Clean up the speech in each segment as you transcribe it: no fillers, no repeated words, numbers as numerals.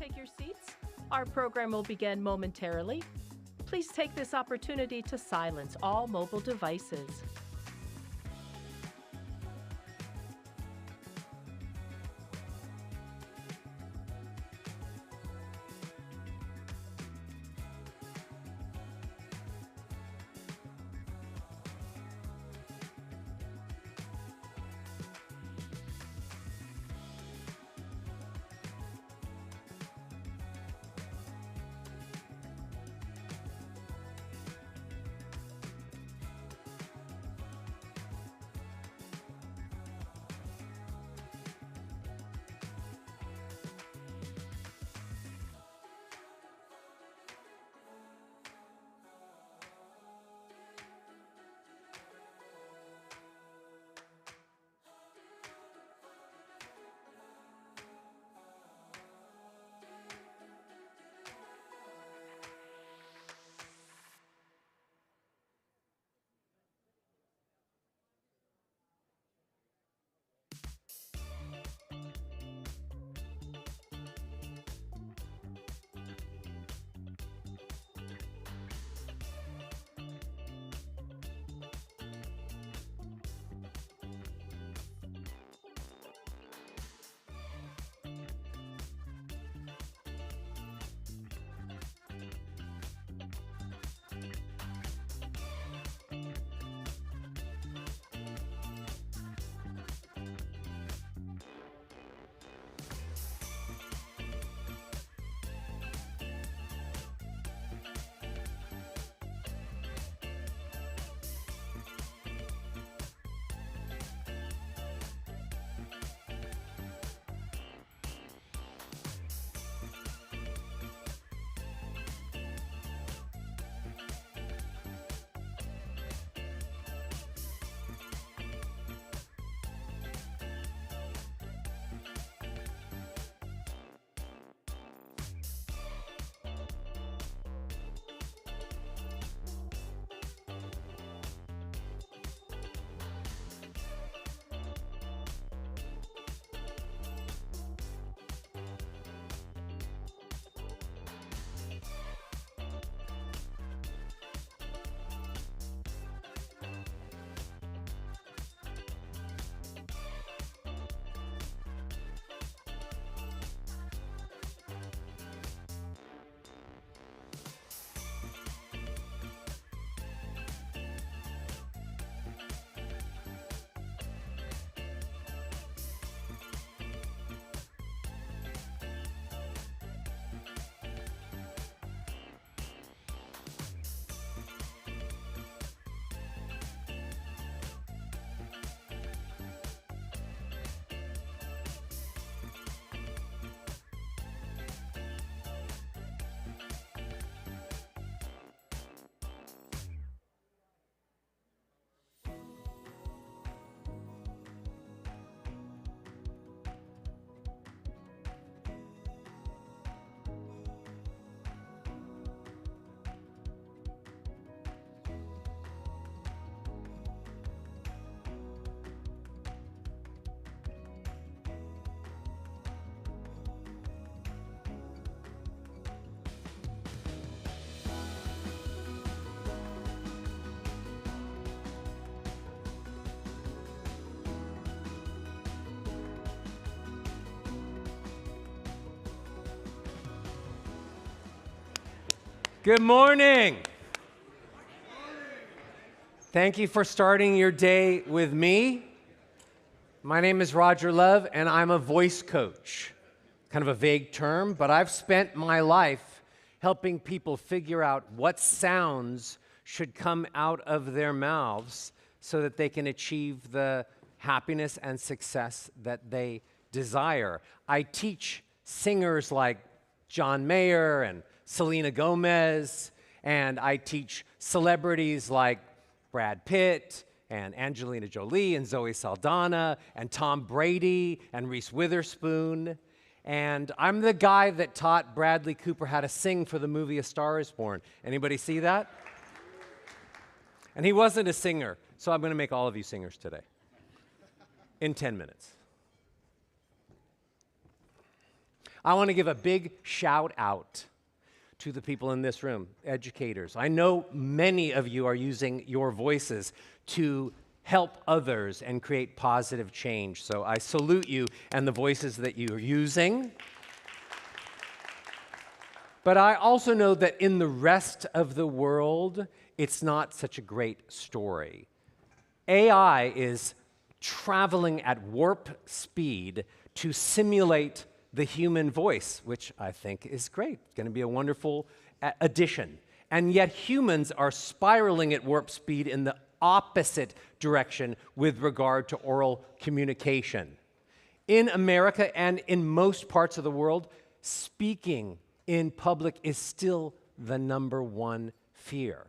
take your seats? Our program will begin momentarily. Please take this opportunity to silence all mobile devices. Good morning. Thank you for starting your day with me. My name is Roger Love, and I'm a voice coach. Kind of a vague term, but I've spent my life helping people figure out what sounds should come out of their mouths so that they can achieve the happiness and success that they desire. I teach singers like John Mayer and Selena Gomez, and I teach celebrities like Brad Pitt and Angelina Jolie and Zoe Saldana and Tom Brady and Reese Witherspoon. And I'm the guy that taught Bradley Cooper how to sing for the movie A Star is Born. Anybody see that? And he wasn't a singer, so I'm going to make all of you singers today in 10 minutes. I want to give a big shout out to the people in this room, educators. I know many of you are using your voices to help others and create positive change. So I salute you and the voices that you're using. But I also know that in the rest of the world, it's not such a great story. AI is traveling at warp speed to simulate the human voice, which I think is great. It's going to be a wonderful addition. And yet humans are spiraling at warp speed in the opposite direction with regard to oral communication. In America and in most parts of the world, speaking in public is still the #1 fear.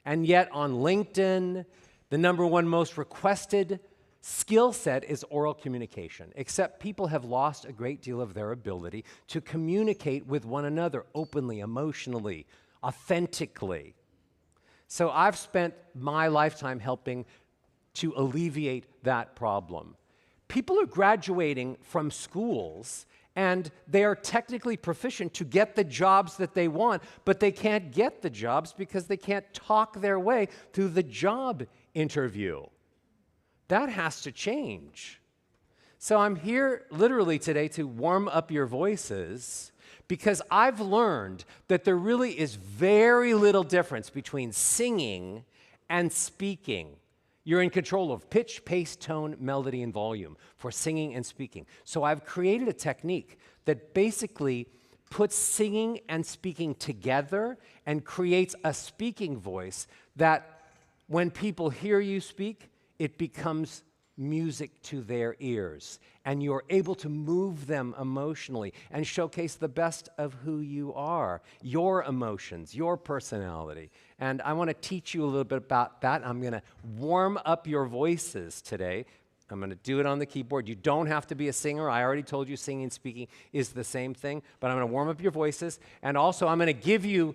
And yet on LinkedIn, the #1 most requested skill set is oral communication, except people have lost a great deal of their ability to communicate with one another openly, emotionally, authentically. So I've spent my lifetime helping to alleviate that problem. People are graduating from schools and they are technically proficient to get the jobs that they want, but they can't get the jobs because they can't talk their way through the job interview. That has to change. So I'm here literally today to warm up your voices because I've learned that there really is very little difference between singing and speaking. You're in control of pitch, pace, tone, melody, and volume for singing and speaking. So I've created a technique that basically puts singing and speaking together and creates a speaking voice that when people hear you speak, it becomes music to their ears, and you're able to move them emotionally and showcase the best of who you are, your emotions, your personality. And I want to teach you a little bit about that. I'm going to warm up your voices today. I'm going to do it on the keyboard. You don't have to be a singer. I already told you singing and speaking is the same thing, but I'm going to warm up your voices, and also I'm going to give you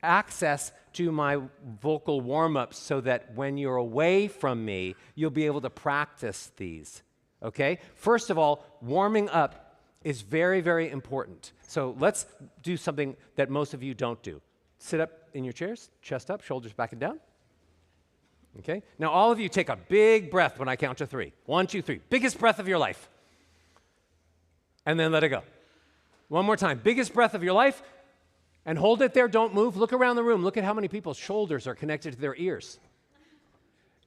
access to my vocal warm-ups so that when you're away from me, you'll be able to practice these, okay? First of all, warming up is very, very important. So let's do something that most of you don't do. Sit up in your chairs, chest up, shoulders back and down. Okay? Now all of you take a big breath when I count to 3. 1, 2, 3. Biggest breath of your life. And then let it go. One more time. Biggest breath of your life. And hold it there, don't move. Look around the room. Look at how many people's shoulders are connected to their ears.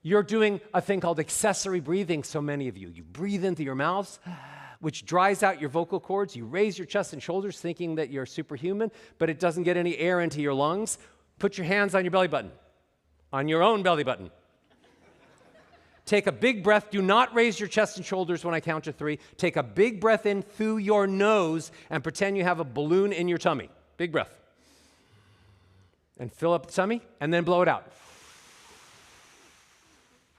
You're doing a thing called accessory breathing, so many of you. You breathe into your mouths, which dries out your vocal cords. You raise your chest and shoulders thinking that you're superhuman, but it doesn't get any air into your lungs. Put your hands on your belly button, on your own belly button. Take a big breath. Do not raise your chest and shoulders when I count to 3. Take a big breath in through your nose and pretend you have a balloon in your tummy. Big breath. And fill up the tummy, and then blow it out.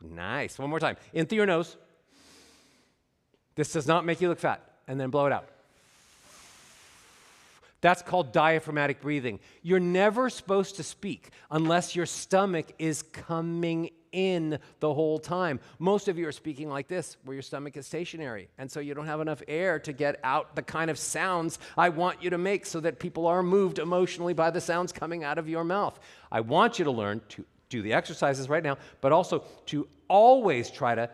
Nice. One more time. In through your nose. This does not make you look fat. And then blow it out. That's called diaphragmatic breathing. You're never supposed to speak unless your stomach is coming in the whole time. Most of you are speaking like this, where your stomach is stationary, and so you don't have enough air to get out the kind of sounds I want you to make so that people are moved emotionally by the sounds coming out of your mouth. I want you to learn to do the exercises right now, but also to always try to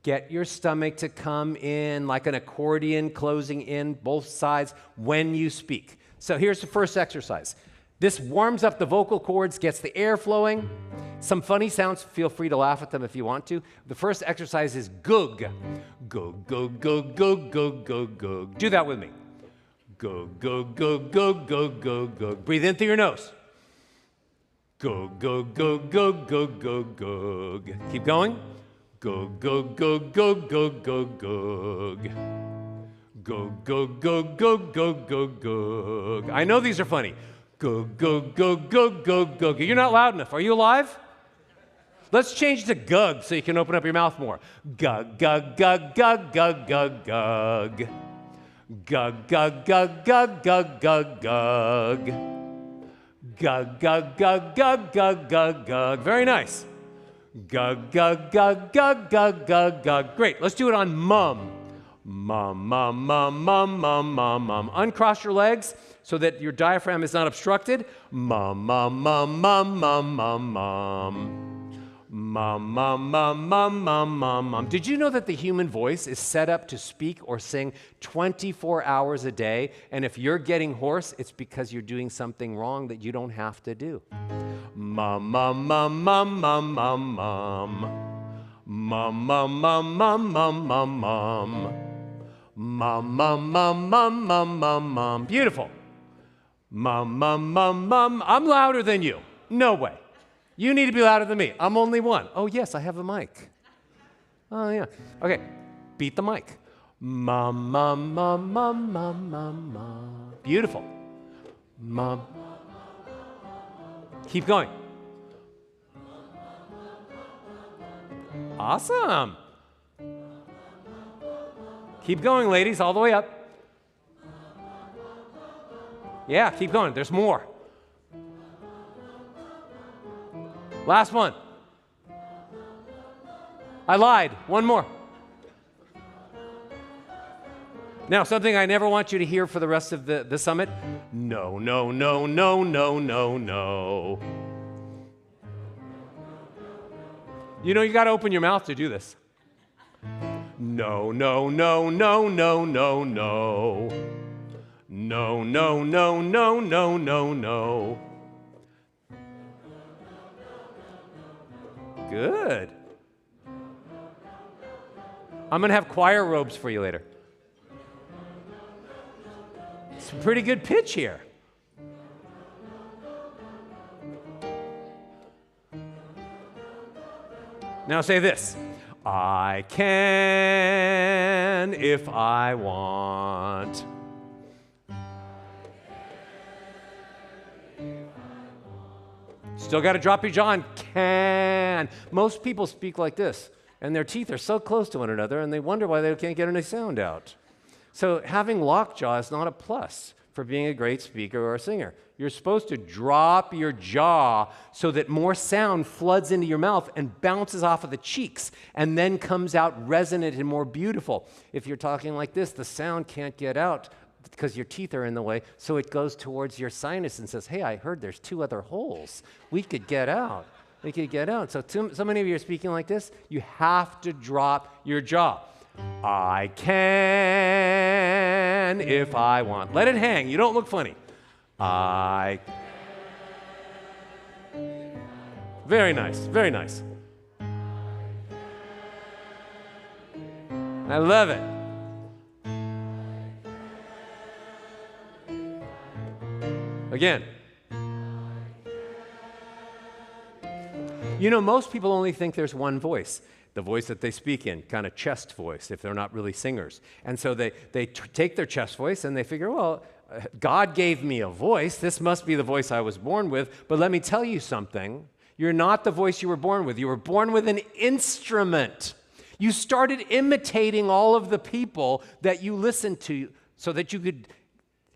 get your stomach to come in like an accordion, closing in both sides when you speak. So here's the first exercise. This warms up the vocal cords, gets the air flowing. Some funny sounds, feel free to laugh at them if you want to. The first exercise is goog. Goog, goog, goog, goog, goog, goog, goog. Do that with me. Goog, goog, goog, goog, goog, goog, goog. Breathe in through your nose. Goog, goog, goog, goog, goog, goog, goog. Keep going. Goog, goog, goog, goog, goog, goog, goog. Goog, goog, goog, goog, goog, goog, goog. I know these are funny. Goog, goog, goog, goog, goog, goog. You're not loud enough. Are you alive? Let's change to gug so you can open up your mouth more. Gug, gug, gug, gug, gug, gug, gug. Gug, gug, gug, gug, gug, gug, gug. Gug, gug, gug, gug, gug, gug, gug. Very nice. Gug, gug, gug, gug, gug, gug, gug. Great. Let's do it on mum. Mum, mum, mum, mum, mum, mum, mum. Uncross your legs so that your diaphragm is not obstructed. Mum, mum, mum, mum, mum, mum, mum. Mum, mum, mum, mum, mum, mum, mum. Did you know that the human voice is set up to speak or sing 24 hours a day? And if you're getting hoarse, it's because you're doing something wrong that you don't have to do. Mum, mum, mum, mum, mum, mum, mum. Mum, mum, mum, mum, mum, mum, mum. Mum, mum, mum, mum, mum, mum, mum. Beautiful. Mum, mum, mum, mum. I'm louder than you. No way. You need to be louder than me. I'm only one. Oh, yes, I have the mic. Oh, yeah. Okay, beat the mic. Mum, mum, mum, mum, mum, mum, mum. Beautiful. Mum. Keep going. Awesome. Keep going, ladies, all the way up. Yeah, keep going. There's more. Last one. I lied. One more. Now, something I never want you to hear for the rest of the summit. No, no, no, no, no, no, no. You know, you got to open your mouth to do this. No, no, no, no, no, no, no. No, no, no, no, no, no, no. Good. I'm going to have choir robes for you later. It's a pretty good pitch here. Now say this. I can if I want. Still got to drop your jaw and can. Most people speak like this, and their teeth are so close to one another, and they wonder why they can't get any sound out. So having lockjaw is not a plus for being a great speaker or a singer. You're supposed to drop your jaw so that more sound floods into your mouth and bounces off of the cheeks and then comes out resonant and more beautiful. If you're talking like this, the sound can't get out because your teeth are in the way, so it goes towards your sinus and says, hey, I heard there's 2 other holes. We could get out. We could get out. So so many of you are speaking like this, you have to drop your jaw. I can if I want. Let it hang. You don't look funny. Very nice. Very nice. I love it. Again. You know, most people only think there's one voice. The voice that they speak in, kind of chest voice, if they're not really singers. And so they take their chest voice and they figure, well, God gave me a voice. This must be the voice I was born with. But let me tell you something. You're not the voice you were born with. You were born with an instrument. You started imitating all of the people that you listened to so that you could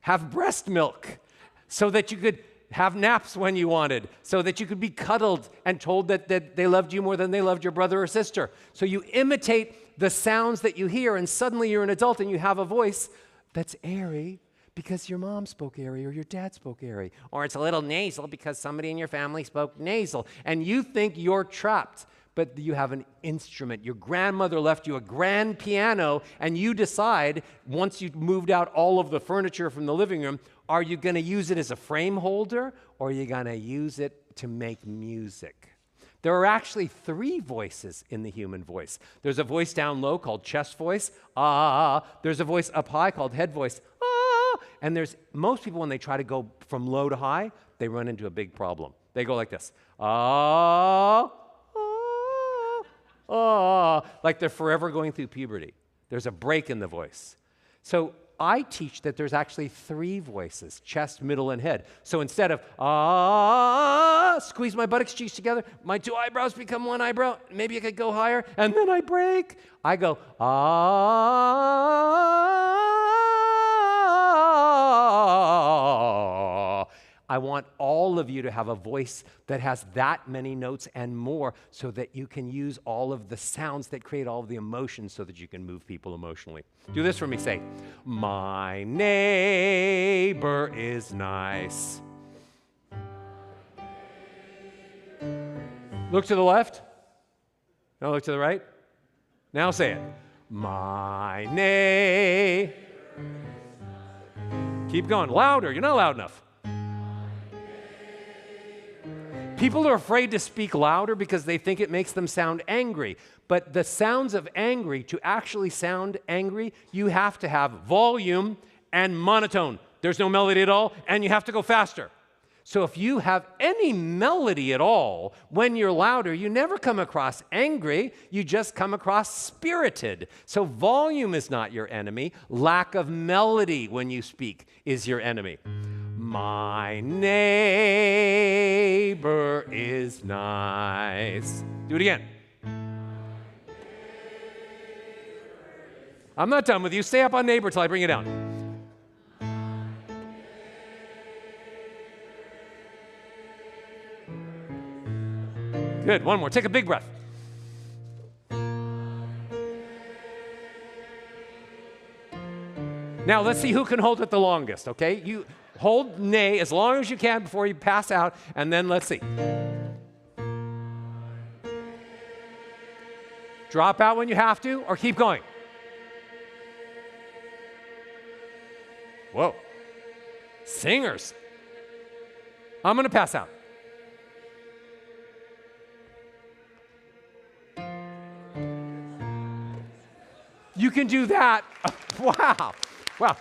have breast milk, so that you could have naps when you wanted, so that you could be cuddled and told that they loved you more than they loved your brother or sister. So you imitate the sounds that you hear, and suddenly you're an adult and you have a voice that's airy because your mom spoke airy or your dad spoke airy. Or it's a little nasal because somebody in your family spoke nasal. And you think you're trapped, but you have an instrument. Your grandmother left you a grand piano, and you decide, once you moved out all of the furniture from the living room, are you going to use it as a frame holder, or are you going to use it to make music? There are actually 3 voices in the human voice. There's a voice down low called chest voice, ah. There's a voice up high called head voice, ah. And most people, when they try to go from low to high, they run into a big problem. They go like this, ah, ah, ah, like they're forever going through puberty. There's a break in the voice. So I teach that there's actually 3 voices, chest, middle, and head. So instead of, squeeze my buttocks, cheeks together, my 2 eyebrows become 1 eyebrow, maybe I could go higher, and then I break. I go, I want all of you to have a voice that has that many notes and more so that you can use all of the sounds that create all of the emotions so that you can move people emotionally. Do this for me. Say, my neighbor is nice. Look to the left. Now look to the right. Now say it. My neighbor. Keep going. Louder. You're not loud enough. People are afraid to speak louder because they think it makes them sound angry. But the sounds of angry, to actually sound angry, you have to have volume and monotone. There's no melody at all, and you have to go faster. So if you have any melody at all, when you're louder, you never come across angry, you just come across spirited. So volume is not your enemy. Lack of melody when you speak is your enemy. My neighbor is nice. Do it again. I'm not done with you. Stay up on neighbor till I bring it down. Good, one more. Take a big breath. Now, let's see who can hold it the longest, okay? You hold nay as long as you can before you pass out, and then let's see. Drop out when you have to, or keep going. Whoa. Singers. I'm going to pass out. You can do that. Wow. Wow.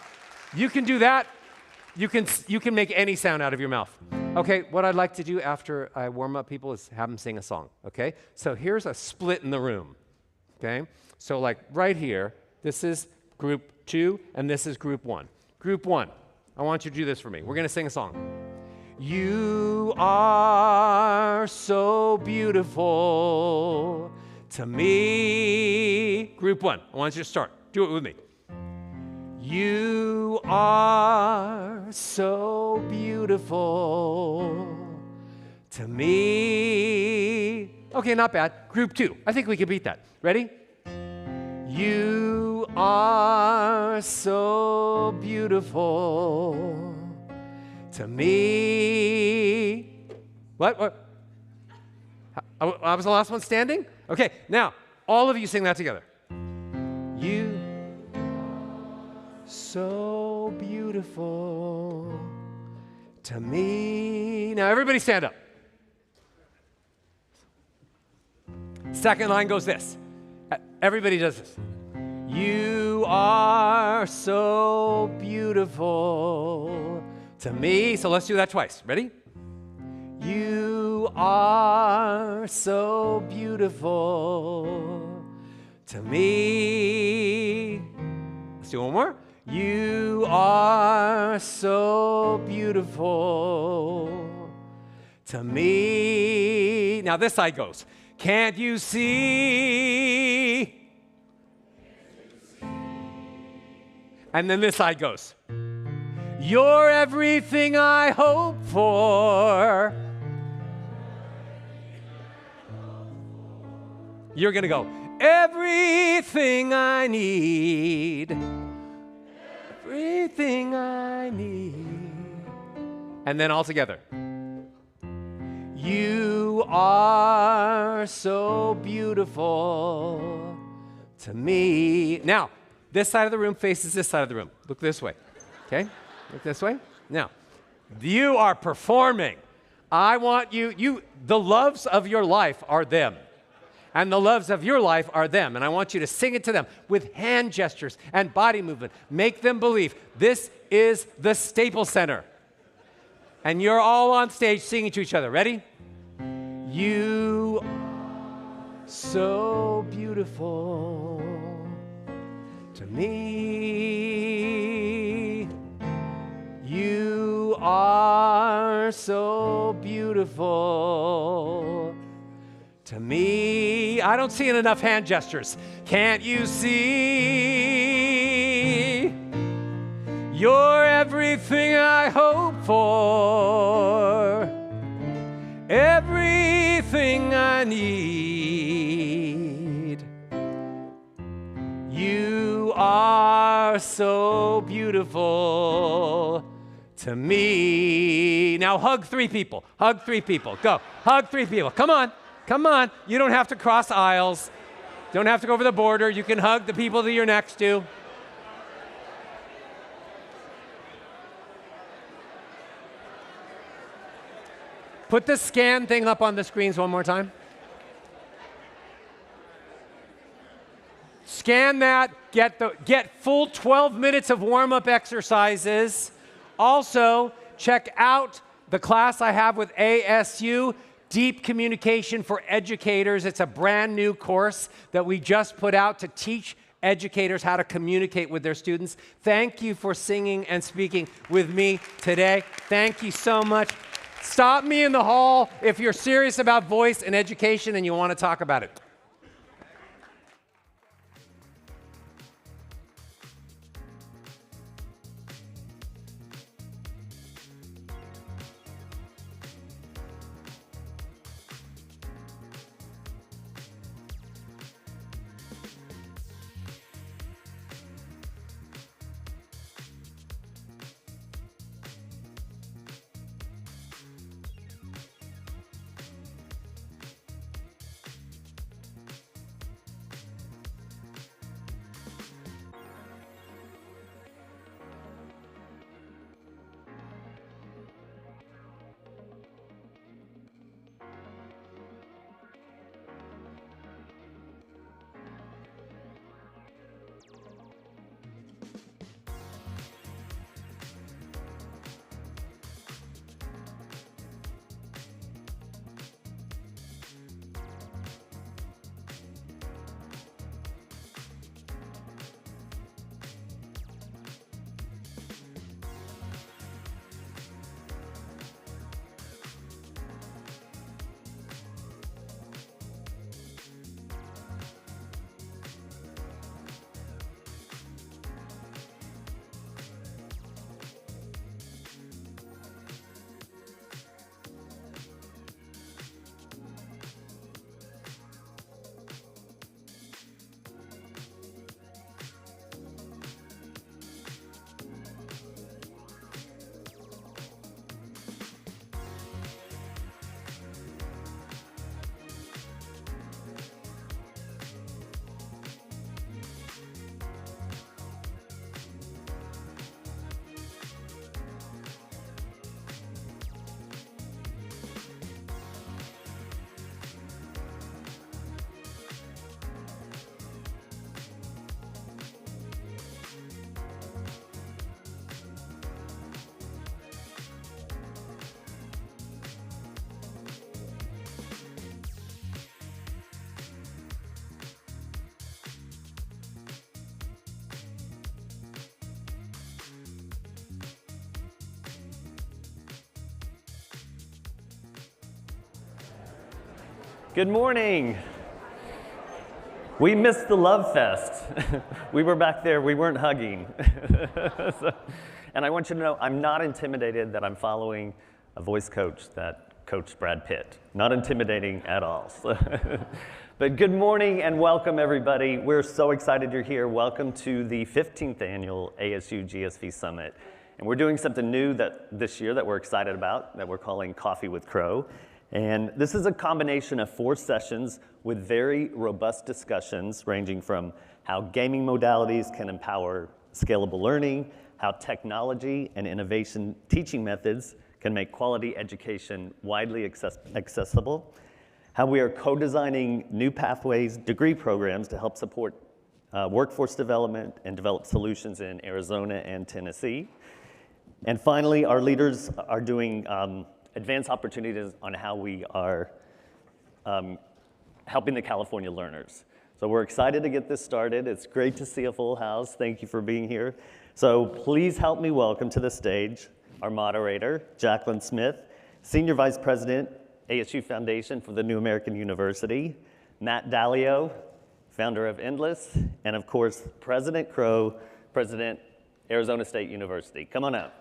You can do that. You can make any sound out of your mouth. Okay, what I'd like to do after I warm up people is have them sing a song, okay? So here's a split in the room, okay? So like right here, this is group 2, and this is group 1. Group 1, I want you to do this for me. We're going to sing a song. You are so beautiful to me. Group 1, I want you to start. Do it with me. You are so beautiful to me. Okay, not bad. Group 2, I think we can beat that. Ready? You are so beautiful to me. What? I was the last one standing? Okay, now, all of you sing that together. You so beautiful to me. Now, everybody stand up. Second line goes this. Everybody does this. You are so beautiful to me. So let's do that twice. Ready? You are so beautiful to me. Let's do one more. You are so beautiful to me. Now this side goes. Can't you see? And then this side goes. You're everything I hope for. You're going to go, everything I need. Everything I need. And then all together. You are so beautiful to me. Now, this side of the room faces this side of the room. Look this way, okay? Look this way. Now, you are performing. I want you, the loves of your life are them. And the loves of your life are them. And I want you to sing it to them with hand gestures and body movement. Make them believe this is the Staples Center. And you're all on stage singing to each other. Ready? You are so beautiful to me. You are so beautiful to me. I don't see enough hand gestures. Can't you see? You're everything I hope for, everything I need. You are so beautiful to me. Now hug 3 people. Hug 3 people. Go. Hug 3 people. Come on. Come on. You don't have to cross aisles. Don't have to go over the border. You can hug the people that you're next to. Put the scan thing up on the screens one more time. Scan that, get full 12 minutes of warm-up exercises. Also, check out the class I have with ASU, Deep Communication for Educators. It's a brand new course that we just put out to teach educators how to communicate with their students. Thank you for singing and speaking with me today. Thank you so much. Stop me in the hall if you're serious about voice and education and you want to talk about it. Good morning. We missed the Love Fest. We were back there, we weren't hugging. And I want you to know, I'm not intimidated that I'm following a voice coach that coached Brad Pitt. Not intimidating at all. But good morning and welcome everybody. We're so excited you're here. Welcome to the 15th annual ASU GSV Summit. And we're doing something new this year that we're excited about, that we're calling Coffee with Crow. And this is a combination of 4 sessions with very robust discussions ranging from how gaming modalities can empower scalable learning, how technology and innovation teaching methods can make quality education widely accessible, how we are co-designing new pathways, degree programs to help support workforce development and develop solutions in Arizona and Tennessee. And finally, our leaders are doing advanced opportunities on how we are helping the California learners. So we're excited to get this started. It's great to see a full house. Thank you for being here. So please help me welcome to the stage our moderator, Jacqueline Smith, Senior Vice President, ASU Foundation for the New American University, Matt Dalio, founder of Endless, and of course, President Crow, President Arizona State University. Come on out.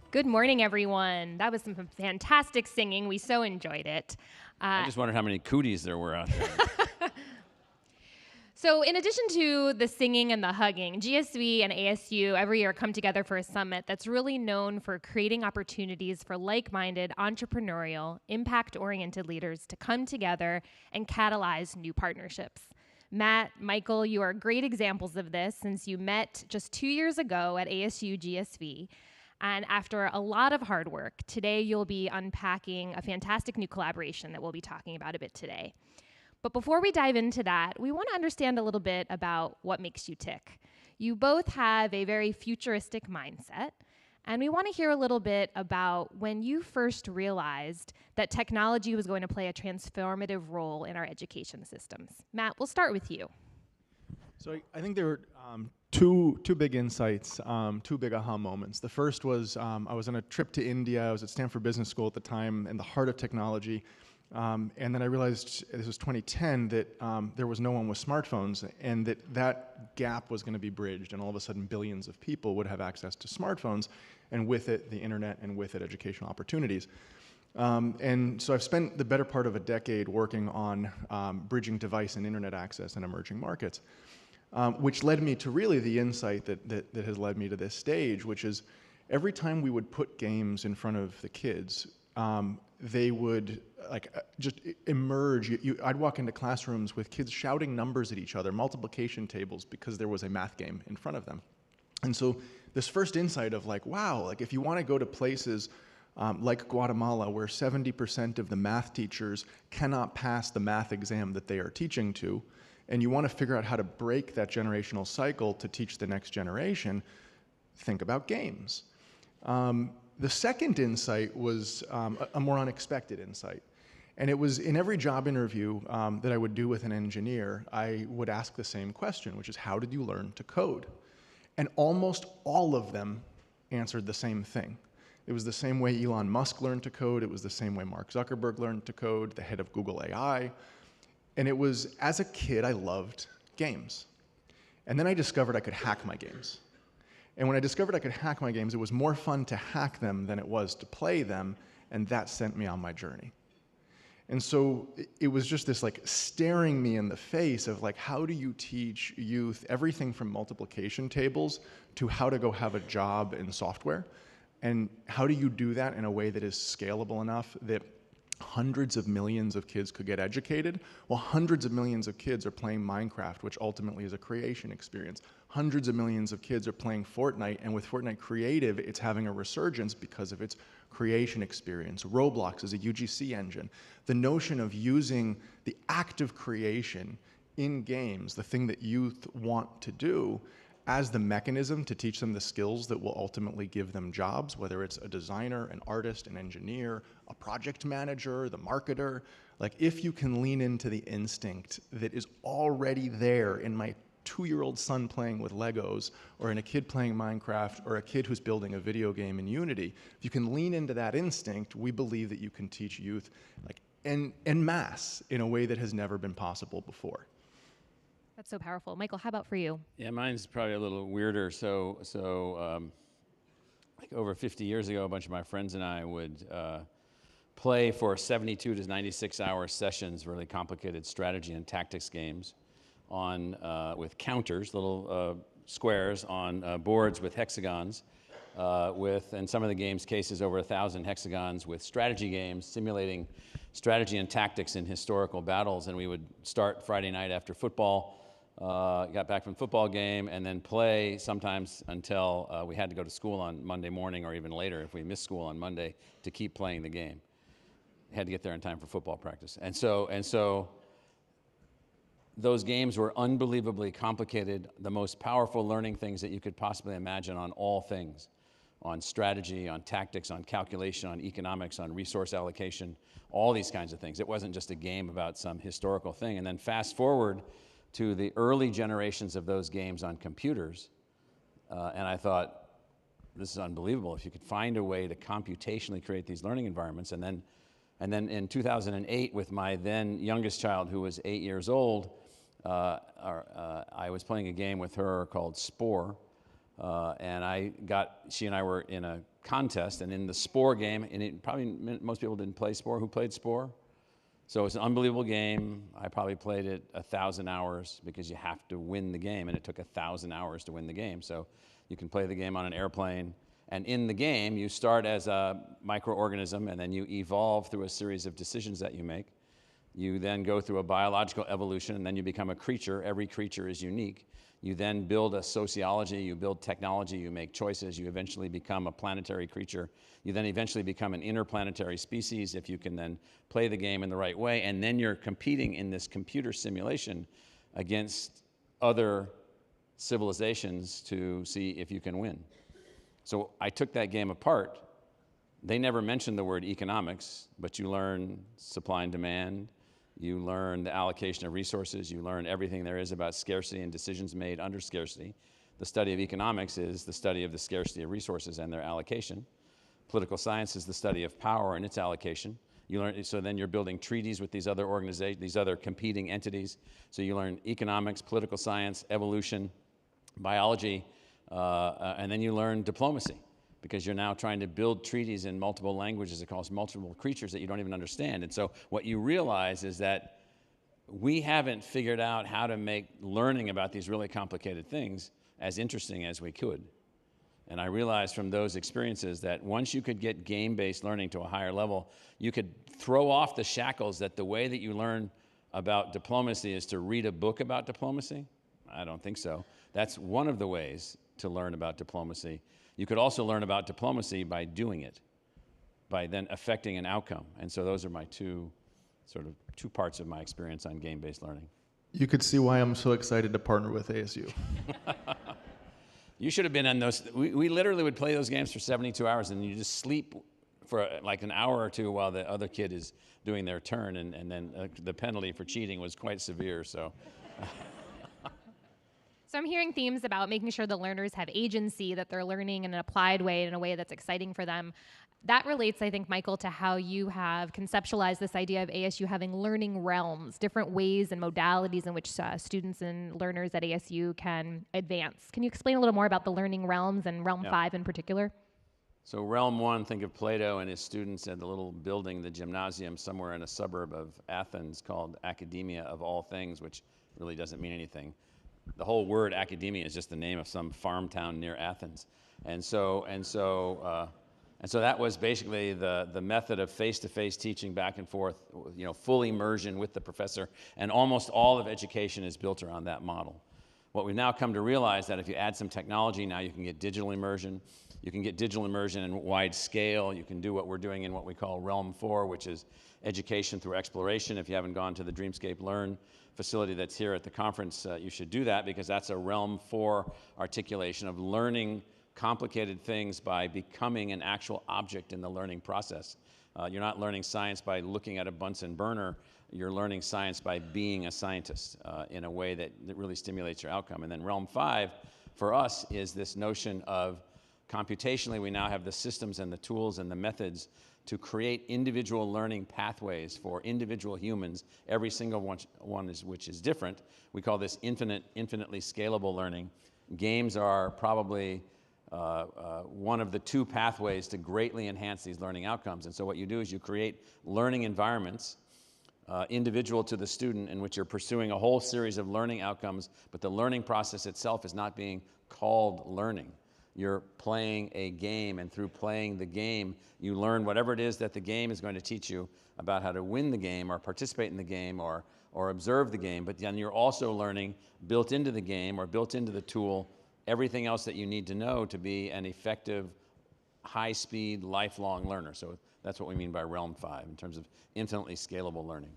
Good morning, everyone. That was some fantastic singing. We so enjoyed it. I just wondered how many cooties there were out there. So in addition to the singing and the hugging, GSV and ASU every year come together for a summit that's really known for creating opportunities for like-minded, entrepreneurial, impact-oriented leaders to come together and catalyze new partnerships. Matt, Michael, you are great examples of this since you met just 2 years ago at ASU GSV. And after a lot of hard work, today you'll be unpacking a fantastic new collaboration that we'll be talking about a bit today. But before we dive into that, we want to understand a little bit about what makes you tick. You both have a very futuristic mindset, and we want to hear a little bit about when you first realized that technology was going to play a transformative role in our education systems. Matt, we'll start with you. So I think there were two big insights, two big aha moments. The first was I was on a trip to India. I was at Stanford Business School at the time, in the heart of technology. And then I realized, this was 2010, that there was no one with smartphones, and that gap was going to be bridged, and all of a sudden billions of people would have access to smartphones, and with it the internet, and with it educational opportunities. And so I've spent the better part of a decade working on bridging device and internet access in emerging markets. Which led me to really the insight that has led me to this stage, which is every time we would put games in front of the kids, they would just emerge. I'd walk into classrooms with kids shouting numbers at each other, multiplication tables, because there was a math game in front of them. And so this first insight of wow, if you want to go to places like Guatemala, where 70% of the math teachers cannot pass the math exam that they are teaching to, and you want to figure out how to break that generational cycle to teach the next generation, think about games. The second insight was a more unexpected insight. And it was in every job interview that I would do with an engineer, I would ask the same question, which is, how did you learn to code? And almost all of them answered the same thing. It was the same way Elon Musk learned to code. It was the same way Mark Zuckerberg learned to code, the head of Google AI. And it was, as a kid, I loved games. And then I discovered I could hack my games. And when I discovered I could hack my games, it was more fun to hack them than it was to play them, and that sent me on my journey. And so it was just this staring me in the face of how do you teach youth everything from multiplication tables to how to go have a job in software? And how do you do that in a way that is scalable enough that hundreds of millions of kids could get educated? Well, hundreds of millions of kids are playing Minecraft, which ultimately is a creation experience. Hundreds of millions of kids are playing Fortnite, and with Fortnite Creative, it's having a resurgence because of its creation experience. Roblox is a UGC engine. The notion of using the act of creation in games, the thing that youth want to do, as the mechanism to teach them the skills that will ultimately give them jobs, whether it's a designer, an artist, an engineer, a project manager, the marketer. If you can lean into the instinct that is already there in my 2-year-old son playing with Legos, or in a kid playing Minecraft, or a kid who's building a video game in Unity, if you can lean into that instinct, we believe that you can teach youth en masse in a way that has never been possible before. That's so powerful. Michael, how about for you? Yeah, mine's probably a little weirder. So over 50 years ago, a bunch of my friends and I would play for 72 to 96-hour sessions, really complicated strategy and tactics games with counters, little squares on boards with hexagons, in some of the games cases, over 1,000 hexagons, with strategy games simulating strategy and tactics in historical battles. And we would start Friday night after football, got back from football game, and then play sometimes until we had to go to school on Monday morning, or even later if we missed school on Monday, to keep playing the game. Had to get there in time for football practice. And so those games were unbelievably complicated, the most powerful learning things that you could possibly imagine on all things, on strategy, on tactics, on calculation, on economics, on resource allocation, all these kinds of things. It wasn't just a game about some historical thing. And then fast forward to the early generations of those games on computers, and I thought, this is unbelievable. If you could find a way to computationally create these learning environments, and then in 2008, with my then youngest child, who was 8 years old, I was playing a game with her called Spore, and she and I were in a contest, and in the Spore game, and probably most people didn't play Spore. Who played Spore? So it's an unbelievable game. I probably played it 1,000 hours because you have to win the game, and it took 1,000 hours to win the game. So you can play the game on an airplane, and in the game, you start as a microorganism, and then you evolve through a series of decisions that you make. You then go through a biological evolution, and then you become a creature. Every creature is unique. You then build a sociology, you build technology, you make choices, you eventually become a planetary creature. You then eventually become an interplanetary species if you can then play the game in the right way, and then you're competing in this computer simulation against other civilizations to see if you can win. So I took that game apart. They never mentioned the word economics, but you learn supply and demand, you learn the allocation of resources, you learn everything there is about scarcity and decisions made under scarcity. The study of economics is the study of the scarcity of resources and their allocation. Political science is the study of power and its allocation. You learn, so then you're building treaties with these other organizations, these other competing entities. So you learn economics, political science, evolution, biology, and then you learn diplomacy, because you're now trying to build treaties in multiple languages across multiple creatures that you don't even understand. And so what you realize is that we haven't figured out how to make learning about these really complicated things as interesting as we could. And I realized from those experiences that once you could get game-based learning to a higher level, you could throw off the shackles that the way that you learn about diplomacy is to read a book about diplomacy. I don't think so. That's one of the ways to learn about diplomacy. You could also learn about diplomacy by doing it, by then affecting an outcome. And so those are my two parts of my experience on game-based learning. You could see why I'm so excited to partner with ASU. You should have been on those. We literally would play those games for 72 hours, and you just sleep for like an hour or two while the other kid is doing their turn, and then the penalty for cheating was quite severe. So I'm hearing themes about making sure the learners have agency, that they're learning in an applied way, in a way that's exciting for them. That relates, I think, Michael, to how you have conceptualized this idea of ASU having learning realms, different ways and modalities in which students and learners at ASU can advance. Can you explain a little more about the learning realms and Realm 5 in particular? So Realm 1, think of Plato and his students at the little building, the gymnasium somewhere in a suburb of Athens called Academia of All Things, which really doesn't mean anything. The whole word academia is just the name of some farm town near Athens. And so that was basically the method of face-to-face teaching back and forth, full immersion with the professor, and almost all of education is built around that model. What we've now come to realize that if you add some technology, now you can get digital immersion. You can get digital immersion in wide scale. You can do what we're doing in what we call Realm 4, which is education through exploration. If you haven't gone to the Dreamscape Learn facility that's here at the conference, you should do that, because that's a Realm 4 articulation of learning complicated things by becoming an actual object in the learning process. You're not learning science by looking at a Bunsen burner. You're learning science by being a scientist in a way that really stimulates your outcome. And then Realm 5, for us, is this notion of computationally, we now have the systems and the tools and the methods to create individual learning pathways for individual humans, every single one which is different. We call this infinitely scalable learning. Games are probably one of the two pathways to greatly enhance these learning outcomes. And so what you do is you create learning environments individual to the student, in which you're pursuing a whole series of learning outcomes, but the learning process itself is not being called learning. You're playing a game, and through playing the game, you learn whatever it is that the game is going to teach you about how to win the game or participate in the game or observe the game. But then you're also learning, built into the game or built into the tool, everything else that you need to know to be an effective, high-speed, lifelong learner. So that's what we mean by Realm 5 in terms of infinitely scalable learning.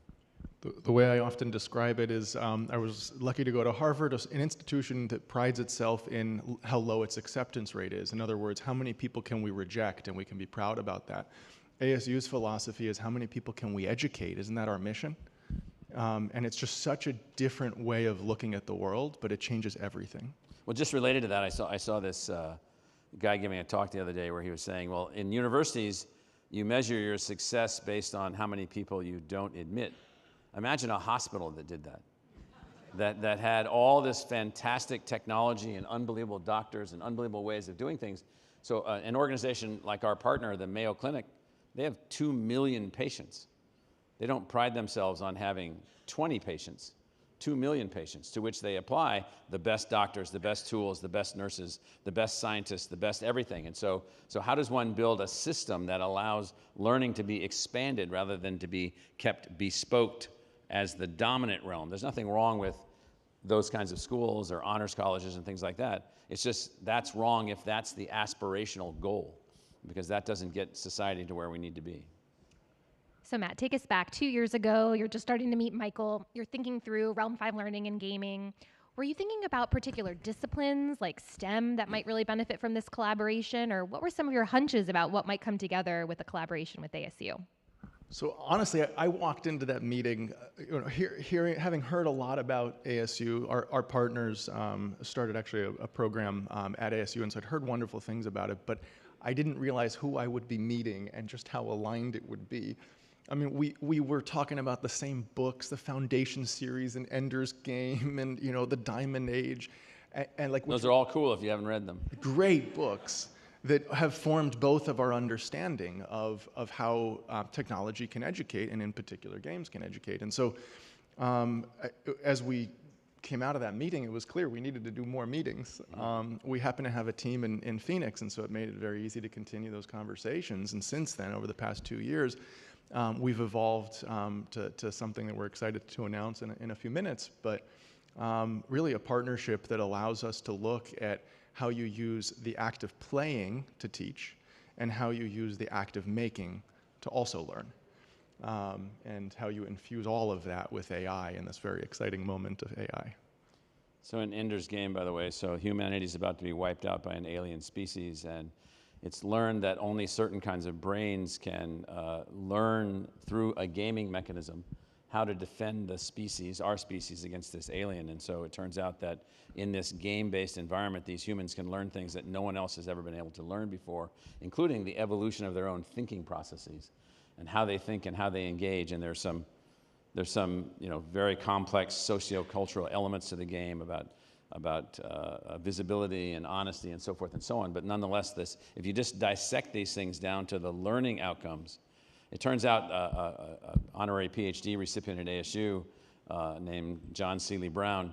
The way I often describe it is I was lucky to go to Harvard, an institution that prides itself in how low its acceptance rate is. In other words, how many people can we reject, and we can be proud about that. ASU's philosophy is how many people can we educate? Isn't that our mission? And it's just such a different way of looking at the world, but it changes everything. Well, just related to that, I saw this guy giving a talk the other day where he was saying, well, in universities, you measure your success based on how many people you don't admit. Imagine a hospital that did that. That had all this fantastic technology and unbelievable doctors and unbelievable ways of doing things. So an organization like our partner, the Mayo Clinic, they have 2 million patients. They don't pride themselves on having 20 patients, 2 million patients, to which they apply the best doctors, the best tools, the best nurses, the best scientists, the best everything. And so how does one build a system that allows learning to be expanded rather than to be kept bespoke as the dominant realm? There's nothing wrong with those kinds of schools or honors colleges and things like that. It's just that's wrong if that's the aspirational goal, because that doesn't get society to where we need to be. So Matt, take us back 2 years ago. You're just starting to meet Michael. You're thinking through Realm 5 learning and gaming. Were you thinking about particular disciplines like STEM that might really benefit from this collaboration? Or what were some of your hunches about what might come together with a collaboration with ASU? So honestly, I walked into that meeting, having heard a lot about ASU. Our partners started actually a program at ASU, and so I'd heard wonderful things about it, but I didn't realize who I would be meeting and just how aligned it would be. I mean, we were talking about the same books, the Foundation series and Ender's Game and, the Diamond Age. And like those are all cool if you haven't read them. Great books that have formed both of our understanding of how technology can educate, and in particular games can educate. And so as we came out of that meeting, it was clear we needed to do more meetings. We happen to have a team in Phoenix, and so it made it very easy to continue those conversations. And since then, over the past 2 years, we've evolved to something that we're excited to announce in a few minutes, but really a partnership that allows us to look at how you use the act of playing to teach and how you use the act of making to also learn, and how you infuse all of that with AI in this very exciting moment of AI. So in Ender's Game, by the way, so humanity is about to be wiped out by an alien species, and it's learned that only certain kinds of brains can learn through a gaming mechanism how to defend the species, our species, against this alien. And so it turns out that in this game-based environment, these humans can learn things that no one else has ever been able to learn before, including the evolution of their own thinking processes and how they think and how they engage. And there's some very complex socio-cultural elements to the game about visibility and honesty and so forth and so on. But nonetheless, if you just dissect these things down to the learning outcomes, it turns out an honorary PhD recipient at ASU named John Seeley Brown,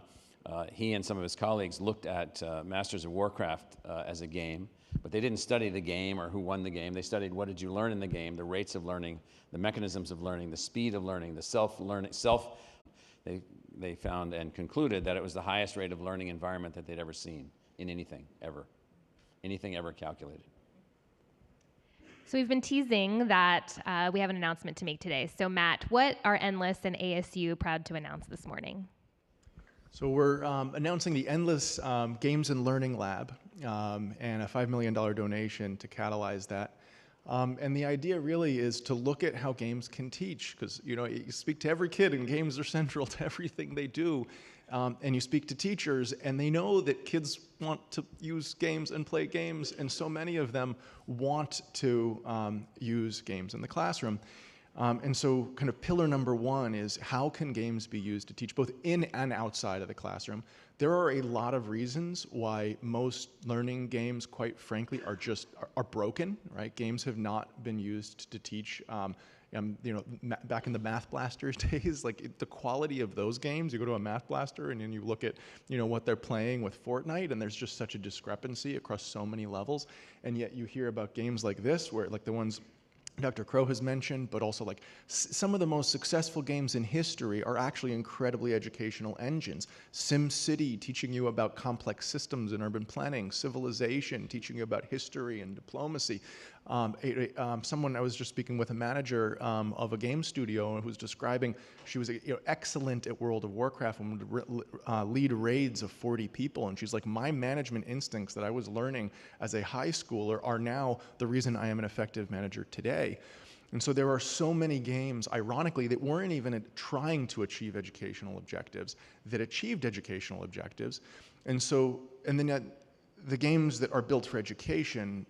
he and some of his colleagues looked at Masters of Warcraft as a game, but they didn't study the game or who won the game. They studied what did you learn in the game, the rates of learning, the mechanisms of learning, the speed of learning, the self-learning. They found and concluded that it was the highest rate of learning environment that they'd ever seen in anything ever calculated. So we've been teasing that we have an announcement to make today. So Matt, what are Endless and ASU proud to announce this morning? So we're announcing the Endless Games and Learning Lab and a $5 million donation to catalyze that. And the idea really is to look at how games can teach, because you speak to every kid and games are central to everything they do. And you speak to teachers and they know that kids want to use games and play games, and so many of them want to use games in the classroom. And so kind of pillar number one is how can games be used to teach both in and outside of the classroom? There are a lot of reasons why most learning games, quite frankly, are broken, right? Games have not been used to teach. Back in the Math Blasters days, like the quality of those games, you go to a Math Blaster and then you look at what they're playing with Fortnite, and there's just such a discrepancy across so many levels. And yet you hear about games like this, where like the ones Dr. Crow has mentioned, but also like some of the most successful games in history are actually incredibly educational engines. SimCity, teaching you about complex systems and urban planning. Civilization, teaching you about history and diplomacy. Someone, I was just speaking with a manager of a game studio who was describing she was excellent at World of Warcraft and would lead raids of 40 people. And she's like, my management instincts that I was learning as a high schooler are now the reason I am an effective manager today. And so there are so many games, ironically, that weren't even trying to achieve educational objectives, that achieved educational objectives. And then the games that are built for education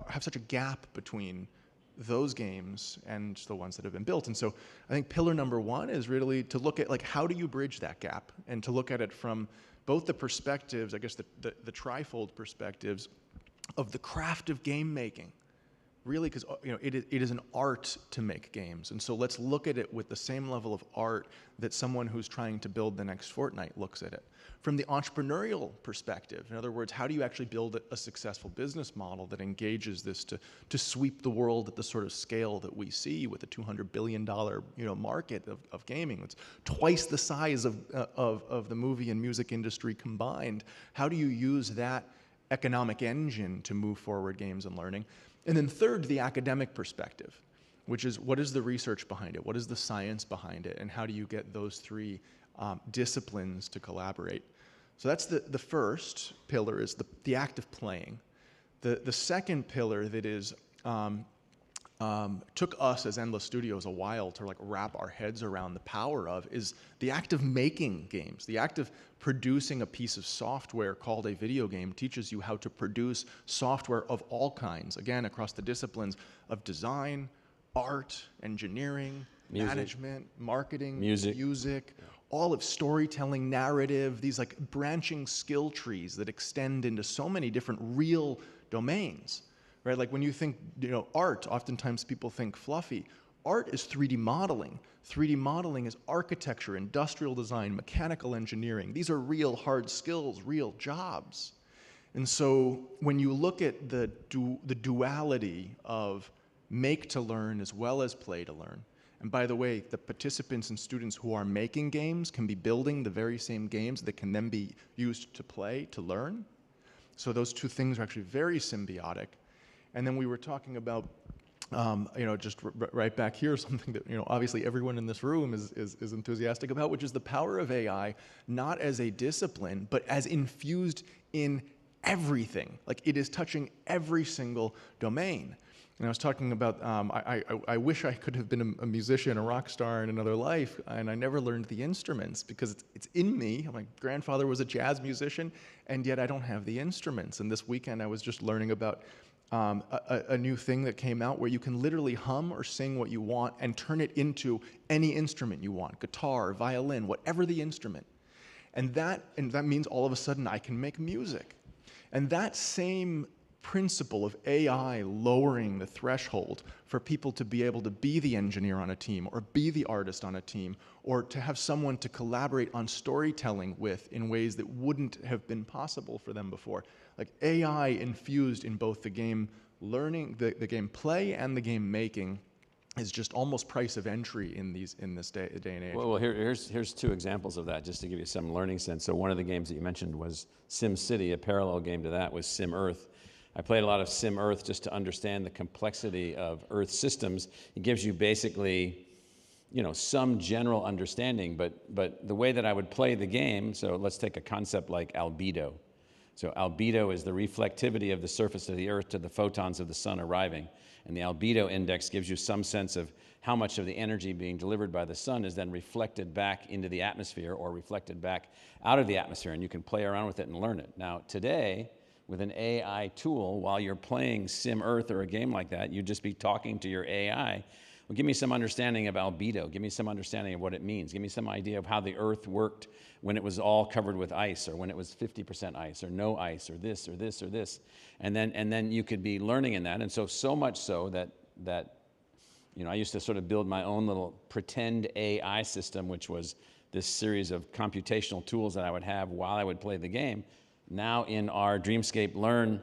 have such a gap between those games and the ones that have been built. And so I think pillar number one is really to look at, like, how do you bridge that gap, and to look at it from both the perspectives, I guess the trifold perspectives of the craft of game making, really, because it is an art to make games. And so let's look at it with the same level of art that someone who's trying to build the next Fortnite looks at it. From the entrepreneurial perspective, in other words, how do you actually build a successful business model that engages this to sweep the world at the sort of scale that we see with a $200 billion market of gaming? It's twice the size of the movie and music industry combined. How do you use that economic engine to move forward games and learning? And then third, the academic perspective, which is, what is the research behind it? What is the science behind it? And how do you get those three disciplines to collaborate? So that's the first pillar, is the act of playing. The second pillar that is took us as Endless Studios a while to wrap our heads around the power of, is the act of making games. The act of producing a piece of software called a video game teaches you how to produce software of all kinds, again, across the disciplines of design, art, engineering, management, marketing, music, all of storytelling, narrative, these branching skill trees that extend into so many different real domains. Right? Like when you think, art, oftentimes people think fluffy. Art is 3D modeling. 3D modeling is architecture, industrial design, mechanical engineering. These are real hard skills, real jobs. And so when you look at the duality of make to learn as well as play to learn, and by the way, the participants and students who are making games can be building the very same games that can then be used to play, to learn. So those two things are actually very symbiotic. And then we were talking about, just right back here, something that, obviously everyone in this room is enthusiastic about, which is the power of AI, not as a discipline, but as infused in everything. Like, it is touching every single domain. And I was talking about, I wish I could have been a musician, a rock star in another life, and I never learned the instruments because it's in me. My grandfather was a jazz musician, and yet I don't have the instruments. And this weekend I was just learning about a new thing that came out where you can literally hum or sing what you want and turn it into any instrument you want, guitar, violin, whatever the instrument. And that means all of a sudden I can make music. And that same principle of AI lowering the threshold for people to be able to be the engineer on a team or be the artist on a team or to have someone to collaborate on storytelling with in ways that wouldn't have been possible for them before. Like, AI infused in both the game learning, the game play and the game making is just almost price of entry in this day and age. Well, here's two examples of that, just to give you some learning sense. So one of the games that you mentioned was SimCity. A parallel game to that was SimEarth. I played a lot of SimEarth just to understand the complexity of Earth systems. It gives you basically, some general understanding, but the way that I would play the game, so let's take a concept like albedo. So albedo is the reflectivity of the surface of the Earth to the photons of the sun arriving. And the albedo index gives you some sense of how much of the energy being delivered by the sun is then reflected back into the atmosphere or reflected back out of the atmosphere. And you can play around with it and learn it. Now, today, with an AI tool, while you're playing SimEarth or a game like that, you'd just be talking to your AI. Well, give me some understanding of albedo. Give me some understanding of what it means. Give me some idea of how the Earth worked when it was all covered with ice, or when it was 50% ice, or no ice, or this, or this, or this. And then you could be learning in that. And so much so that I used to sort of build my own little pretend AI system, which was this series of computational tools that I would have while I would play the game. Now in our Dreamscape Learn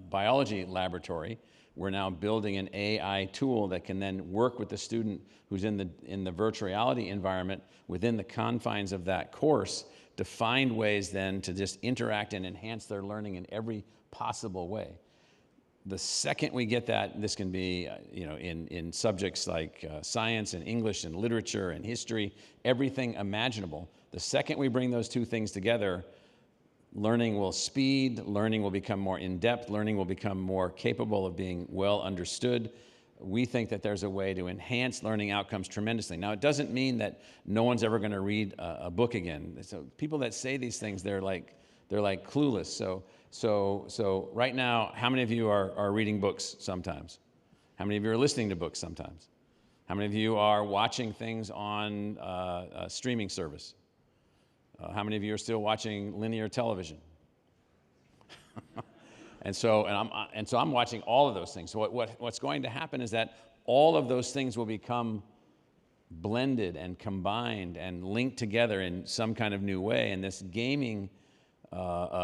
biology laboratory, we're now building an AI tool that can then work with the student who's in the virtual reality environment within the confines of that course to find ways then to just interact and enhance their learning in every possible way. The second we get that, this can be in subjects like science and English and literature and history, everything imaginable. The second we bring those two things together, learning will speed, learning will become more in-depth, learning will become more capable of being well understood. We think that there's a way to enhance learning outcomes tremendously. Now, it doesn't mean that no one's ever going to read a book again. So people that say these things, they're like They're like clueless. So right now, how many of you are reading books sometimes? How many of you are listening to books sometimes? How many of you are watching things on a streaming service? How many of you are still watching linear television? And so I'm watching all of those things. So what's going to happen is that all of those things will become blended and combined and linked together in some kind of new way. And this gaming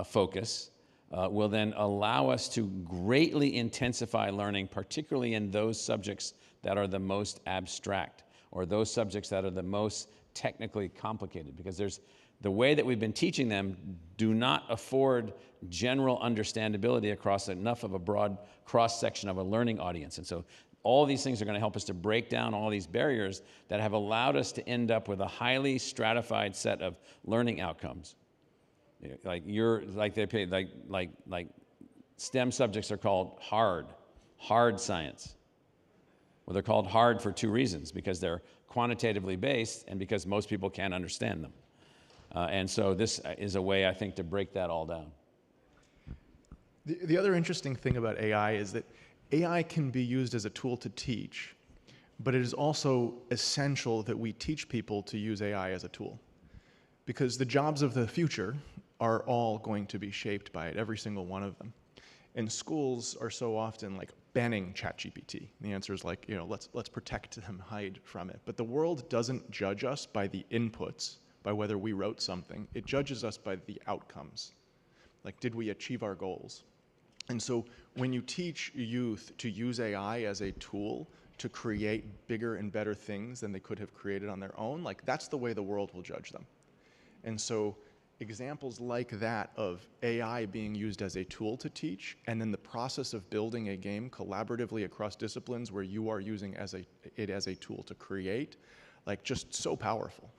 focus will then allow us to greatly intensify learning, particularly in those subjects that are the most abstract or those subjects that are the most technically complicated, because the way that we've been teaching them do not afford general understandability across enough of a broad cross-section of a learning audience. And so all these things are going to help us to break down all these barriers that have allowed us to end up with a highly stratified set of learning outcomes. Like STEM subjects are called hard science. Well, they're called hard for two reasons: because they're quantitatively based and because most people can't understand them. And so this is a way, I think, to break that all down. The other interesting thing about AI is that AI can be used as a tool to teach, but it is also essential that we teach people to use AI as a tool, because the jobs of the future are all going to be shaped by it, every single one of them. And schools are so often like banning ChatGPT. The answer is like, let's protect them, hide from it. But the world doesn't judge us by the inputs, by whether we wrote something. It judges us by the outcomes. Like, did we achieve our goals? And so when you teach youth to use AI as a tool to create bigger and better things than they could have created on their own, like, that's the way the world will judge them. And so examples like that of AI being used as a tool to teach, and then the process of building a game collaboratively across disciplines where you are using it as a tool to create, like, just so powerful.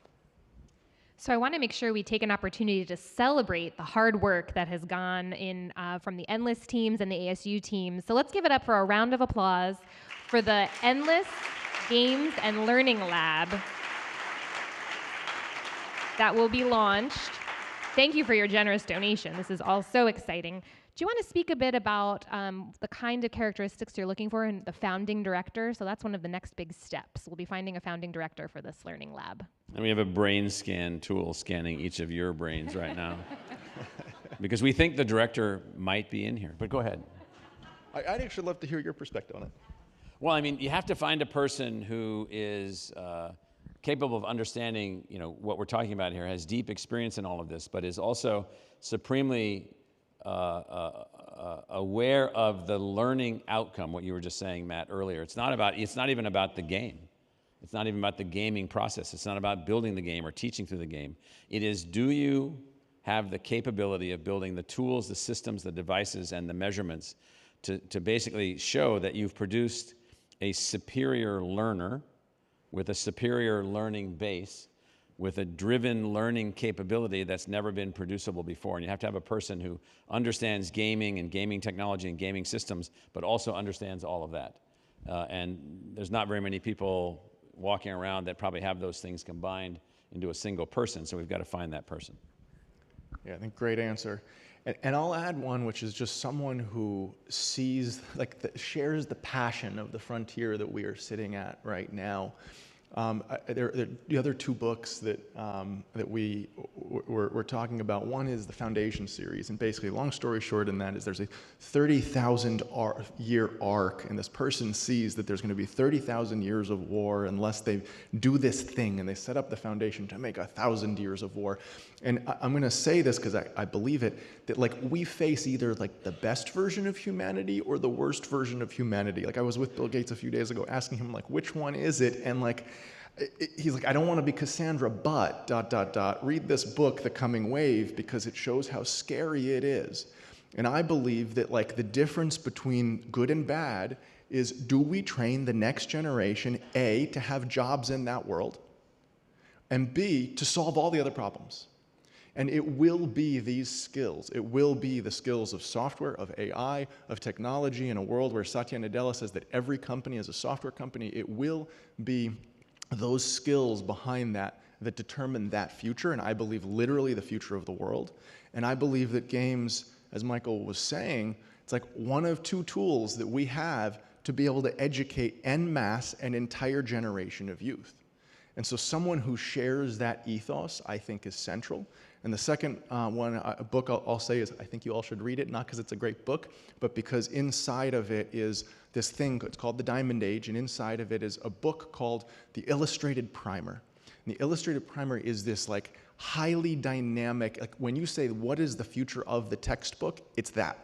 So I want to make sure we take an opportunity to celebrate the hard work that has gone in from the Endless teams and the ASU teams. So let's give it up for a round of applause for the Endless Games and Learning Lab that will be launched. Thank you for your generous donation. This is all so exciting. Do you want to speak a bit about the kind of characteristics you're looking for in the founding director? So that's one of the next big steps. We'll be finding a founding director for this learning lab. And we have a brain scan tool scanning each of your brains right now. Because we think the director might be in here. But go ahead. I'd actually love to hear your perspective on it. Well, I mean, you have to find a person who is capable of understanding, what we're talking about here, has deep experience in all of this, but is also supremely aware of the learning outcome, what you were just saying, Matt, earlier. It's not even about the game. It's not even about the gaming process. It's not about building the game or teaching through the game. It is, do you have the capability of building the tools, the systems, the devices, and the measurements to basically show that you've produced a superior learner with a superior learning base, with a driven learning capability that's never been producible before. And you have to have a person who understands gaming and gaming technology and gaming systems, but also understands all of that. And there's not very many people walking around that probably have those things combined into a single person, so we've got to find that person. Yeah, I think great answer. And I'll add one, which is just someone who sees, shares the passion of the frontier that we are sitting at right now. The other two books that we're talking about, one is the Foundation series, and basically, long story short in that is there's a 30,000 year arc, and this person sees that there's going to be 30,000 years of war unless they do this thing, and they set up the foundation to make 1,000 years of war. And I'm going to say this because I believe it, that we face either the best version of humanity or the worst version of humanity. I was with Bill Gates a few days ago asking him which one is it, and he's like, I don't want to be Cassandra, but ... read this book, The Coming Wave, because it shows how scary it is. And I believe that the difference between good and bad is, do we train the next generation, A, to have jobs in that world, and B, to solve all the other problems? And it will be these skills. It will be the skills of software, of AI, of technology, in a world where Satya Nadella says that every company is a software company. It will be those skills behind that that determine that future, and I believe literally the future of the world. And I believe that games, as Michael was saying, it's like one of two tools that we have to be able to educate en masse an entire generation of youth. And so someone who shares that ethos, I think, is central. And the second book I'll say is, I think you all should read it, not because it's a great book, but because inside of it is this thing, it's called The Diamond Age, and inside of it is a book called The Illustrated Primer. And the Illustrated Primer is this like highly dynamic, like when you say what is the future of the textbook, it's that.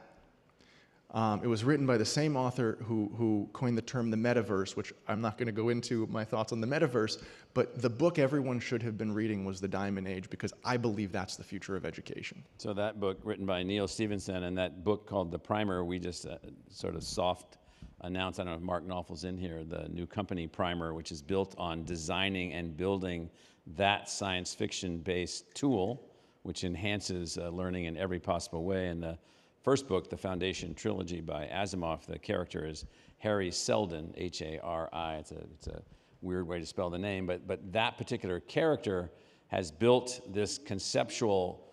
It was written by the same author who coined the term the metaverse, which I'm not going to go into my thoughts on the metaverse, but the book everyone should have been reading was The Diamond Age, because I believe that's the future of education. So that book written by Neil Stephenson and that book called The Primer, we just sort of soft announced, I don't know if Mark Knopfler's in here, the new company Primer, which is built on designing and building that science fiction-based tool, which enhances learning in every possible way. And the first book, the Foundation Trilogy by Asimov, the character is Harry Seldon, H-A-R-I. It's a weird way to spell the name, but that particular character has built this conceptual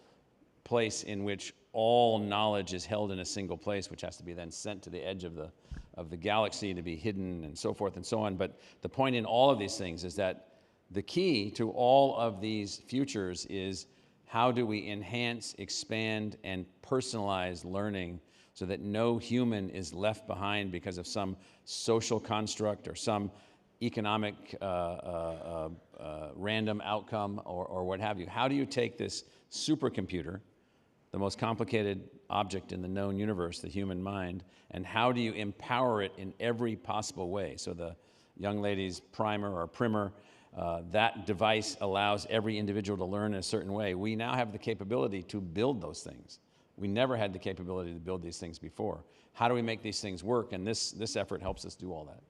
place in which all knowledge is held in a single place, which has to be then sent to the edge of the galaxy to be hidden and so forth and so on. But the point in all of these things is that the key to all of these futures is how do we enhance, expand, and personalize learning so that no human is left behind because of some social construct or some economic random outcome or what have you? How do you take this supercomputer, the most complicated object in the known universe, the human mind, and how do you empower it in every possible way? So the young lady's primer or primer, that device allows every individual to learn in a certain way. We now have the capability to build those things. We never had the capability to build these things before. How do we make these things work? And this effort helps us do all that.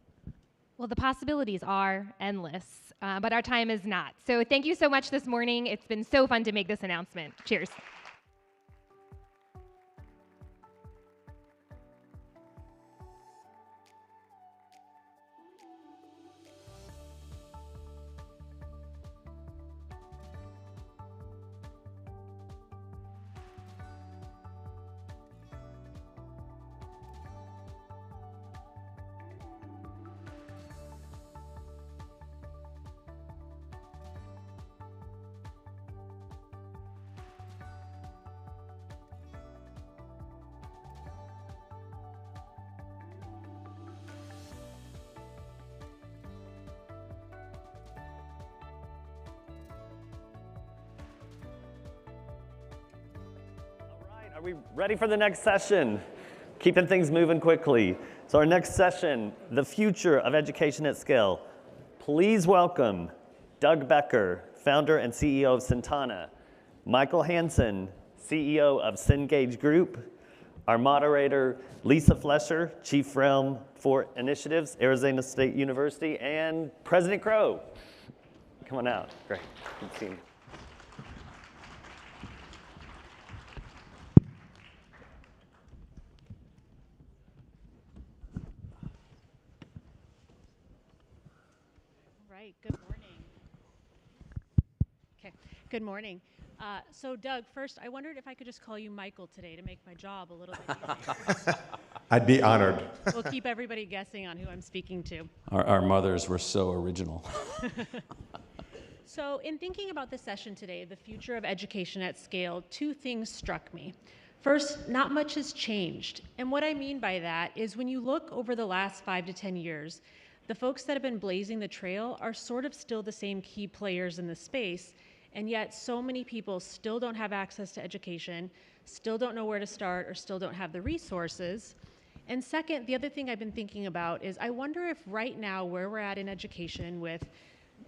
Well, the possibilities are endless, but our time is not. So thank you so much this morning. It's been so fun to make this announcement. Cheers. Are we ready for the next session? Keeping things moving quickly. So our next session, the future of education at scale. Please welcome Doug Becker, founder and CEO of Centana, Michael Hansen, CEO of Cengage Group, our moderator, Lisa Flesher, Chief Realm for Initiatives, Arizona State University, and President Crow. Come on out. Great. Good seeing you. Good morning. Okay, good morning. So Doug, first, I wondered if I could just call you Michael today to make my job a little bit easier. I'd be honored. We'll keep everybody guessing on who I'm speaking to. Our mothers were so original. So in thinking about this session today, the future of education at scale, two things struck me. First, not much has changed. And what I mean by that is when you look over the last 5 to 10 years, the folks that have been blazing the trail are sort of still the same key players in the space, and yet so many people still don't have access to education, still don't know where to start, or still don't have the resources. And second, the other thing I've been thinking about is I wonder if right now where we're at in education with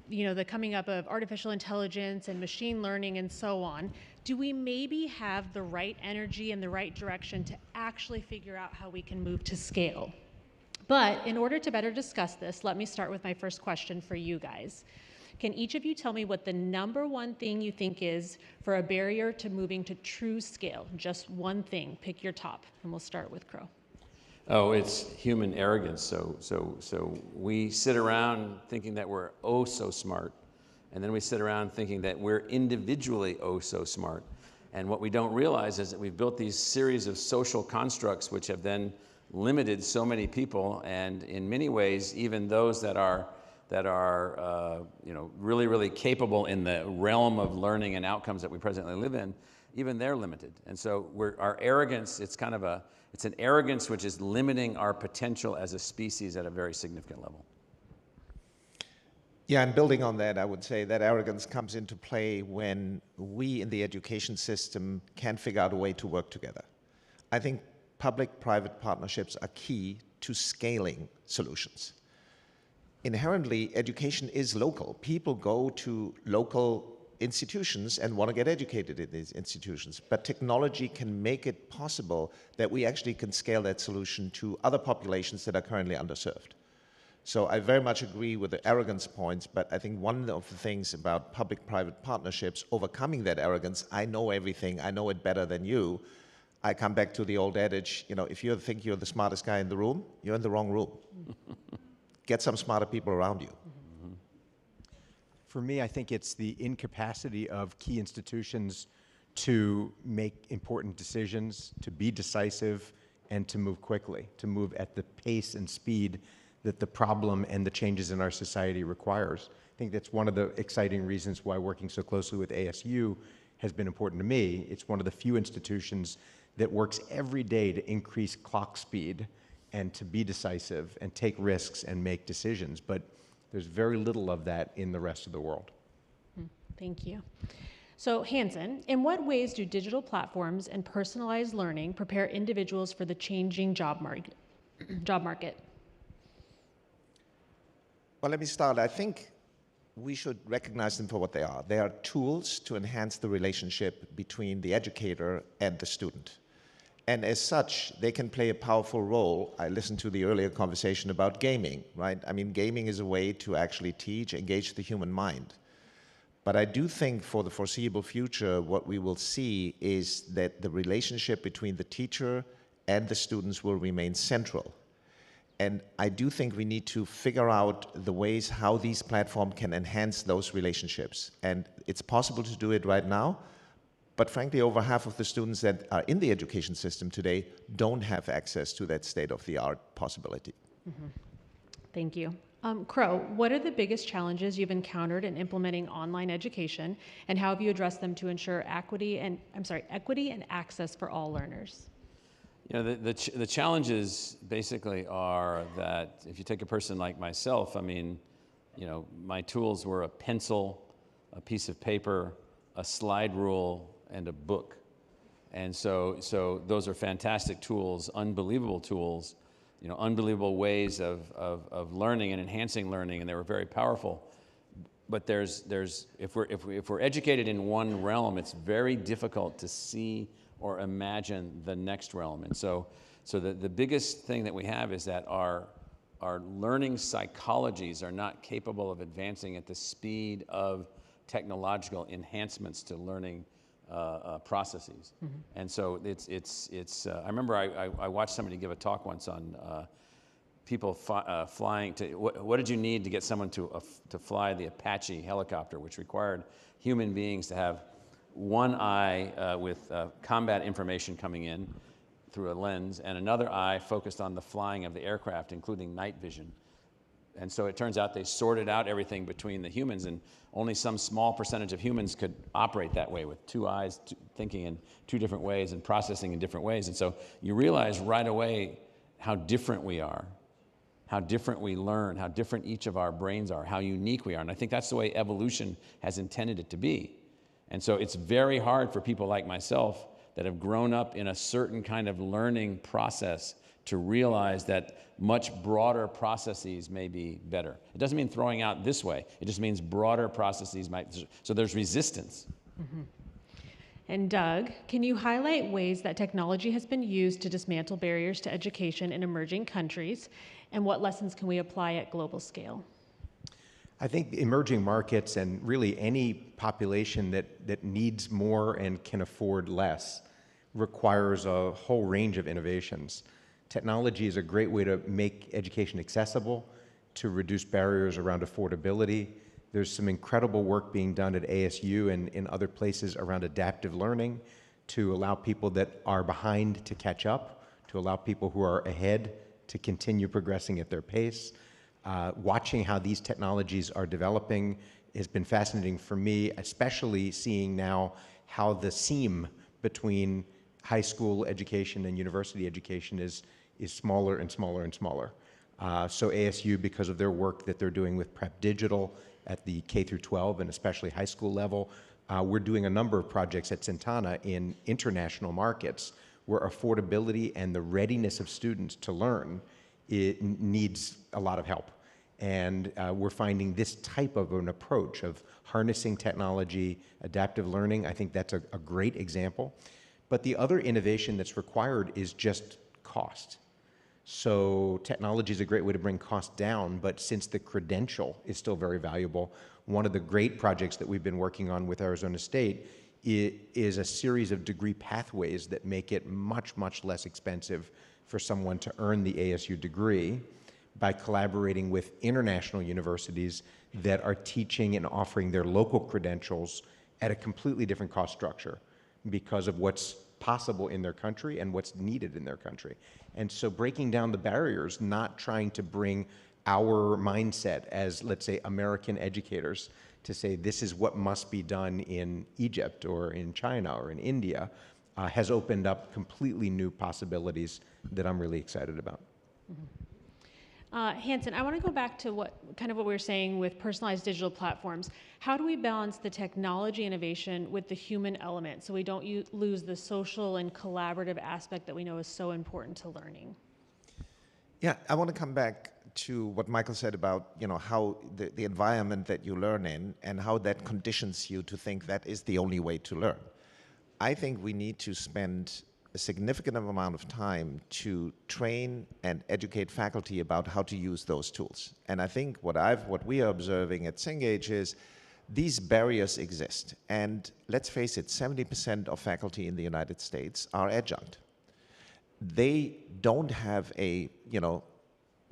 the coming up of artificial intelligence and machine learning and so on, do we maybe have the right energy and the right direction to actually figure out how we can move to scale? But in order to better discuss this, let me start with my first question for you guys. Can each of you tell me what the number one thing you think is for a barrier to moving to true scale? Just one thing, pick your top, and we'll start with Crow. Oh, it's human arrogance. So we sit around thinking that we're oh so smart, And then we sit around thinking that we're individually oh so smart. And what we don't realize is that we've built these series of social constructs which have then limited so many people, and in many ways, even those that are really, really capable in the realm of learning and outcomes that we presently live in, even they're limited. And so our arrogance, it's an arrogance which is limiting our potential as a species at a very significant level. Yeah, and building on that, I would say that arrogance comes into play when we in the education system can't figure out a way to work together. I think public-private partnerships are key to scaling solutions. Inherently, education is local. People go to local institutions and want to get educated in these institutions, but technology can make it possible that we actually can scale that solution to other populations that are currently underserved. So I very much agree with the arrogance points, but I think one of the things about public-private partnerships, overcoming that arrogance, I know everything, I know it better than you. I come back to the old adage, if you think you're the smartest guy in the room, you're in the wrong room. Get some smarter people around you. For me, I think it's the incapacity of key institutions to make important decisions, to be decisive, and to move quickly, to move at the pace and speed that the problem and the changes in our society requires. I think that's one of the exciting reasons why working so closely with ASU has been important to me. It's one of the few institutions that works every day to increase clock speed and to be decisive and take risks and make decisions. But there's very little of that in the rest of the world. Thank you. So Hansen, in what ways do digital platforms and personalized learning prepare individuals for the changing job market? Well, let me start. I think we should recognize them for what they are. They are tools to enhance the relationship between the educator and the student. And as such, they can play a powerful role. I listened to the earlier conversation about gaming, right? I mean, gaming is a way to actually teach, engage the human mind. But I do think for the foreseeable future, what we will see is that the relationship between the teacher and the students will remain central. And I do think we need to figure out the ways how these platforms can enhance those relationships. And it's possible to do it right now, but frankly, over half of the students that are in the education system today don't have access to that state-of-the-art possibility. Thank you. Crow, what are the biggest challenges you've encountered in implementing online education, and how have you addressed them to ensure equity and access for all learners? The challenges basically are that if you take a person like myself, my tools were a pencil, a piece of paper, a slide rule, and a book. And so those are fantastic tools, unbelievable tools, unbelievable ways of learning and enhancing learning, and they were very powerful. But if we're educated in one realm, it's very difficult to see or imagine the next realm. And so the biggest thing that we have is that our learning psychologies are not capable of advancing at the speed of technological enhancements to learning processes. And so I remember I watched somebody give a talk once on people flying to, what did you need to get someone to fly the Apache helicopter, which required human beings to have one eye with combat information coming in through a lens, and another eye focused on the flying of the aircraft, including night vision. And so it turns out they sorted out everything between the humans, and only some small percentage of humans could operate that way with two eyes, thinking in two different ways and processing in different ways. And so you realize right away how different we are, how different we learn, how different each of our brains are, how unique we are. And I think that's the way evolution has intended it to be. And so it's very hard for people like myself that have grown up in a certain kind of learning process to realize that much broader processes may be better. It doesn't mean throwing out this way. It just means broader processes might, so there's resistance. And Doug, can you highlight ways that technology has been used to dismantle barriers to education in emerging countries, and what lessons can we apply at global scale? I think emerging markets and really any population that needs more and can afford less requires a whole range of innovations. Technology is a great way to make education accessible, to reduce barriers around affordability, There's some incredible work being done at ASU and in other places around adaptive learning to allow people that are behind to catch up, to allow people who are ahead to continue progressing at their pace. Watching how these technologies are developing has been fascinating for me, especially seeing now how the seam between high school education and university education is smaller and smaller and smaller. So ASU, because of their work that they're doing with Prep Digital at the K through 12 and especially high school level, we're doing a number of projects at Centana in international markets where affordability and the readiness of students to learn, it needs a lot of help. And we're finding this type of an approach of harnessing technology, adaptive learning. I think that's a great example. But the other innovation that's required is just cost. So technology is a great way to bring cost down, but since the credential is still very valuable, one of the great projects that we've been working on with Arizona State is a series of degree pathways that make it much, much less expensive for someone to earn the ASU degree by collaborating with international universities that are teaching and offering their local credentials at a completely different cost structure because of what's possible in their country and what's needed in their country. And so breaking down the barriers, not trying to bring our mindset as, let's say, American educators to say this is what must be done in Egypt or in China or in India, has opened up completely new possibilities that I'm really excited about. Mm-hmm. Hansen, I want to go back to what we were saying with personalized digital platforms. How do we balance the technology innovation with the human element so we don't lose the social and collaborative aspect that we know is so important to learning? Yeah, I want to come back to what Michael said about how the environment that you learn in and how that conditions you to think that is the only way to learn. I think we need to spend a significant amount of time to train and educate faculty about how to use those tools. And I think what we are observing at Cengage is these barriers exist. And let's face it, 70% of faculty in the United States are adjunct. They don't have a,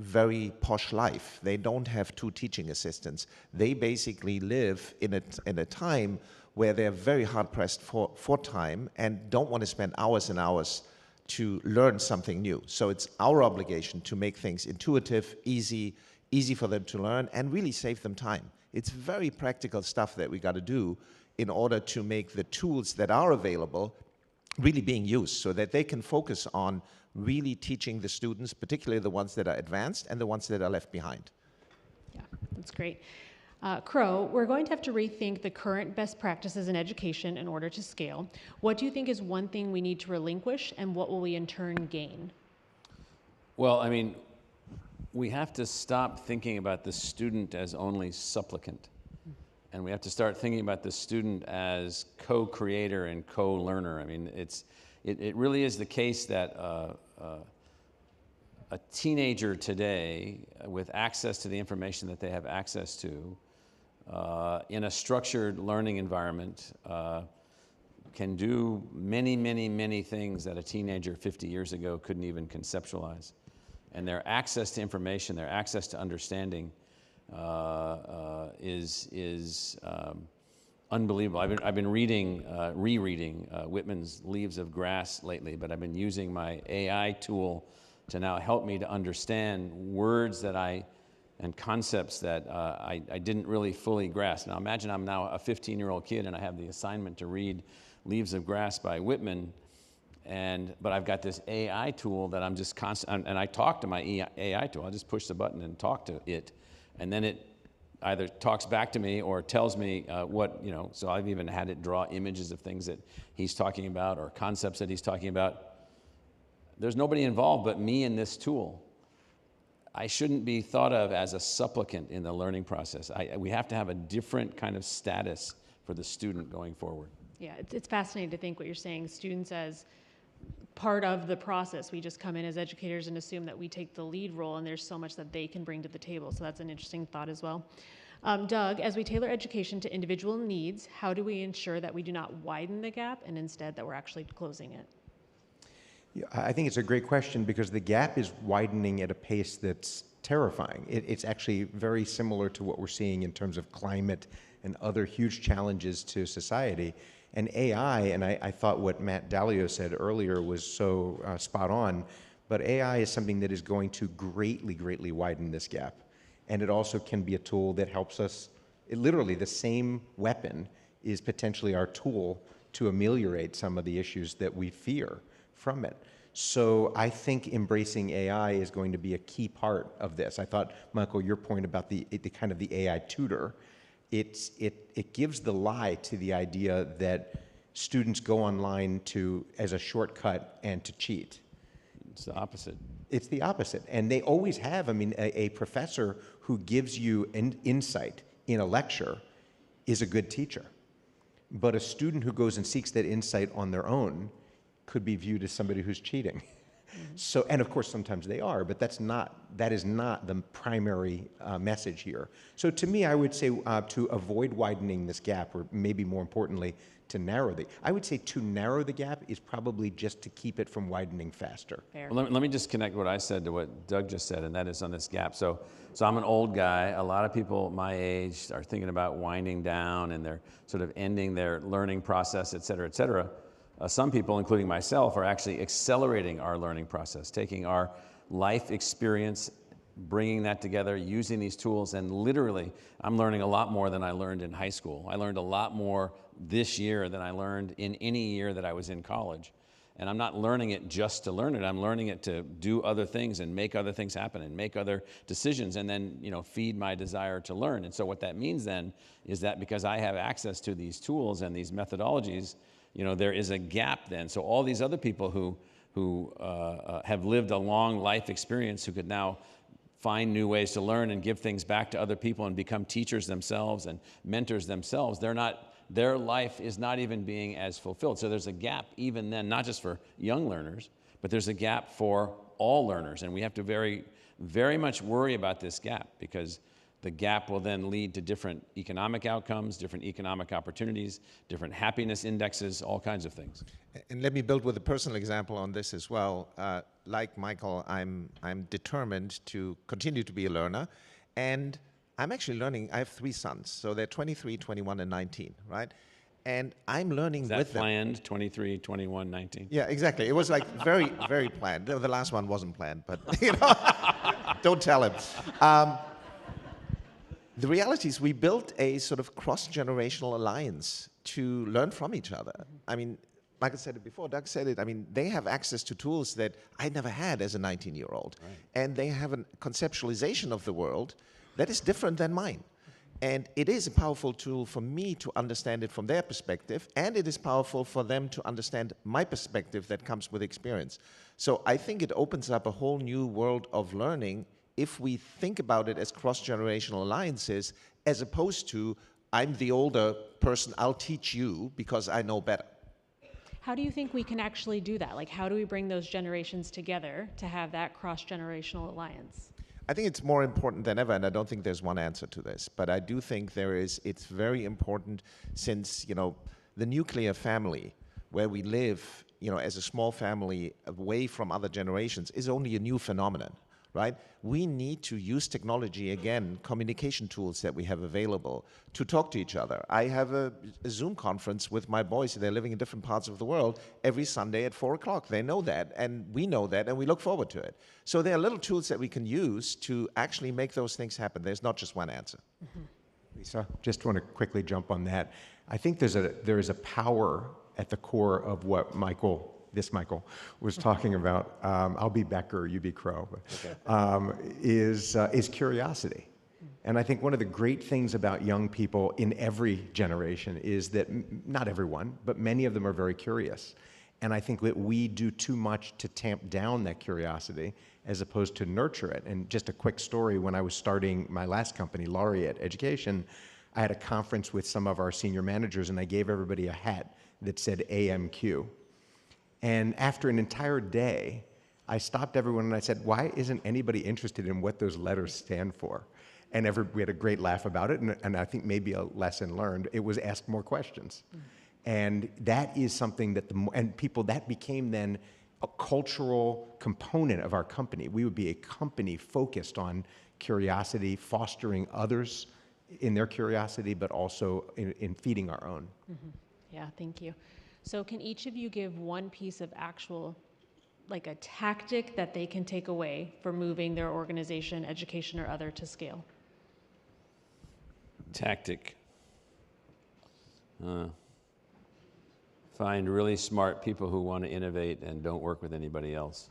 very posh life. They don't have 2 teaching assistants. They basically live in a time where they're very hard-pressed for time and don't want to spend hours and hours to learn something new. So it's our obligation to make things intuitive, easy for them to learn, and really save them time. It's very practical stuff that we got to do in order to make the tools that are available really being used so that they can focus on really teaching the students, particularly the ones that are advanced and the ones that are left behind. Yeah, that's great. Crow, we're going to have to rethink the current best practices in education in order to scale. What do you think is one thing we need to relinquish, and what will we in turn gain? Well, I mean, we have to stop thinking about the student as only supplicant. And we have to start thinking about the student as co-creator and co-learner. I mean, it really is the case that a teenager today, with access to the information that they have access to, in a structured learning environment, can do many, many, many things that a teenager 50 years ago couldn't even conceptualize. And their access to information, their access to understanding is unbelievable. I've been reading, rereading Whitman's Leaves of Grass lately, but I've been using my AI tool to now help me to understand words and concepts that I didn't really fully grasp. Now imagine I'm now a 15-year-old kid and I have the assignment to read Leaves of Grass by Whitman, but I've got this AI tool that I'm just and I talk to my AI tool. I just push the button and talk to it, and then it either talks back to me or tells me so I've even had it draw images of things that he's talking about or concepts that he's talking about. There's nobody involved but me and this tool. I shouldn't be thought of as a supplicant in the learning process. We have to have a different kind of status for the student going forward. Yeah, it's fascinating to think what you're saying, students as part of the process. We just come in as educators and assume that we take the lead role, and there's so much that they can bring to the table. So that's an interesting thought as well. Doug, as we tailor education to individual needs, how do we ensure that we do not widen the gap and instead that we're actually closing it? Yeah, I think it's a great question because the gap is widening at a pace that's terrifying. It's actually very similar to what we're seeing in terms of climate and other huge challenges to society. And AI, and I thought what Matt Dalio said earlier was so spot on, but AI is something that is going to greatly, greatly widen this gap. And it also can be a tool that helps us, literally the same weapon is potentially our tool to ameliorate some of the issues that we fear from it. So I think embracing AI is going to be a key part of this. I thought, Michael, your point about the kind of the AI tutor, it gives the lie to the idea that students go online as a shortcut and to cheat. It's the opposite. It's the opposite. And they always have. I mean, a professor who gives you an insight in a lecture is a good teacher. But a student who goes and seeks that insight on their own could be viewed as somebody who's cheating. So, and of course, sometimes they are, but that is not the primary message here. So to me, I would say to avoid widening this gap, or maybe more importantly, I would say to narrow the gap is probably just to keep it from widening faster. Well, let me just connect what I said to what Doug just said, and that is on this gap. So I'm an old guy. A lot of people my age are thinking about winding down, and they're sort of ending their learning process, et cetera, et cetera. Some people, including myself, are actually accelerating our learning process, taking our life experience, bringing that together, using these tools, and literally, I'm learning a lot more than I learned in high school. I learned a lot more this year than I learned in any year that I was in college. And I'm not learning it just to learn it. I'm learning it to do other things and make other things happen and make other decisions, and then, feed my desire to learn. And so what that means then is that because I have access to these tools and these methodologies, there is a gap then. So all these other people who have lived a long life experience, who could now find new ways to learn and give things back to other people and become teachers themselves and mentors themselves, their life is not even being as fulfilled. So there's a gap even then, not just for young learners, but there's a gap for all learners. And we have to very, very much worry about this gap, because the gap will then lead to different economic outcomes, different economic opportunities, different happiness indexes, all kinds of things. And let me build with a personal example on this as well. Like Michael, I'm determined to continue to be a learner, and I'm actually learning. I have 3 sons, so they're 23, 21, and 19, right? And I'm learning with them. Is that planned, 23, 21, 19? Yeah, exactly. It was like very, very planned. The last one wasn't planned, but don't tell him. The reality is we built a sort of cross-generational alliance to learn from each other. I mean, like I said it before, Doug said it, I mean, they have access to tools that I never had as a 19-year-old. Right. And they have a conceptualization of the world that is different than mine. And it is a powerful tool for me to understand it from their perspective, and it is powerful for them to understand my perspective that comes with experience. So I think it opens up a whole new world of learning if we think about it as cross-generational alliances, as opposed to, I'm the older person, I'll teach you because I know better. How do you think we can actually do that? Like, how do we bring those generations together to have that cross-generational alliance? I think it's more important than ever, and I don't think there's one answer to this, but I do think it's very important, since, the nuclear family, where we live, as a small family away from other generations, is only a new phenomenon. Right? We need to use technology, again, communication tools that we have available, to talk to each other. I have a Zoom conference with my boys. They're living in different parts of the world every Sunday at 4 o'clock. They know that, and we know that, and we look forward to it. So there are little tools that we can use to actually make those things happen. There's not just one answer. Mm-hmm. Lisa, just want to quickly jump on that. I think there is a power at the core of what Michael was talking about. I'll be Becker, you be Crow. Okay. Is curiosity. And I think one of the great things about young people in every generation is that, not everyone, but many of them are very curious. And I think that we do too much to tamp down that curiosity as opposed to nurture it. And just a quick story, when I was starting my last company, Laureate Education, I had a conference with some of our senior managers, and I gave everybody a hat that said AMQ. And after an entire day, I stopped everyone and I said, why isn't anybody interested in what those letters stand for? And we had a great laugh about it, and I think maybe a lesson learned. It was ask more questions. Mm. And that is something that that became then a cultural component of our company. We would be a company focused on curiosity, fostering others in their curiosity, but also in feeding our own. Mm-hmm. Yeah, thank you. So can each of you give one piece of actual, like a tactic that they can take away for moving their organization, education, or other to scale? Tactic. Find really smart people who want to innovate and don't work with anybody else.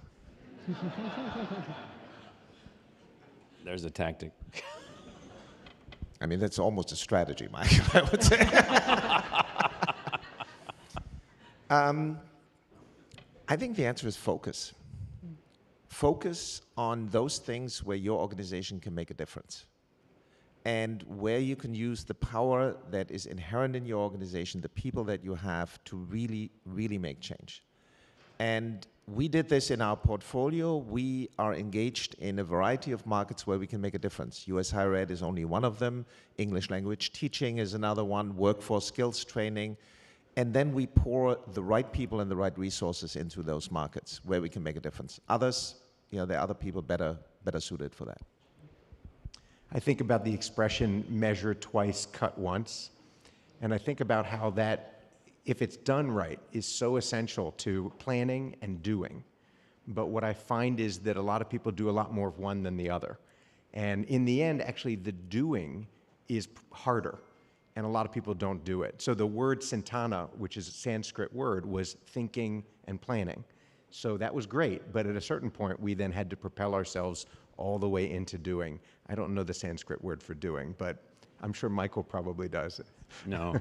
There's a tactic. I mean, that's almost a strategy, Mike, I would say. I think the answer is focus. Focus on those things where your organization can make a difference and where you can use the power that is inherent in your organization, the people that you have, to really, really make change. And we did this in our portfolio. We are engaged in a variety of markets where we can make a difference. US higher ed is only one of them. English language teaching is another one. Workforce skills training. And then we pour the right people and the right resources into those markets where we can make a difference. Others, there are other people better suited for that. I think about the expression measure twice, cut once. And I think about how that, if it's done right, is so essential to planning and doing. But what I find is that a lot of people do a lot more of one than the other. And in the end, actually, the doing is harder. And a lot of people don't do it. So the word Santana, which is a Sanskrit word, was thinking and planning. So that was great, but at a certain point, we then had to propel ourselves all the way into doing. I don't know the Sanskrit word for doing, but I'm sure Michael probably does. No.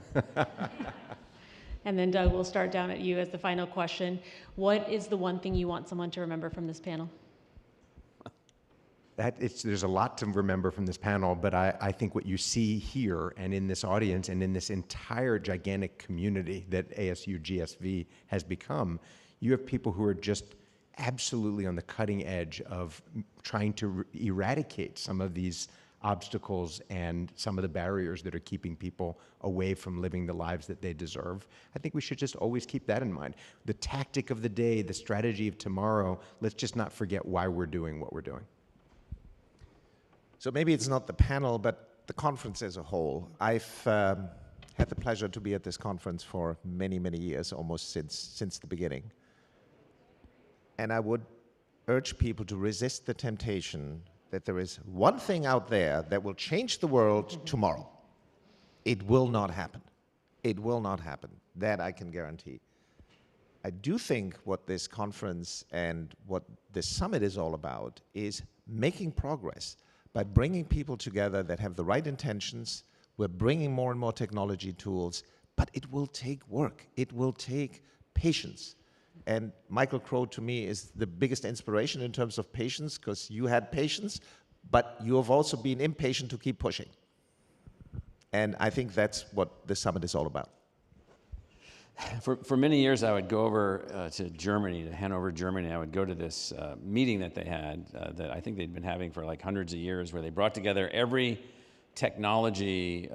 And then Doug, we'll start down at you as the final question. What is the one thing you want someone to remember from this panel? There's a lot to remember from this panel, but I think what you see here and in this audience and in this entire gigantic community that ASU GSV has become, you have people who are just absolutely on the cutting edge of trying to eradicate some of these obstacles and some of the barriers that are keeping people away from living the lives that they deserve. I think we should just always keep that in mind. The tactic of the day, the strategy of tomorrow, let's just not forget why we're doing what we're doing. So maybe it's not the panel, but the conference as a whole. I've had the pleasure to be at this conference for many, many years, almost since the beginning. And I would urge people to resist the temptation that there is one thing out there that will change the world tomorrow. It will not happen. It will not happen. That I can guarantee. I do think what this conference and what this summit is all about is making progress by bringing people together that have the right intentions. We're bringing more and more technology tools, but it will take work. It will take patience. And Michael Crow, to me, is the biggest inspiration in terms of patience, because you had patience, but you have also been impatient to keep pushing. And I think that's what this summit is all about. For many years, I would go over to Germany, to Hanover, Germany. I would go to this meeting that they had that I think they'd been having for like hundreds of years, where they brought together every technology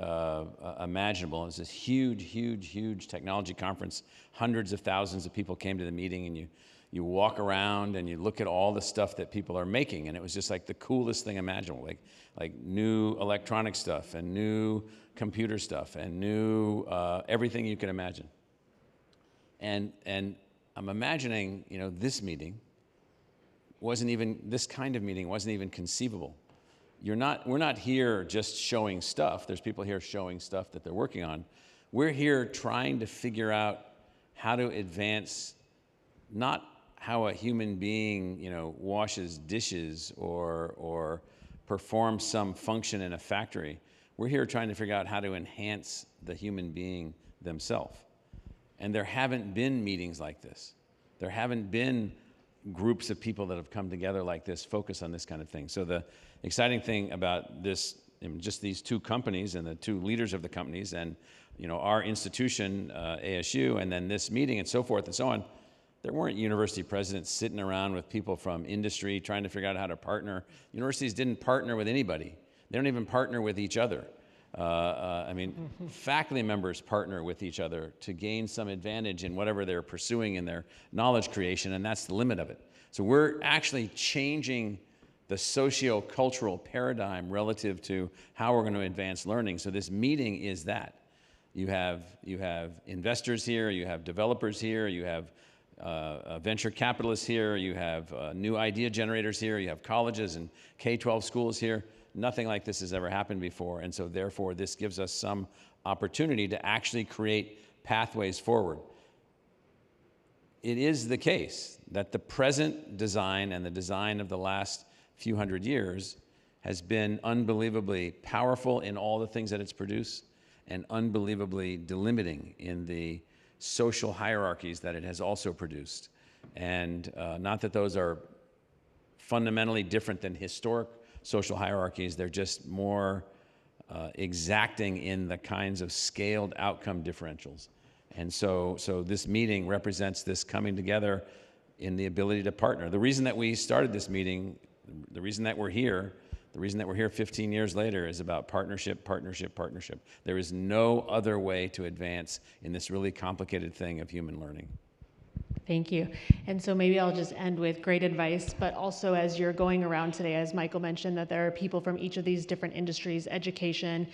imaginable. It was this huge, huge, huge technology conference. Hundreds of thousands of people came to the meeting, and you walk around and you look at all the stuff that people are making, and it was just like the coolest thing imaginable, like new electronic stuff and new computer stuff and new everything you can imagine. And I'm imagining, this meeting this kind of meeting wasn't even conceivable. We're not here just showing stuff. There's people here showing stuff that they're working on. We're here trying to figure out how to advance, not how a human being, washes dishes or performs some function in a factory. We're here trying to figure out how to enhance the human being themselves. And there haven't been meetings like this. There haven't been groups of people that have come together like this, focus on this kind of thing. So the exciting thing about this, just these two companies and the two leaders of the companies and our institution, ASU, and then this meeting and so forth and so on, there weren't university presidents sitting around with people from industry trying to figure out how to partner. Universities didn't partner with anybody. They don't even partner with each other. I mean, faculty members partner with each other to gain some advantage in whatever they're pursuing in their knowledge creation, and that's the limit of it. So we're actually changing the socio-cultural paradigm relative to how we're going to advance learning. So this meeting is that. You have investors here, you have developers here, you have venture capitalists here, you have new idea generators here, you have colleges and K-12 schools here. Nothing like this has ever happened before, and so therefore this gives us some opportunity to actually create pathways forward. It is the case that the present design and the design of the last few hundred years has been unbelievably powerful in all the things that it's produced and unbelievably delimiting in the social hierarchies that it has also produced. And not that those are fundamentally different than historic social hierarchies, they're just more exacting in the kinds of scaled outcome differentials. And so this meeting represents this coming together in the ability to partner. The reason that we started this meeting, the reason that we're here 15 years later is about partnership, partnership, partnership. There is no other way to advance in this really complicated thing of human learning. Thank you. And so maybe I'll just end with great advice, but also as you're going around today, as Michael mentioned, that there are people from each of these different industries, education,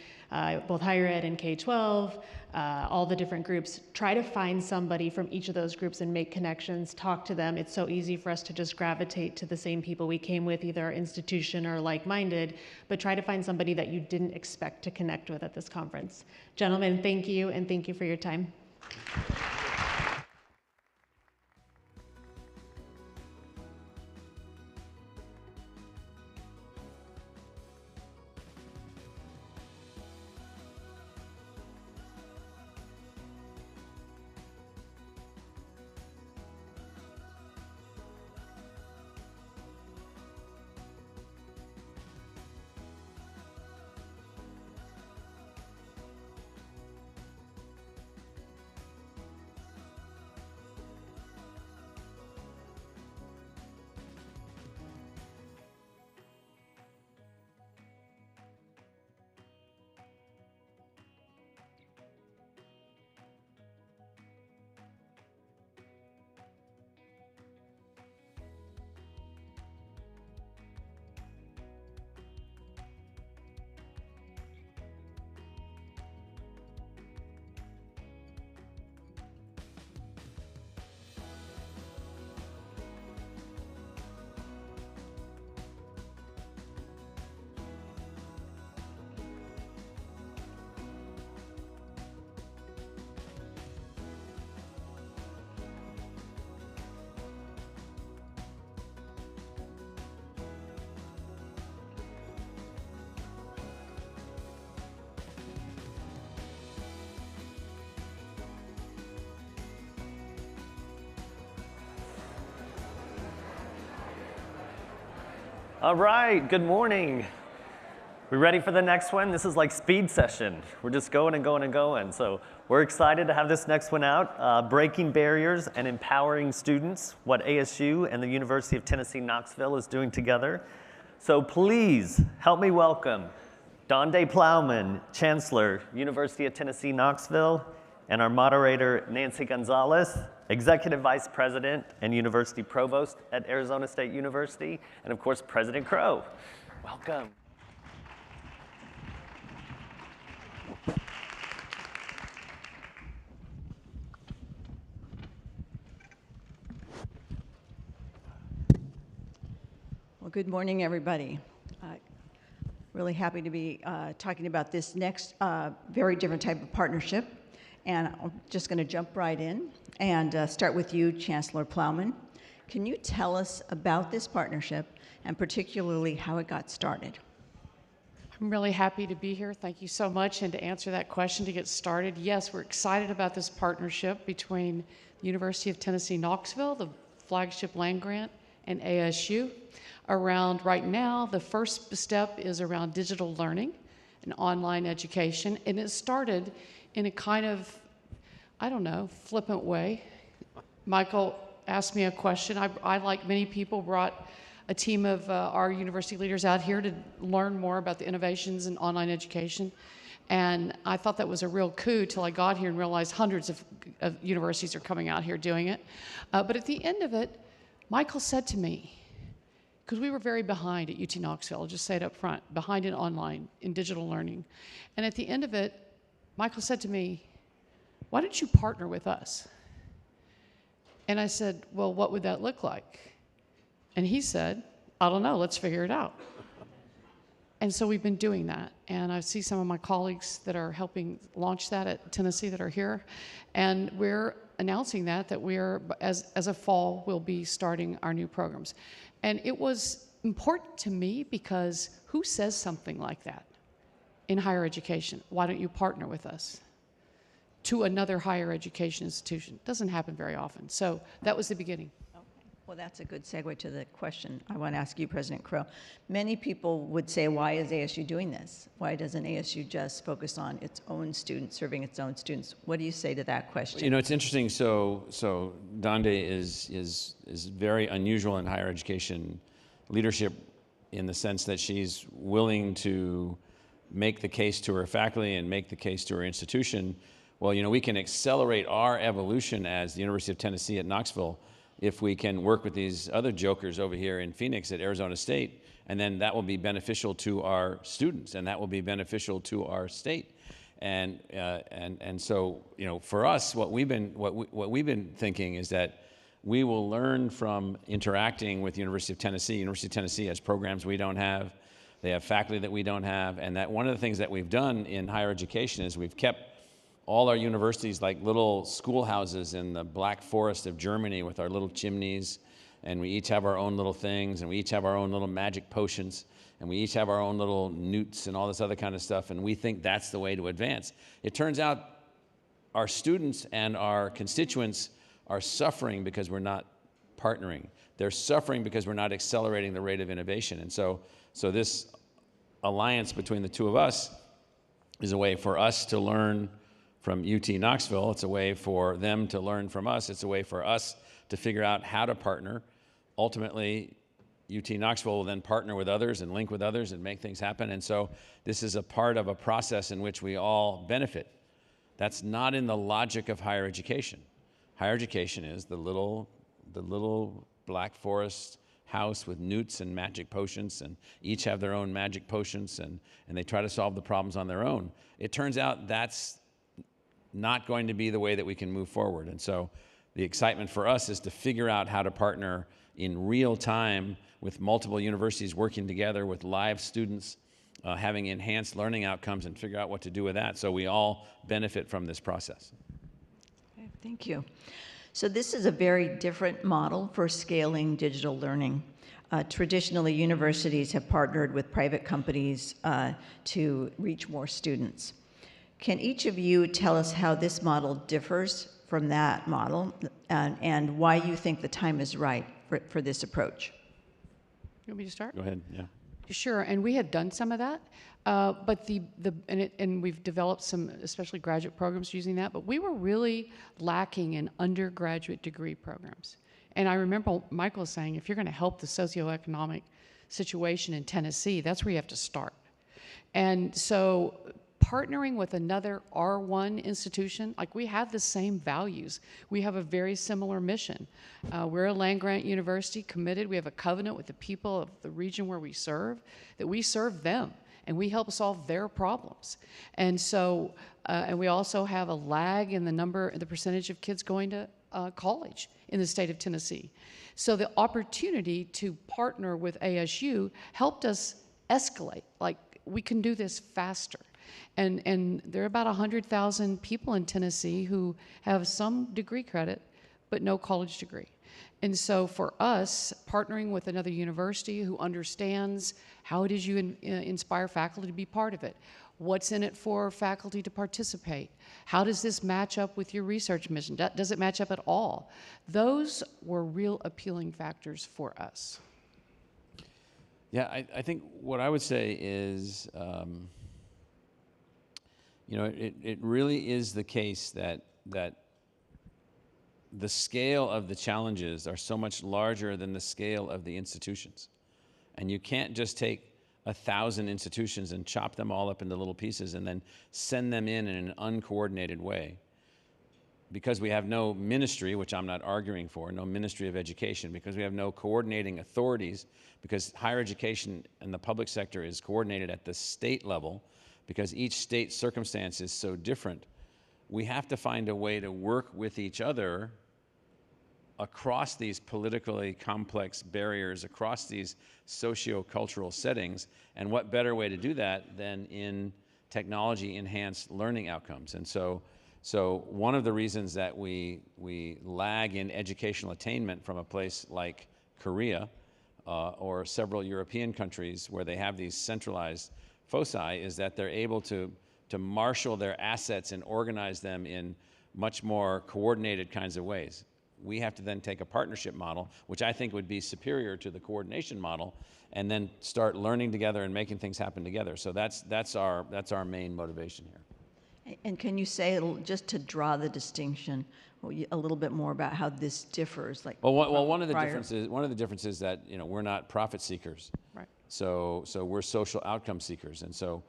both higher ed and K-12, all the different groups. Try to find somebody from each of those groups and make connections, talk to them. It's so easy for us to just gravitate to the same people we came with, either our institution or like-minded, but try to find somebody that you didn't expect to connect with at this conference. Gentlemen, thank you, and thank you for your time. All right, good morning. We ready for the next one? This is like speed session. We're just going and going and going. So we're excited to have this next one out, Breaking Barriers and Empowering Students, what ASU and the University of Tennessee, Knoxville is doing together. So please help me welcome Donde Plowman, Chancellor, University of Tennessee, Knoxville, and our moderator, Nancy Gonzales, Executive Vice President and University Provost at Arizona State University, and of course, President Crow. Welcome. Well, good morning, everybody. Really happy to be talking about this next very different type of partnership. And I'm just going to jump right in and start with you, Chancellor Plowman. Can you tell us about this partnership and particularly how it got started? I'm really happy to be here. Thank you so much. And to answer that question, to get started, yes, we're excited about this partnership between the University of Tennessee, Knoxville, the flagship land grant, and ASU. Around right now, the first step is around digital learning and online education. And it started in a kind of, I don't know, flippant way. Michael asked me a question. I, like many people, brought a team of our university leaders out here to learn more about the innovations in online education. And I thought that was a real coup till I got here and realized hundreds of universities are coming out here doing it. But at the end of it, Michael said to me, because we were very behind at UT Knoxville, I'll just say it up front, behind in online, in digital learning. And at the end of it, Michael said to me, why don't you partner with us? And I said, well, what would that look like? And he said, I don't know, let's figure it out. And so we've been doing that. And I see some of my colleagues that are helping launch that at Tennessee that are here. And we're announcing that we're, as of fall, we'll be starting our new programs. And it was important to me because who says something like that in higher education? Why don't you partner with us? To another higher education institution. Doesn't happen very often. So that was the beginning. Well, that's a good segue to the question I want to ask you, President Crow. Many people would say, why is ASU doing this? Why doesn't ASU just focus on its own students, serving its own students? What do you say to that question? You know, it's interesting. So Donde is very unusual in higher education leadership in the sense that she's willing to make the case to her faculty and make the case to her institution. Well, you know, we can accelerate our evolution as the University of Tennessee at Knoxville if we can work with these other jokers over here in Phoenix at Arizona State, and then that will be beneficial to our students, and that will be beneficial to our state. And so, you know, for us, what we've been thinking is that we will learn from interacting with the University of Tennessee. University of Tennessee has programs we don't have. They have faculty that we don't have. And that one of the things that we've done in higher education is we've kept all our universities like little schoolhouses in the Black Forest of Germany with our little chimneys, and we each have our own little things, and we each have our own little magic potions, and we each have our own little newts and all this other kind of stuff, and we think that's the way to advance. It turns out our students and our constituents are suffering because we're not partnering. They're suffering because we're not accelerating the rate of innovation. And so this alliance between the two of us is a way for us to learn from UT Knoxville. It's a way for them to learn from us. It's a way for us to figure out how to partner. Ultimately, UT Knoxville will then partner with others and link with others and make things happen. And so this is a part of a process in which we all benefit. That's not in the logic of higher education. Higher education is the little Black Forest house with newts and magic potions, and each have their own magic potions, and they try to solve the problems on their own. It turns out that's not going to be the way that we can move forward. And so the excitement for us is to figure out how to partner in real time with multiple universities working together with live students, having enhanced learning outcomes, and figure out what to do with that so we all benefit from this process. Okay, thank you. So this is a very different model for scaling digital learning. Traditionally, universities have partnered with private companies to reach more students. Can each of you tell us how this model differs from that model and why you think the time is right for this approach? You want me to start? Go ahead, yeah. Sure, and we had done some of that, but and we've developed some, especially graduate programs using that, but we were really lacking in undergraduate degree programs. And I remember Michael saying, if you're going to help the socioeconomic situation in Tennessee, that's where you have to start. And so partnering with another R1 institution, like we have the same values. We have a very similar mission. We're a land-grant university committed. We have a covenant with the people of the region where we serve, that we serve them and we help solve their problems. And so, and we also have a lag in the percentage of kids going to college in the state of Tennessee. So the opportunity to partner with ASU helped us escalate, like we can do this faster. And there are about 100,000 people in Tennessee who have some degree credit, but no college degree. And so for us, partnering with another university who understands how it is you inspire faculty to be part of it, what's in it for faculty to participate, how does this match up with your research mission, does it match up at all? Those were real appealing factors for us. Yeah, I think what I would say is, you know, it really is the case that the scale of the challenges are so much larger than the scale of the institutions. And you can't just take 1,000 institutions and chop them all up into little pieces and then send them in an uncoordinated way. Because we have no ministry, which I'm not arguing for, no ministry of education, because we have no coordinating authorities, because higher education in the public sector is coordinated at the state level, because each state circumstance is so different, we have to find a way to work with each other across these politically complex barriers, across these socio-cultural settings. And what better way to do that than in technology-enhanced learning outcomes? And so one of the reasons that we lag in educational attainment from a place like Korea or several European countries where they have these centralized foci is that they're able to marshal their assets and organize them in much more coordinated kinds of ways. We have to then take a partnership model, which I think would be superior to the coordination model, and then start learning together and making things happen together. So that's our main motivation here. And can you say, just to draw the distinction, a little bit more about how this differs? Like, one of the differences that we're not profit seekers. Right. So we're social outcome seekers, and so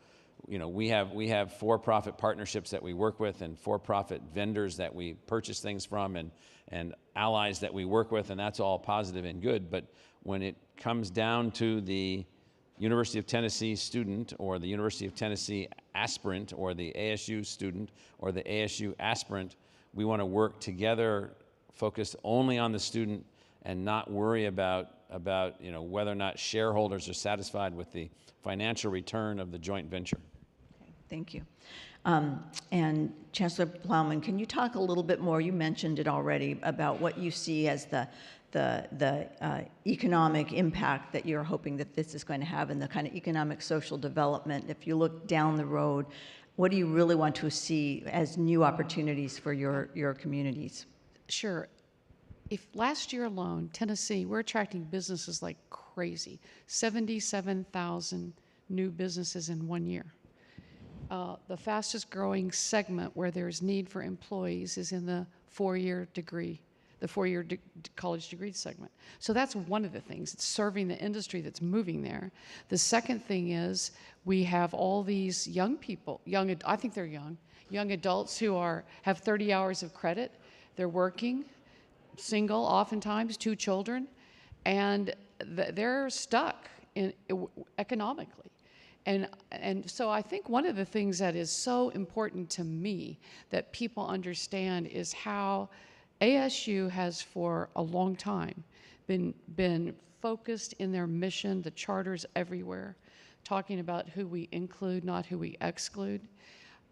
we have for-profit partnerships that we work with, and for-profit vendors that we purchase things from, and allies that we work with, and that's all positive and good. But when it comes down to the University of Tennessee student, or the University of Tennessee aspirant, or the ASU student, or the ASU aspirant, we want to work together, focused only on the student, and not worry about whether or not shareholders are satisfied with the financial return of the joint venture. Okay, thank you. And Chancellor Plowman, can you talk a little bit more? You mentioned it already about what you see as the economic impact that you're hoping that this is going to have, and the kind of economic social development. If you look down the road, what do you really want to see as new opportunities for your communities? Sure. If last year alone, Tennessee, we're attracting businesses like crazy, 77,000 new businesses in 1 year. The fastest growing segment where there's need for employees is in the four-year college degree segment. So that's one of the things. It's serving the industry that's moving there. The second thing is we have all these young people, I think they're young adults who have 30 hours of credit. They're working, single oftentimes, 2 children, and they're stuck economically. And so I think one of the things that is so important to me that people understand is how ASU has for a long time been focused in their mission, the charters everywhere, talking about who we include, not who we exclude.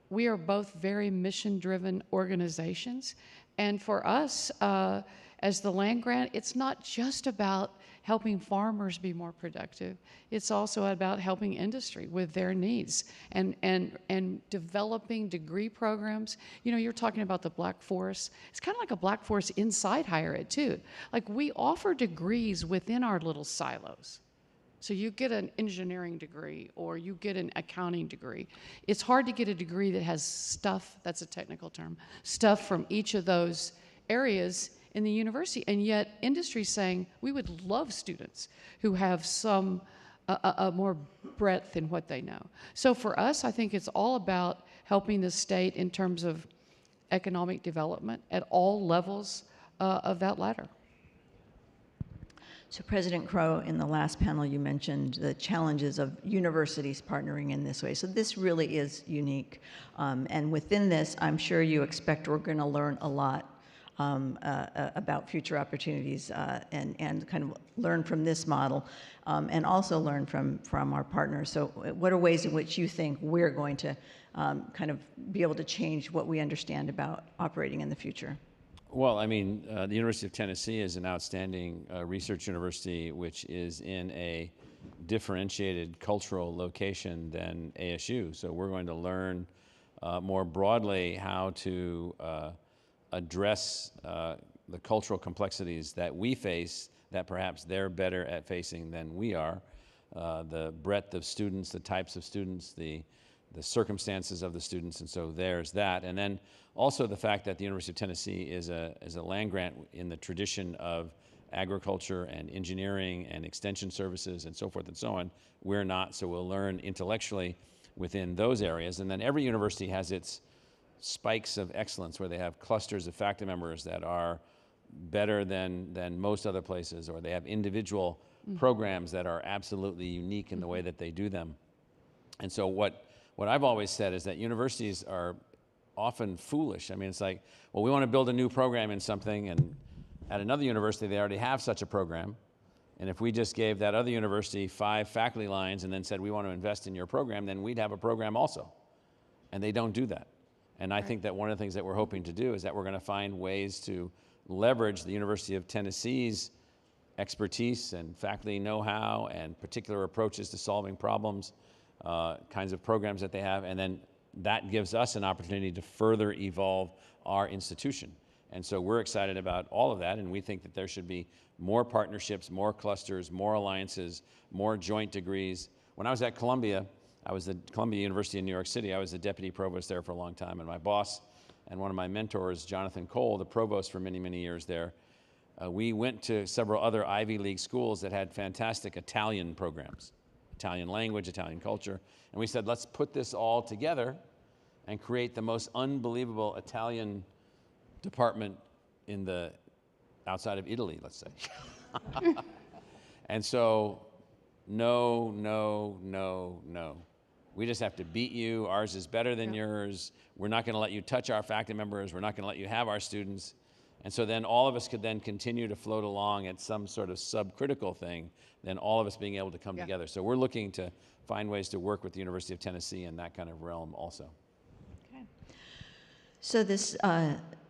We are both very mission-driven organizations, and for us, as the land grant, it's not just about helping farmers be more productive. It's also about helping industry with their needs and developing degree programs. You're talking about the Black Forest. It's kind of like a Black Forest inside higher ed too. Like, we offer degrees within our little silos. So you get an engineering degree or you get an accounting degree. It's hard to get a degree that has stuff, that's a technical term, stuff from each of those areas in the university, and yet industry's saying we would love students who have some more breadth in what they know. So for us, I think it's all about helping the state in terms of economic development at all levels of that ladder. So President Crow, in the last panel, you mentioned the challenges of universities partnering in this way. So this really is unique. And within this, I'm sure you expect we're going to learn a lot about future opportunities and kind of learn from this model and also learn from our partners. So what are ways in which you think we're going to kind of be able to change what we understand about operating in the future? Well, I mean, the University of Tennessee is an outstanding research university which is in a differentiated cultural location than ASU. So we're going to learn more broadly how to address the cultural complexities that we face that perhaps they're better at facing than we are. The breadth of students, the types of students, the circumstances of the students, and so there's that. And then also the fact that the University of Tennessee is a land grant in the tradition of agriculture and engineering and extension services and so forth and so on. We're not, so we'll learn intellectually within those areas. And then every university has its spikes of excellence where they have clusters of faculty members that are better than most other places, or they have individual programs that are absolutely unique in the way that they do them. And so what I've always said is that universities are often foolish. I mean, it's like, well, we want to build a new program in something, and at another university, they already have such a program. And if we just gave that other university 5 faculty lines and then said, we want to invest in your program, then we'd have a program also. And they don't do that. And I think that one of the things that we're hoping to do is that we're going to find ways to leverage the University of Tennessee's expertise and faculty know-how and particular approaches to solving problems, kinds of programs that they have, and then that gives us an opportunity to further evolve our institution. And so we're excited about all of that, and we think that there should be more partnerships, more clusters, more alliances, more joint degrees. When I was at Columbia, I was at Columbia University in New York City. I was the deputy provost there for a long time, and my boss and one of my mentors, Jonathan Cole, the provost for many, many years there, we went to several other Ivy League schools that had fantastic Italian programs, Italian language, Italian culture, and we said, let's put this all together and create the most unbelievable Italian department in the outside of Italy, let's say. And so, no. We just have to beat you. Ours is better than yours. We're not going to let you touch our faculty members. We're not going to let you have our students. And so then all of us could then continue to float along at some sort of subcritical thing, then all of us being able to come together. So we're looking to find ways to work with the University of Tennessee in that kind of realm also. Okay. So this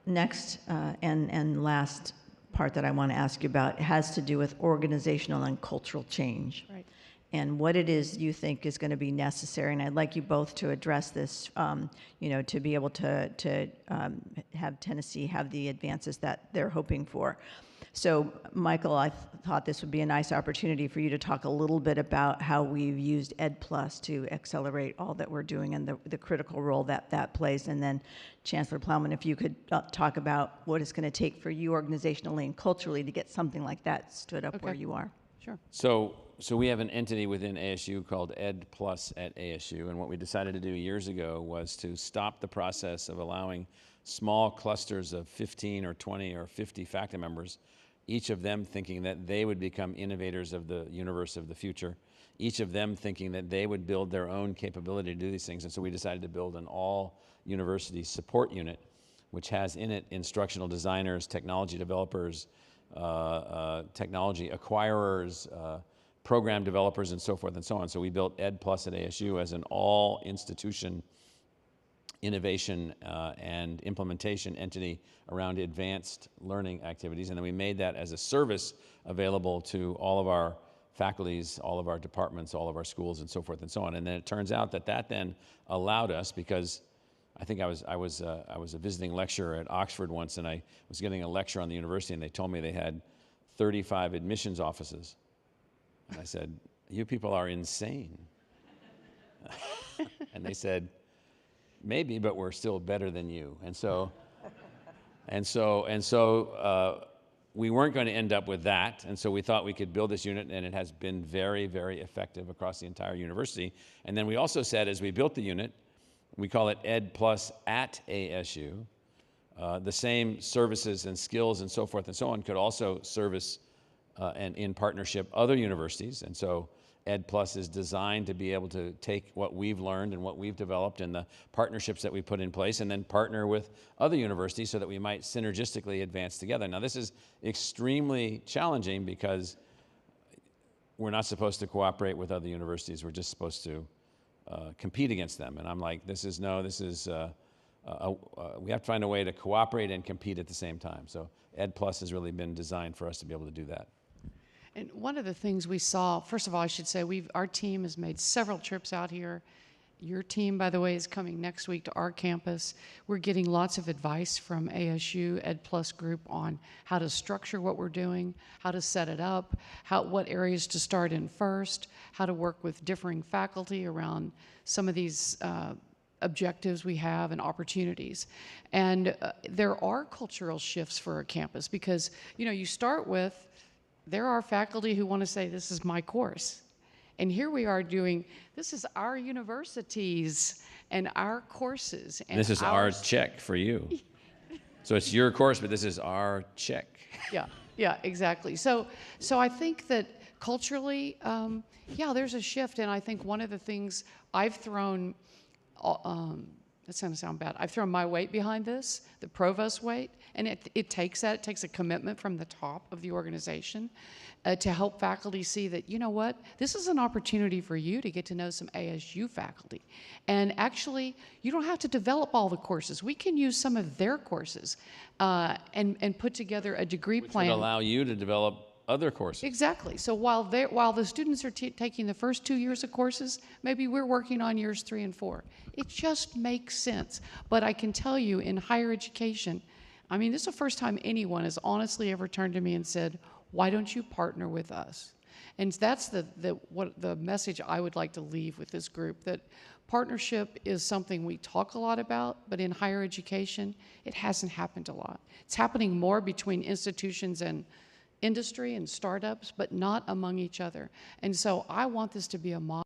next and last part that I want to ask you about has to do with organizational and cultural change. Right. And what it is you think is going to be necessary. And I'd like you both to address this, to be able to have Tennessee have the advances that they're hoping for. So, Michael, I thought this would be a nice opportunity for you to talk a little bit about how we've used Ed Plus to accelerate all that we're doing and the critical role that plays. And then, Chancellor Plowman, if you could talk about what it's going to take for you organizationally and culturally to get something like that stood up where you are. Sure. So we have an entity within ASU called Ed Plus at ASU, and what we decided to do years ago was to stop the process of allowing small clusters of 15 or 20 or 50 faculty members, each of them thinking that they would become innovators of the universe of the future, each of them thinking that they would build their own capability to do these things. And so we decided to build an all-university support unit, which has in it instructional designers, technology developers, technology acquirers, program developers, and so forth and so on. So we built Ed Plus at ASU as an all-institution innovation and implementation entity around advanced learning activities. And then we made that as a service available to all of our faculties, all of our departments, all of our schools, and so forth and so on. And then it turns out that then allowed us, because I think I was a visiting lecturer at Oxford once, and I was giving a lecture on the university, and they told me they had 35 admissions offices. And I said, you people are insane. And they said, maybe, but we're still better than you. And so we weren't going to end up with that. And so we thought we could build this unit, and it has been very, very effective across the entire university. And then we also said, as we built the unit, we call it Ed Plus at ASU. The same services and skills and so forth and so on could also service and in partnership other universities. And so Ed Plus is designed to be able to take what we've learned and what we've developed and the partnerships that we put in place and then partner with other universities so that we might synergistically advance together. Now, this is extremely challenging because we're not supposed to cooperate with other universities. We're just supposed to compete against them. And I'm like, we have to find a way to cooperate and compete at the same time. So Ed Plus has really been designed for us to be able to do that. And one of the things we saw, first of all, I should say, our team has made several trips out here. Your team, by the way, is coming next week to our campus. We're getting lots of advice from ASU Ed Plus group on how to structure what we're doing, how to set it up, what areas to start in first, how to work with differing faculty around some of these objectives we have and opportunities. And there are cultural shifts for a campus because, you start with there are faculty who want to say, this is my course. And here we are doing, this is our universities and our courses. And this is our check for you. So it's your course, but this is our check. Yeah, exactly. So I think that culturally, yeah, there's a shift. And I think one of the things I've thrown, that's going to sound bad, I've thrown my weight behind this, the provost weight. And it takes that. It takes a commitment from the top of the organization to help faculty see that, you know what, this is an opportunity for you to get to know some ASU faculty. And actually, you don't have to develop all the courses. We can use some of their courses and put together a degree plan. Which would allow you to develop other courses. Exactly. So while the students are taking the first 2 years of courses, maybe we're working on years 3 and 4. It just makes sense. But I can tell you, in higher education, I mean, this is the first time anyone has honestly ever turned to me and said, why don't you partner with us? And that's the message I would like to leave with this group, that partnership is something we talk a lot about, but in higher education, it hasn't happened a lot. It's happening more between institutions and industry and startups, but not among each other. And so I want this to be a model.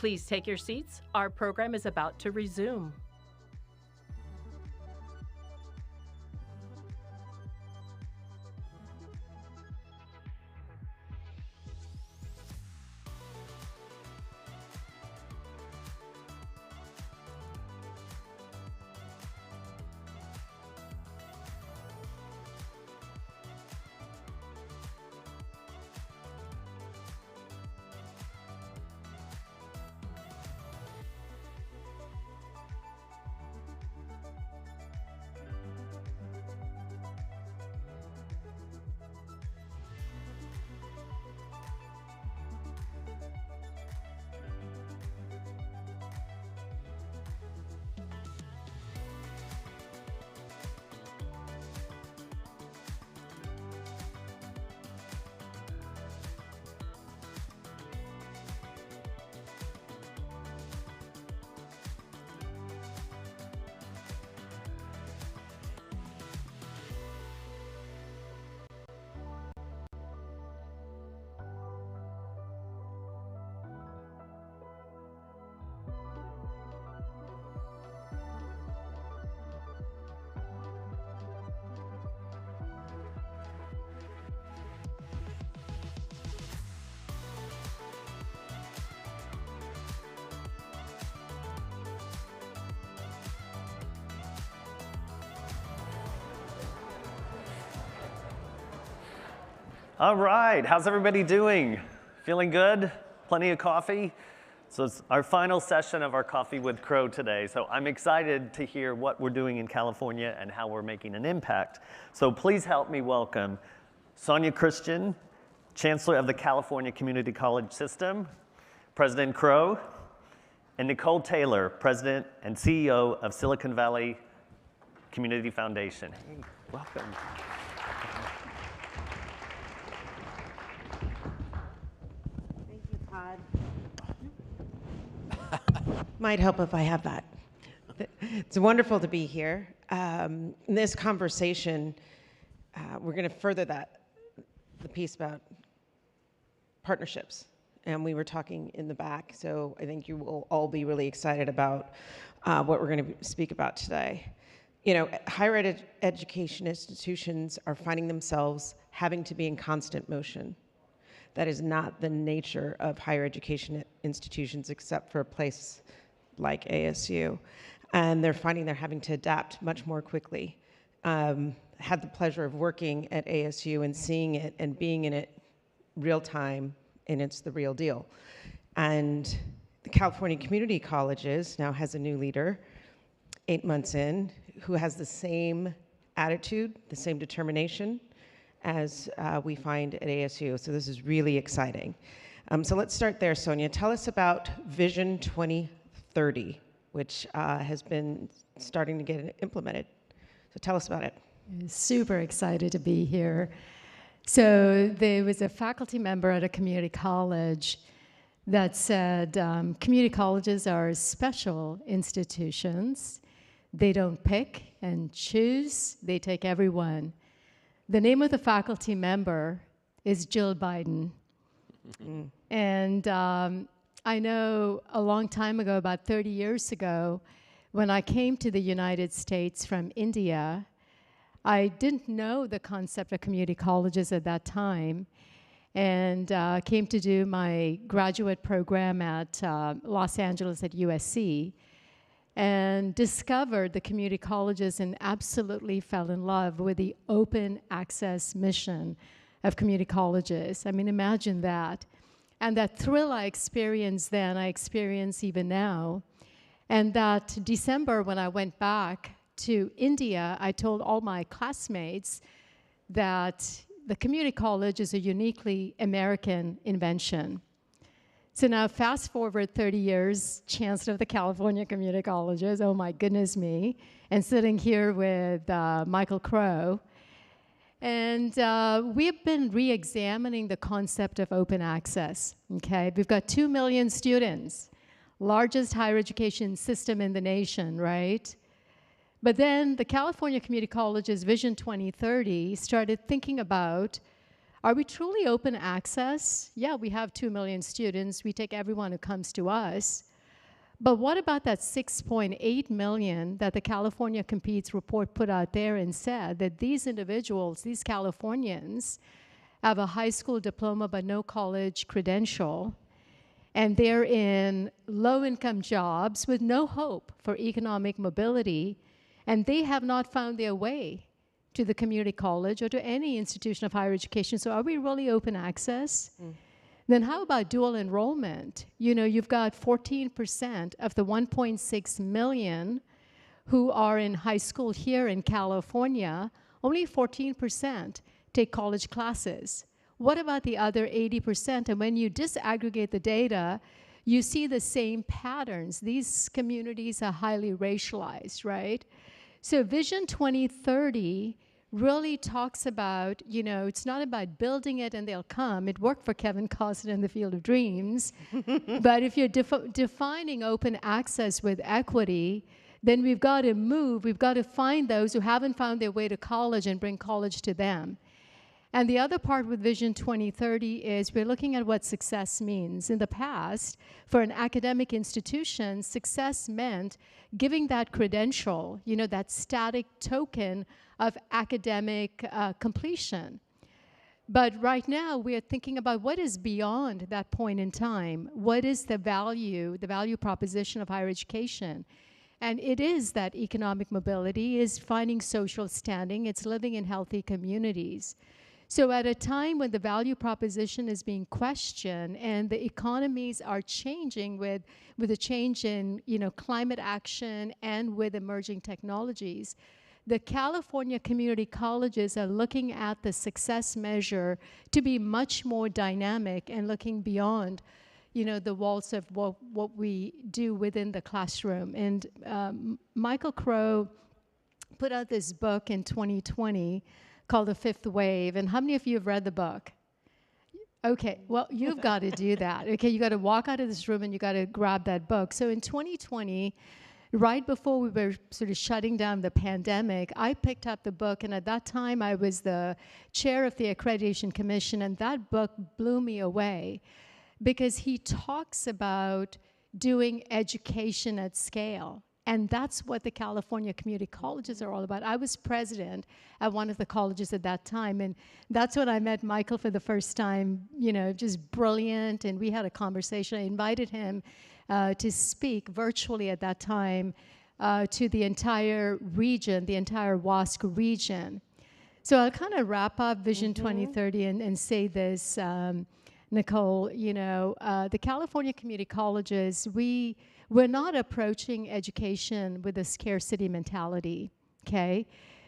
Please take your seats. Our program is about to resume. All right, how's everybody doing? Feeling good? Plenty of coffee? So it's our final session of our Coffee with Crow today. So I'm excited to hear what we're doing in California and how we're making an impact. So please help me welcome Sonya Christian, Chancellor of the California Community College System, President Crow, and Nicole Taylor, President and CEO of Silicon Valley Community Foundation. Hey, welcome. Might help if I have that. It's wonderful to be here. In this conversation, we're going to further the piece about partnerships. And we were talking in the back, so I think you will all be really excited about what we're going to speak about today. You know, higher education institutions are finding themselves having to be in constant motion. That is not the nature of higher education institutions, except for a place like ASU. And they're finding they're having to adapt much more quickly. Had the pleasure of working at ASU and seeing it and being in it real time, and it's the real deal. And the California Community Colleges now has a new leader, 8 months in, who has the same attitude, the same determination as we find at ASU. So this is really exciting. So let's start there, Sonya. Tell us about Vision 2030, which has been starting to get implemented. So tell us about it. Super excited to be here. So there was a faculty member at a community college that said community colleges are special institutions. They don't pick and choose, they take everyone. The name of the faculty member is Jill Biden. And I know a long time ago, about 30 years ago, when I came to the United States from India, I didn't know the concept of community colleges at that time, and came to do my graduate program at Los Angeles at USC, and discovered the community colleges and absolutely fell in love with the open access mission of community colleges. I mean, imagine that. And that thrill I experienced then, I experience even now. And that December, when I went back to India, I told all my classmates that the community college is a uniquely American invention. So now fast forward 30 years, Chancellor of the California Community Colleges, oh my goodness me, and sitting here with Michael Crow. And we've been re-examining the concept of open access, okay? We've got 2 million students, largest higher education system in the nation, right? But then the California Community Colleges Vision 2030 started thinking about Are we truly open access? Yeah, we have 2 million students. We take everyone who comes to us. But what about that 6.8 million that the California Competes report put out there and said that these individuals, these Californians, have a high school diploma but no college credential, and they're in low-income jobs with no hope for economic mobility, and they have not found their way to the community college or to any institution of higher education. So are we really open access? Then how about dual enrollment? You know, you've got 14% of the 1.6 million who are in high school here in California, only 14% take college classes. What about the other 80%? And when you disaggregate the data, you see the same patterns. These communities are highly racialized, right? So Vision 2030 really talks about, you know, it's not about building it and they'll come. It worked for Kevin Costner in the Field of Dreams. But if you're defining open access with equity, then we've got to move. We've got to find those who haven't found their way to college and bring college to them. And the other part with Vision 2030 is we're looking at what success means. In the past, for an academic institution, success meant giving that credential, you know, that static token of academic completion. But right now, we are thinking about what is beyond that point in time. What is the value proposition of higher education? And it is that economic mobility, is finding social standing, it's living in healthy communities. So at a time when the value proposition is being questioned and the economies are changing with the change in, you know, climate action and with emerging technologies, the California community colleges are looking at the success measure to be much more dynamic and looking beyond, you know, the walls of what we do within the classroom. And Michael Crow put out this book in 2020 called The Fifth Wave. And how many of you have read the book? Okay, well, you've got to do that. Okay, you got to walk out of this room and you got to grab that book. So in 2020, right before we were sort of shutting down the pandemic, I picked up the book, and at that time I was the chair of the Accreditation Commission, and that book blew me away because he talks about doing education at scale. And that's what the California community colleges are all about. I was president at one of the colleges at that time, and that's when I met Michael for the first time, you know, just brilliant, and we had a conversation. I invited him to speak virtually at that time to the entire region, the entire WASC region. So I'll kind of wrap up Vision 2030 and say this, Nicole, you know, the California community colleges, we're not approaching education with a scarcity mentality, okay?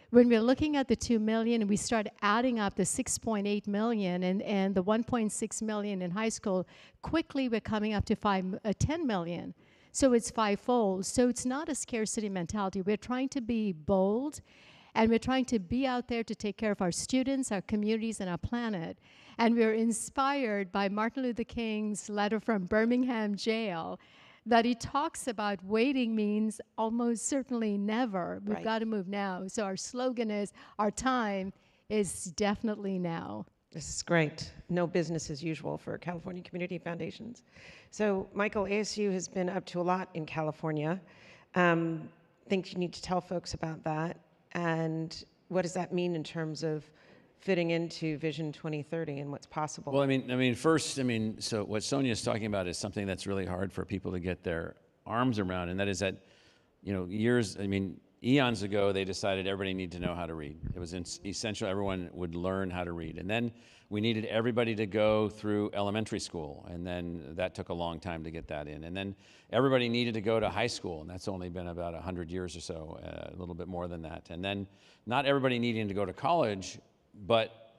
When we're looking at the 2 million and we start adding up the 6.8 million and the 1.6 million in high school, quickly we're coming up to 10 million. So it's fivefold. So it's not a scarcity mentality. We're trying to be bold, and we're trying to be out there to take care of our students, our communities, and our planet. And we're inspired by Martin Luther King's letter from Birmingham jail, that he talks about waiting means almost certainly never. We've got to move now. So our slogan is, our time is definitely now. This is great. No business as usual for California Community Foundations. So, Michael, ASU has been up to a lot in California. Think you need to tell folks about that. And what does that mean in terms of fitting into Vision 2030 and what's possible? Well, so what Sonya is talking about is something that's really hard for people to get their arms around, and that is that, you know, eons ago, they decided everybody needed to know how to read. It was essential everyone would learn how to read. And then we needed everybody to go through elementary school, and then that took a long time to get that in. And then everybody needed to go to high school, and that's only been about 100 years or so, a little bit more than that. And then not everybody needing to go to college, but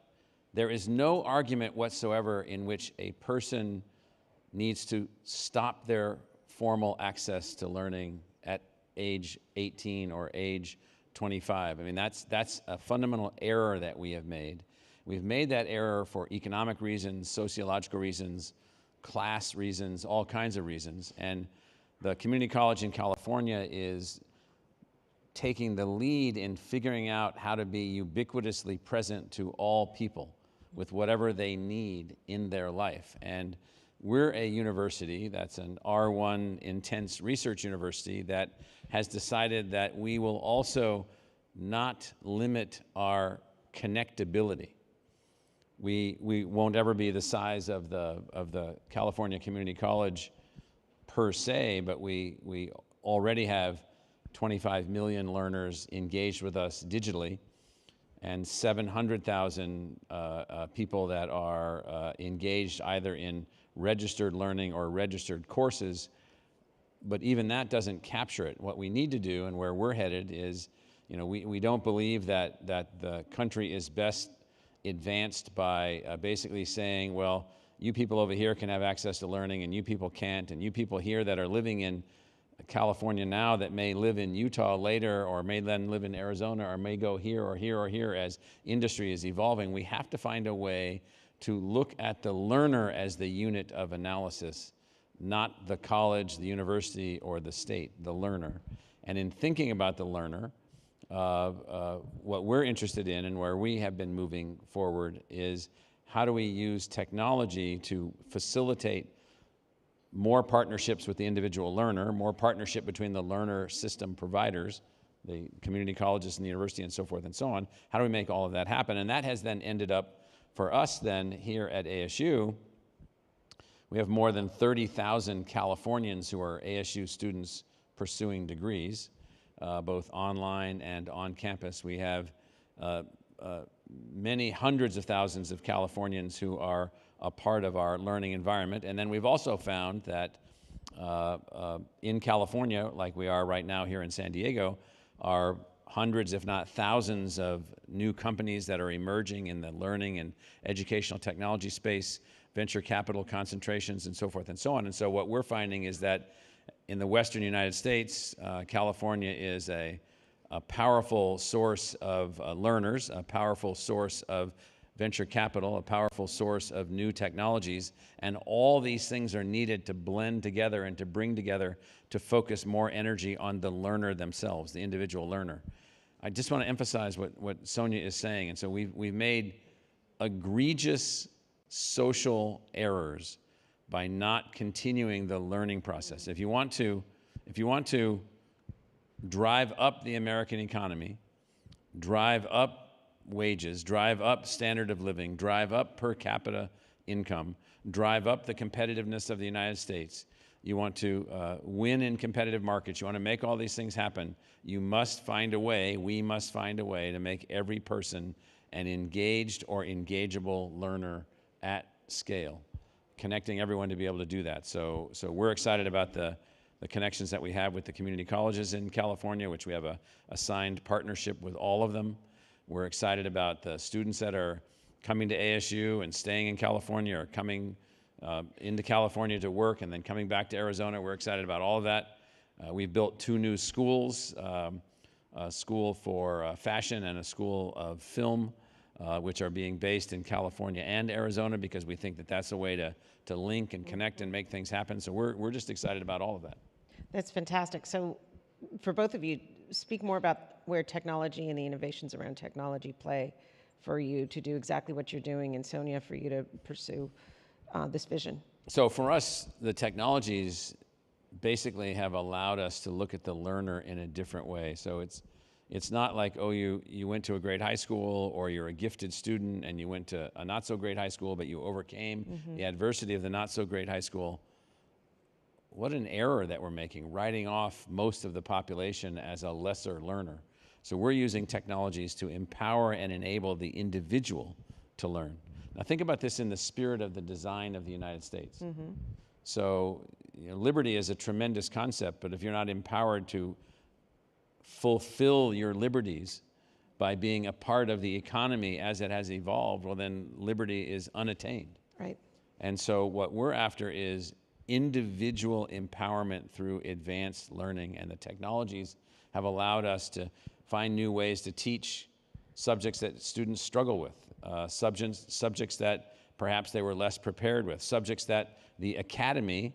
there is no argument whatsoever in which a person needs to stop their formal access to learning at age 18 or age 25. I mean, that's a fundamental error that we have made. We've made that error for economic reasons, sociological reasons, class reasons, all kinds of reasons. And the community college in California is taking the lead in figuring out how to be ubiquitously present to all people, with whatever they need in their life. And we're a university that's an R1 intense research university that has decided that we will also not limit our connectability. We won't ever be the size of the California Community College per se, but we already have 25 million learners engaged with us digitally, and 700,000 people that are engaged either in registered learning or registered courses. But even that doesn't capture it. What we need to do, and where we're headed, is, we don't believe that the country is best advanced by basically saying, well, you people over here can have access to learning and you people can't, and you people here that are living in California now that may live in Utah later, or may then live in Arizona, or may go here or here or here as industry is evolving. We have to find a way to look at the learner as the unit of analysis, not the college, the university, or the state, the learner. And in thinking about the learner, what we're interested in and where we have been moving forward is how do we use technology to facilitate more partnerships with the individual learner, more partnership between the learner system providers, the community colleges and the university and so forth and so on. How do we make all of that happen? And that has then ended up for us then here at ASU. We have more than 30,000 Californians who are ASU students pursuing degrees, both online and on campus. We have many hundreds of thousands of Californians who are a part of our learning environment. And then we've also found that in California, like we are right now here in San Diego, are hundreds, if not thousands, of new companies that are emerging in the learning and educational technology space, venture capital concentrations, and so forth and so on. And so what we're finding is that in the Western United States, California is a powerful source of learners, a powerful source of venture capital, a powerful source of new technologies, and all these things are needed to blend together and to bring together to focus more energy on the learner themselves, the individual learner. I just want to emphasize what Sonya is saying, and so we've made egregious social errors by not continuing the learning process. If you want to drive up the American economy, drive up wages, drive up standard of living, drive up per capita income, drive up the competitiveness of the United States, you want to win in competitive markets, you want to make all these things happen, you must find a way, we must find a way to make every person an engaged or engageable learner at scale, connecting everyone to be able to do that. So we're excited about the connections that we have with the community colleges in California, which we have a signed partnership with all of them. We're excited about the students that are coming to ASU and staying in California, or coming into California to work and then coming back to Arizona. We're excited about all of that. We've built 2 new schools, a school for fashion and a school of film, which are being based in California and Arizona, because we think that that's a way to link and connect and make things happen. So we're just excited about all of that. That's fantastic. So for both of you, speak more about where technology and the innovations around technology play for you to do exactly what you're doing, and Sonya, for you to pursue this vision. So for us, the technologies basically have allowed us to look at the learner in a different way. So it's not like, oh, you went to a great high school, or you're a gifted student and you went to a not so great high school, but you overcame the adversity of the not so great high school. What an error that we're making, writing off most of the population as a lesser learner. So we're using technologies to empower and enable the individual to learn. Now think about this in the spirit of the design of the United States. So liberty is a tremendous concept, but if you're not empowered to fulfill your liberties by being a part of the economy as it has evolved, well, then liberty is unattained. Right. And so what we're after is individual empowerment through advanced learning, and the technologies have allowed us to find new ways to teach subjects that students struggle with, subjects that perhaps they were less prepared with, subjects that the academy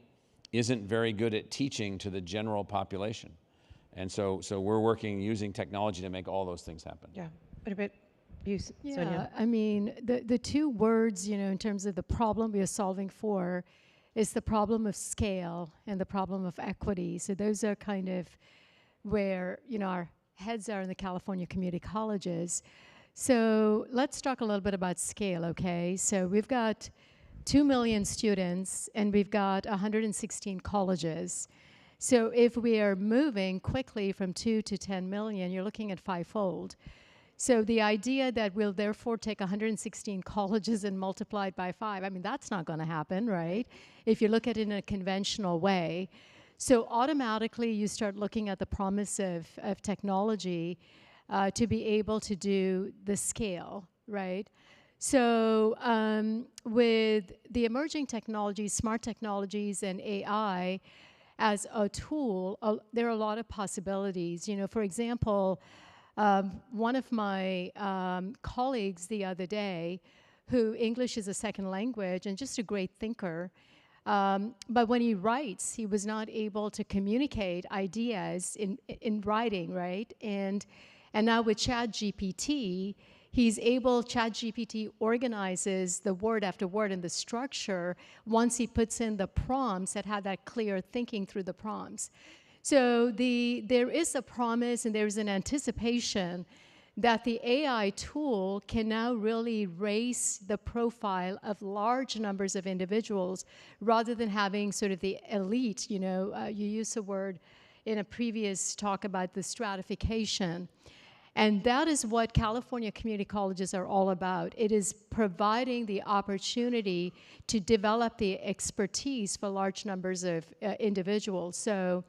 isn't very good at teaching to the general population. And so we're working using technology to make all those things happen. Yeah. What about Sonya? I mean, the two words, in terms of the problem we are solving for is the problem of scale and the problem of equity. So those are kind of where, our heads are in the California community colleges. So let's talk a little bit about scale, okay? So we've got 2 million students and we've got 116 colleges. So if we are moving quickly from 2 to 10 million, you're looking at fivefold. So the idea that we'll therefore take 116 colleges and multiply it by 5, I mean, that's not going to happen, right? If you look at it in a conventional way. So automatically you start looking at the promise of technology to be able to do the scale, right? So with the emerging technologies, smart technologies, and AI as a tool, there are a lot of possibilities. For example, one of my colleagues the other day, who English is a second language and just a great thinker, but when he writes, he was not able to communicate ideas in writing, right? And now with ChatGPT, ChatGPT organizes the word after word in the structure once he puts in the prompts that have that clear thinking through the prompts. So there is a promise and there's an anticipation that the AI tool can now really raise the profile of large numbers of individuals rather than having sort of the elite, you used the word in a previous talk about the stratification. And that is what California community colleges are all about. It is providing the opportunity to develop the expertise for large numbers of individuals. So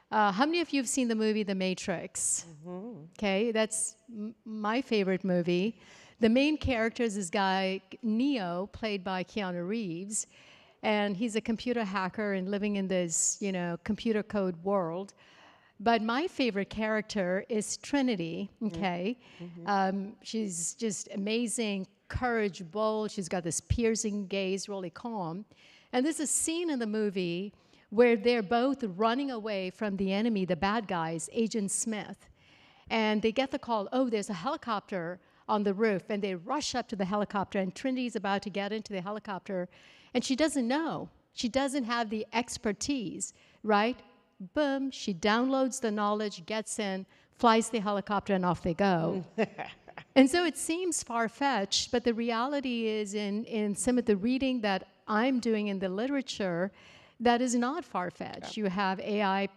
how many of you have seen the movie The Matrix? Mm-hmm. Okay, that's my favorite movie. The main character is this guy, Neo, played by Keanu Reeves. And he's a computer hacker and living in this, computer code world. But my favorite character is Trinity, okay? Mm-hmm. She's just amazing, courage, bold. She's got this piercing gaze, really calm. And there's a scene in the movie where they're both running away from the enemy, the bad guys, Agent Smith. And they get the call, oh, there's a helicopter on the roof. And they rush up to the helicopter, and Trinity's about to get into the helicopter. And she doesn't know. She doesn't have the expertise, right? Boom, she downloads the knowledge, gets in, flies the helicopter, and off they go. And so it seems far-fetched, but the reality is in some of the reading that I'm doing in the literature, that is not far-fetched. You have AI,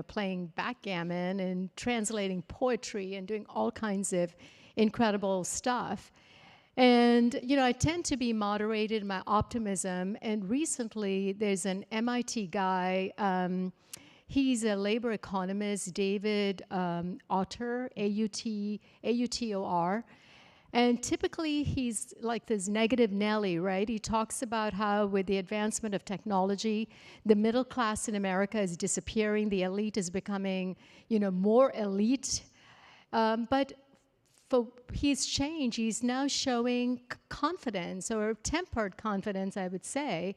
playing backgammon and translating poetry and doing all kinds of incredible stuff. And, I tend to be moderated in my optimism. And recently, there's an MIT guy, he's a labor economist, David Autor, A-U-T-O-R. And typically, he's like this negative Nelly, right? He talks about how with the advancement of technology, the middle class in America is disappearing. The elite is becoming, more elite. But for his change, he's now showing confidence, or tempered confidence, I would say,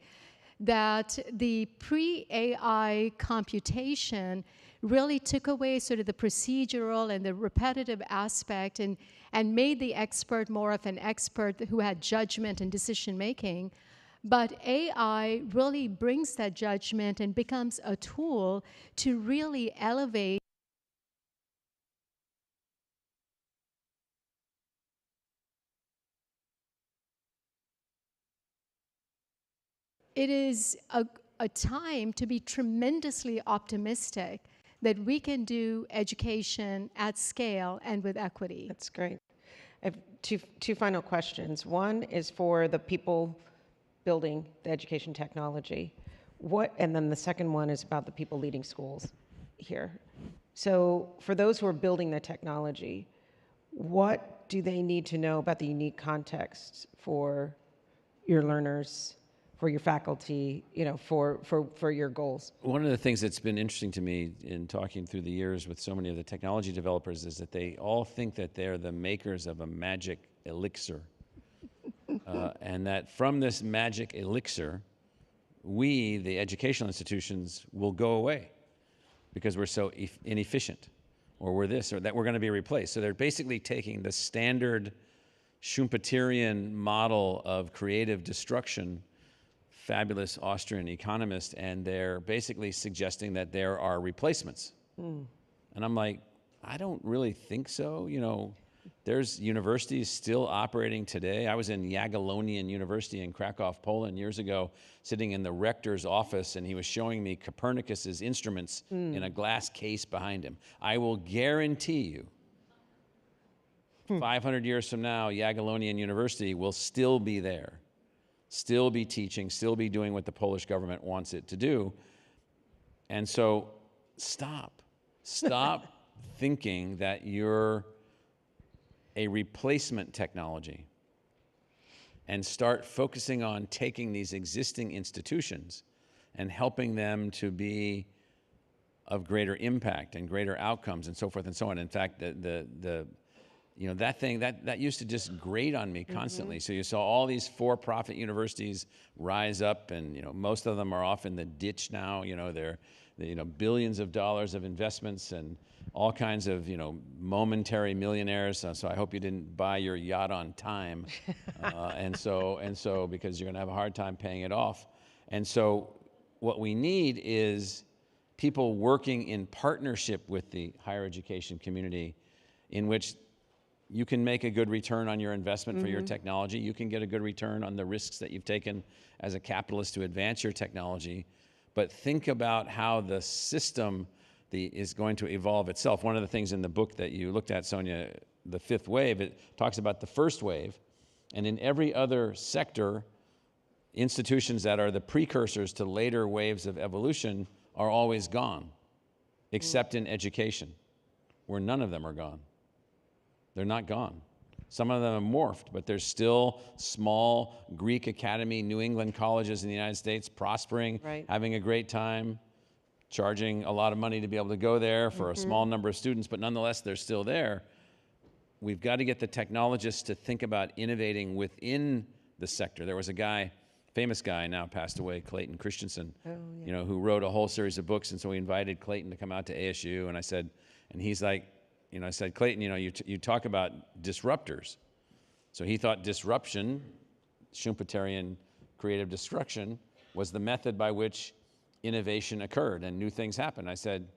that the pre-AI computation really took away sort of the procedural and the repetitive aspect and made the expert more of an expert who had judgment and decision making. But AI really brings that judgment and becomes a tool to really elevate it is a time to be tremendously optimistic that we can do education at scale and with equity. That's great. I have two final questions. One is for the people building the education technology. And then the second one is about the people leading schools here. So for those who are building the technology, what do they need to know about the unique context for your learners, for your faculty, for your goals? One of the things that's been interesting to me in talking through the years with so many of the technology developers is that they all think that they're the makers of a magic elixir. And that from this magic elixir, we, the educational institutions, will go away because we're so inefficient, or we're this, or that we're going to be replaced. So they're basically taking the standard Schumpeterian model of creative destruction, fabulous Austrian economist, and they're basically suggesting that there are replacements. And I'm like, I don't really think so. You know, there's universities still operating today. I was in Jagiellonian University in Krakow, Poland years ago, sitting in the rector's office, and he was showing me Copernicus's instruments in a glass case behind him. I will guarantee you, 500 years from now, Jagiellonian University will still be there, still be teaching, still be doing what the Polish government wants it to do. And so stop thinking that you're a replacement technology, and start focusing on taking these existing institutions and helping them to be of greater impact and greater outcomes and so forth and so on. In fact, you know, that thing, that used to just grate on me constantly. So you saw all these for-profit universities rise up, and, you know, most of them are off in the ditch now. You know, they're, you know, billions of dollars of investments and all kinds of, you know, momentary millionaires. So I hope you didn't buy your yacht on time. And so because you're going to have a hard time paying it off. And so what we need is people working in partnership with the higher education community, in which you can make a good return on your investment for your technology. You can get a good return on the risks that you've taken as a capitalist to advance your technology. But think about how the system is going to evolve itself. One of the things in the book that you looked at, Sonya, The Fifth Wave, it talks about the first wave. And in every other sector, institutions that are the precursors to later waves of evolution are always gone, except in education, where none of them are gone. They're not gone. Some of them have morphed, but there's still small Greek Academy, New England colleges in the United States prospering, having a great time, charging a lot of money to be able to go there for a small number of students, but nonetheless, they're still there. We've got to get the technologists to think about innovating within the sector. There was a guy, famous guy, now passed away, Clayton Christensen, you know, who wrote a whole series of books, and so we invited Clayton to come out to ASU, and I said, and he's like, you know, I said, Clayton, you know, you talk about disruptors. So he thought disruption, Schumpeterian creative destruction, was the method by which innovation occurred and new things happened. I said,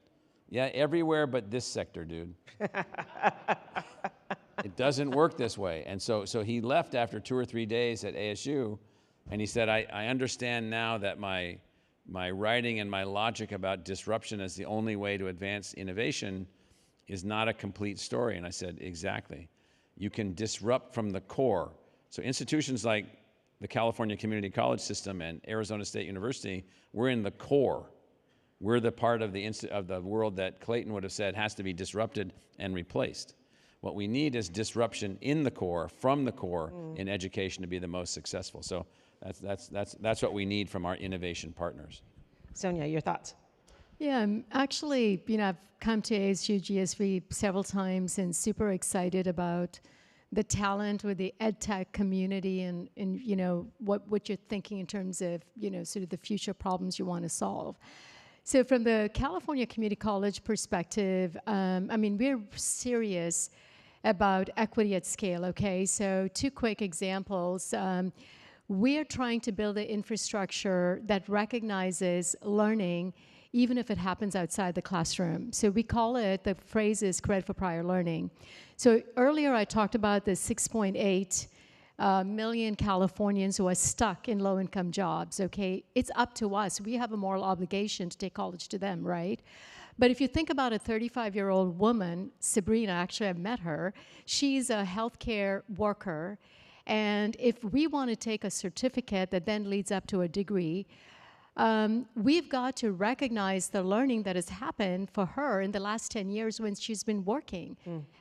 yeah, everywhere but this sector, dude. It doesn't work this way. And so he left after 2 or 3 days at ASU, and he said, I understand now that my writing and my logic about disruption as the only way to advance innovation is not a complete story. And I said, exactly. You can disrupt from the core. So institutions like the California Community College System and Arizona State University, we're in the core. We're the part of the world that Clayton would have said has to be disrupted and replaced. What we need is disruption in the core, from the core, in education to be the most successful. So that's what we need from our innovation partners. Sonya, your thoughts? Yeah, actually, you know, I've come to ASU GSV several times and super excited about the talent with the Edtech community and you know, what you're thinking in terms of, you know, sort of the future problems you want to solve. So from the California Community College perspective, I mean, we're serious about equity at scale, okay? So 2 quick examples. We're trying to build an infrastructure that recognizes learning even if it happens outside the classroom. So we call it, the phrase is credit for prior learning. So earlier I talked about the 6.8 million Californians who are stuck in low-income jobs, okay? It's up to us. We have a moral obligation to take college to them, right? But if you think about a 35-year-old woman, Sabrina, actually I've met her, she's a healthcare worker, and if we want to take a certificate that then leads up to a degree, we've got to recognize the learning that has happened for her in the last 10 years when she's been working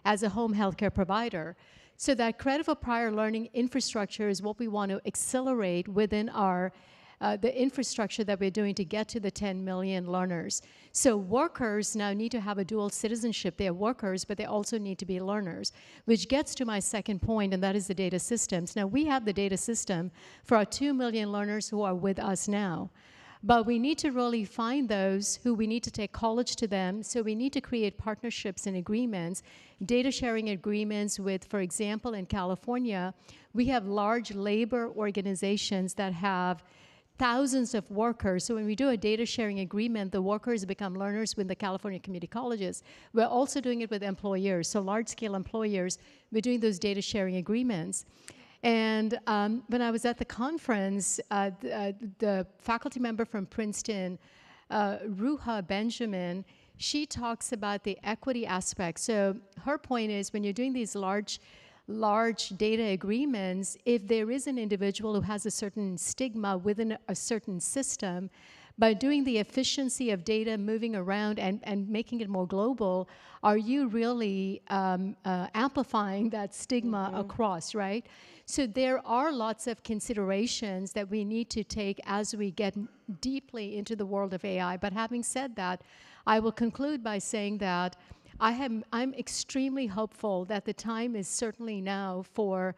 as a home healthcare provider. So that credit for prior learning infrastructure is what we want to accelerate within our the infrastructure that we're doing to get to the 10 million learners. So workers now need to have a dual citizenship. They're workers, but they also need to be learners, which gets to my second point, and that is the data systems. Now, we have the data system for our 2 million learners who are with us now. But we need to really find those who we need to take college to them. So we need to create partnerships and agreements, data sharing agreements with, for example, in California, we have large labor organizations that have thousands of workers. So when we do a data sharing agreement, the workers become learners with the California community colleges. We're also doing it with employers. So large scale employers, we're doing those data sharing agreements. And when I was at the conference, the faculty member from Princeton, Ruha Benjamin, she talks about the equity aspect. So her point is when you're doing these large data agreements, if there is an individual who has a certain stigma within a certain system, by doing the efficiency of data moving around and making it more global, are you really amplifying that stigma across, right? So there are lots of considerations that we need to take as we get deeply into the world of AI. But having said that, I will conclude by saying that I'm extremely hopeful that the time is certainly now for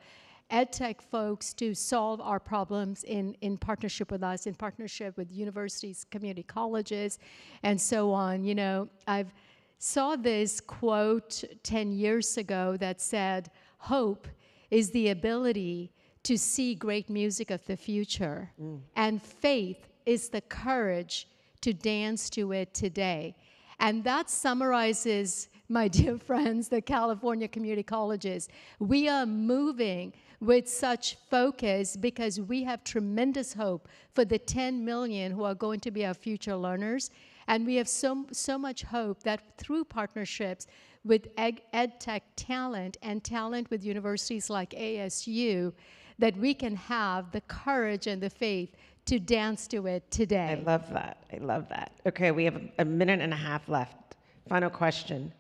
Edtech folks to solve our problems in partnership with us, in partnership with universities, community colleges, and so on. You know, I've saw this quote 10 years ago that said, hope is the ability to see great music of the future, and faith is the courage to dance to it today. And that summarizes, my dear friends, the California community colleges. We are moving with such focus because we have tremendous hope for the 10 million who are going to be our future learners. And we have so much hope that through partnerships with EdTech talent and talent with universities like ASU, that we can have the courage and the faith to dance to it today. I love that. I love that. Okay, we have a minute and a half left. Final question.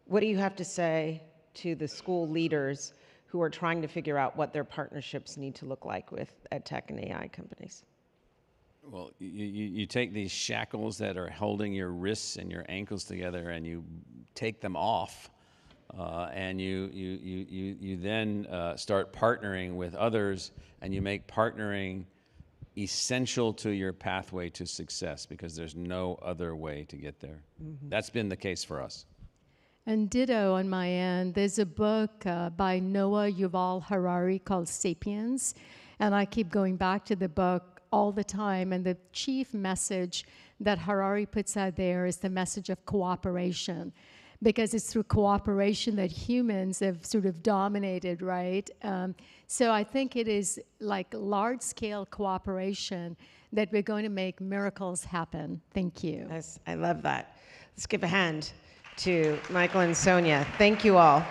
What do you have to say to the school leaders who are trying to figure out what their partnerships need to look like with EdTech and AI companies? Well, you take these shackles that are holding your wrists and your ankles together and you take them off, and you then start partnering with others, and you make partnering essential to your pathway to success because there's no other way to get there. That's been the case for us. And ditto on my end. There's a book by Noah Yuval Harari called Sapiens, and I keep going back to the book all the time, and the chief message that Harari puts out there is the message of cooperation, because it's through cooperation that humans have sort of dominated, right? So I think it is like large-scale cooperation that we're going to make miracles happen. Thank you. Yes, I love that. Let's give a hand to Michael and Sonya. Thank you all.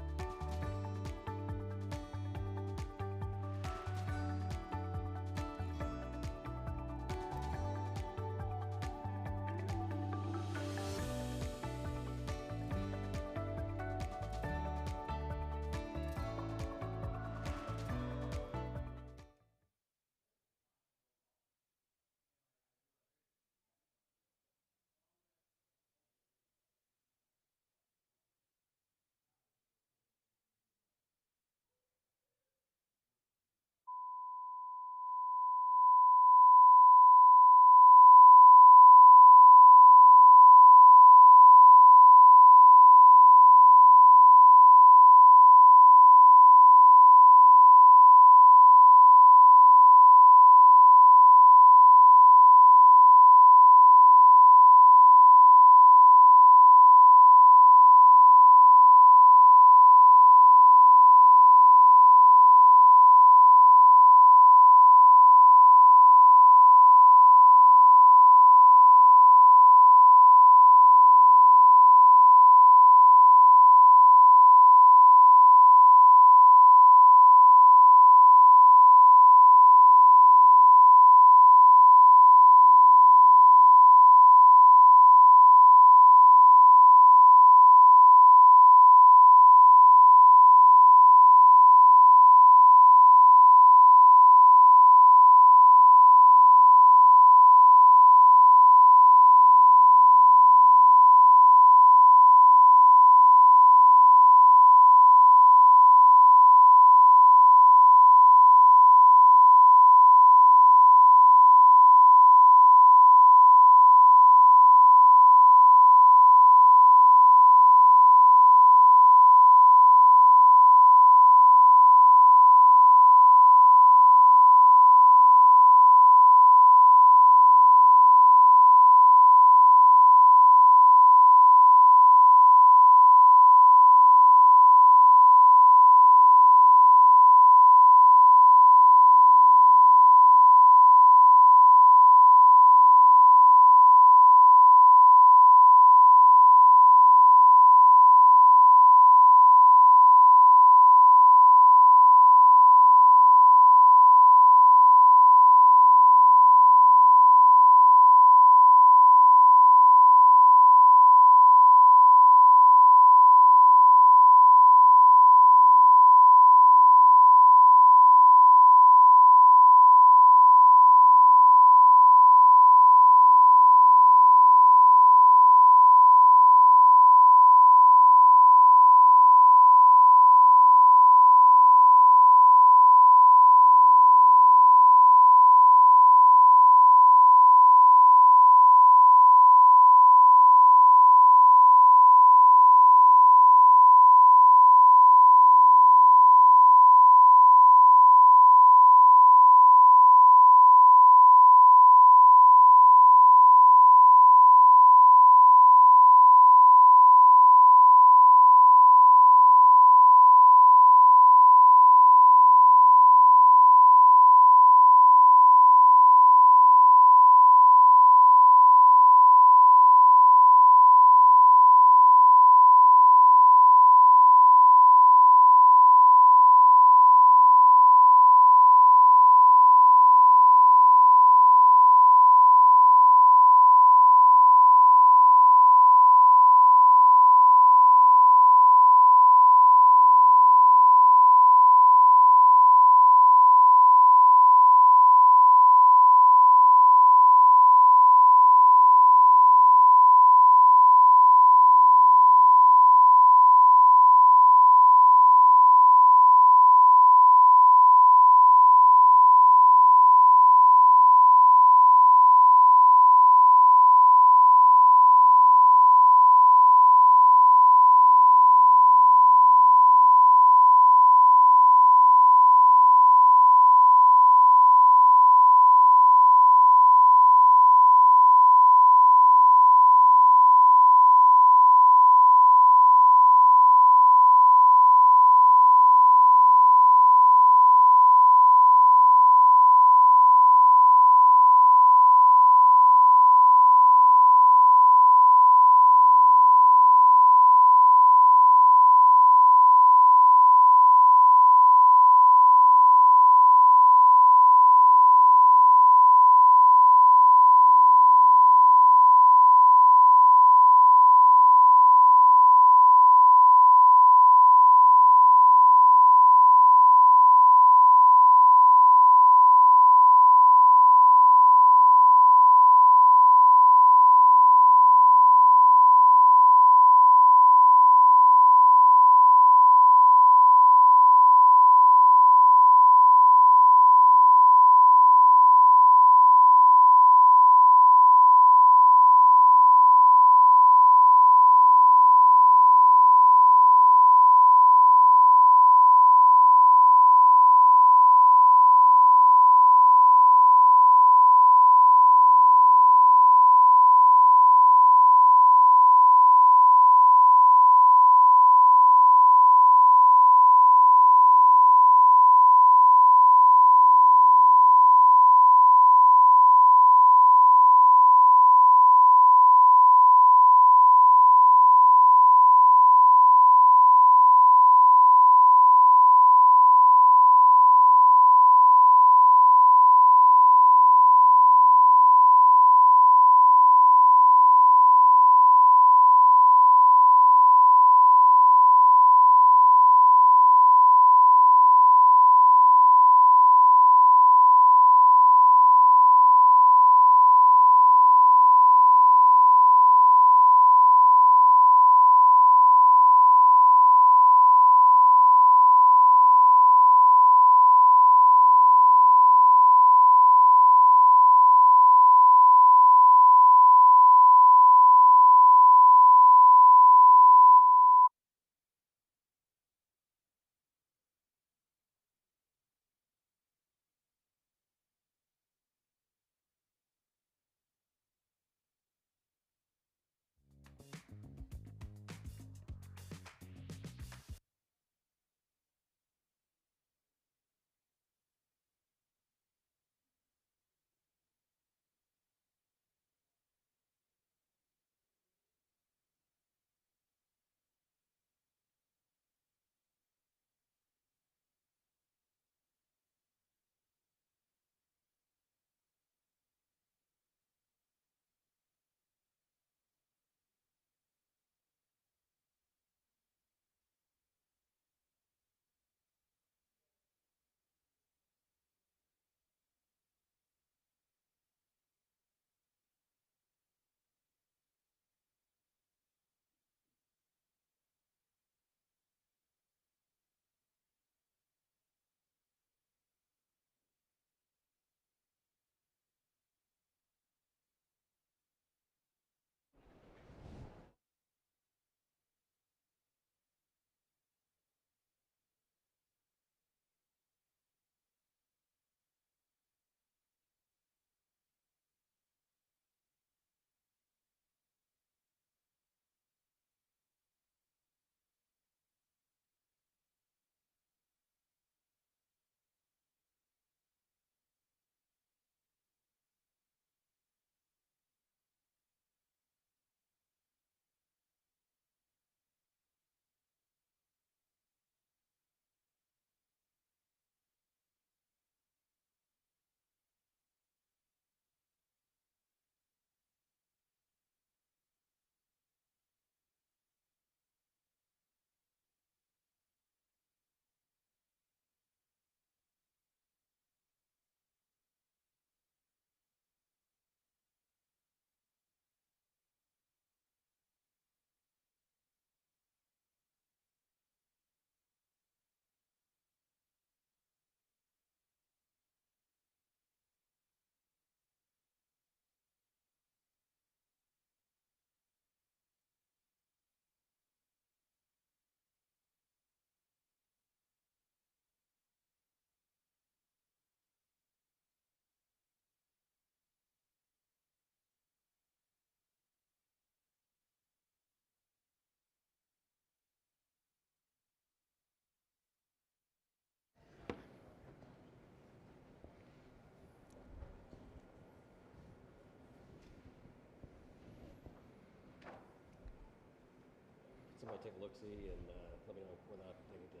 want to take a look-see and let me know whether or not they need to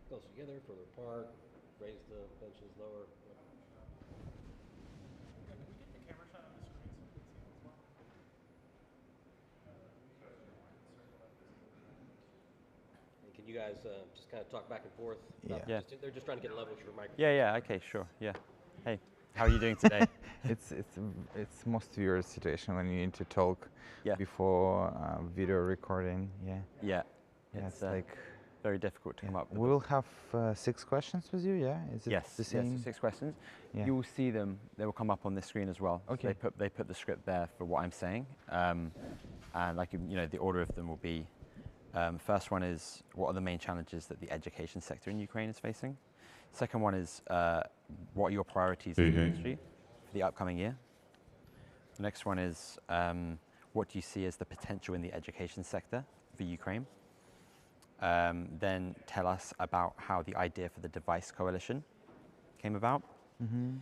closer together, further apart, raise the benches lower. Can you guys just kind of talk back and forth? Yeah. They're just trying to get a level with your microphone. Yeah, okay, sure, yeah. Hey, how are you doing today? It's most weird situation when you need to talk before video recording, Yeah, it's like very difficult to come up with. We'll have 6 questions with you, yeah? Is it Yes, the same? yes, 6 questions. Yeah. You will see them, they will come up on the screen as well. Okay. So they put the script there for what I'm saying. And like, you know, the order of them will be, first one is, what are the main challenges that the education sector in Ukraine is facing? Second one is, what are your priorities in the industry for the upcoming year? The next one is, what do you see as the potential in the education sector for Ukraine? Then tell us about how the idea for the device coalition came about. Mm-hmm.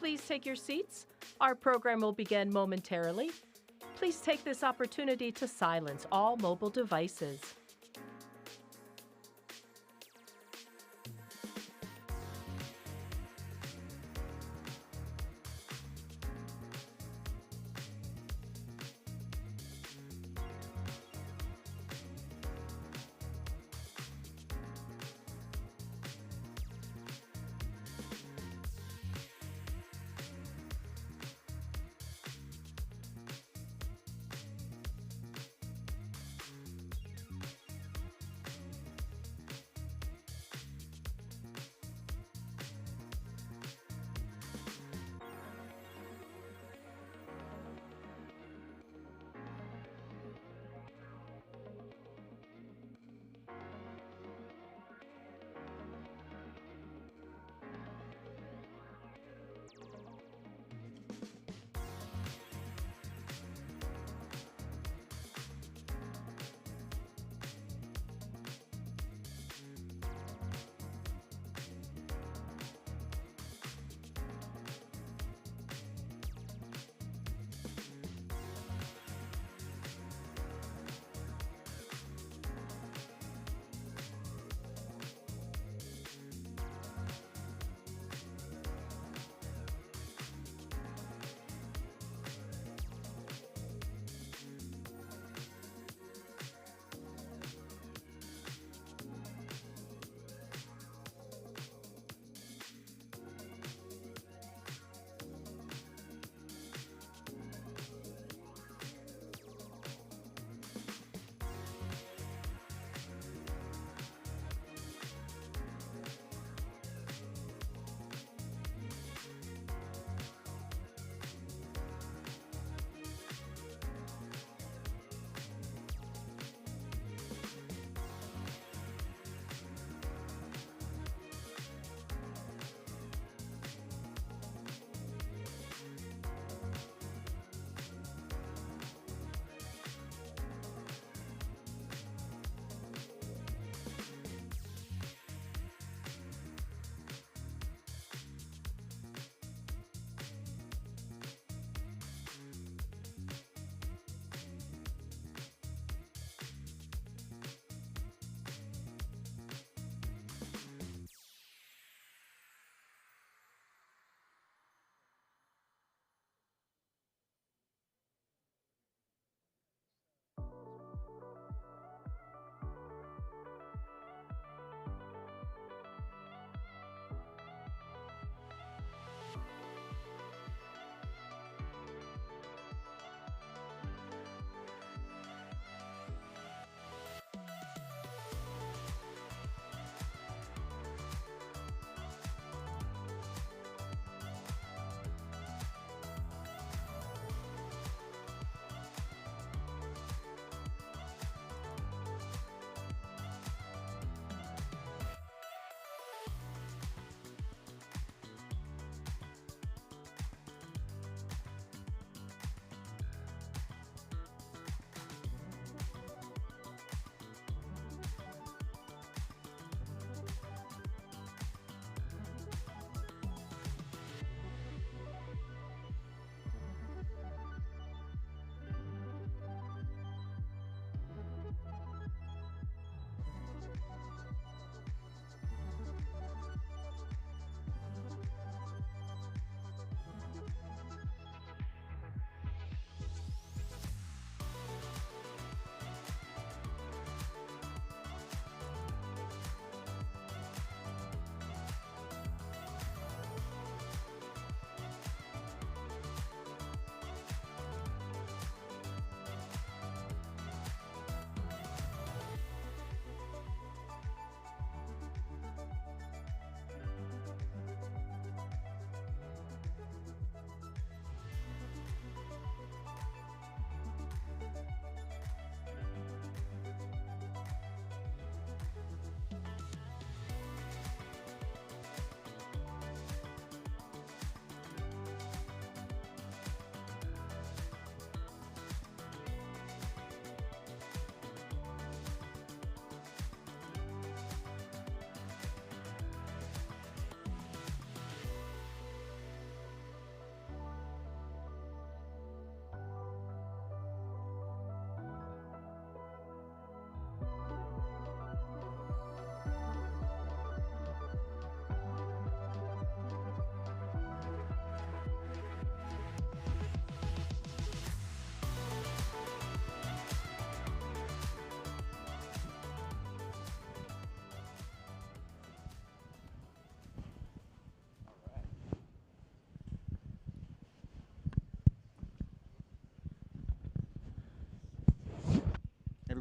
Please take your seats. Our program will begin momentarily. Please take this opportunity to silence all mobile devices.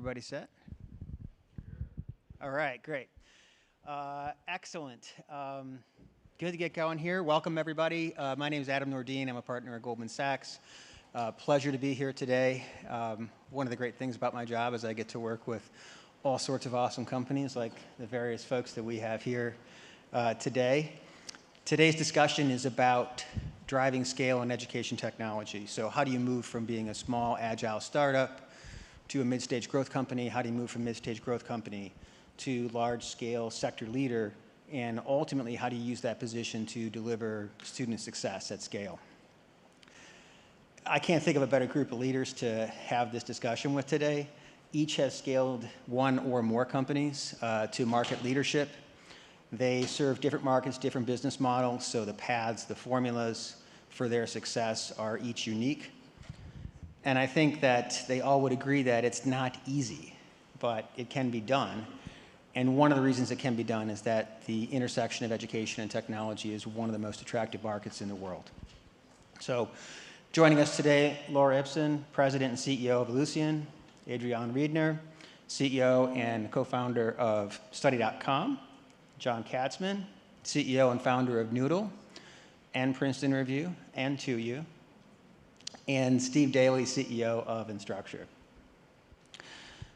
everybody set? All right, great. Excellent. Good to get going here. Welcome, everybody. My name is Adam Nordin. I'm a partner at Goldman Sachs. Pleasure to be here today. One of the great things about my job is I get to work with all sorts of awesome companies like the various folks that we have here today. Today's discussion is about driving scale in education technology. So how do you move from being a small, agile startup to a mid-stage growth company? How do you move from mid-stage growth company to large-scale sector leader? And ultimately, how do you use that position to deliver student success at scale? I can't think of a better group of leaders to have this discussion with today. Each has scaled one or more companies to market leadership. They serve different markets, different business models, so the paths, the formulas for their success are each unique. And I think that they all would agree that it's not easy, but it can be done. And one of the reasons it can be done is that the intersection of education and technology is one of the most attractive markets in the world. So joining us today, Laura Ipsen, President and CEO of Ellucian, Adrian Ridner, CEO and co-founder of Study.com, John Katzman, CEO and founder of Noodle and Princeton Review and 2U, and Steve Daly, CEO of Instructure.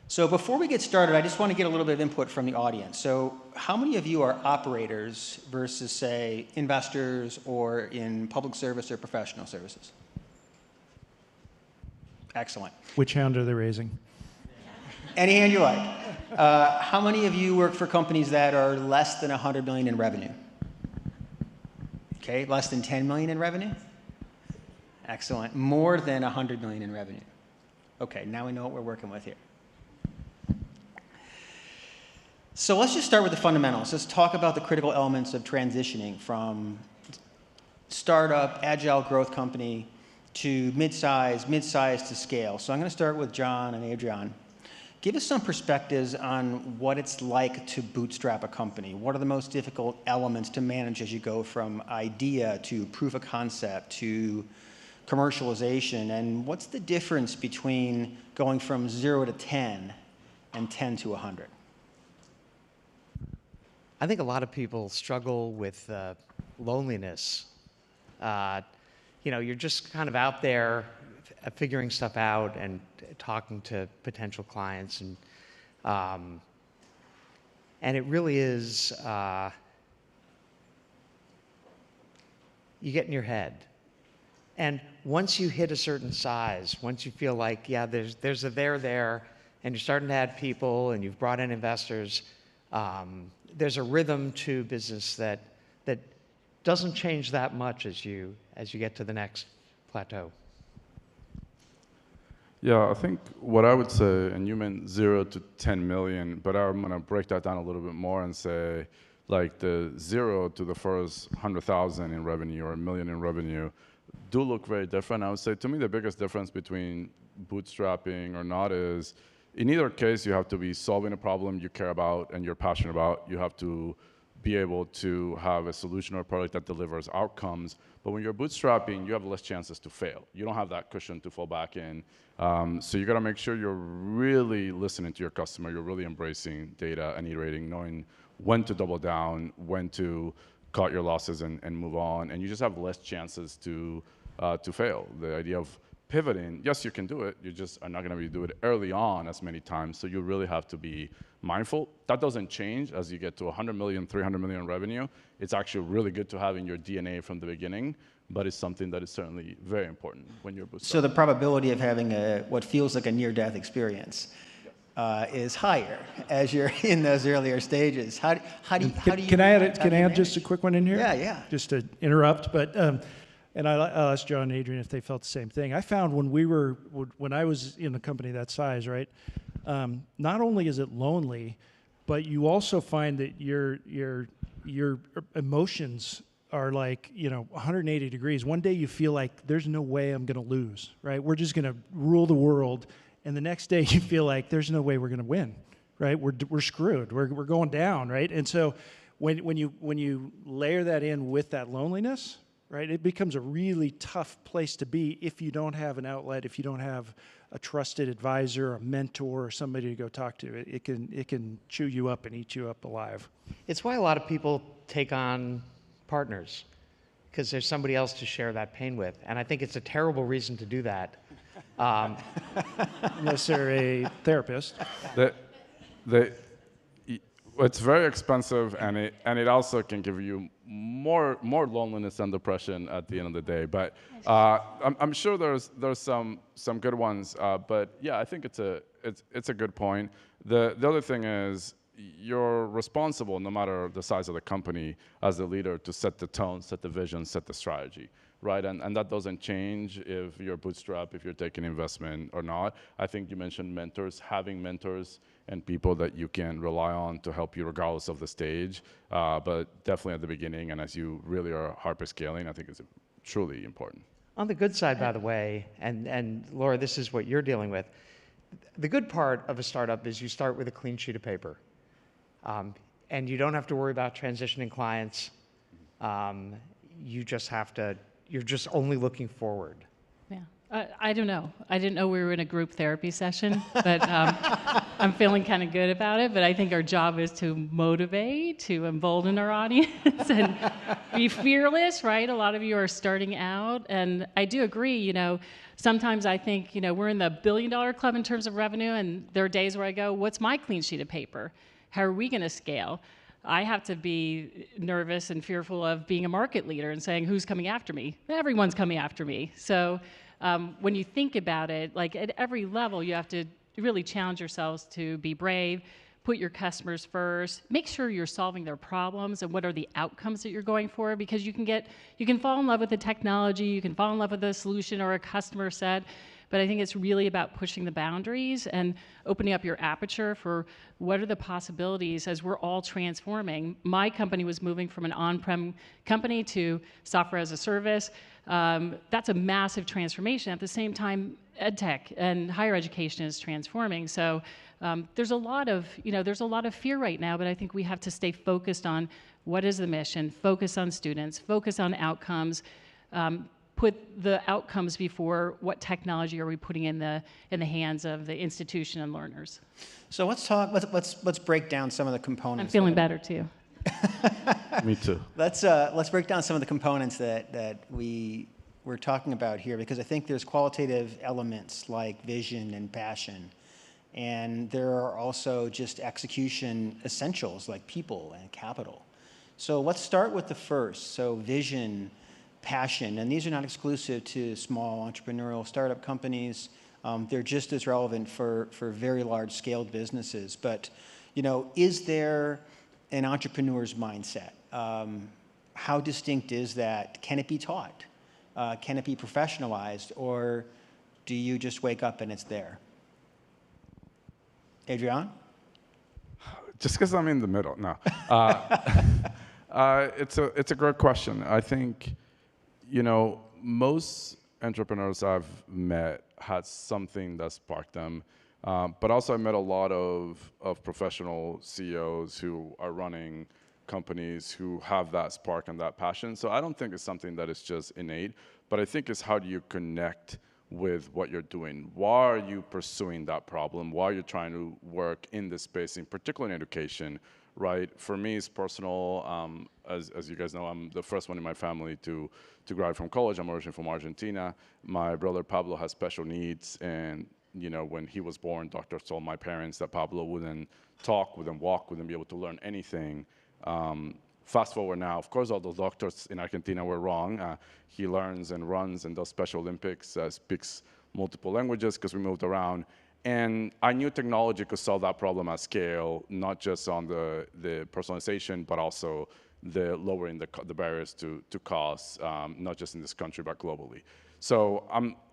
So before we get started, I just want to get a little bit of input from the audience. So how many of you are operators versus, say, investors or in public service or professional services? Excellent. Which hand are they raising? Any hand you like. How many of you work for companies that are less than 100 million in revenue? Okay, less than 10 million in revenue? Excellent. More than 100 million in revenue. Okay, now we know what we're working with here. So let's just start with the fundamentals. Let's talk about the critical elements of transitioning from startup, agile growth company to mid-size to scale. So I'm going to start with John and Adrian. Give us some perspectives on what it's like to bootstrap a company. What are the most difficult elements to manage as you go from idea to proof of concept to commercialization? And what's the difference between going from 0 to 10 and 10 to 100? I think a lot of people struggle with loneliness. You're just kind of out there figuring stuff out and talking to potential clients, and it really is, you get in your head. And once you hit a certain size, once you feel like, yeah, there's a there, and you're starting to add people and you've brought in investors, there's a rhythm to business that doesn't change that much as you get to the next plateau. Yeah, I think what I would say, and you meant 0 to 10 million, but I'm going to break that down a little bit more and say, like, the 0 to the first 100,000 in revenue or $1 million in revenue do look very different. I would say, to me, the biggest difference between bootstrapping or not is, in either case, you have to be solving a problem you care about and you're passionate about. You have to be able to have a solution or a product that delivers outcomes. But when you're bootstrapping, you have less chances to fail. You don't have that cushion to fall back in. So you got to make sure you're really listening to your customer. You're really embracing data and iterating, knowing when to double down, when to cut your losses and move on. And you just have less chances to fail. The idea of pivoting, yes, you can do it. You just are not going to be do it early on as many times. So you really have to be mindful. That doesn't change as you get to 100 million, 300 million revenue. It's actually really good to have in your DNA from the beginning, but it's something that is certainly very important when you're bootstrapping. So the probability of having what feels like a near-death experience is higher as you're in those earlier stages. How do you? Can I add just a quick one in here? Yeah. Just to interrupt, but and I'll ask John and Adrian if they felt the same thing. I found when I was in a company that size, right? Not only is it lonely, but you also find that your emotions are like 180 degrees. One day you feel like there's no way I'm going to lose, right? We're just going to rule the world. And the next day you feel like there's no way we're going to win, right? We're screwed. We're going down, right? And so when you layer that in with that loneliness, right? It becomes a really tough place to be if you don't have an outlet, if you don't have a trusted advisor, a mentor, or somebody to go talk to. It can chew you up and eat you up alive. It's why a lot of people take on partners, because there's somebody else to share that pain with. And I think it's a terrible reason to do that. Unless they're a therapist. It's very expensive, and it also can give you more loneliness and depression at the end of the day. But I'm sure there's some good ones. But yeah, I think it's a good point. The other thing is, you're responsible, no matter the size of the company, as the leader, to set the tone, set the vision, set the strategy, right? And that doesn't change if you're bootstrap, if you're taking investment or not. I think you mentioned mentors, having mentors and people that you can rely on to help you regardless of the stage, but definitely at the beginning and as you really are hyper-scaling, I think it's truly important. On the good side, by the way, and Laura, this is what you're dealing with, the good part of a startup is you start with a clean sheet of paper. And you don't have to worry about transitioning clients. You just have to, you're just only looking forward. Yeah, I don't know. I didn't know we were in a group therapy session, but I'm feeling kind of good about it. But I think our job is to motivate, to embolden our audience and be fearless, right? A lot of you are starting out. And I do agree, you know, sometimes I think, you know, we're in the $1 billion club in terms of revenue, and there are days where I go, what's my clean sheet of paper? How are we going to scale? I have to be nervous and fearful of being a market leader and saying, who's coming after me? Everyone's coming after me. So when you think about it, like at every level, you have to really challenge yourselves to be brave, put your customers first, make sure you're solving their problems and what are the outcomes that you're going for, because you can fall in love with the technology, you can fall in love with a solution or a customer set, but I think it's really about pushing the boundaries and opening up your aperture for what are the possibilities as we're all transforming. My company was moving from an on-prem company to software as a service. That's a massive transformation. At the same time, Edtech and higher education is transforming. So there's a lot of fear right now, but I think we have to stay focused on what is the mission, focus on students, focus on outcomes, put the outcomes before what technology are we putting in the hands of the institution and learners. So let's break down some of the components. I'm feeling better too. Me too. Let's break down some of the components that we're talking about here, because I think there's qualitative elements like vision and passion, and there are also just execution essentials like people and capital. So let's start with the first. So vision, passion, and these are not exclusive to small entrepreneurial startup companies. They're just as relevant for very large scaled businesses. But, you know, is there an entrepreneur's mindset? How distinct is that? Can it be taught? Can it be professionalized? Or do you just wake up and it's there? Adrian? Just because I'm in the middle, no. It's a great question. I think, you know, most entrepreneurs I've met had something that sparked them. But also I met a lot of professional CEOs who are running companies who have that spark and that passion. So I don't think it's something that is just innate, but I think it's how do you connect with what you're doing? Why are you pursuing that problem? Why are you trying to work in this space, in particular in education, right? For me, it's personal. As you guys know, I'm the first one in my family to graduate from college. I'm originally from Argentina. My brother Pablo has special needs, and you know, when he was born, doctors told my parents that Pablo wouldn't talk, wouldn't walk, wouldn't be able to learn anything. Fast forward now, of course, all those doctors in Argentina were wrong. He learns and runs and does Special Olympics, speaks multiple languages because we moved around. And I knew technology could solve that problem at scale, not just on the personalization, but also the lowering the barriers to costs, not just in this country, but globally. So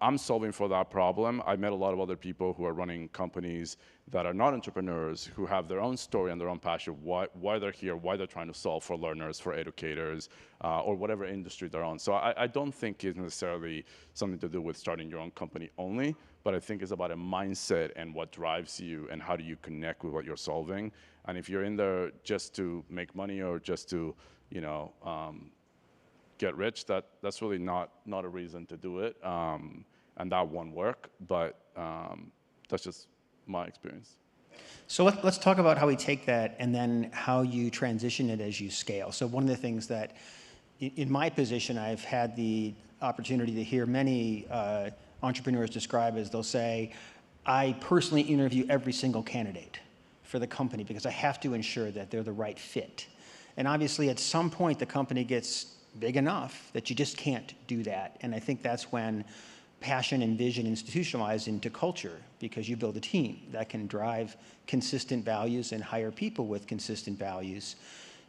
I'm solving for that problem. I met a lot of other people who are running companies that are not entrepreneurs, who have their own story and their own passion, why they're here, why they're trying to solve for learners, for educators, or whatever industry they're on. So I don't think it's necessarily something to do with starting your own company only, but I think it's about a mindset and what drives you and how do you connect with what you're solving. And if you're in there just to make money or just to, you know, get rich, that's really not a reason to do it, and that won't work. But that's just my experience. So let's talk about how we take that and then how you transition it as you scale. So one of the things that, in my position, I've had the opportunity to hear many entrepreneurs describe as they'll say, I personally interview every single candidate for the company because I have to ensure that they're the right fit. And obviously, at some point, the company gets big enough that you just can't do that. And I think that's when passion and vision institutionalize into culture, because you build a team that can drive consistent values and hire people with consistent values.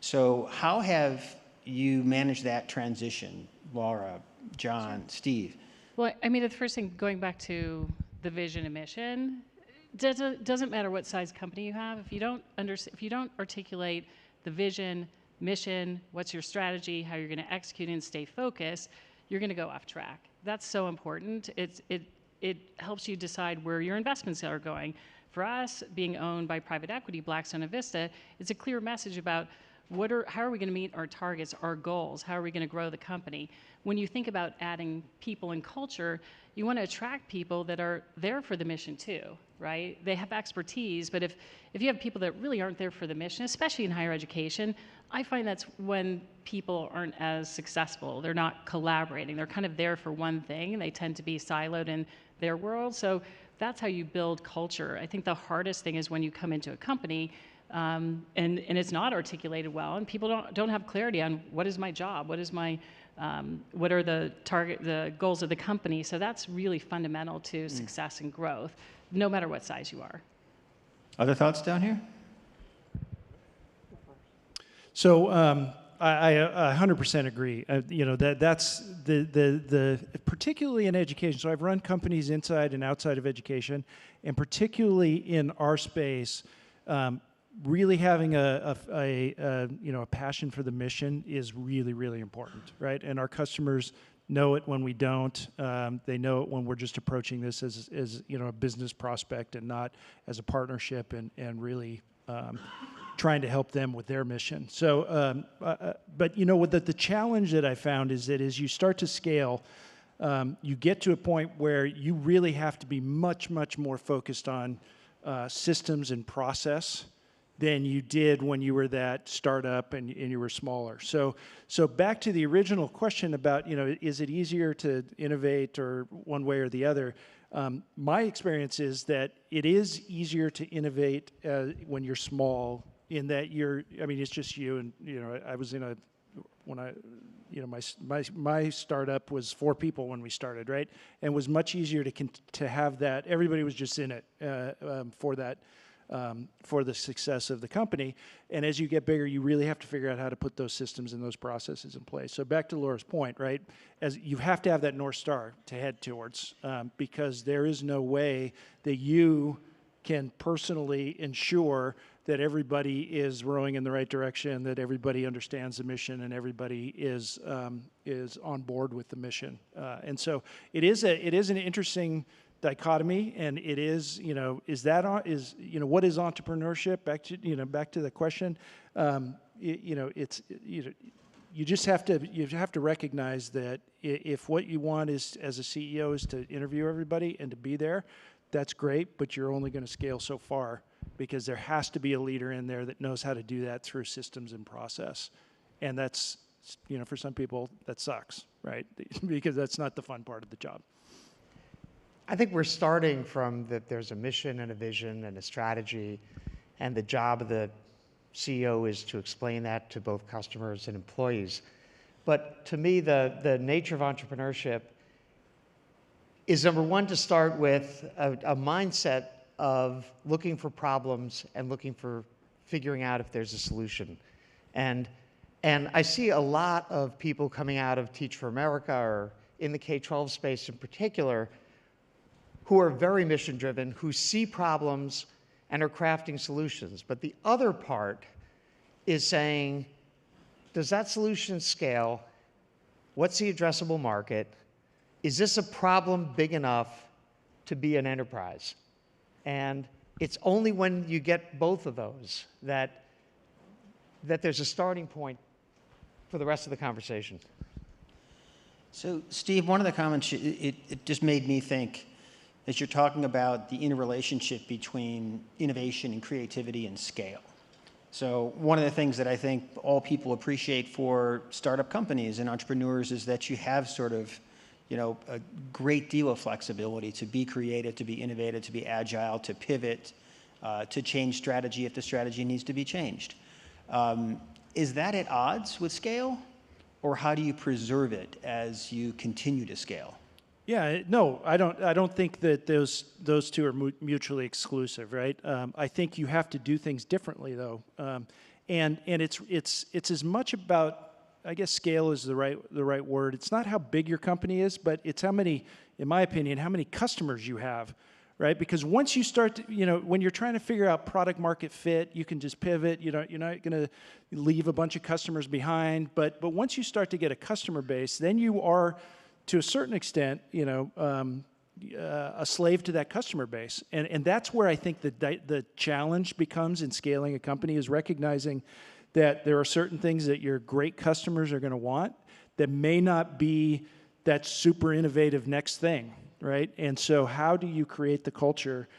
So how have you managed that transition, Laura, John, Steve? Well, I mean, the first thing, going back to the vision and mission, doesn't matter what size company you have. If you don't articulate the vision, mission, what's your strategy, how you're going to execute and stay focused, you're going to go off track. That's so important. It helps you decide where your investments are going. For us, being owned by private equity, Blackstone and Vista, it's a clear message about how are we going to meet our targets, our goals? How are we going to grow the company? When you think about adding people and culture, you want to attract people that are there for the mission too, right? They have expertise, but if you have people that really aren't there for the mission, especially in higher education, I find that's when people aren't as successful. They're not collaborating. They're kind of there for one thing, and they tend to be siloed in their world. So that's how you build culture. I think the hardest thing is when you come into a company and it's not articulated well, and people don't have clarity on what is my job, what are the goals of the company. So that's really fundamental to success and growth, no matter what size you are. Other thoughts down here? So I 100% agree. That's the particularly in education. So I've run companies inside and outside of education, and particularly in our space, really having a passion for the mission is really, really important, right? And our customers know it when we don't. They know it when we're just approaching this as a business prospect and not as a partnership, and really trying to help them with their mission. So, but the challenge that I found is that as you start to scale, you get to a point where you really have to be much, much more focused on systems and process than you did when you were that startup and you were smaller. So back to the original question about, is it easier to innovate or one way or the other? My experience is that it is easier to innovate when you're small, in that it's just you, and I was my startup was 4 people when we started, right? And it was much easier to have that. Everybody was just in it for that. For the success of the company. And as you get bigger, you really have to figure out how to put those systems and those processes in place. So back to Laura's point, right? As you have to have that North Star to head towards, because there is no way that you can personally ensure that everybody is rowing in the right direction, that everybody understands the mission, and everybody is on board with the mission. And so it is an interesting dichotomy, and it is, what is entrepreneurship? Back to the question. You just have to recognize that if what you want is, as a CEO, is to interview everybody and to be there, that's great, but you're only going to scale so far, because there has to be a leader in there that knows how to do that through systems and process. And that's, for some people, that sucks, right? Because that's not the fun part of the job. I think we're starting from that there's a mission and a vision and a strategy, and the job of the CEO is to explain that to both customers and employees. But to me, the nature of entrepreneurship is, number one, to start with a mindset of looking for problems and looking for figuring out if there's a solution. And I see a lot of people coming out of Teach for America, or in the K-12 space in particular, who are very mission-driven, who see problems and are crafting solutions. But the other part is saying, does that solution scale? What's the addressable market? Is this a problem big enough to be an enterprise? And it's only when you get both of those that there's a starting point for the rest of the conversation. So, Steve, one of the comments, it just made me think, as you're talking about the interrelationship between innovation and creativity and scale. So one of the things that I think all people appreciate for startup companies and entrepreneurs is that you have sort of, you know, a great deal of flexibility to be creative, to be innovative, to be agile, to pivot, to change strategy if the strategy needs to be changed. Is that at odds with scale? Or how do you preserve it as you continue to scale? Yeah, no, I don't think that those two are mutually exclusive, right? I think you have to do things differently, though, and it's as much about, I guess, scale is the right word. It's not how big your company is, but it's how many, in my opinion, how many customers you have, right? Because once you start to, you know, when you're trying to figure out product market fit, you can just pivot. You're not going to leave a bunch of customers behind. But once you start to get a customer base, then you are, to a certain extent, you know, a slave to that customer base. And that's where I think the challenge becomes in scaling a company, is recognizing that there are certain things that your great customers are going to want that may not be that super innovative next thing, right? And so how do you create the culture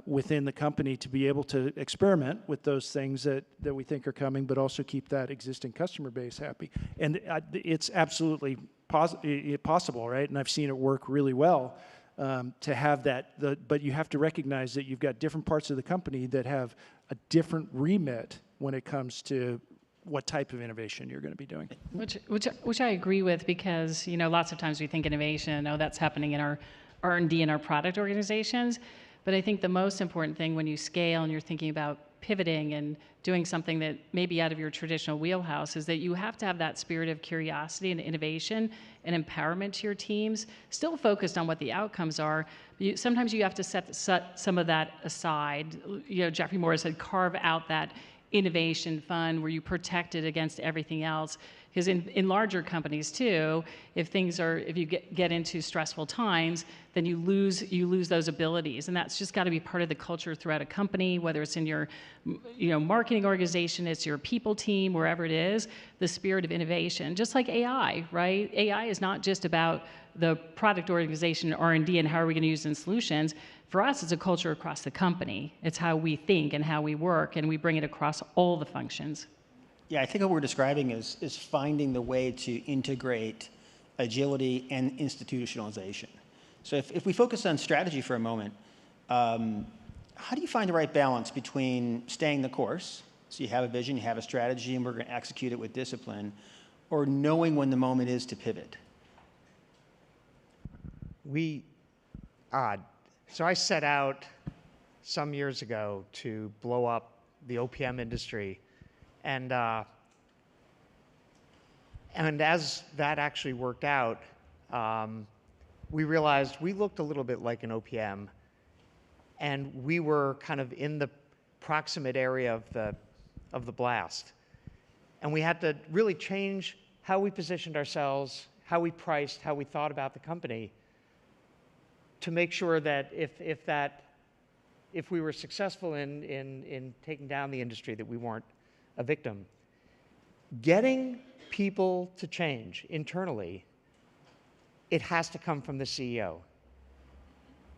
within the company to be able to experiment with those things that we think are coming, but also keep that existing customer base happy? And it's absolutely possible, right? And I've seen it work really well to have that. But you have to recognize that you've got different parts of the company that have a different remit when it comes to what type of innovation you're going to be doing. Which I agree with, because, you know, lots of times we think innovation, oh, that's happening in our R&D and our product organizations. But I think the most important thing when you scale and you're thinking about pivoting and doing something that may be out of your traditional wheelhouse is that you have to have that spirit of curiosity and innovation and empowerment to your teams, still focused on what the outcomes are. Sometimes you have to set some of that aside. You know, Jeffrey Moore said, carve out that innovation fund where you protect it against everything else. Because in larger companies too, if you get into stressful times, then you lose those abilities, and that's just got to be part of the culture throughout a company, whether it's in your, you know, marketing organization, it's your people team, wherever it is, the spirit of innovation. Just like AI, right? AI is not just about the product organization, R&D, and how are we going to use it in solutions. For us, it's a culture across the company. It's how we think and how we work, and we bring it across all the functions. Yeah, I think what we're describing is finding the way to integrate agility and institutionalization. So if we focus on strategy for a moment, how do you find the right balance between staying the course, so you have a vision, you have a strategy, and we're going to execute it with discipline, or knowing when the moment is to pivot? So I set out some years ago to blow up the OPM industry. And as that actually worked out, we realized we looked a little bit like an OPM, and we were kind of in the proximate area of the blast. And we had to really change how we positioned ourselves, how we priced, how we thought about the company, to make sure that if we were successful in taking down the industry, that we weren't a victim. Getting people to change internally, it has to come from the CEO.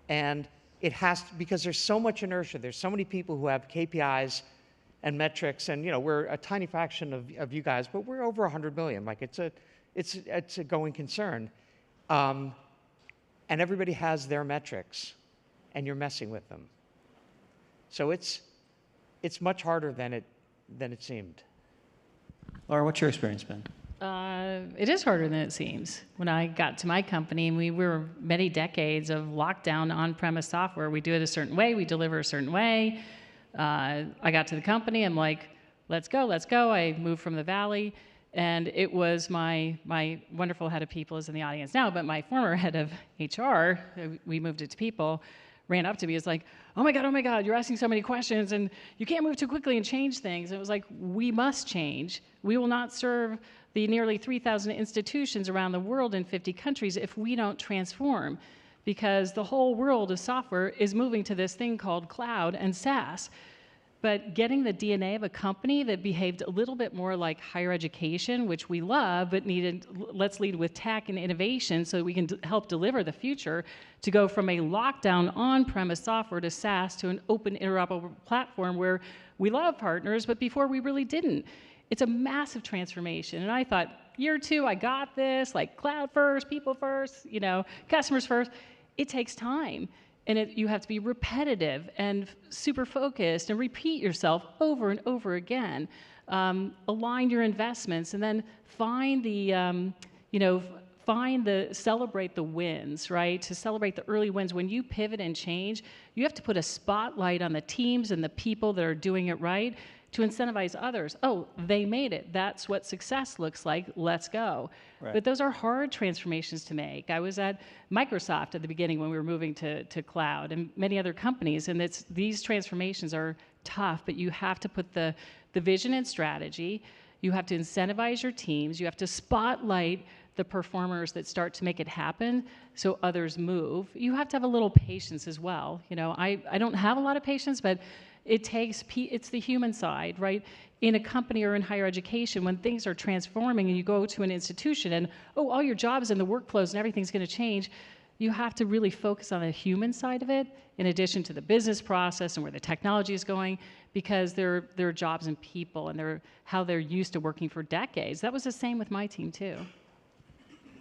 And it has to, because there's so much inertia. There's so many people who have KPIs and metrics, and, you know, we're a tiny fraction of you guys, but we're over 100 million. Like, it's a going concern. And everybody has their metrics, and you're messing with them. So it's much harder than it seemed. Laura, what's your experience been? It is harder than it seems. When I got to my company, we were many decades of lockdown on-premise software. We do it a certain way, we deliver a certain way. I got to the company, I'm like, let's go. I moved from the Valley, and it was my wonderful head of people is in the audience now, but my former head of HR, we moved it to people, ran up to me, is like, oh my God, you're asking so many questions, and you can't move too quickly and change things. And it was like, we must change. We will not serve the nearly 3,000 institutions around the world in 50 countries if we don't transform, because the whole world of software is moving to this thing called cloud and SaaS. but getting the DNA of a company that behaved a little bit more like higher education, which we love, but let's lead with tech and innovation so that we can help deliver the future, to go from a lockdown on-premise software to SaaS to an open interoperable platform where we love partners, but before we really didn't. It's a massive transformation. And I thought, year 2, I got this, like cloud first, people first, customers first. It takes time. And you have to be repetitive and super focused and repeat yourself over and over again. Align your investments and then find celebrate the wins, right? To celebrate the early wins. When you pivot and change, you have to put a spotlight on the teams and the people that are doing it right to incentivize others. Oh, they made it. That's what success looks like. Let's go. Right. But those are hard transformations to make. I was at Microsoft at the beginning when we were moving to cloud, and many other companies, and these transformations are tough, but you have to put the vision and strategy. You have to incentivize your teams. You have to spotlight the performers that start to make it happen so others move. You have to have a little patience as well. I don't have a lot of patience, but it's the human side, right? In a company or in higher education, when things are transforming and you go to an institution and, all your jobs and the workflows and everything's going to change, you have to really focus on the human side of it in addition to the business process and where the technology is going, because they're jobs and people and how they're used to working for decades. That was the same with my team too.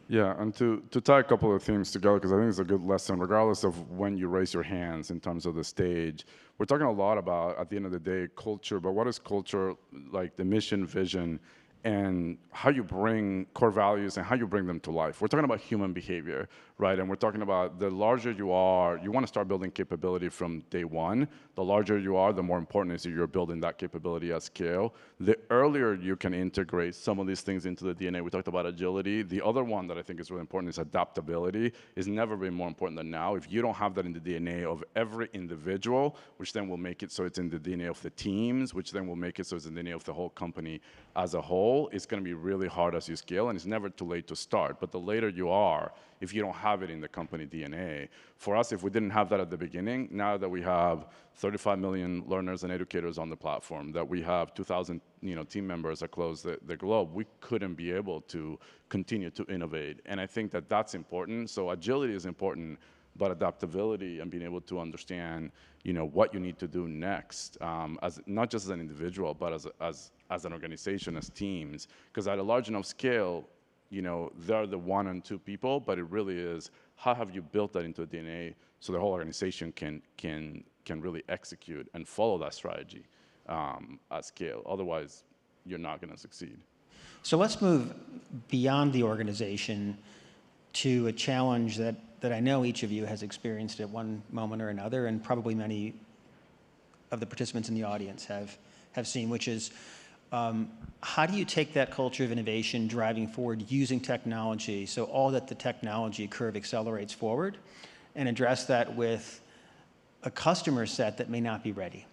Yeah, and to tie a couple of themes together, because I think it's a good lesson, regardless of when you raise your hands in terms of the stage. We're talking a lot about, at the end of the day, culture, but what is culture, like the mission, vision, and how you bring core values and how you bring them to life. We're talking about human behavior, right? And we're talking about the larger you are, you want to start building capability from day one. The larger you are, the more important it is that you're building that capability at scale. The earlier you can integrate some of these things into the DNA. We talked about agility. The other one that I think is really important is adaptability. It's never been more important than now. If you don't have that in the DNA of every individual, which then will make it so it's in the DNA of the teams, which then will make it so it's in the DNA of the whole company as a whole, it's going to be really hard as you scale, and it's never too late to start. But the later you are, if you don't have it in the company DNA. For us, if we didn't have that at the beginning, now that we have 35 million learners and educators on the platform, that we have 2,000 team members across the globe, we couldn't be able to continue to innovate. And I think that that's important. So agility is important, but adaptability and being able to understand what you need to do next, as not just as an individual, but as an organization, as teams. Because at a large enough scale, they're the 1 and 2 people, but it really is how have you built that into the DNA so the whole organization can really execute and follow that strategy at scale. Otherwise, you're not going to succeed. So let's move beyond the organization to a challenge that I know each of you has experienced at one moment or another, and probably many of the participants in the audience have seen, which is how do you take that culture of innovation driving forward using technology, so all that the technology curve accelerates forward, and address that with a customer set that may not be ready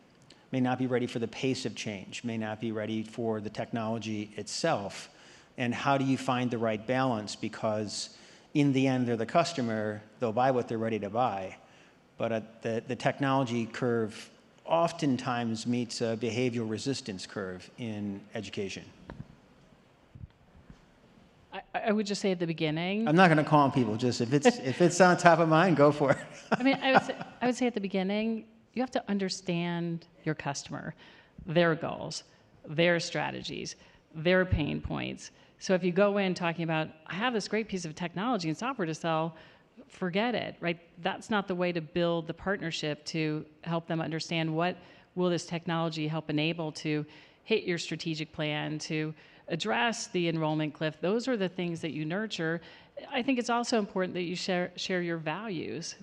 for the pace of change, may not be ready for the technology itself. And how do you find the right balance? Because in the end, they're the customer, they'll buy what they're ready to buy, but the technology curve oftentimes meets a behavioral resistance curve in education. I would just say at the beginning. I'm not going to call on people. Just if it's on top of mind, go for it. I would say at the beginning, you have to understand your customer, their goals, their strategies, their pain points. So if you go in talking about, I have this great piece of technology and software to sell, forget it, right? That's not the way to build the partnership to help them understand what will this technology help enable to hit your strategic plan, to address the enrollment cliff. Those are the things that you nurture. I think it's also important that you share your values.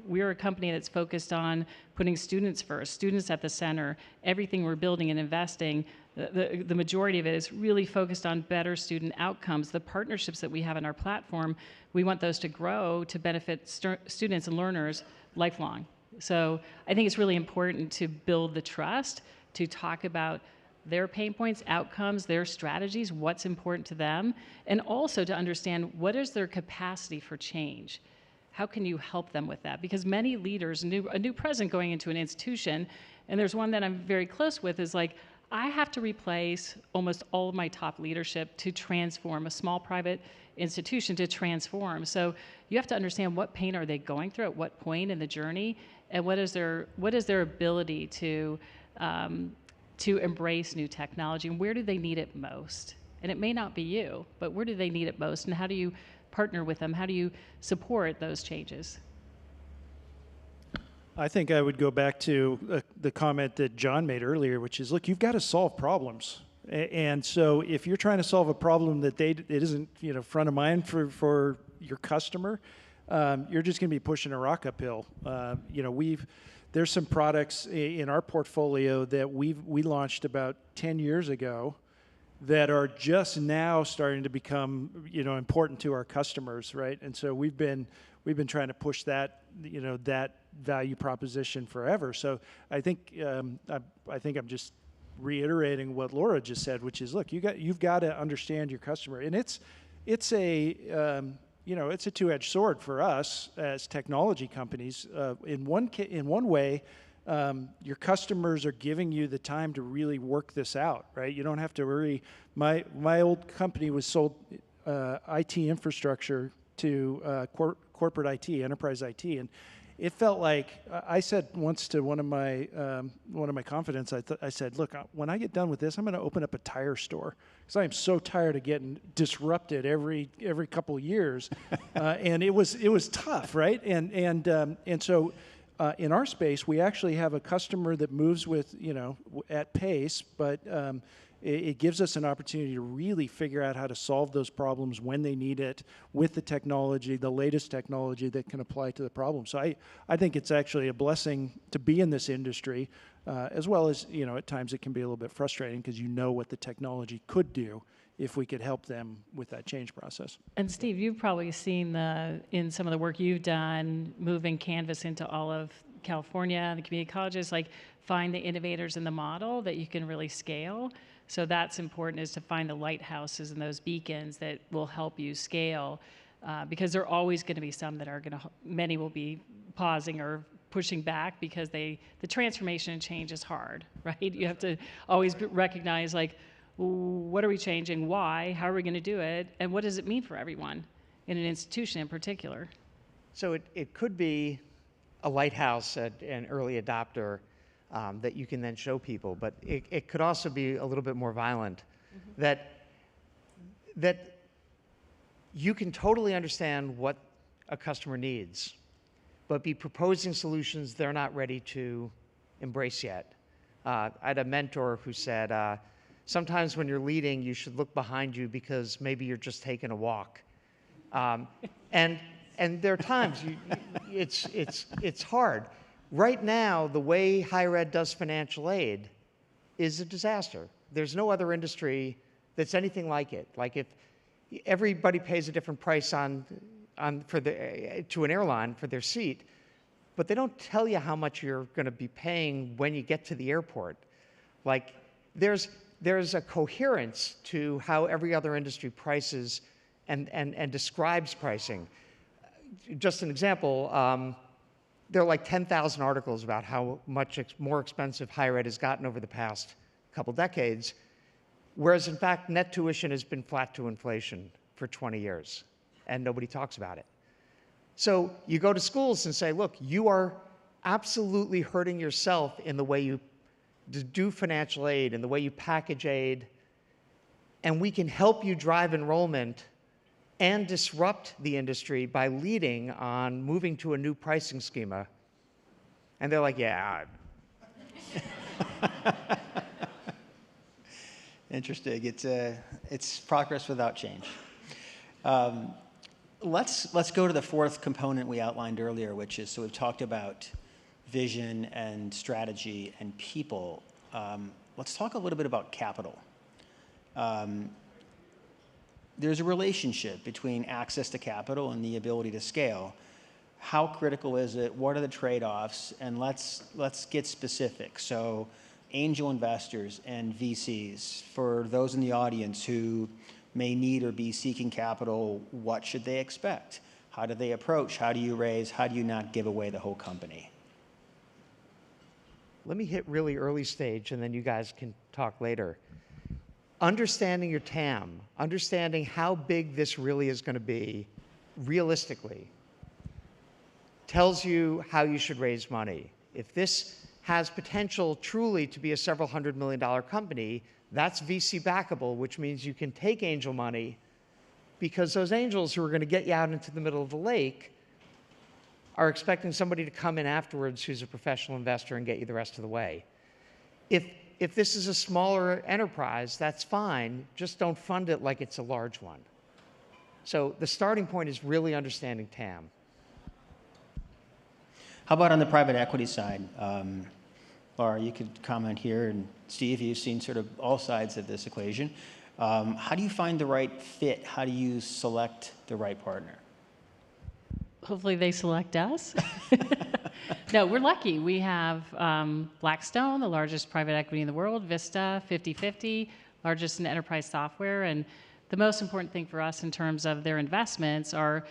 We're a company that's focused on putting students first, students at the center. Everything we're building and investing, the majority of it is really focused on better student outcomes. The partnerships that we have in our platform, we want those to grow to benefit students and learners lifelong. So I think it's really important to build the trust, to talk about their pain points, outcomes, their strategies, what's important to them, and also to understand what is their capacity for change. how can you help them with that? Because many leaders, a new president going into an institution, and there's one that I'm very close with, is like, I have to replace almost all of my top leadership to transform a small private institution to transform. So you have to understand what pain are they going through at what point in the journey, and what is their ability to embrace new technology, and where do they need it most? And it may not be you, but where do they need it most, and how do you partner with them? How do you support those changes? I think I would go back to the comment that John made earlier, which is, look, you've got to solve problems. And so if you're trying to solve a problem that it isn't front of mind for your customer, you're just going to be pushing a rock uphill. There's some products in our portfolio that we launched about 10 years ago that are just now starting to become important to our customers, right? And so we've been trying to push that that value proposition forever. So I think I'm just reiterating what Laura just said, which is, look, you've got to understand your customer, and it's a two-edged sword for us as technology companies. In one way, your customers are giving you the time to really work this out, right? You don't have to worry. My old company was sold IT infrastructure to corporate IT, enterprise IT, and it felt like I said once to one of my confidants, I said, look, when I get done with this, I'm going to open up a tire store because I am so tired of getting disrupted every couple of years, and it was tough, right? And so in our space, we actually have a customer that moves with at pace, but it gives us an opportunity to really figure out how to solve those problems when they need it with the technology, the latest technology that can apply to the problem. So I think it's actually a blessing to be in this industry, as well as, at times it can be a little bit frustrating because what the technology could do if we could help them with that change process. And Steve, you've probably seen in some of the work you've done, moving Canvas into all of California, the community colleges, like find the innovators in the model that you can really scale. So that's important, is to find the lighthouses and those beacons that will help you scale, because there are always going to be some that many will be pausing or pushing back because the transformation and change is hard, right? You have to always recognize, like, what are we changing, why, how are we going to do it, and what does it mean for everyone in an institution in particular? So it could be a lighthouse, an early adopter, that you can then show people, but it could also be a little bit more violent, that you can totally understand what a customer needs, but be proposing solutions they're not ready to embrace yet. I had a mentor who said, sometimes when you're leading, you should look behind you because maybe you're just taking a walk. And there are times it's hard. Right now, the way higher ed does financial aid is a disaster. There's no other industry that's anything like it. Like, if everybody pays a different price to an airline for their seat, but they don't tell you how much you're going to be paying when you get to the airport. Like, there's a coherence to how every other industry prices and describes pricing. Just an example. There are like 10,000 articles about how much more expensive higher ed has gotten over the past couple decades, whereas in fact net tuition has been flat to inflation for 20 years, and nobody talks about it. So you go to schools and say, look, you are absolutely hurting yourself in the way you do financial aid, in the way you package aid, and we can help you drive enrollment and disrupt the industry by leading on moving to a new pricing schema. And they're like, yeah. Interesting. It's progress without change. Let's go to the fourth component we outlined earlier, which is, so we've talked about vision and strategy and people. Let's talk a little bit about capital. There's a relationship between access to capital and the ability to scale. How critical is it? What are the trade-offs? And let's get specific. So angel investors and VCs, for those in the audience who may need or be seeking capital, what should they expect? How do they approach? How do you raise? How do you not give away the whole company? Let me hit really early stage, and then you guys can talk later. Understanding your TAM, understanding how big this really is going to be, realistically, tells you how you should raise money. If this has potential truly to be a several $100 million company, that's VC backable, which means you can take angel money, because those angels who are going to get you out into the middle of the lake are expecting somebody to come in afterwards who's a professional investor and get you the rest of the way. If this is a smaller enterprise, that's fine. Just don't fund it like it's a large one. So the starting point is really understanding TAM. How about on the private equity side? Laura, you could comment here, and Steve, you've seen sort of all sides of this equation. How do you find the right fit? How do you select the right partner? Hopefully they select us. No, we're lucky. We have Blackstone, the largest private equity in the world, Vista, 50/50, largest in enterprise software. And the most important thing for us in terms of their investments are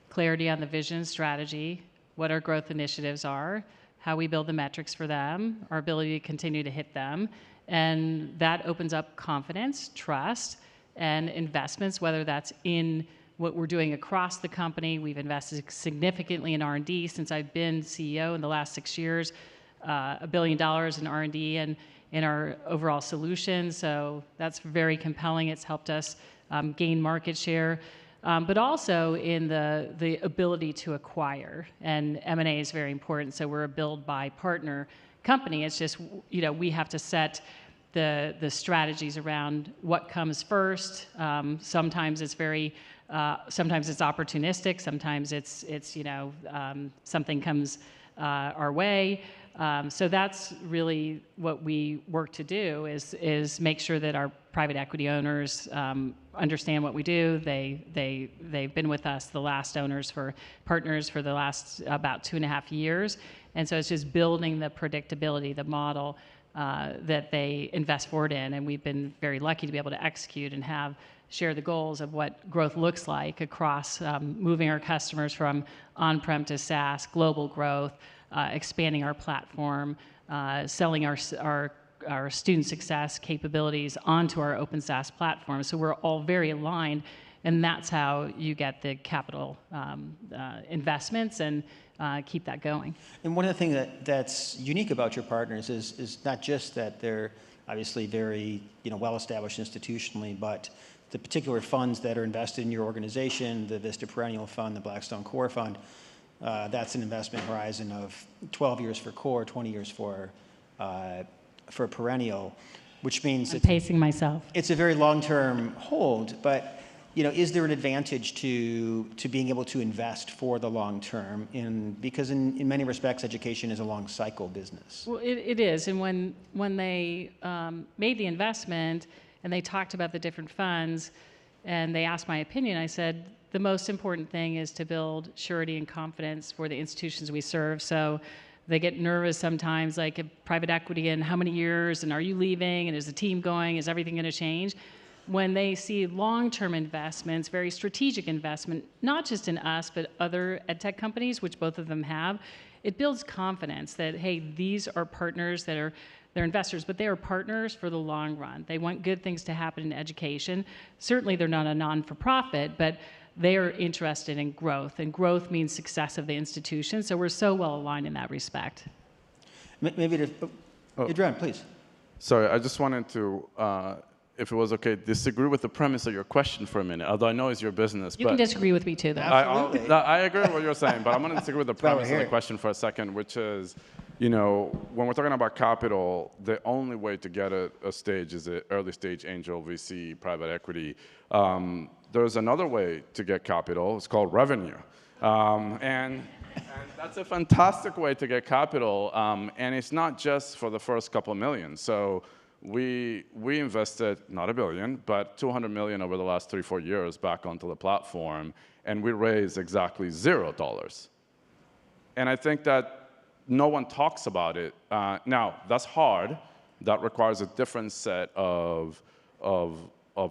clarity on the vision, strategy, what our growth initiatives are, how we build the metrics for them, our ability to continue to hit them. And that opens up confidence, trust, and investments, whether that's in what we're doing across the company. We've invested significantly in R&D since I've been CEO in the last 6 years, $1 billion in R&D and in our overall solutions. So that's very compelling. It's helped us gain market share, but also in the ability to acquire. And M&A is very important. So we're a build, buy, partner company. It's just, we have to set the strategies around what comes first. Sometimes it's sometimes it's opportunistic. Sometimes it's something comes our way. So that's really what we work to do is make sure that our private equity owners understand what we do. They've been with us, the last partners for the last about 2.5 years. And so it's just building the predictability, the model that they invest forward in. And we've been very lucky to be able to execute and share the goals of what growth looks like across moving our customers from on-prem to SaaS, global growth, expanding our platform, selling our student success capabilities onto our open SaaS platform. So we're all very aligned, and that's how you get the capital investments and keep that going. And one of the things that's unique about your partners is not just that they're obviously very well-established institutionally, but the particular funds that are invested in your organization, the Vista Perennial Fund, the Blackstone Core Fund, that's an investment horizon of 12 years for core, 20 years for perennial, which means I'm pacing myself. It's a very long-term hold, but is there an advantage to being able to invest for the long term? Because in many respects, education is a long cycle business. Well, it is, and when they made the investment and they talked about the different funds, and they asked my opinion, I said, the most important thing is to build surety and confidence for the institutions we serve. So they get nervous sometimes, like private equity, and how many years, and are you leaving, and is the team going, is everything going to change? When they see long-term investments, very strategic investment, not just in us, but other edtech companies, which both of them have, it builds confidence that, hey, these are partners they're investors, but they are partners for the long run. They want good things to happen in education. Certainly they're not a non-for-profit, but they are interested in growth, and growth means success of the institution. So we're so well aligned in that respect. Maybe Adrian, please. Sorry, I just wanted to, if it was okay, disagree with the premise of your question for a minute, although I know it's your business. You can disagree with me too, though. Absolutely. I agree with what you're saying, but I'm going to disagree with the premise of the question for a second, which is, when we're talking about capital, the only way to get a stage is an early stage angel, VC, private equity. There's another way to get capital. It's called revenue. And that's a fantastic way to get capital. And it's not just for the first couple of million. So we invested, not $1 billion, but $200 million over the last 3-4 years back onto the platform. And we raised exactly $0. And I think that no one talks about it. Now, that's hard. That requires a different set of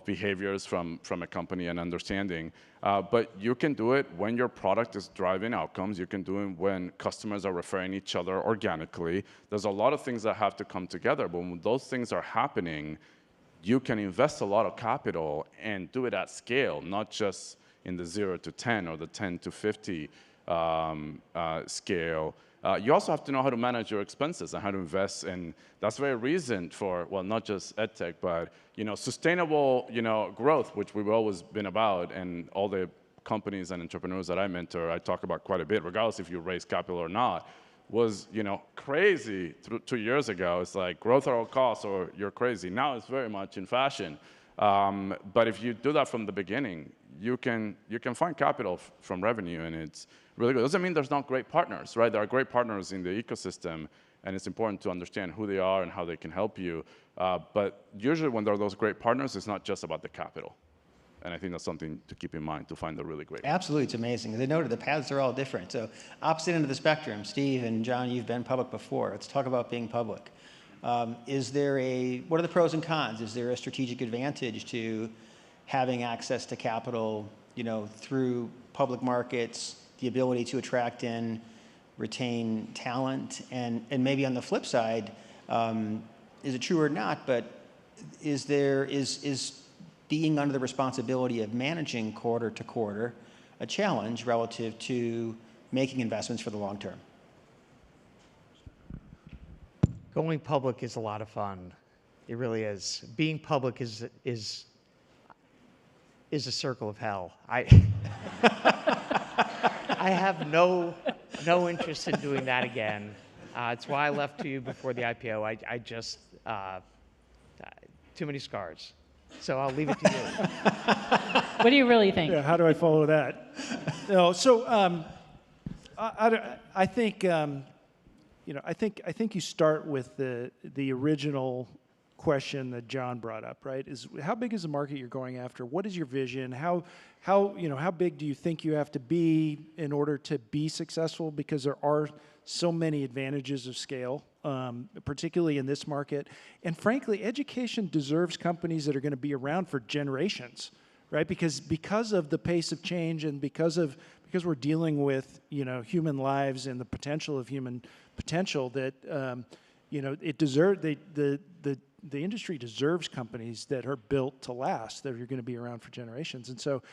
behaviors from a company and understanding. But you can do it when your product is driving outcomes. You can do it when customers are referring each other organically. There's a lot of things that have to come together. But when those things are happening, you can invest a lot of capital and do it at scale, not just in the 0 to 10 or the 10 to 50 scale. You also have to know how to manage your expenses and how to invest, and that's very reason for, well, not just Edtech, but sustainable growth, which we've always been about, and all the companies and entrepreneurs that I mentor, I talk about quite a bit, regardless if you raise capital or not, was crazy 2 years ago. It's like growth at all costs or you're crazy. Now it's very much in fashion. But if you do that from the beginning, you can find capital from revenue, and it's really good. Doesn't mean there's not great partners, right? There are great partners in the ecosystem, and it's important to understand who they are and how they can help you. But usually when there are those great partners, it's not just about the capital. And I think that's something to keep in mind to find the really great. Absolutely, it's amazing. They noted the paths are all different. So opposite end of the spectrum, Steve and John, you've been public before. Let's talk about being public. What are the pros and cons? Is there a strategic advantage to having access to capital, through public markets, the ability to attract and retain talent? And maybe on the flip side, is it true or not, but is being under the responsibility of managing quarter to quarter a challenge relative to making investments for the long term? Going public is a lot of fun. It really is. Being public is a circle of hell. I have no interest in doing that again. It's why I left to you before the IPO. I just too many scars. So I'll leave it to you. What do you really think? Yeah, how do I follow that? I think I think you start with the original question that John brought up, right? Is how big is the market you're going after? What is your vision? How big do you think you have to be in order to be successful? Because there are so many advantages of scale, particularly in this market. And frankly, education deserves companies that are going to be around for generations, right? Because of the pace of change and because we're dealing with human lives and the potential of human potential, that the industry deserves companies that are built to last, that are going to be around for generations. And so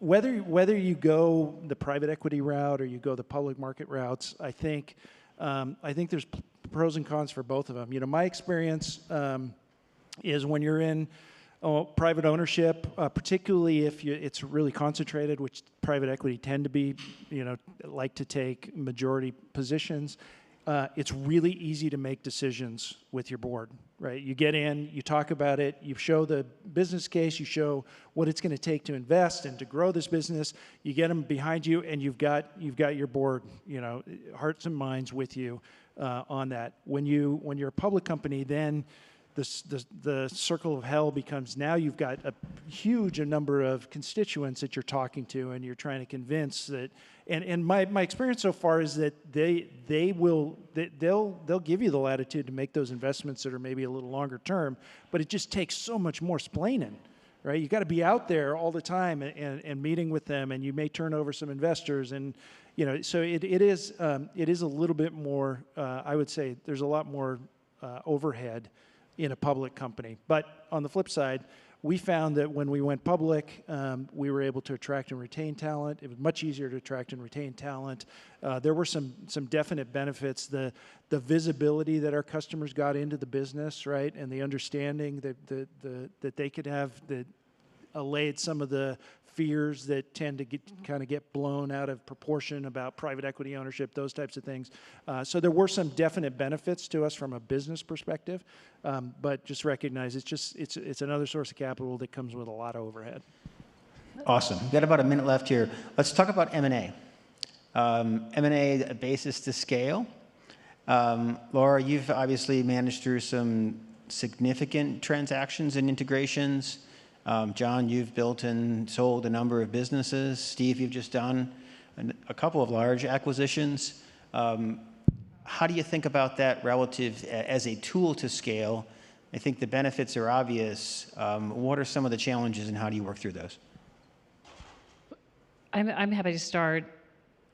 whether you go the private equity route or you go the public market routes, I think there's pros and cons for both of them. My experience is when you're in private ownership, particularly if it's really concentrated, which private equity tend to be, like to take majority positions, it's really easy to make decisions with your board, right? You get in, you talk about it, you show the business case, you show what it's going to take to invest and to grow this business. You get them behind you, and you've got your board, hearts and minds with you on that. When you're a public company, then the circle of hell becomes, now you've got a huge number of constituents that you're talking to, and you're trying to convince that. And my experience so far is that they'll give you the latitude to make those investments that are maybe a little longer term, but it just takes so much more splaining, right? You got to be out there all the time and meeting with them, and you may turn over some investors, and so it is a little bit more. I would say there's a lot more overhead in a public company. But on the flip side, we found that when we went public, we were able to attract and retain talent. It was much easier to attract and retain talent. There were some definite benefits. The visibility that our customers got into the business, right, and the understanding that they could have, that allayed some of the fears that tend to get blown out of proportion about private equity ownership, those types of things. So there were some definite benefits to us from a business perspective, but just recognize it's another source of capital that comes with a lot of overhead. Awesome. We've got about a minute left here. Let's talk about M&A. M&A, a basis to scale. Laura, you've obviously managed through some significant transactions and integrations. John, you've built and sold a number of businesses. Steve, you've just done a couple of large acquisitions. How do you think about that relative as a tool to scale I think the benefits are obvious. What are some of the challenges and how do you work through those? I'm happy to start.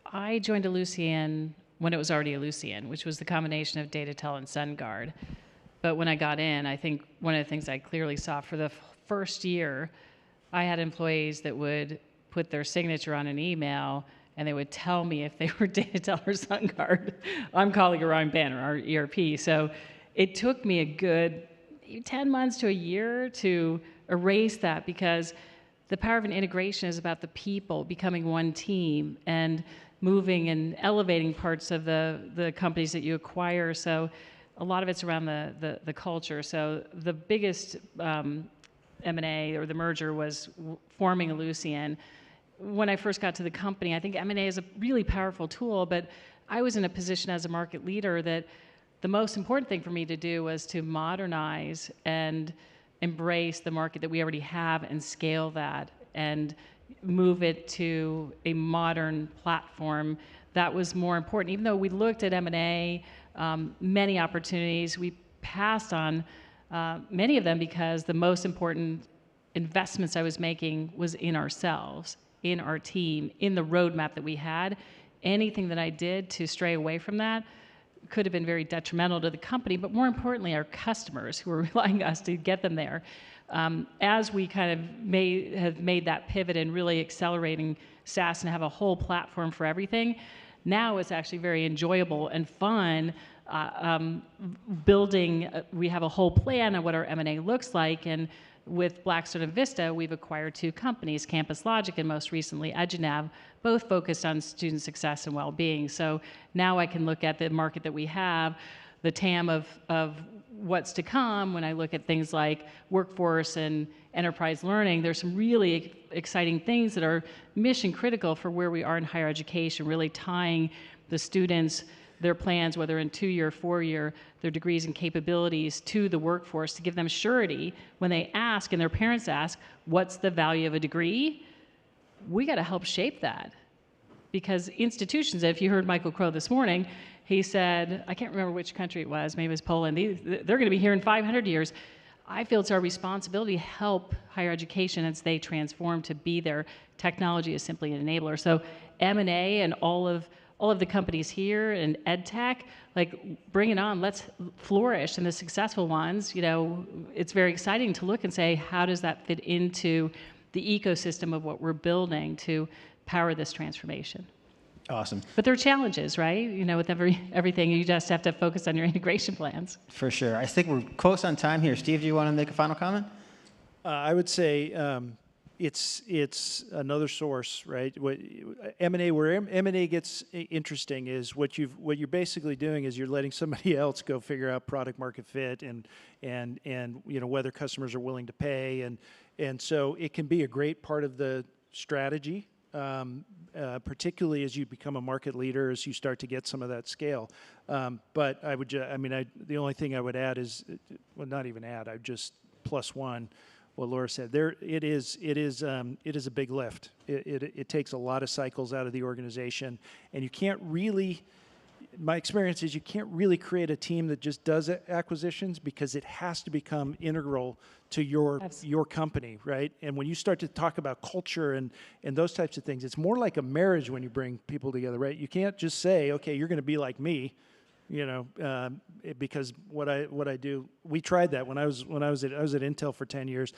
I joined Ellucian when it was already Ellucian, which was the combination of Datatel and SunGuard. But when I got in, I think one of the things I clearly saw for the first year, I had employees that would put their signature on an email and they would tell me if they were Datatel or SunGuard. I'm calling Orion Banner, our ERP. So it took me a good 10 months to a year to erase that, because the power of an integration is about the people becoming one team and moving and elevating parts of the companies that you acquire. So a lot of it's around the culture. So the biggest M&A or the merger was forming Ellucian. When I first got to the company, I think M&A is a really powerful tool, but I was in a position as a market leader that the most important thing for me to do was to modernize and embrace the market that we already have and scale that and move it to a modern platform. That was more important. Even though we looked at M&A, many opportunities, we passed on many of them because the most important investments I was making was in ourselves, in our team, in the roadmap that we had. Anything that I did to stray away from that could have been very detrimental to the company, but more importantly, our customers who were relying on us to get them there. As we kind of have made that pivot and really accelerating SaaS and have a whole platform for everything, now it's actually very enjoyable and fun building. We have a whole plan of what our M&A looks like, and with Blackstone and Vista, we've acquired 2 companies, Campus Logic and most recently Edunav, both focused on student success and well-being. So now I can look at the market that we have, the TAM of what's to come. When I look at things like workforce and enterprise learning, there's some really exciting things that are mission critical for where we are in higher education, really tying the students, their plans, whether in 2-year, 4-year, their degrees and capabilities to the workforce to give them surety when they ask and their parents ask, what's the value of a degree? We got to help shape that. Because institutions, if you heard Michael Crow this morning, he said, I can't remember which country it was, maybe it was Poland, they're going to be here in 500 years. I feel it's our responsibility to help higher education as they transform to be there. Technology is simply an enabler. So M&A and all of the companies here and Edtech, like, bring it on, let's flourish. And the successful ones, you know, it's very exciting to look and say, how does that fit into the ecosystem of what we're building to power this transformation? Awesome. But there are challenges, right? You know, with everything, you just have to focus on your integration plans. For sure. I think we're close on time here. Steve, do you want to make a final comment? I would say it's another source, right? What M&A, where M&A gets interesting is what you're basically doing is you're letting somebody else go figure out product market fit and you know, whether customers are willing to pay, and so it can be a great part of the strategy. Particularly as you become a market leader, as you start to get some of that scale. But I would, the only thing I would add is, well, not even add, I would just +1 what Laura said. It is a big lift. It takes a lot of cycles out of the organization, and you can't really. My experience is you can't really create a team that just does acquisitions, because it has to become integral to your company, right? And when you start to talk about culture and those types of things, it's more like a marriage when you bring people together, right? You can't just say, okay, you're going to be like me, you know, because what I do. We tried that when I was at Intel for 10 years.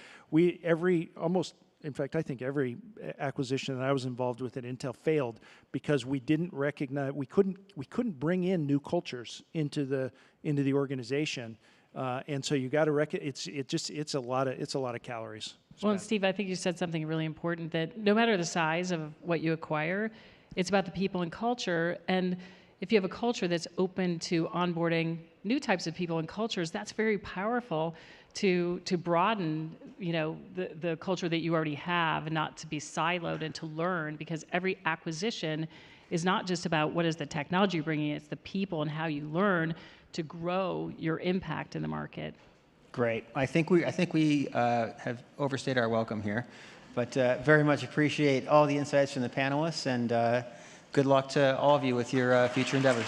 In fact, I think every acquisition that I was involved with at Intel failed because we didn't recognize, we couldn't bring in new cultures into the organization, and so you got to it's a lot of calories. Well, and Steve, I think you said something really important, that no matter the size of what you acquire, it's about the people and culture. And if you have a culture that's open to onboarding new types of people and cultures, that's very powerful to broaden, you know, the culture that you already have, and not to be siloed and to learn, because every acquisition is not just about what is the technology you're bringing, it's the people and how you learn to grow your impact in the market. Great. I think we have overstayed our welcome here, but very much appreciate all the insights from the panelists, and good luck to all of you with your future endeavors.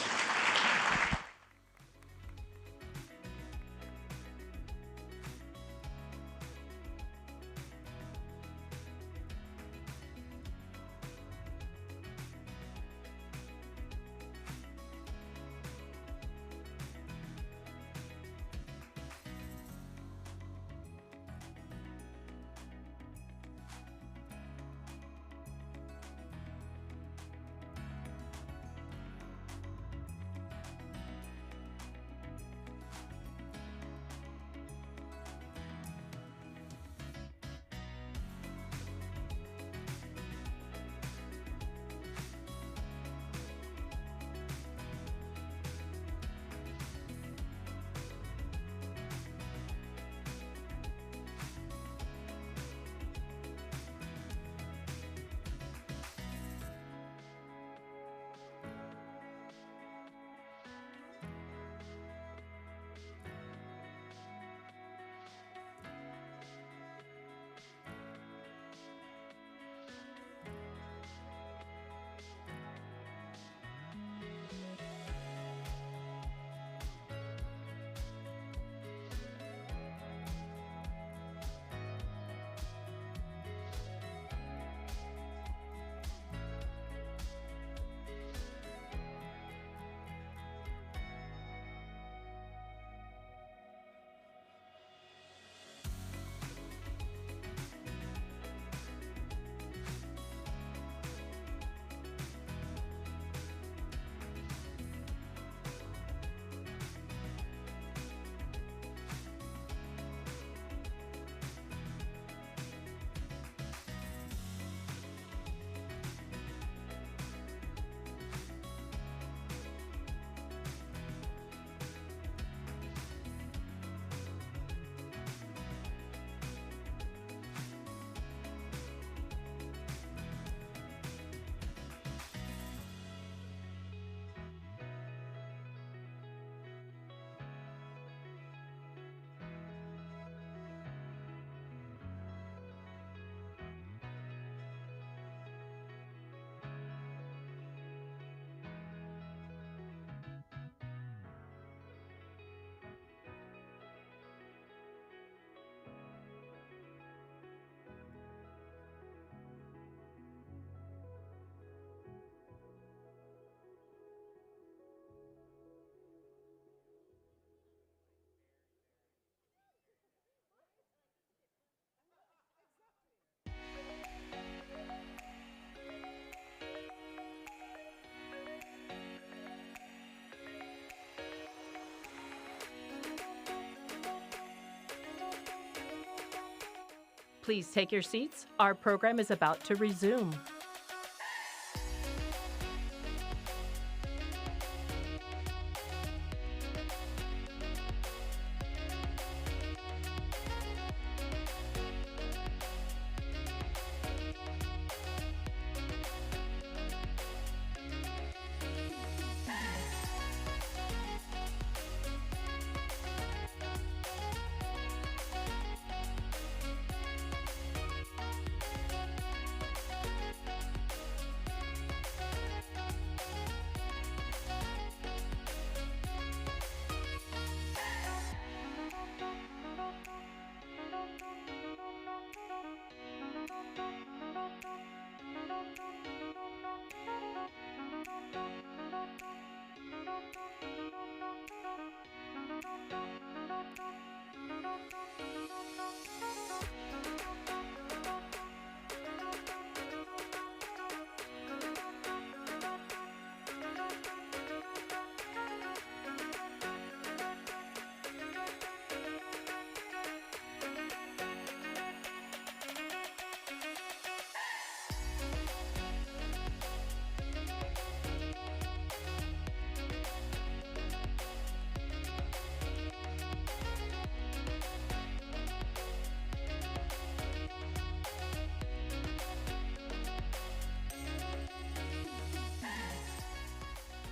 Please take your seats. Our program is about to resume.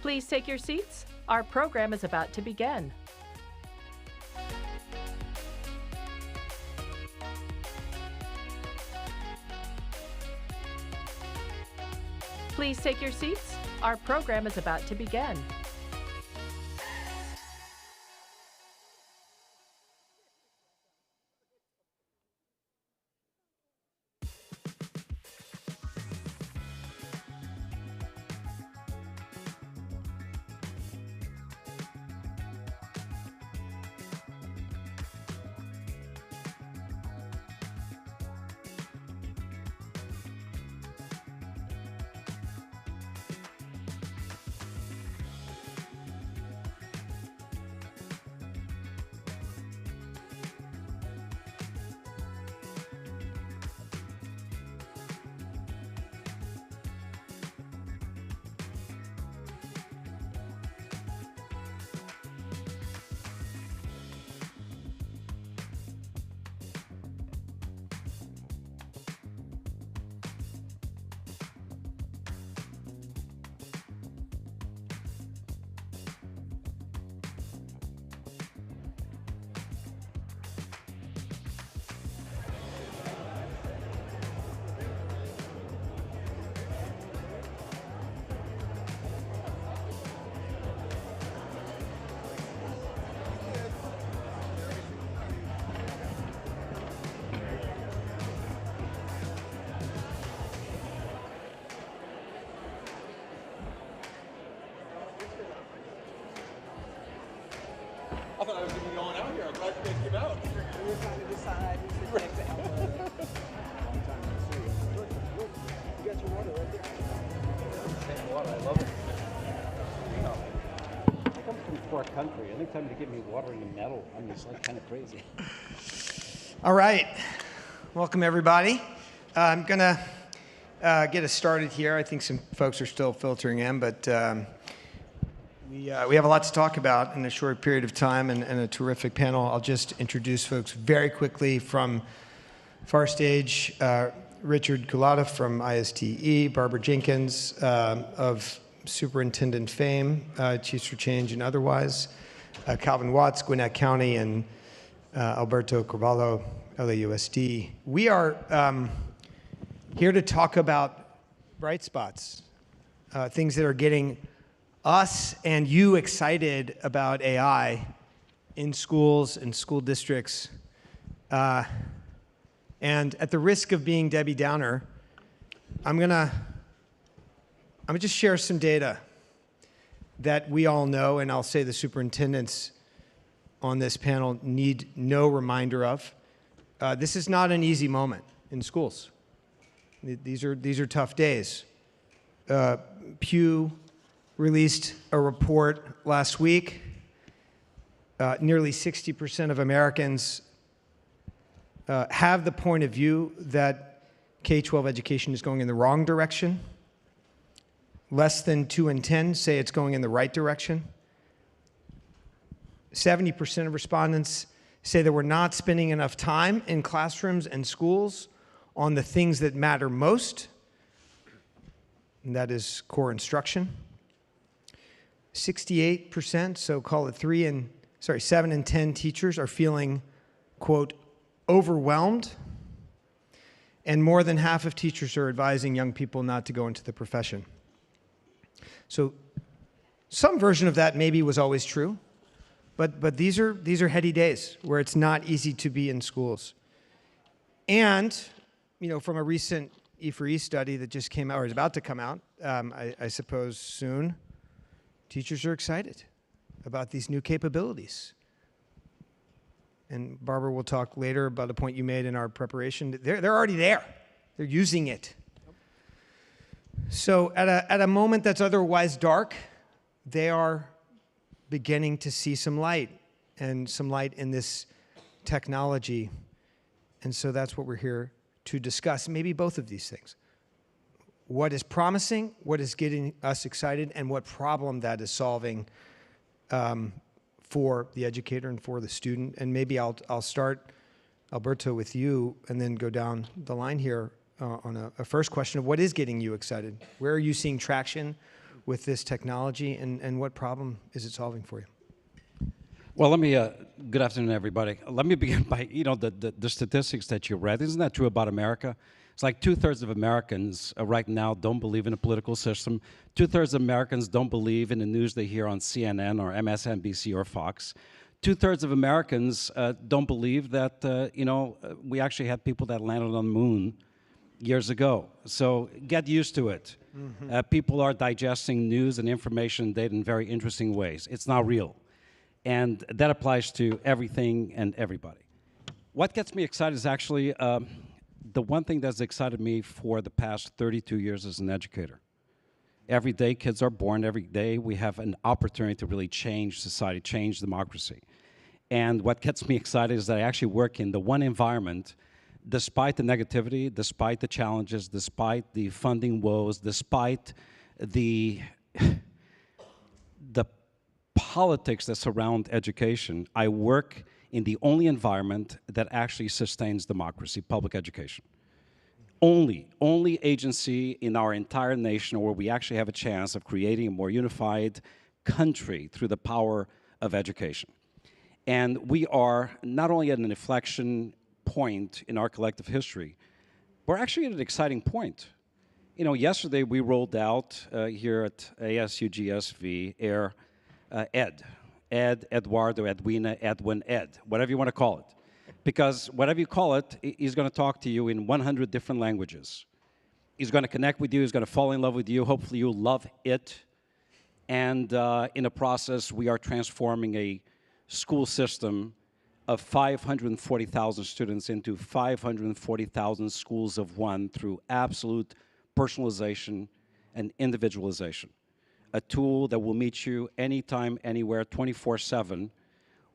Please take your seats. Our program is about to begin. Please take your seats. Our program is about to begin. I thought I was going to be going out here. I'm glad you guys came out. We were trying to decide who's the next Alpha. Long time no see. Look, you got your water right there. Same water, I love it. I come from poor country. Anytime they give me water in the metal, I'm just like kind of crazy. All right. Welcome, everybody. I'm going to get us started here. I think some folks are still filtering in, but we have a lot to talk about in a short period of time and a terrific panel. I'll just introduce folks very quickly from far stage. Richard Culata from ISTE, Barbara Jenkins of superintendent fame, Chiefs for Change and otherwise, Calvin Watts, Gwinnett County, and Alberto Carvalho, LAUSD. We are here to talk about bright spots, things that are getting us and you excited about AI in schools and school districts. And at the risk of being Debbie Downer, I'm gonna just share some data that we all know, and I'll say the superintendents on this panel need no reminder of. This is not an easy moment in schools. These are tough days. Pew released a report last week. Nearly 60% of Americans have the point of view that K-12 education is going in the wrong direction. Less than 2 in 10 say it's going in the right direction. 70% of respondents say that we're not spending enough time in classrooms and schools on the things that matter most, and that is core instruction. 68%, so call it 7 in 10 teachers are feeling, quote, overwhelmed, and more than half of teachers are advising young people not to go into the profession. So some version of that maybe was always true, but these are heady days where it's not easy to be in schools. And, you know, from a recent E4E study that just came out, or is about to come out, I suppose soon, teachers are excited about these new capabilities. And Barbara will talk later about a point you made in our preparation. They're already there. They're using it. So at a moment that's otherwise dark, they are beginning to see some light in this technology. And so that's what we're here to discuss, maybe both of these things. What is promising, what is getting us excited, and what problem that is solving for the educator and for the student. And maybe I'll start, Alberto, with you, and then go down the line here on a first question of what is getting you excited? Where are you seeing traction with this technology, and what problem is it solving for you? Well, let me, good afternoon, everybody. Let me begin by, you know, the statistics that you read. Isn't that true about America? It's like 2/3 of Americans right now don't believe in a political system. 2/3 of Americans don't believe in the news they hear on CNN or MSNBC or Fox. 2/3 of Americans don't believe that, you know, we actually had people that landed on the moon years ago. So get used to it. Mm-hmm. People are digesting news and information data in very interesting ways. It's not real. And that applies to everything and everybody. What gets me excited is actually the one thing that's excited me for the past 32 years as an educator. Every day kids are born, every day we have an opportunity to really change society, change democracy. And what gets me excited is that I actually work in the one environment, despite the negativity, despite the challenges, despite the funding woes, despite the politics that surround education, I work in the only environment that actually sustains democracy, public education. Only agency in our entire nation where we actually have a chance of creating a more unified country through the power of education. And we are not only at an inflection point in our collective history, we're actually at an exciting point. You know, yesterday we rolled out here at ASU-GSV Ed, Eduardo, Edwina, Edwin, Ed, whatever you want to call it. Because whatever you call it, he's going to talk to you in 100 different languages. He's going to connect with you, he's going to fall in love with you, hopefully you'll love it. And in the process, we are transforming a school system of 540,000 students into 540,000 schools of one through absolute personalization and individualization. A tool that will meet you anytime, anywhere, 24/7,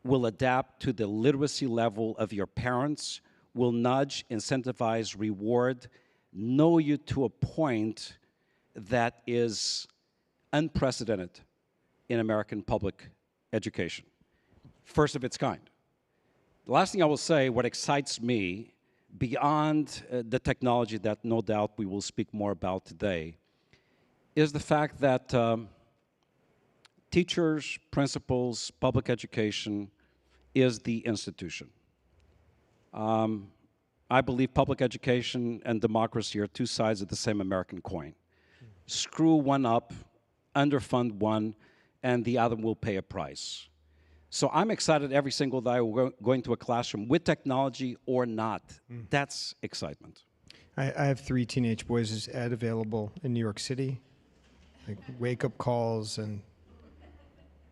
will adapt to the literacy level of your parents, will nudge, incentivize, reward, know you to a point that is unprecedented in American public education. First of its kind. The last thing I will say, what excites me, beyond the technology that no doubt we will speak more about today, is the fact that teachers, principals, public education is the institution. I believe public education and democracy are two sides of the same American coin. Screw one up, underfund one, and the other will pay a price. So I'm excited every single day we're going to a classroom with technology or not. That's excitement. I have 3 teenage boys as Ed available in New York City. Like wake-up calls and...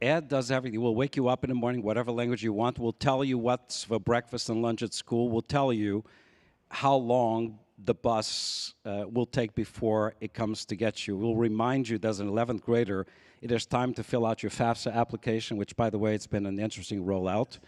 Ed does everything. We'll wake you up in the morning, whatever language you want. We'll tell you what's for breakfast and lunch at school. We'll tell you how long the bus will take before it comes to get you. We'll remind you that as an 11th grader, it is time to fill out your FAFSA application, which, by the way, it's been an interesting rollout.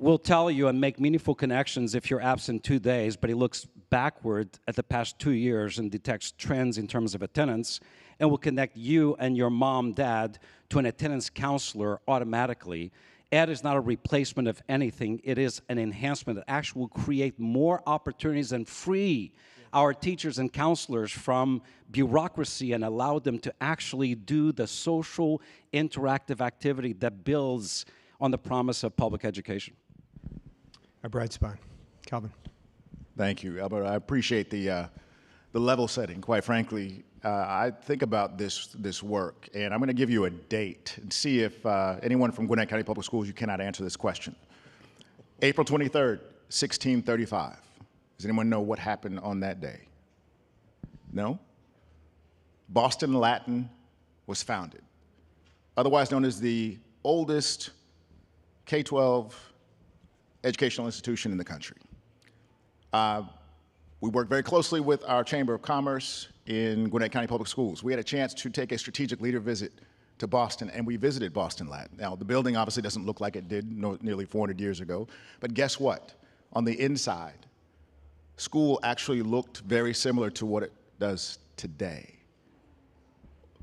will tell you and make meaningful connections if you're absent 2 days, but he looks backward at the past 2 years and detects trends in terms of attendance, and will connect you and your mom, dad to an attendance counselor automatically. Ed is not a replacement of anything. It is an enhancement that actually will create more opportunities and free our teachers and counselors from bureaucracy and allow them to actually do the social interactive activity that builds on the promise of public education. Our bright spot, Calvin. Thank you, Albert. I appreciate the level setting. Quite frankly, I think about this work, and I'm going to give you a date and see if anyone from Gwinnett County Public Schools, you cannot answer this question. April 23rd, 1635. Does anyone know what happened on that day? No? Boston Latin was founded, otherwise known as the oldest K-12 educational institution in the country. We work very closely with our Chamber of Commerce in Gwinnett County Public Schools. We had a chance to take a strategic leader visit to Boston, and we visited Boston Latin. Now, the building obviously doesn't look like it did nearly 400 years ago, but guess what? On the inside, school actually looked very similar to what it does today.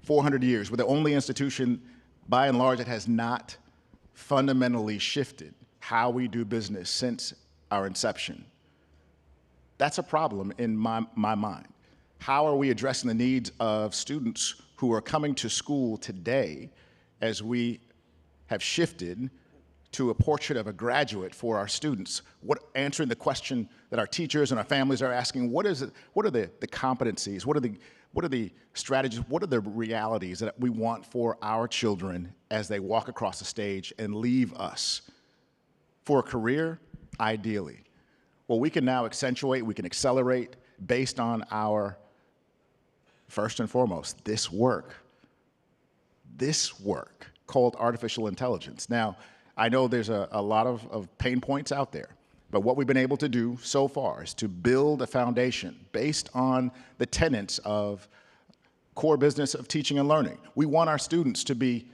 400 years, we're the only institution, by and large, that has not fundamentally shifted how we do business since our inception. That's a problem in my mind. How are we addressing the needs of students who are coming to school today as we have shifted to a portrait of a graduate for our students? Answering the question that our teachers and our families are asking, what are the competencies, what are the strategies, what are the realities that we want for our children as they walk across the stage and leave us for a career, ideally? Well, we can now accentuate, we can accelerate based on our, first and foremost, this work called artificial intelligence. Now, I know there's a lot of pain points out there, but what we've been able to do so far is to build a foundation based on the tenets of core business of teaching and learning. We want our students to be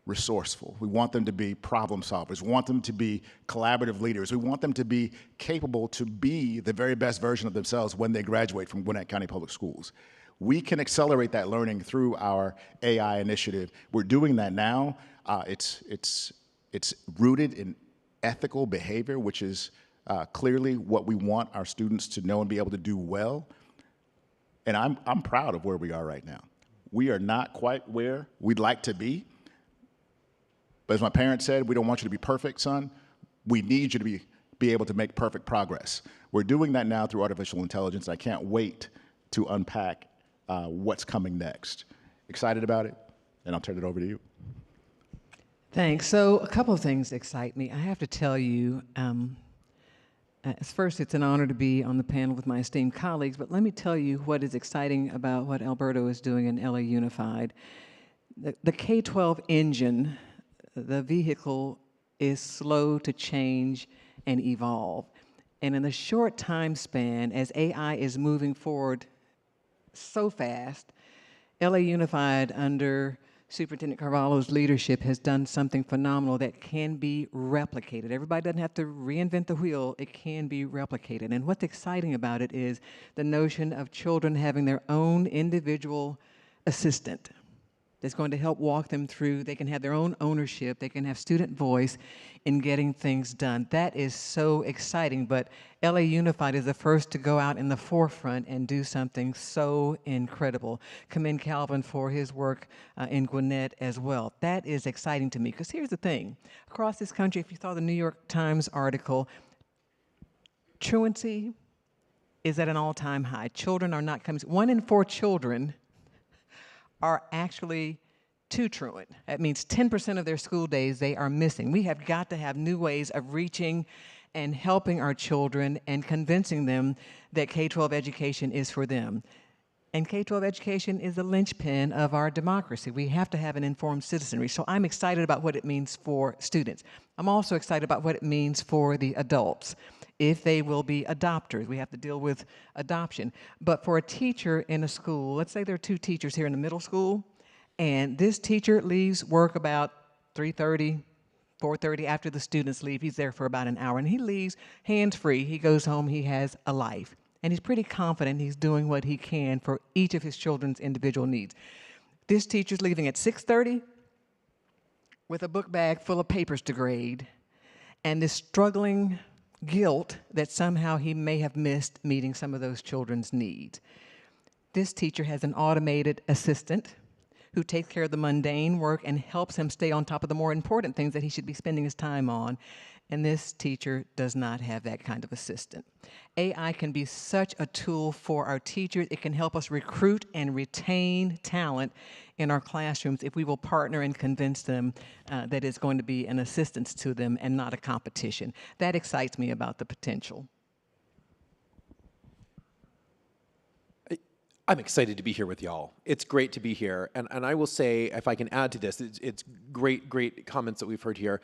resourceful. We want them to be problem solvers. We want them to be collaborative leaders. We want them to be capable to be the very best version of themselves when they graduate from Gwinnett County Public Schools. We can accelerate that learning through our AI initiative. We're doing that now. It's rooted in ethical behavior, which is clearly what we want our students to know and be able to do well. And I'm proud of where we are right now. We are not quite where we'd like to be. But as my parents said, we don't want you to be perfect, son. We need you to be able to make perfect progress. We're doing that now through artificial intelligence. I can't wait to unpack what's coming next. Excited about it? And I'll turn it over to you. Thanks. So a couple of things excite me. I have to tell you, first, it's an honor to be on the panel with my esteemed colleagues, but let me tell you what is exciting about what Alberto is doing in LA Unified. The K-12 engine, the vehicle, is slow to change and evolve. And in the short time span, as AI is moving forward so fast, LA Unified, under Superintendent Carvalho's leadership, has done something phenomenal that can be replicated. Everybody doesn't have to reinvent the wheel. It can be replicated. And what's exciting about it is the notion of children having their own individual assistant that's going to help walk them through. They can have their own ownership. They can have student voice in getting things done. That is so exciting. But LA Unified is the first to go out in the forefront and do something so incredible. Commend Calvin for his work in Gwinnett as well. That is exciting to me, because here's the thing. Across this country, if you saw the New York Times article, truancy is at an all-time high. Children are not coming. 1 in 4 children are actually too truant. That means 10% of their school days they are missing. We have got to have new ways of reaching and helping our children and convincing them that K-12 education is for them. And K-12 education is the linchpin of our democracy. We have to have an informed citizenry. So I'm excited about what it means for students. I'm also excited about what it means for the adults, if they will be adopters. We have to deal with adoption. But for a teacher in a school, let's say there are 2 teachers here in the middle school, and this teacher leaves work about 3:30, 4:30 after the students leave. He's there for about an hour, and he leaves hands-free. He goes home. He has a life, and he's pretty confident he's doing what he can for each of his children's individual needs. This teacher's leaving at 6:30 with a book bag full of papers to grade, and this struggling guilt that somehow he may have missed meeting some of those children's needs. This teacher has an automated assistant who takes care of the mundane work and helps him stay on top of the more important things that he should be spending his time on. And this teacher does not have that kind of assistant. AI can be such a tool for our teachers. It can help us recruit and retain talent in our classrooms if we will partner and convince them that it's going to be an assistance to them and not a competition. That excites me about the potential. I'm excited to be here with y'all. It's great to be here. And I will say, if I can add to this, it's great comments that we've heard here.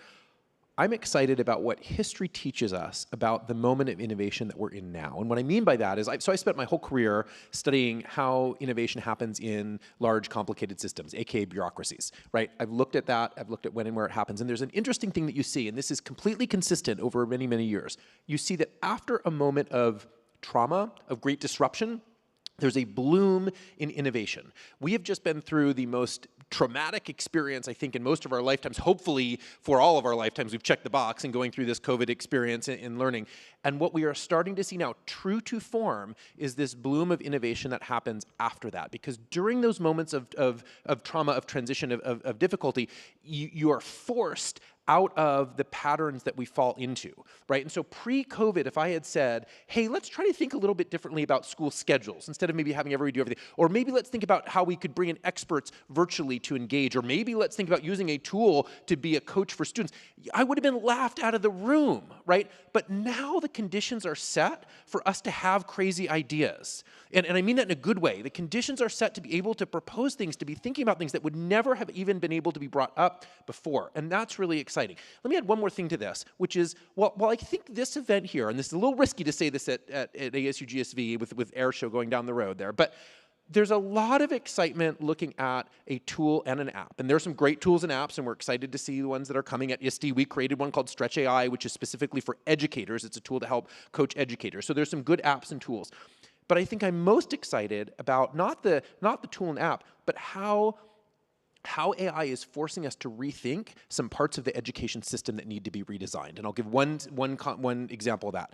I'm excited about what history teaches us about the moment of innovation that we're in now. And what I mean by that is, I spent my whole career studying how innovation happens in large, complicated systems, aka bureaucracies, right? I've looked at that, I've looked at when and where it happens, and there's an interesting thing that you see, and this is completely consistent over many, many years. You see that after a moment of trauma, of great disruption, there's a bloom in innovation. We have just been through the most traumatic experience, I think, in most of our lifetimes. Hopefully, for all of our lifetimes, we've checked the box in going through this COVID experience in learning. And what we are starting to see now, true to form, is this bloom of innovation that happens after that. Because during those moments of trauma, of transition, of difficulty, you are forced out of the patterns that we fall into, right? And so pre-COVID, if I had said, hey, let's try to think a little bit differently about school schedules instead of maybe having everybody do everything, or maybe let's think about how we could bring in experts virtually to engage, or maybe let's think about using a tool to be a coach for students, I would have been laughed out of the room, right? But now the conditions are set for us to have crazy ideas. And I mean that in a good way. The conditions are set to be able to propose things, to be thinking about things that would never have even been able to be brought up before. And that's really exciting. Let me add one more thing to this, which is, while I think this event here, and this is a little risky to say this at ASU GSV with Air Show going down the road there, but there's a lot of excitement looking at a tool and an app. And there's some great tools and apps, and we're excited to see the ones that are coming at ISTE. We created one called Stretch AI, which is specifically for educators. It's a tool to help coach educators. So there's some good apps and tools. But I think I'm most excited about not the tool and app, but how AI is forcing us to rethink some parts of the education system that need to be redesigned. And I'll give one example of that.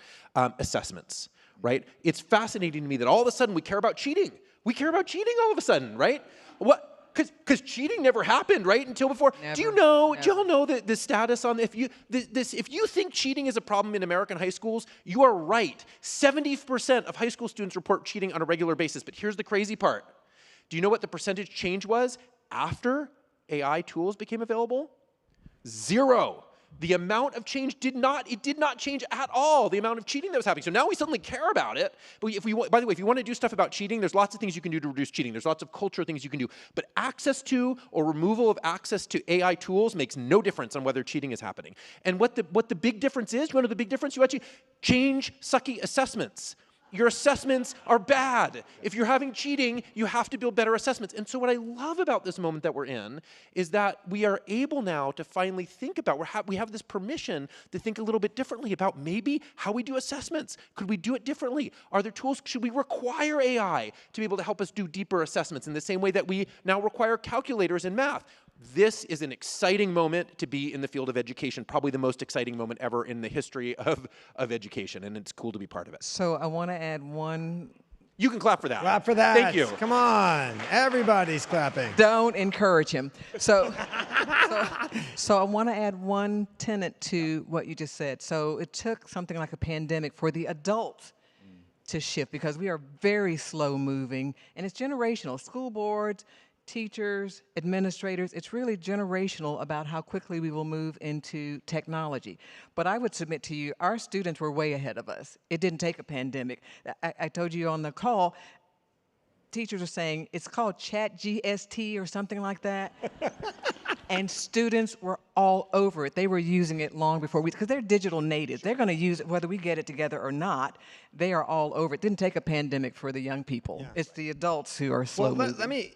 Assessments, right? It's fascinating to me that all of a sudden we care about cheating. We care about cheating all of a sudden, right? What? Because cheating never happened, right? Until before. Never, do you all know the status on if you think cheating is a problem in American high schools, you are right. 70% of high school students report cheating on a regular basis. But here's the crazy part. Do you know what the percentage change was after AI tools became available? 0. The amount of change did not change at all, the amount of cheating that was happening. So now we suddenly care about it. But by the way, if you want to do stuff about cheating, there's lots of things you can do to reduce cheating. There's lots of culture things you can do. But access to or removal of access to AI tools makes no difference on whether cheating is happening. And what the big difference is, you want to know the big difference? You actually change sucky assessments. Your assessments are bad. If you're having cheating, you have to build better assessments. And so what I love about this moment that we're in is that we are able now to finally think about, we have this permission to think a little bit differently about maybe how we do assessments. Could we do it differently? Are there tools, should we require AI to be able to help us do deeper assessments in the same way that we now require calculators in math? This is an exciting moment to be in the field of education, probably the most exciting moment ever in the history of education, and it's cool to be part of it. So I want to add one. You can clap for that. Clap for that. Thank you. Come on. Everybody's clapping. Don't encourage him. So I want to add one tenet to what you just said. So it took something like a pandemic for the adults to shift because we are very slow moving, and it's generational. School boards, teachers, administrators, it's really generational about how quickly we will move into technology. But I would submit to you, our students were way ahead of us. It didn't take a pandemic. I told you on the call, teachers are saying it's called ChatGST or something like that. And students were all over it. They were using it long before because they're digital natives. They're going to use it whether we get it together or not. They are all over it. It didn't take a pandemic for the young people. Yeah. It's the adults who are slow moving. Let me,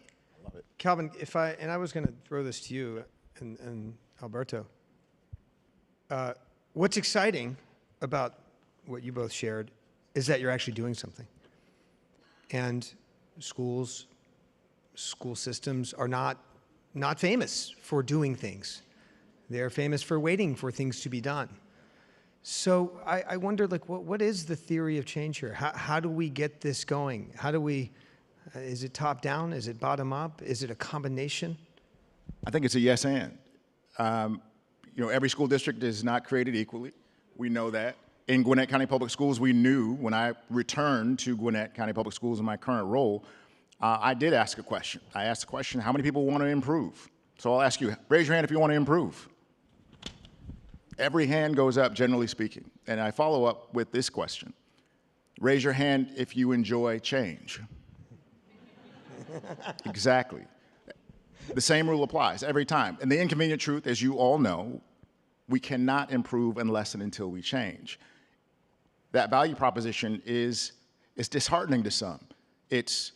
Calvin, I was going to throw this to you and Alberto. What's exciting about what you both shared is that you're actually doing something. And school systems are not famous for doing things. They're famous for waiting for things to be done. So I wonder, like, what is the theory of change here? How do we get this going? How do we, is it top down? Is it bottom up? Is it a combination? I think it's a yes and. Every school district is not created equally. We know that. In Gwinnett County Public Schools, we knew when I returned to Gwinnett County Public Schools in my current role, I did ask a question. I asked the question, how many people want to improve? So I'll ask you, raise your hand if you want to improve. Every hand goes up, generally speaking. And I follow up with this question. Raise your hand if you enjoy change. Exactly. The same rule applies every time. And the inconvenient truth, as you all know, we cannot improve unless and until we change. That value proposition is disheartening to some. It's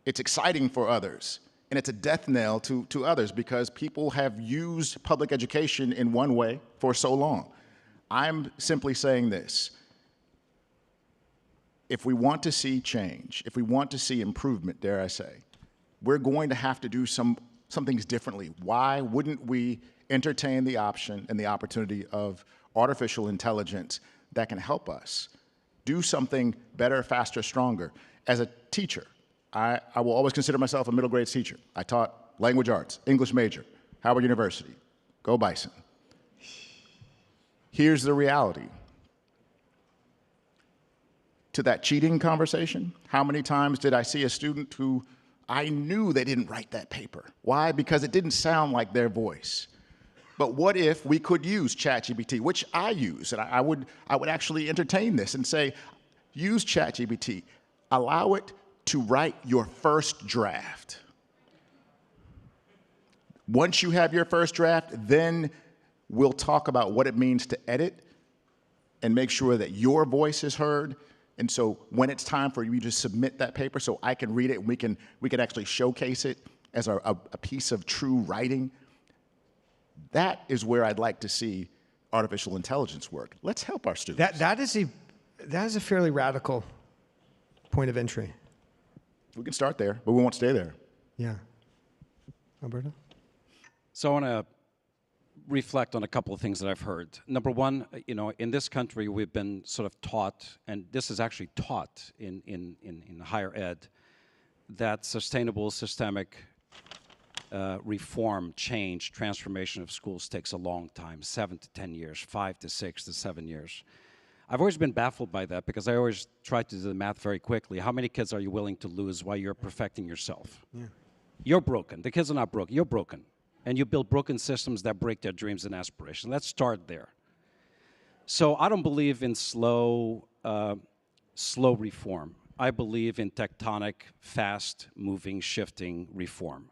exciting for others. And it's a death knell to others because people have used public education in one way for so long. I'm simply saying this. If we want to see change, if we want to see improvement, dare I say, we're going to have to do some things differently. Why wouldn't we entertain the option and the opportunity of artificial intelligence that can help us do something better, faster, stronger? As a teacher, I will always consider myself a middle grade teacher. I taught language arts, English major, Howard University. Go Bison. Here's the reality. To that cheating conversation, how many times did I see a student who I knew they didn't write that paper? Why? Because it didn't sound like their voice. But what if we could use ChatGPT, which I use, and I would actually entertain this and say, use ChatGPT, allow it to write your first draft. Once you have your first draft, then we'll talk about what it means to edit and make sure that your voice is heard. And so when it's time for you to submit that paper so I can read it and we can actually showcase it as a piece of true writing, that is where I'd like to see artificial intelligence work. Let's help our students. That is a fairly radical point of entry. We can start there, but we won't stay there. Yeah. Alberto? So I want to reflect on a couple of things that I've heard. Number one, in this country, we've been sort of taught, and this is actually taught in higher ed, that sustainable, systemic reform, change, transformation of schools takes a long time, 7 to 10 years, 5 to 6 to 7 years. I've always been baffled by that because I always try to do the math very quickly. How many kids are you willing to lose while you're perfecting yourself? Yeah. You're broken. The kids are not broken. You're broken. And you build broken systems that break their dreams and aspirations. Let's start there. So I don't believe in slow reform. I believe in tectonic, fast-moving, shifting reform.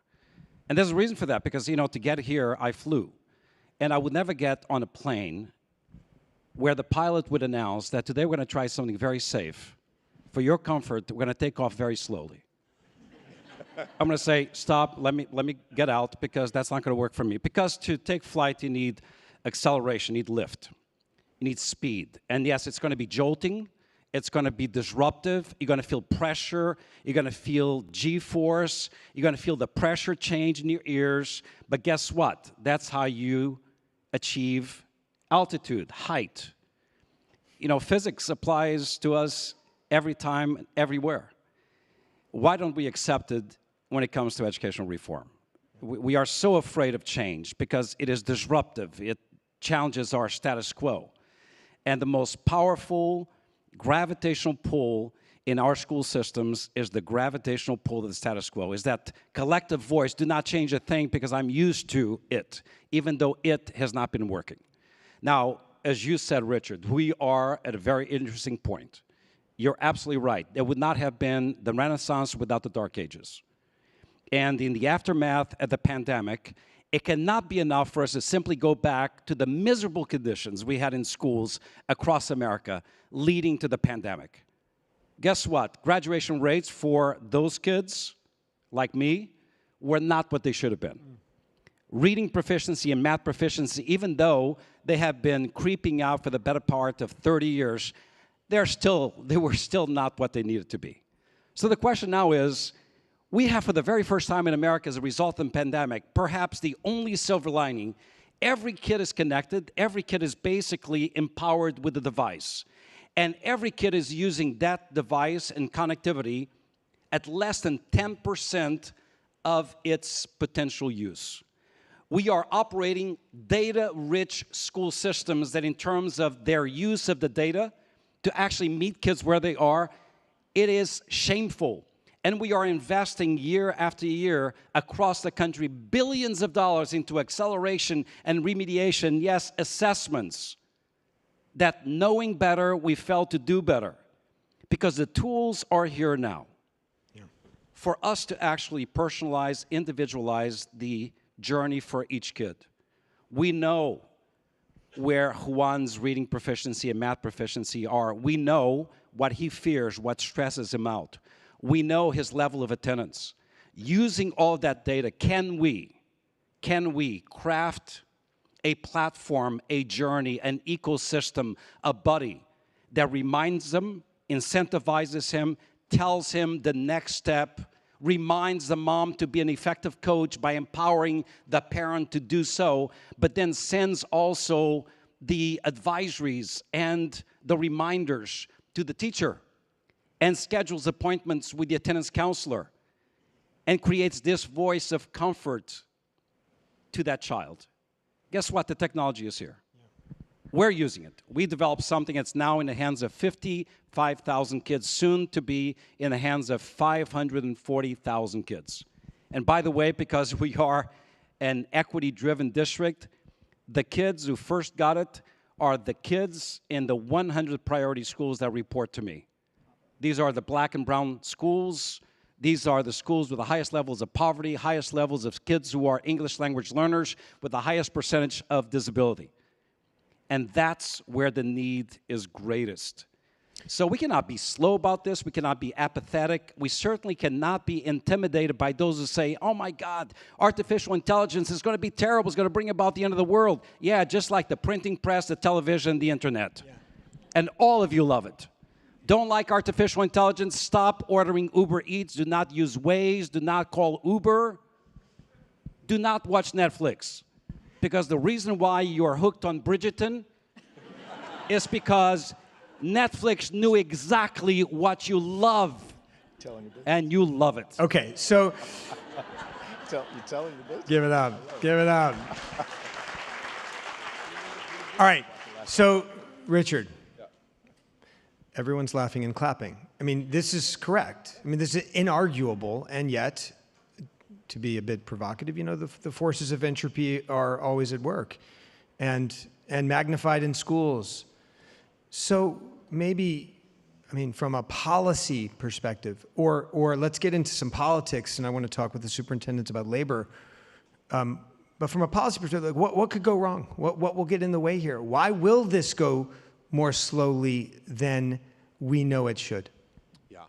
And there's a reason for that because, to get here, I flew. And I would never get on a plane where the pilot would announce that today we're going to try something very safe. For your comfort, we're going to take off very slowly. I'm going to say, stop, let me get out, because that's not going to work for me. Because to take flight, you need acceleration, you need lift, you need speed. And yes, it's going to be jolting, it's going to be disruptive, you're going to feel pressure, you're going to feel G-force, you're going to feel the pressure change in your ears. But guess what? That's how you achieve altitude, height. Physics applies to us every time, everywhere. Why don't we accept it when it comes to educational reform? We are so afraid of change because it is disruptive. It challenges our status quo. And the most powerful gravitational pull in our school systems is the gravitational pull of the status quo, is that collective voice, do not change a thing because I'm used to it, even though it has not been working. Now, as you said, Richard, we are at a very interesting point. You're absolutely right. There would not have been the Renaissance without the Dark Ages. And in the aftermath of the pandemic, it cannot be enough for us to simply go back to the miserable conditions we had in schools across America leading to the pandemic. Guess what? Graduation rates for those kids, like me, were not what they should have been. Reading proficiency and math proficiency, even though They have been creeping out for the better part of 30 years. They were still not what they needed to be. So the question now is, we have for the very first time in America as a result of the pandemic, perhaps the only silver lining, every kid is connected, every kid is basically empowered with a device. And every kid is using that device and connectivity at less than 10% of its potential use. We are operating data-rich school systems that in terms of their use of the data to actually meet kids where they are, it is shameful. And we are investing year after year across the country billions of dollars into acceleration and remediation, yes, assessments, that knowing better, we failed to do better because the tools are here now. Yeah. For us to actually personalize, individualize the journey for each kid. We know where Juan's reading proficiency and math proficiency are. We know what he fears, what stresses him out. We know his level of attendance. Using all of that data, can we craft a platform, a journey, an ecosystem, a buddy that reminds him, incentivizes him, tells him the next step, reminds the mom to be an effective coach by empowering the parent to do so, but then sends also the advisories and the reminders to the teacher and schedules appointments with the attendance counselor and creates this voice of comfort to that child. Guess what? The technology is here. We're using it. We developed something that's now in the hands of 55,000 kids, soon to be in the hands of 540,000 kids. And by the way, because we are an equity-driven district, the kids who first got it are the kids in the 100 priority schools that report to me. These are the black and brown schools. These are the schools with the highest levels of poverty, highest levels of kids who are English language learners with the highest percentage of disability. And that's where the need is greatest. So we cannot be slow about this. We cannot be apathetic. We certainly cannot be intimidated by those who say, oh my God, artificial intelligence is going to be terrible. It's going to bring about the end of the world. Yeah, just like the printing press, the television, the internet. Yeah. And all of you love it. Don't like artificial intelligence? Stop ordering Uber Eats. Do not use Waze. Do not call Uber. Do not watch Netflix. Because the reason why you are hooked on Bridgerton is because Netflix knew exactly what you love. And you love it. Okay, so... You're telling your business. Give it up. Give it up. All right, so, Richard. Everyone's laughing and clapping. I mean, this is correct. I mean, this is inarguable, and yet, to be a bit provocative, you know, the forces of entropy are always at work, and magnified in schools. So maybe, I mean, from a policy perspective, or let's get into some politics, and I want to talk with the superintendents about labor. But from a policy perspective, like what could go wrong? What will get in the way here? Why will this go more slowly than we know it should? Yeah.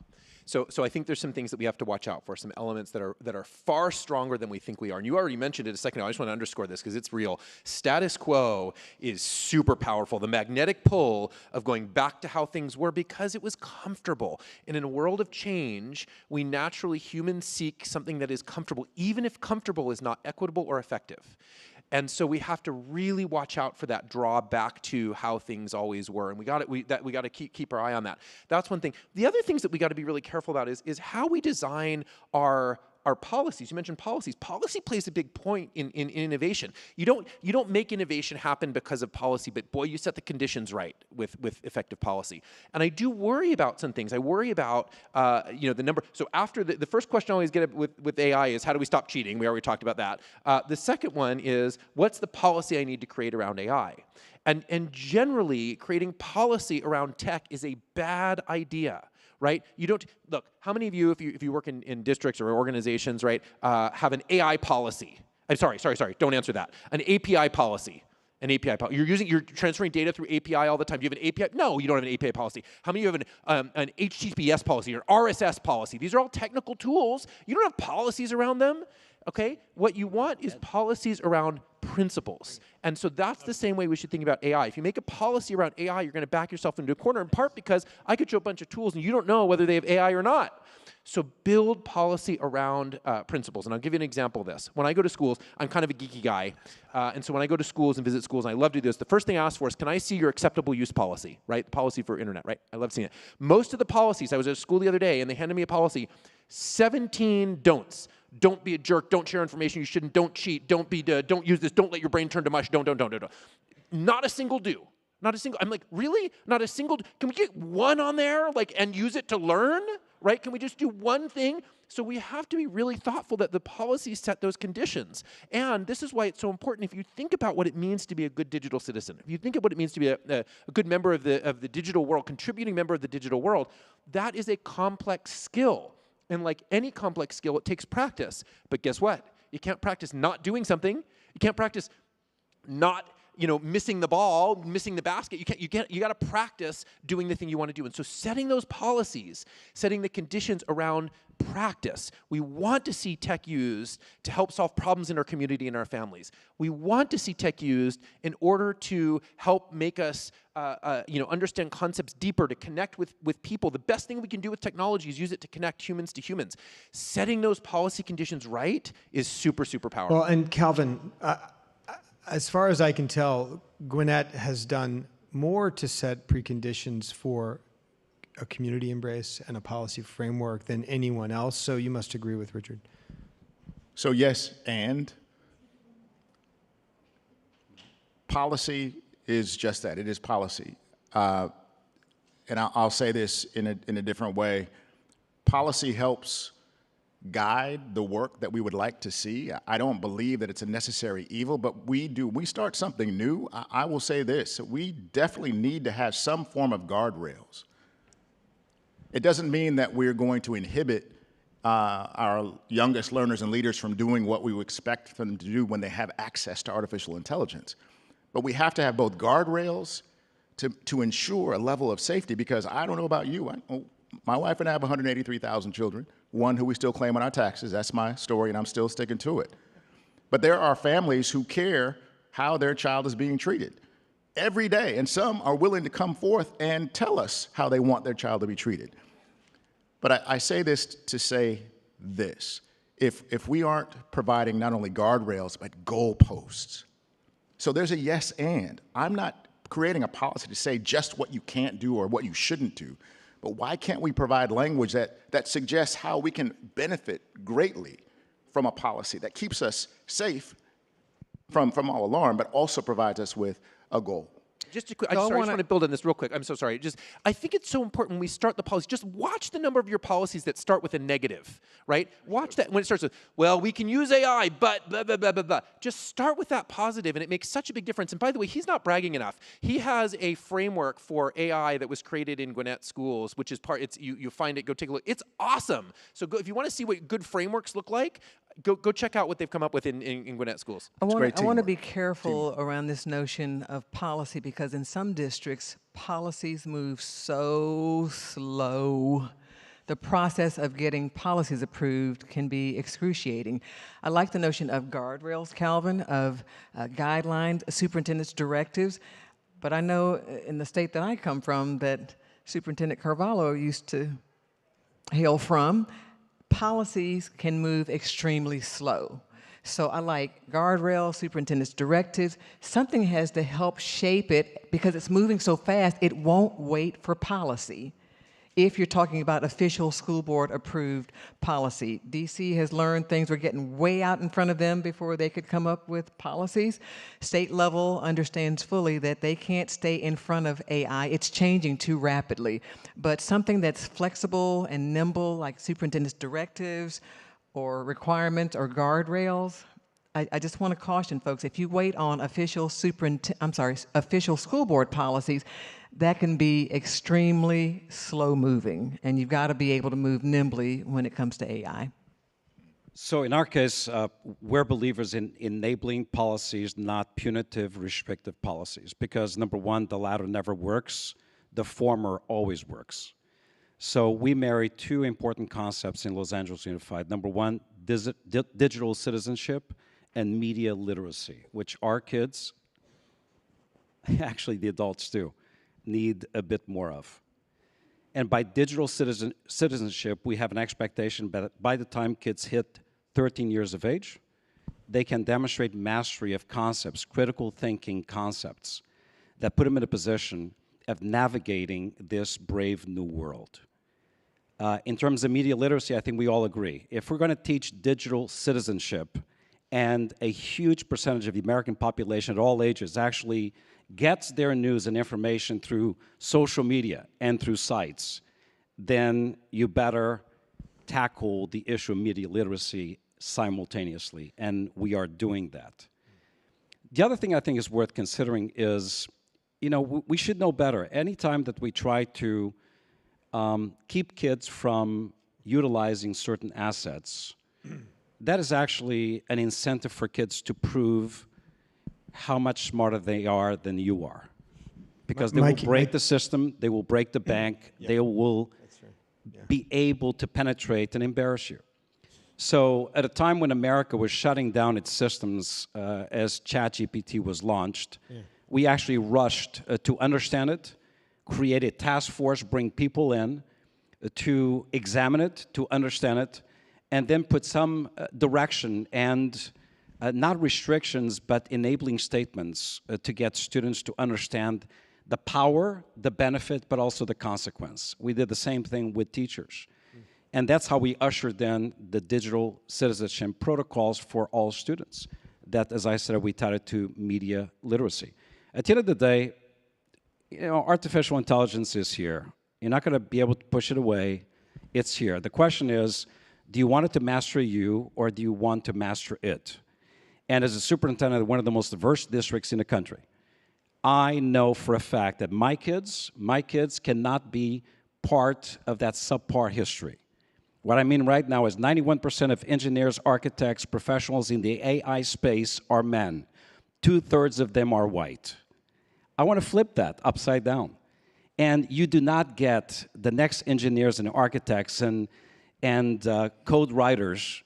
So I think there's some things that we have to watch out for, some elements that are far stronger than we think we are. And you already mentioned it a second ago. I just want to underscore this because it's real. Status quo is super powerful. The magnetic pull of going back to how things were because it was comfortable. And in a world of change, we naturally, humans seek something that is comfortable, even if comfortable is not equitable or effective. And so we have to really watch out for that draw back to how things always were, and we got to keep our eye on that. That's one thing. The other things that we got to be really careful about is how we design our policies. You mentioned policies. Policy plays a big point in innovation. You don't make innovation happen because of policy, but boy, you set the conditions right with effective policy. And I do worry about some things. I worry about the number. So after the first question I always get with AI is how do we stop cheating? We already talked about that. The second one is what's the policy I need to create around AI? And generally, creating policy around tech is a bad idea. Right? You don't, look, how many of you, if you work in districts or organizations, right, have an AI policy? I'm sorry, don't answer that. An API policy. An API policy. You're transferring data through API all the time. Do you have an API? No, you don't have an API policy. How many of you have an HTTPS policy or RSS policy? These are all technical tools. You don't have policies around them. Okay? What you want is policies around principles. And so that's the same way we should think about AI. If you make a policy around AI, you're going to back yourself into a corner, in part because I could show a bunch of tools and you don't know whether they have AI or not. So build policy around principles. And I'll give you an example of this. When I go to schools, I'm kind of a geeky guy. And so when I go to schools and visit schools, and I love to do this, the first thing I ask for is, can I see your acceptable use policy, right? The policy for internet, right? I love seeing it. Most of the policies, I was at a school the other day, and they handed me a policy, 17 don'ts. Don't be a jerk. Don't share information you shouldn't. Don't cheat. Don't use this. Don't let your brain turn to mush. Don't. Not a single do. Not a single. I'm like, really? Not a single. Can we get one on there, like, and use it to learn, right? Can we just do one thing? So we have to be really thoughtful that the policies set those conditions. And this is why it's so important. If you think about what it means to be a good digital citizen, if you think of what it means to be a good member of the digital world, contributing member of the digital world, that is a complex skill. And like any complex skill, it takes practice. But guess what? You can't practice not doing something. You can't practice not, missing the ball, missing the basket. You got to practice doing the thing you want to do. And so setting those policies, setting the conditions around practice. We want to see tech used to help solve problems in our community and our families. We want to see tech used in order to help make us understand concepts deeper, to connect with people. The best thing we can do with technology is use it to connect humans to humans. Setting those policy conditions right is super, super powerful. Well, and Calvin, as far as I can tell, Gwinnett has done more to set preconditions for a community embrace and a policy framework than anyone else. So you must agree with Richard. So yes, and policy is just that. It is policy. And I'll say this in a different way. Policy helps guide the work that we would like to see. I don't believe that it's a necessary evil, but we start something new. I will say this, we definitely need to have some form of guardrails. It doesn't mean that we're going to inhibit our youngest learners and leaders from doing what we would expect them to do when they have access to artificial intelligence. But we have to have both guardrails to ensure a level of safety, because I don't know about you. My wife and I have 183,000 children, one who we still claim on our taxes. That's my story, and I'm still sticking to it. But there are families who care how their child is being treated every day, and some are willing to come forth and tell us how they want their child to be treated. But I say this to say this. If we aren't providing not only guardrails, but goalposts, so there's a yes and. I'm not creating a policy to say just what you can't do or what you shouldn't do, but why can't we provide language that suggests how we can benefit greatly from a policy that keeps us safe from all alarm, but also provides us with a goal? Just I just want to build on this real quick. I'm so sorry. I think it's so important when we start the policy, just watch the number of your policies that start with a negative, right? Watch that when it starts with, well, we can use AI, but blah, blah, blah, blah, blah. Just start with that positive, and it makes such a big difference. And by the way, he's not bragging enough. He has a framework for AI that was created in Gwinnett schools, which is you find it, go take a look. It's awesome. So if you want to see what good frameworks look like, go check out what they've come up with in Gwinnett schools. I want to be careful around this notion of policy, because in some districts, policies move so slow. The process of getting policies approved can be excruciating. I like the notion of guardrails, Calvin, of guidelines, superintendent's directives, but I know in the state that I come from that Superintendent Carvalho used to hail from, policies can move extremely slow. So I like guardrails, superintendent's directives. Something has to help shape it, because it's moving so fast, it won't wait for policy. If you're talking about official school board approved policy, DC has learned things were getting way out in front of them before they could come up with policies. State level understands fully that they can't stay in front of AI. It's changing too rapidly. But something that's flexible and nimble, like superintendent's directives or requirements or guardrails, I just want to caution folks, if you wait on official school board policies, that can be extremely slow moving, and you've got to be able to move nimbly when it comes to AI. So in our case, we're believers in enabling policies, not punitive, restrictive policies, because number one, the latter never works, the former always works. So we marry two important concepts in Los Angeles Unified. Number one, digital citizenship, and media literacy, which our kids, actually the adults too, need a bit more of. And by digital citizenship, we have an expectation that by the time kids hit 13 years of age, they can demonstrate mastery of concepts, critical thinking concepts, that put them in a position of navigating this brave new world. In terms of media literacy, I think we all agree. If we're going to teach digital citizenship, and a huge percentage of the American population at all ages actually gets their news and information through social media and through sites, then you better tackle the issue of media literacy simultaneously, and we are doing that. The other thing I think is worth considering is, you know, we should know better. Anytime that we try to keep kids from utilizing certain assets, that is actually an incentive for kids to prove how much smarter they are than you are. Because they will break the system, they will break the bank, they will be able to penetrate and embarrass you. So at a time when America was shutting down its systems as ChatGPT was launched, we actually rushed to understand it, create a task force, bring people in to examine it, to understand it, and then put some direction and not restrictions, but enabling statements to get students to understand the power, the benefit, but also the consequence. We did the same thing with teachers. And that's how we ushered in the digital citizenship protocols for all students. That, as I said, we tied it to media literacy. At the end of the day, you know, artificial intelligence is here. You're not going to be able to push it away. It's here. The question is, do you want it to master you, or do you want to master it? And as a superintendent of one of the most diverse districts in the country, I know for a fact that my kids cannot be part of that subpar history. What I mean right now is 91% of engineers, architects, professionals in the AI space are men. 2/3 of them are white. I want to flip that upside down. And you do not get the next engineers and architects and code writers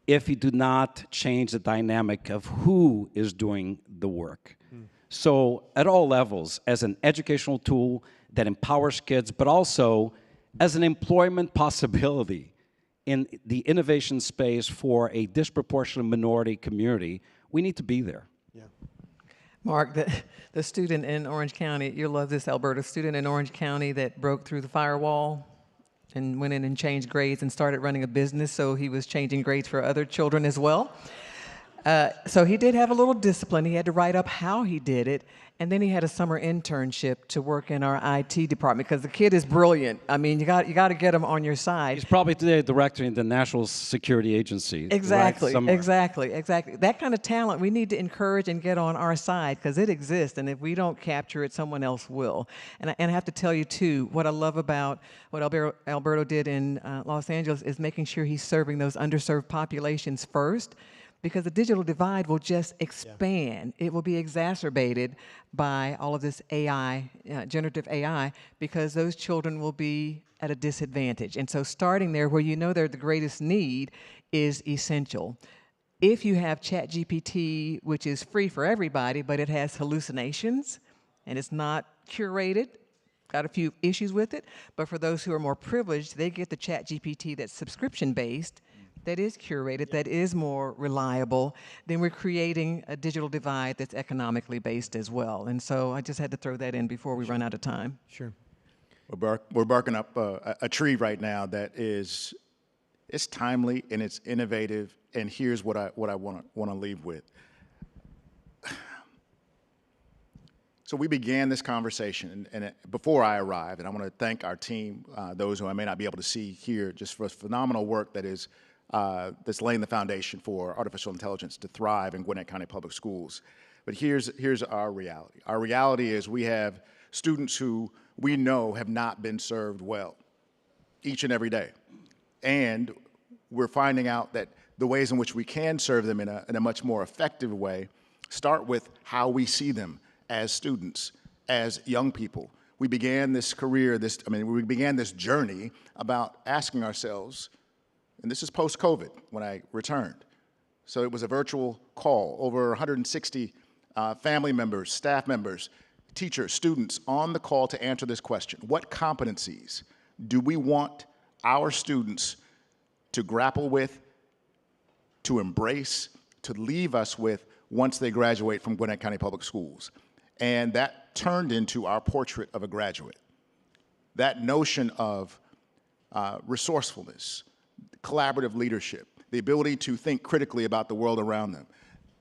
if you do not change the dynamic of who is doing the work. So at all levels, as an educational tool that empowers kids, but also as an employment possibility in the innovation space for a disproportionate minority community, we need to be there. Yeah. Mark, the student in Orange County, you'll love this, Alberta, student in Orange County that broke through the firewall and went in and changed grades and started running a business, so he was changing grades for other children as well. So he did have a little discipline. He had to write up how he did it, and then he had a summer internship to work in our IT department because the kid is brilliant. I mean, you got to get him on your side. He's probably today a director in the National Security Agency. Exactly, right? exactly. That kind of talent we need to encourage and get on our side because it exists, and if we don't capture it, someone else will. And I have to tell you, too, what I love about what Alberto did in Los Angeles is making sure he's serving those underserved populations first, because the digital divide will just expand. It will be exacerbated by all of this AI, generative AI, because those children will be at a disadvantage. And so starting there where you know they're the greatest need is essential. If you have ChatGPT, which is free for everybody, but it has hallucinations and it's not curated, got a few issues with it, but for those who are more privileged, they get the ChatGPT that's subscription-based, that is curated, that is more reliable, then we're creating a digital divide that's economically based as well. And so I just had to throw that in before we run out of time. Sure. We're barking up a tree right now that is, it's timely and it's innovative, and here's what I want to leave with. So we began this conversation, and before I arrived, and I want to thank our team, those who I may not be able to see here, just for phenomenal work that is that's laying the foundation for artificial intelligence to thrive in Gwinnett County Public Schools. But here's our reality. Our reality is we have students who we know have not been served well each and every day. And we're finding out that the ways in which we can serve them in a much more effective way start with how we see them as students, as young people. We began this career, we began this journey about asking ourselves, and this is post-COVID when I returned, So it was a virtual call, over 160 family members, staff members, teachers, students on the call to answer this question. What competencies do we want our students to grapple with, to embrace, to leave us with once they graduate from Gwinnett County Public Schools? And that turned into our portrait of a graduate. That notion of resourcefulness, collaborative leadership, the ability to think critically about the world around them.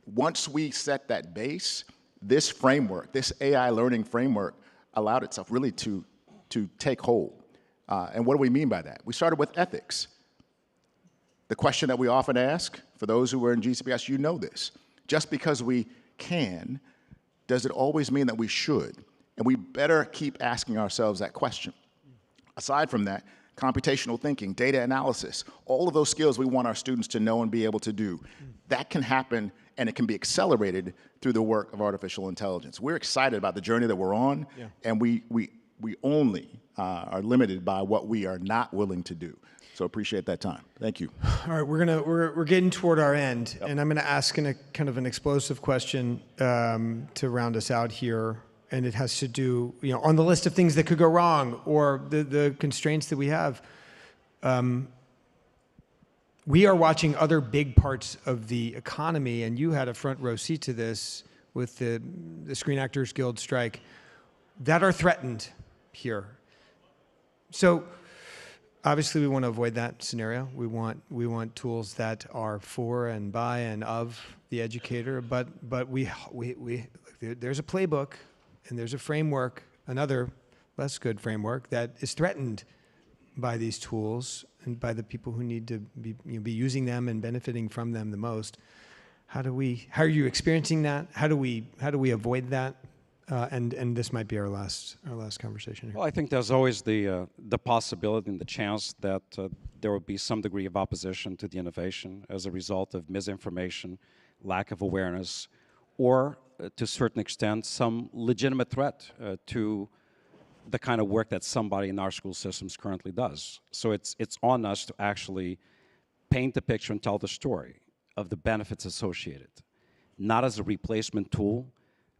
Once we set that base, this framework, this AI learning framework, allowed itself really to take hold. And what do we mean by that? We started with ethics. The question that we often ask, for those who were in GCPS, you know this. Just because we can, does it always mean that we should? And we better keep asking ourselves that question. Aside from that, computational thinking, data analysis, all of those skills we want our students to know and be able to do, that can happen and it can be accelerated through the work of artificial intelligence. We're excited about the journey that we're on, and we only are limited by what we are not willing to do. So appreciate that time. Thank you. All right, we're getting toward our end, and I'm gonna ask in a kind of an explosive question to round us out here, and it has to do, on the list of things that could go wrong or the constraints that we have. We are watching other big parts of the economy, and you had a front row seat to this with the Screen Actors Guild strike, that are threatened here. So obviously we want to avoid that scenario. We want tools that are for and by and of the educator, but there's a playbook and there's a framework, another less good framework, that is threatened by these tools and by the people who need to be using them and benefiting from them the most. How are you experiencing that? How do we avoid that? And this might be our last conversation here. Well, I think there's always the possibility and the chance that there will be some degree of opposition to the innovation as a result of misinformation, lack of awareness, or to a certain extent, some legitimate threat to the kind of work that somebody in our school systems currently does. So it's on us to actually paint the picture and tell the story of the benefits associated, not as a replacement tool,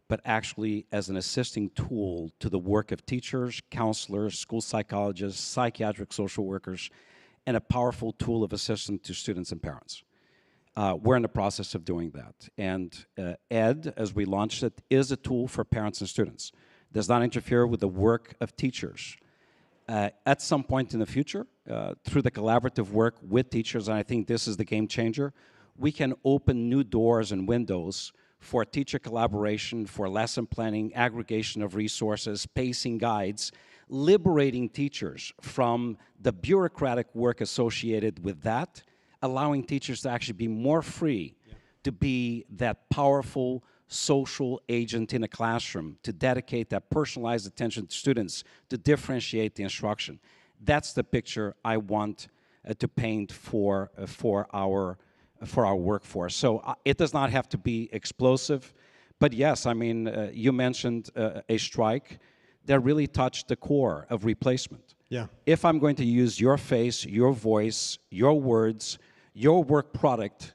but actually as an assisting tool to the work of teachers, counselors, school psychologists, psychiatric social workers, and a powerful tool of assistance to students and parents. We're in the process of doing that. And Ed, as we launched it, is a tool for parents and students. Does not interfere with the work of teachers. At some point in the future, through the collaborative work with teachers, and I think this is the game changer, we can open new doors and windows for teacher collaboration, for lesson planning, aggregation of resources, pacing guides, liberating teachers from the bureaucratic work associated with that, allowing teachers to actually be more free to be that powerful social agent in a classroom, to dedicate that personalized attention to students, to differentiate the instruction. That's the picture I want to paint for our workforce. So it does not have to be explosive, but yes, I mean, you mentioned a strike that really touched the core of replacement. Yeah. If I'm going to use your face, your voice, your words, your work product,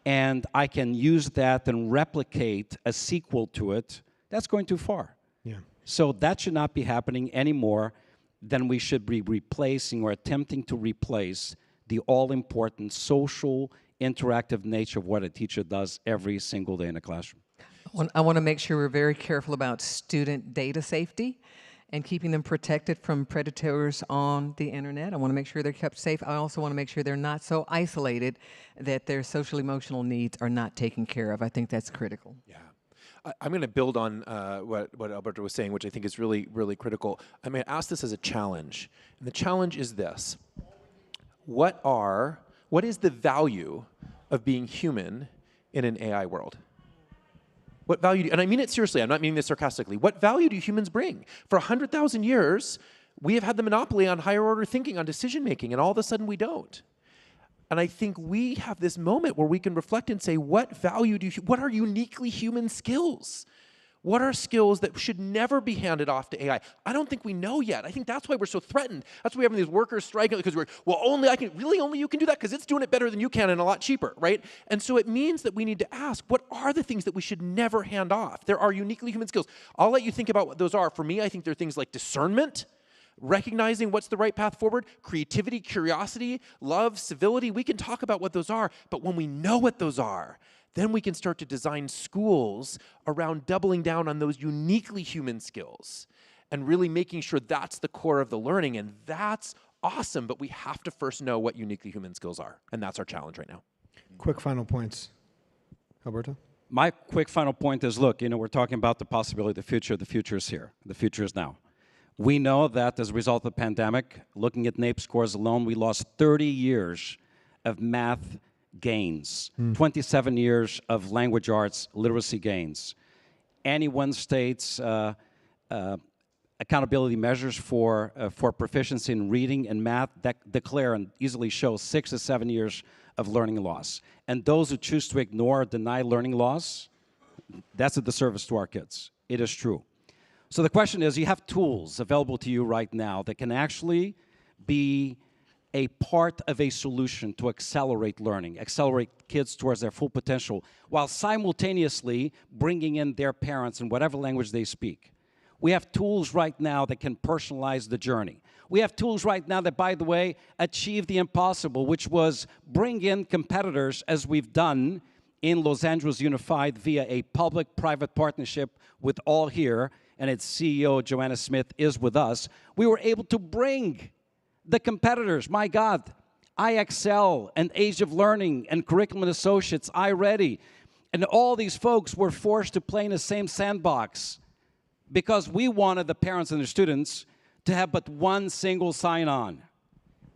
and I can use that and replicate a sequel to it, that's going too far. Yeah. So that should not be happening any more than we should be replacing or attempting to replace the all-important social, interactive nature of what a teacher does every single day in a classroom. I want to make sure we're very careful about student data safety and keeping them protected from predators on the internet. I want to make sure they're kept safe. I also want to make sure they're not so isolated that their social emotional needs are not taken care of. I think that's critical. Yeah. I'm going to build on what Alberto was saying, which I think is really, really critical. I'm going to ask this as a challenge. And the challenge is this. What is the value of being human in an AI world? What value and I mean it seriously, I'm not meaning this sarcastically. What value do humans bring? For 100,000 years, we have had the monopoly on higher order thinking, on decision making, and all of a sudden we don't. And I think we have this moment where we can reflect and say, what value what are uniquely human skills? What are skills that should never be handed off to AI? I don't think we know yet. I think that's why we're so threatened. That's why we're having these workers striking because only you can do that because it's doing it better than you can and a lot cheaper, right? And so it means that we need to ask, what are the things that we should never hand off? There are uniquely human skills. I'll let you think about what those are. For me, I think they're things like discernment, recognizing what's the right path forward, creativity, curiosity, love, civility. We can talk about what those are, but when we know what those are, then we can start to design schools around doubling down on those uniquely human skills and really making sure that's the core of the learning. And that's awesome, but we have to first know what uniquely human skills are. And that's our challenge right now. Quick final points. Alberto? My quick final point is, look, we're talking about the possibility of the future. The future is here. The future is now. We know that as a result of the pandemic, looking at NAEP scores alone, we lost 30 years of math gains, 27 years of language arts literacy gains. Any one state's accountability measures for proficiency in reading and math that declare and easily show 6 to 7 years of learning loss. And those who choose to ignore or deny learning loss, that's a disservice to our kids. It is true. So the question is, you have tools available to you right now that can actually be a part of a solution to accelerate learning, accelerate kids towards their full potential, while simultaneously bringing in their parents in whatever language they speak. We have tools right now that can personalize the journey. We have tools right now that, by the way, achieve the impossible, which was bring in competitors, as we've done in Los Angeles Unified via a public-private partnership with All Here, and its CEO, Joanna Smith, is with us. We were able to bring the competitors, my God, IXL and Age of Learning and Curriculum and Associates, iReady, and all these folks were forced to play in the same sandbox because we wanted the parents and the students to have but one single sign-on.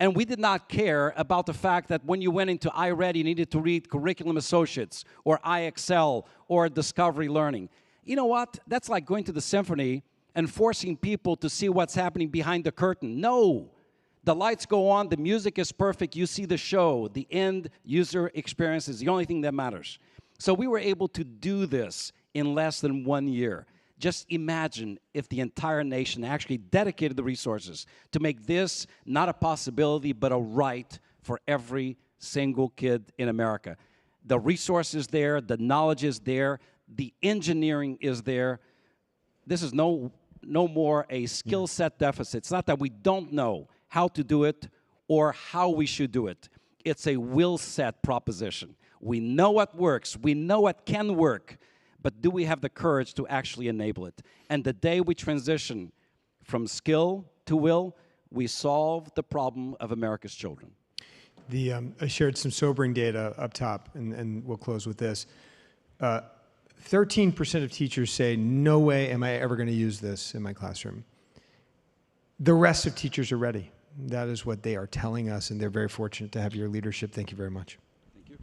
And we did not care about the fact that when you went into iReady, you needed to read Curriculum Associates or IXL or Discovery Learning. You know what? That's like going to the symphony and forcing people to see what's happening behind the curtain. No. The lights go on, the music is perfect, you see the show. The end user experience is the only thing that matters. So we were able to do this in less than 1 year. Just imagine if the entire nation actually dedicated the resources to make this not a possibility, but a right for every single kid in America. The resource is there, the knowledge is there, the engineering is there. This is no more a skill set deficit. It's not that we don't know how to do it or how we should do it. It's a will set proposition. We know what works. We know what can work. But do we have the courage to actually enable it? And the day we transition from skill to will, we solve the problem of America's children. I shared some sobering data up top, and we'll close with this. 13% of teachers say, no way am I ever going to use this in my classroom. The rest of teachers are ready. That is what they are telling us, and they're very fortunate to have your leadership. Thank you very much. Thank you.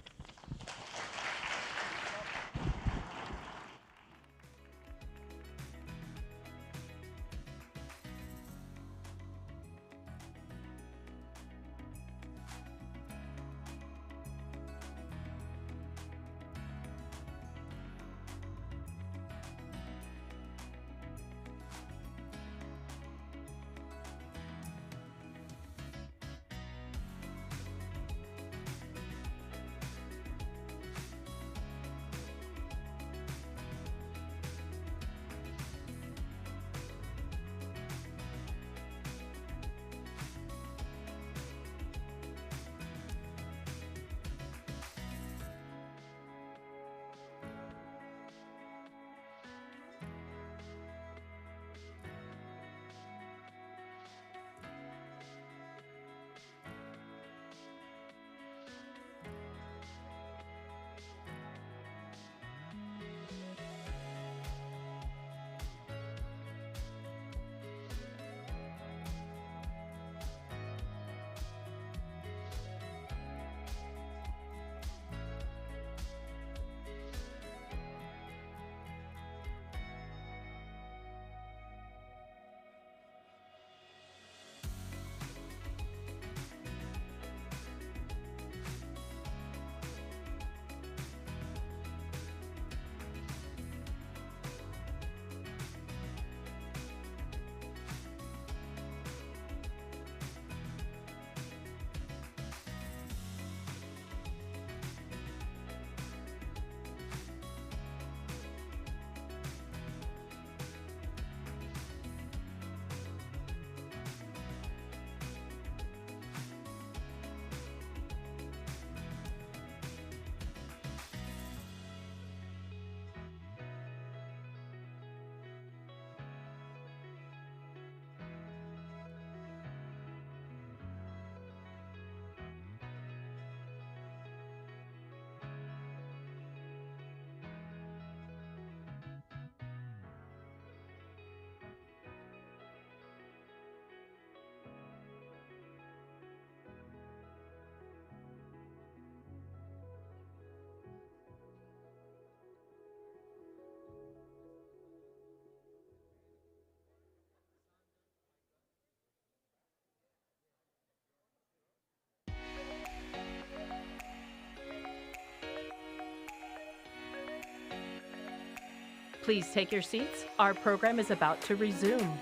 Please take your seats. Our program is about to resume.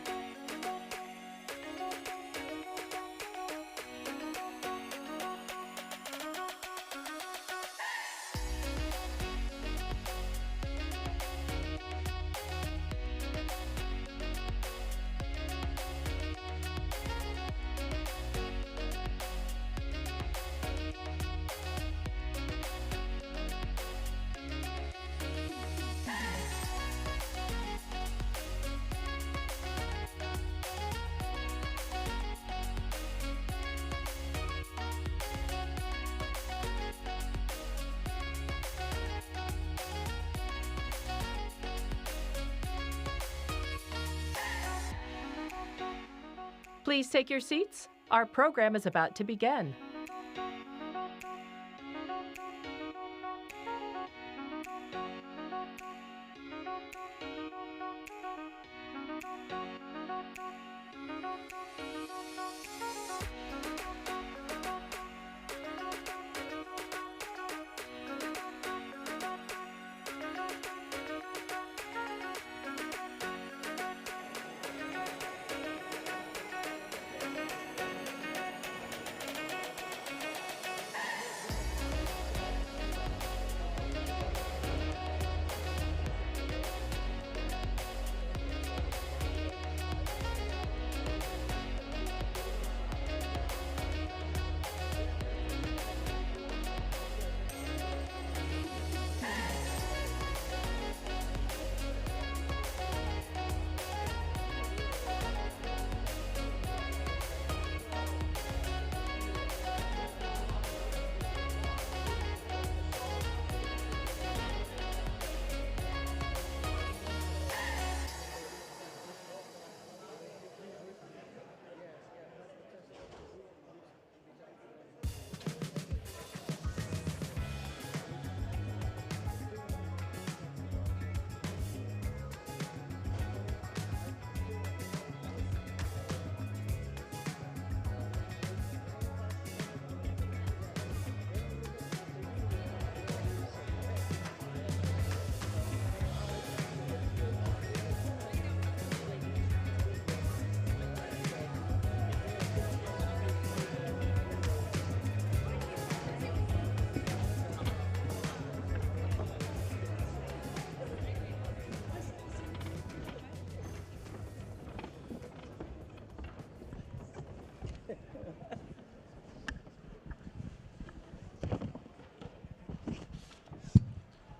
Please take your seats. Our program is about to begin.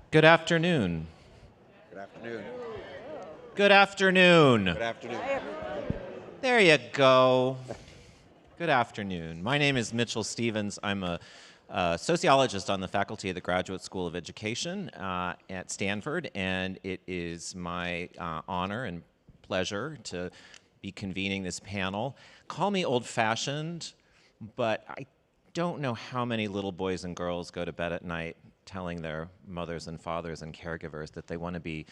Good afternoon. Good afternoon. Good afternoon. Good afternoon. There you go. Good afternoon. My name is Mitchell Stevens. I'm a sociologist on the faculty of the Graduate School of Education at Stanford, and it is my honor and pleasure to be convening this panel. Call me old-fashioned, but I don't know how many little boys and girls go to bed at night telling their mothers and fathers and caregivers that they want to be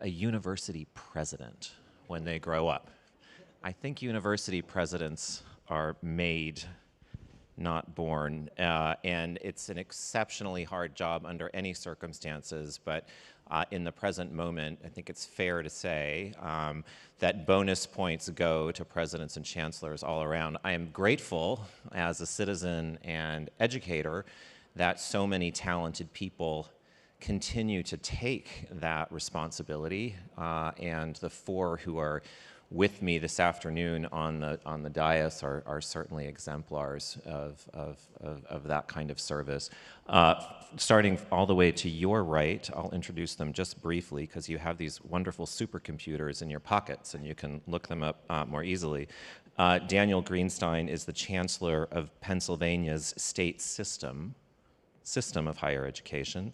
a university president when they grow up. I think university presidents are made, not born, and it's an exceptionally hard job under any circumstances, but in the present moment, I think it's fair to say that bonus points go to presidents and chancellors all around. I am grateful as a citizen and educator that so many talented people continue to take that responsibility, and the four who are with me this afternoon on the dais are certainly exemplars of that kind of service. Starting all the way to your right, I'll introduce them just briefly because you have these wonderful supercomputers in your pockets and you can look them up more easily. Daniel Greenstein is the Chancellor of Pennsylvania's state system of higher education.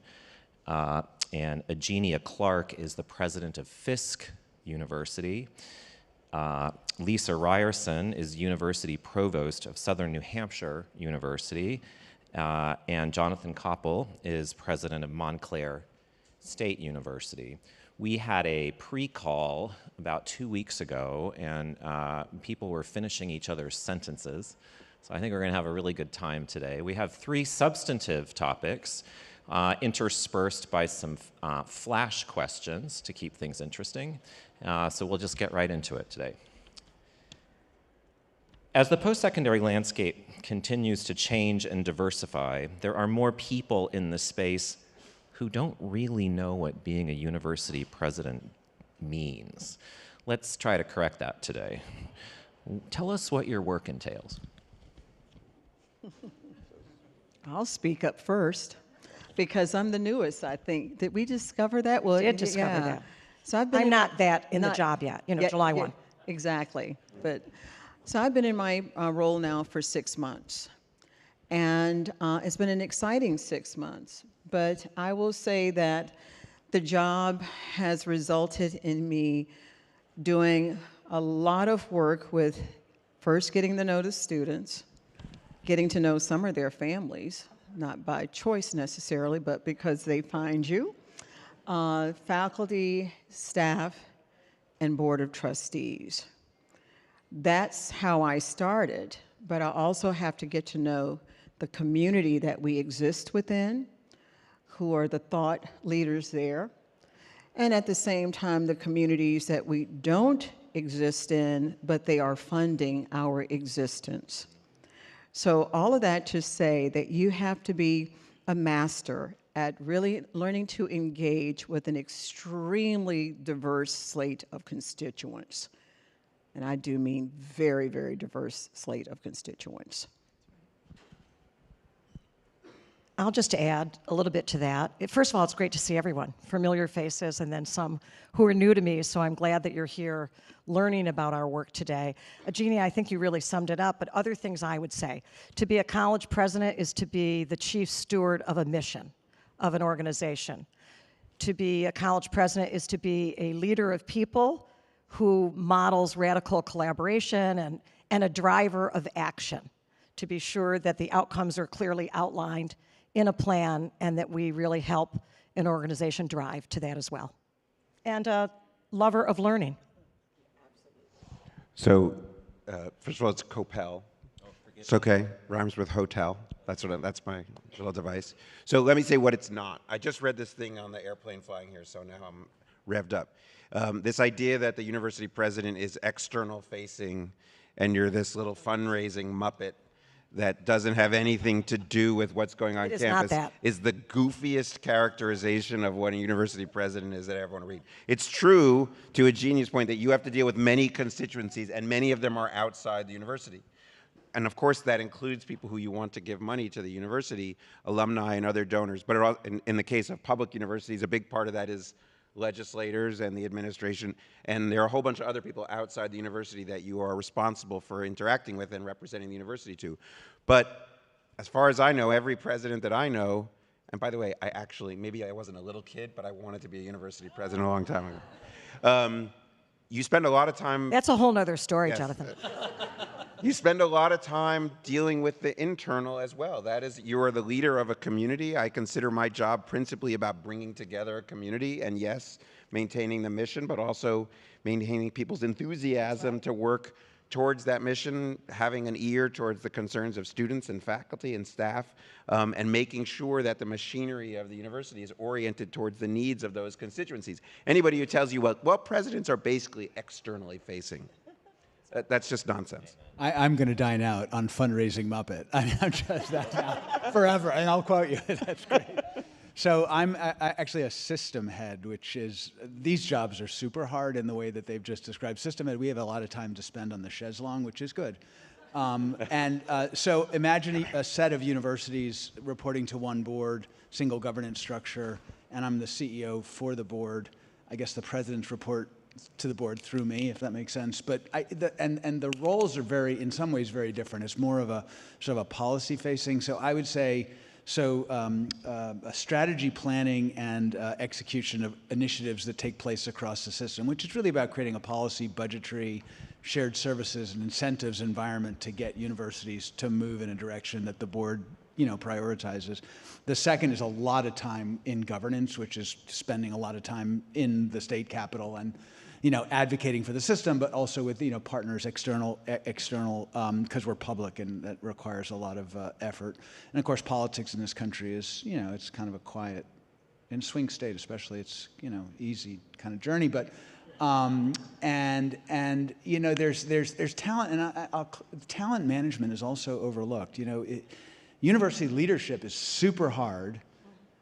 And Eugenia Clark is the president of Fisk University. Lisa Ryerson is University Provost of Southern New Hampshire University. And Jonathan Koppel is president of Montclair State University. We had a pre-call about 2 weeks ago, and people were finishing each other's sentences. So I think we're going to have a really good time today. We have 3 substantive topics. interspersed by some flash questions to keep things interesting. So we'll just get right into it today. As the post-secondary landscape continues to change and diversify, there are more people in the space who don't really know what being a university president means. Let's try to correct that today. Tell us what your work entails. I'll speak up first because I'm the newest, I think. Did we discover that? Well, did discover that. So I'm not that in the job yet, July 1. Exactly. So I've been in my role now for 6 months. And it's been an exciting 6 months. But I will say that the job has resulted in me doing a lot of work with first getting to know the students, getting to know some of their families, not by choice necessarily, but because they find you, faculty, staff, and board of trustees. That's how I started, but I also have to get to know the community that we exist within, who are the thought leaders there, and at the same time, the communities that we don't exist in, but they are funding our existence. So all of that to say that you have to be a master at really learning to engage with an extremely diverse slate of constituents. And I do mean very, very diverse slate of constituents. I'll just add a little bit to that. First of all, it's great to see everyone, familiar faces, and then some who are new to me, so I'm glad that you're here learning about our work today. Jeannie, I think you really summed it up, but other things I would say. To be a college president is to be the chief steward of a mission of an organization. To be a college president is to be a leader of people who models radical collaboration and a driver of action to be sure that the outcomes are clearly outlined in a plan and that we really help an organization drive to that as well. And a lover of learning. So, first of all, it's Copel. It's okay, rhymes with hotel. That's my little device. So let me say what it's not. I just read this thing on the airplane flying here, so now I'm revved up. This idea that the university president is external facing and you're this little fundraising muppet that doesn't have anything to do with what's going on campus is the goofiest characterization of what a university president is that I ever want to read. It's true, to a genius point, that you have to deal with many constituencies, and many of them are outside the university. And of course, that includes people who you want to give money to the university, alumni and other donors. But in the case of public universities, a big part of that is legislators and the administration, and there are a whole bunch of other people outside the university that you are responsible for interacting with and representing the university to. But as far as I know, every president that I know, and by the way, maybe I wasn't a little kid, but I wanted to be a university president a long time ago. You spend a lot of time... That's a whole nother story, Jonathan. You spend a lot of time dealing with the internal as well. That is, you are the leader of a community. I consider my job principally about bringing together a community, and yes, maintaining the mission, but also maintaining people's enthusiasm to work towards that mission, having an ear towards the concerns of students and faculty and staff, and making sure that the machinery of the university is oriented towards the needs of those constituencies. Anybody who tells you, well, presidents are basically externally facing, that's just nonsense. I'm going to dine out on fundraising Muppet. I'm just that now forever, and I'll quote you. That's great. So I'm actually a system head, which is, these jobs are super hard in the way that they've just described. System head, we have a lot of time to spend on the chaise longue, which is good. So imagine a set of universities reporting to one board, single governance structure, and I'm the CEO for the board. I guess the president's report to the board through me, if that makes sense. But the roles are in some ways very different. It's more of a sort of a policy facing. So I would say, strategy planning and execution of initiatives that take place across the system, which is really about creating a policy, budgetary, shared services and incentives environment to get universities to move in a direction that the board prioritizes. The second is a lot of time in governance, which is spending a lot of time in the state capitol and advocating for the system, but also with, partners external, because we're public and that requires a lot of effort. And of course, politics in this country is, it's kind of a quiet, in swing state especially, it's, easy kind of journey. But, there's talent, and talent management is also overlooked. University leadership is super hard.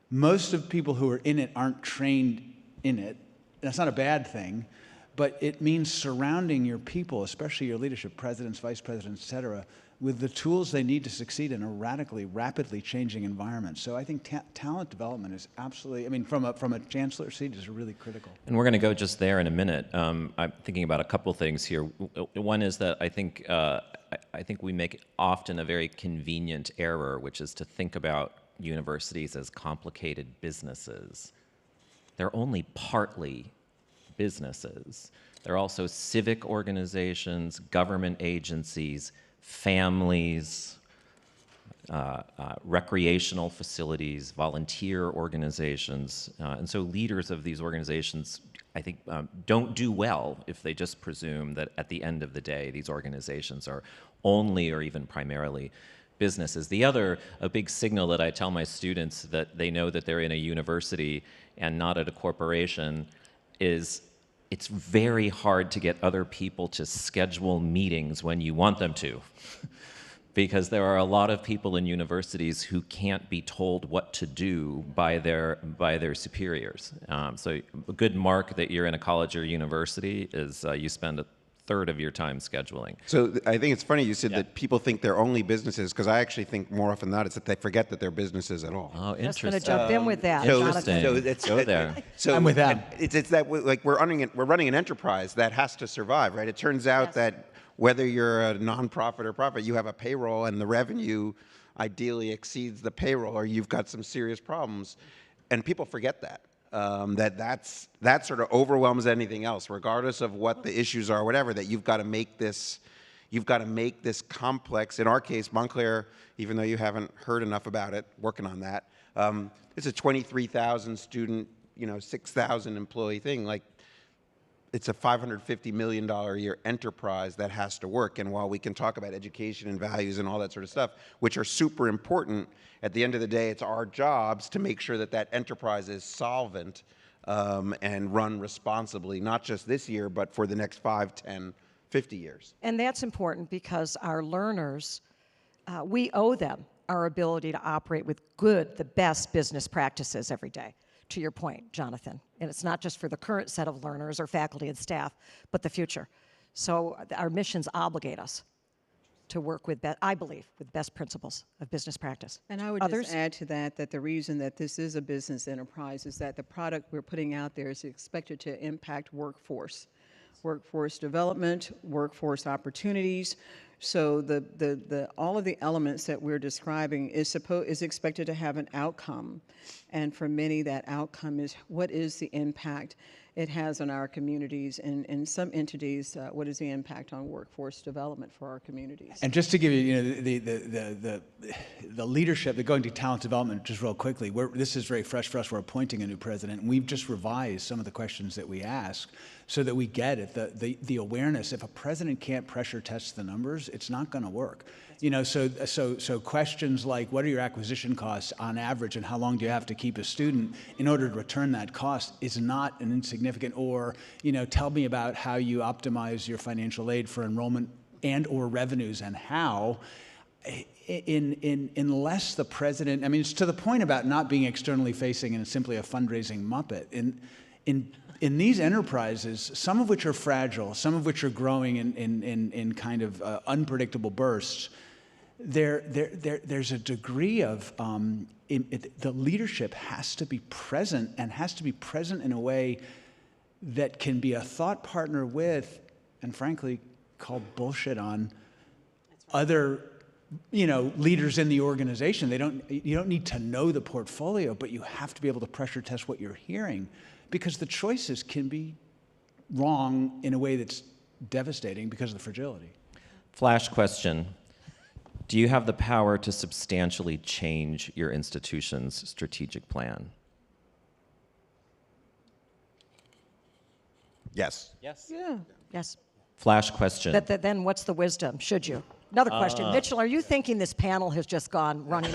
Most of the people who are in it aren't trained in it. That's not a bad thing, but it means surrounding your people, especially your leadership, presidents, vice presidents, et cetera, with the tools they need to succeed in a rapidly changing environment. So I think talent development is absolutely, from a chancellor's seat, is really critical. And we're going to go just there in a minute. I'm thinking about a couple things here. One is that I think we make often a very convenient error, which is to think about universities as complicated businesses. They're only partly businesses. They're also civic organizations, government agencies, families, recreational facilities, volunteer organizations. And so leaders of these organizations, I think, don't do well if they just presume that at the end of the day, these organizations are only or even primarily businesses. The other, a big signal that I tell my students that they know that they're in a university and not at a corporation is it's very hard to get other people to schedule meetings when you want them to. Because there are a lot of people in universities who can't be told what to do by their superiors. So a good mark that you're in a college or university is you spend a third of your time scheduling. So I think it's funny you said that people think they're only businesses, because I actually think more often than not it's that they forget that they're businesses at all. Oh, Just interesting. going to jump in with that. Interesting. Go there. So I'm with them. It's that we're running an enterprise that has to survive, right? It turns out that whether you're a nonprofit or profit, you have a payroll and the revenue ideally exceeds the payroll, or you've got some serious problems, and people forget that. That sort of overwhelms anything else, regardless of what the issues are, whatever. That you've got to make this complex. In our case, Montclair, even though you haven't heard enough about it, working on that. It's a 23,000 student, 6,000 employee thing. It's a $550 million a year enterprise that has to work. And while we can talk about education and values and all that sort of stuff, which are super important, at the end of the day, it's our jobs to make sure that that enterprise is solvent and run responsibly, not just this year, but for the next 5, 10, 50 years. And that's important because our learners, we owe them our ability to operate with the best business practices every day. To your point, Jonathan. And it's not just for the current set of learners or faculty and staff, but the future. So our missions obligate us to work with, I believe, with best principles of business practice. And I would just add to that the reason that this is a business enterprise is that the product we're putting out there is expected to impact workforce development, workforce opportunities. So all of the elements that we're describing is expected to have an outcome. And for many, that outcome is what is the impact it has on our communities, and in some entities, what is the impact on workforce development for our communities? And just to give you, the leadership, going to talent development, just real quickly. This is very fresh for us. We're appointing a new president, and we've just revised some of the questions that we ask so that we get it. The awareness. If a president can't pressure test the numbers, it's not going to work. So questions like, what are your acquisition costs on average, and how long do you have to keep a student in order to return that cost is not an insignificant, or, tell me about how you optimize your financial aid for enrollment and or revenues, and how. Unless the president, it's to the point about not being externally facing and simply a fundraising muppet. In these enterprises, some of which are fragile, some of which are growing in kind of unpredictable bursts, there's a degree of the leadership has to be present, and has to be present in a way that can be a thought partner with, and frankly, call bullshit on other leaders in the organization. You don't need to know the portfolio, but you have to be able to pressure test what you're hearing, because the choices can be wrong in a way that's devastating because of the fragility. Flash question. Do you have the power to substantially change your institution's strategic plan? Yes. Yes. Yeah. Yes. Flash question. Then what's the wisdom? Should you? Another question. Mitchell, are you thinking this panel has just gone running?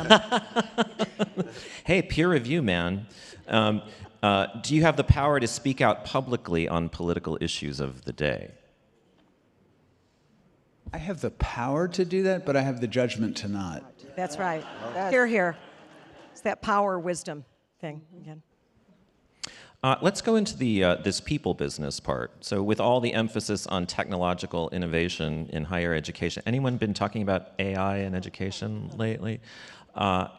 Hey, peer review, man. Do you have the power to speak out publicly on political issues of the day? I have the power to do that, but I have the judgment to not. That's right. Hear, hear. It's that power wisdom thing again. Let's go into the this people business part. So with all the emphasis on technological innovation in higher education, anyone been talking about AI in education lately?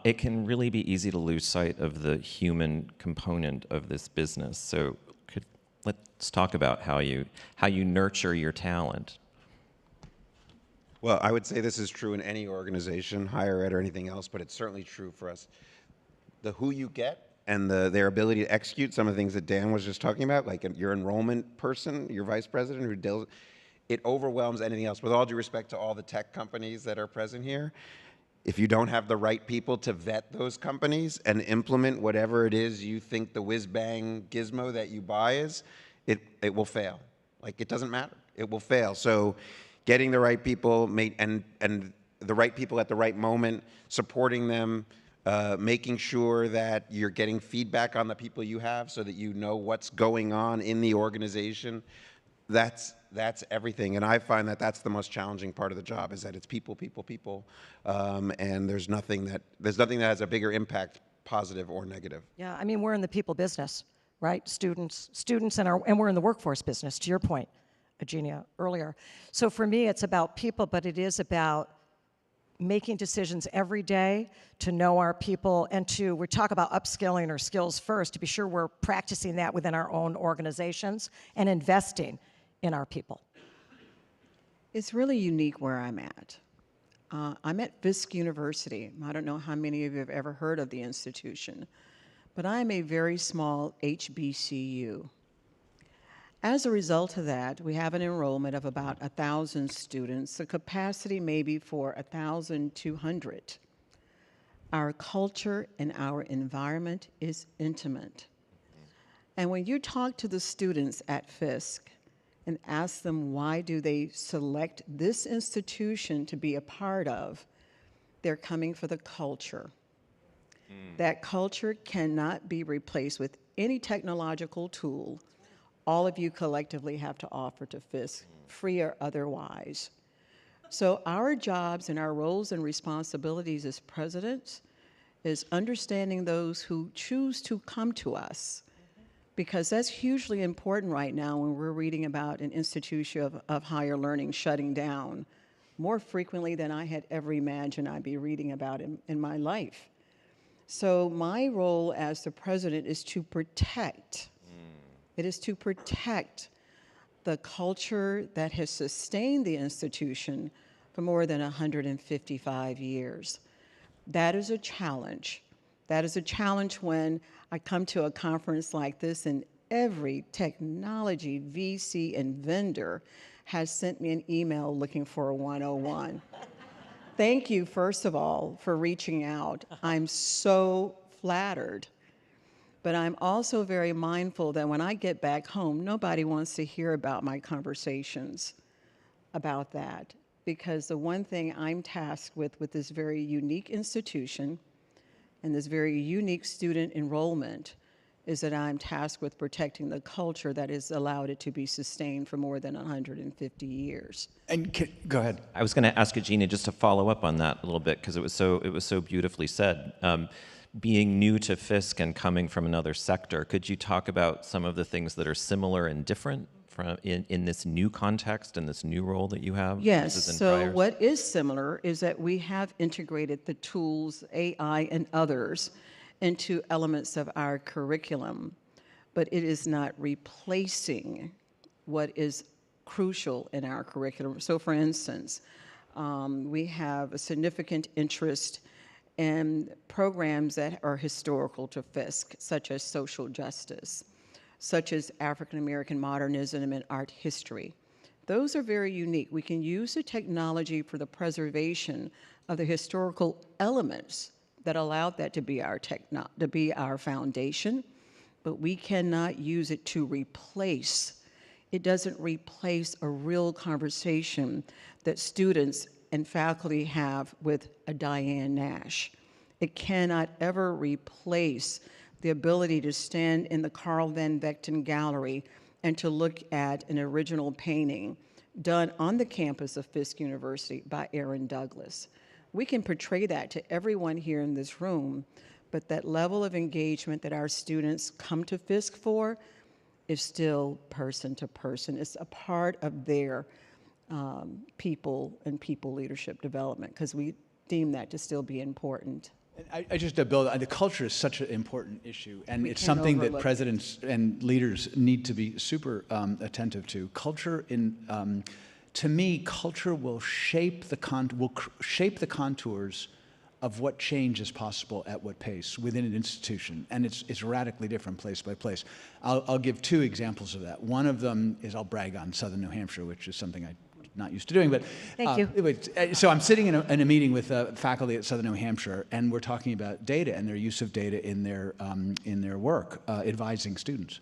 It can really be easy to lose sight of the human component of this business. So let's talk about how you nurture your talent. Well, I would say this is true in any organization, higher ed or anything else, but it's certainly true for us. The who you get and their ability to execute some of the things that Dan was just talking about, like your enrollment person, your vice president who deals, it overwhelms anything else. With all due respect to all the tech companies that are present here, if you don't have the right people to vet those companies and implement whatever it is you think the whiz-bang gizmo that you buy is, it will fail. Like, it doesn't matter. It will fail. So getting the right people and the right people at the right moment, supporting them, making sure that you're getting feedback on the people you have so that you know what's going on in the organization, that's everything. And I find that that's the most challenging part of the job, is that it's people, people, people, and there's nothing that has a bigger impact, positive or negative. Yeah, I mean, we're in the people business, right? Students, and we're in the workforce business, to your point, Eugenia, earlier. So for me, it's about people, but it is about making decisions every day to know our people and we talk about upskilling our skills first, to be sure we're practicing that within our own organizations and investing in our people. It's really unique where I'm at. I'm at Fisk University. I don't know how many of you have ever heard of the institution, but I'm a very small HBCU. As a result of that, we have an enrollment of about 1,000 students. The capacity may be for 1,200. Our culture and our environment is intimate. And when you talk to the students at Fisk and ask them why do they select this institution to be a part of, they're coming for the culture. That culture cannot be replaced with any technological tool all of you collectively have to offer to Fisk, free or otherwise. So our jobs and our roles and responsibilities as presidents is understanding those who choose to come to us, because that's hugely important right now when we're reading about an institution of higher learning shutting down more frequently than I had ever imagined I'd be reading about in my life. So my role as the president is to protect. It is to protect the culture that has sustained the institution for more than 155 years. That is a challenge. That is a challenge when I come to a conference like this and every technology VC and vendor has sent me an email looking for a 101. Thank you, first of all, for reaching out. I'm so flattered. But I'm also very mindful that when I get back home, nobody wants to hear about my conversations about that. Because the one thing I'm tasked with this very unique institution and this very unique student enrollment is that I'm tasked with protecting the culture that has allowed it to be sustained for more than 150 years. And go ahead. I was going to ask Eugenia just to follow up on that a little bit, because it was so beautifully said. Being new to Fisk and coming from another sector, could you talk about some of the things that are similar and different in this new context and this new role that you have? Yes, so priors? what is similar is that we have integrated the tools, AI and others, into elements of our curriculum, but it is not replacing what is crucial in our curriculum. So for instance, we have a significant interest in programs that are historical to Fisk, such as social justice, such as African American modernism and art history. Those are very unique. We can use the technology for the preservation of the historical elements that allowed that to be our foundation, but we cannot use it to replace it doesn't replace a real conversation that students and faculty have with a Diane Nash. It cannot ever replace the ability to stand in the Carl Van Vechten Gallery and to look at an original painting done on the campus of Fisk University by Aaron Douglas. We can portray that to everyone here in this room, but that level of engagement that our students come to Fisk for is still person to person. It's a part of their people and people leadership development, because we deem that to still be important. I just to build, the culture is such an important issue, and it's something that presidents and leaders need to be super attentive to. Culture, to me, culture will shape the contours of what change is possible at what pace within an institution, and it's radically different place by place. I'll give two examples of that. One of them is, I'll brag on Southern New Hampshire, which is something I'm not used to doing, but thank you. So I'm sitting in a meeting with faculty at Southern New Hampshire, and we're talking about data and their use of data in their work, advising students.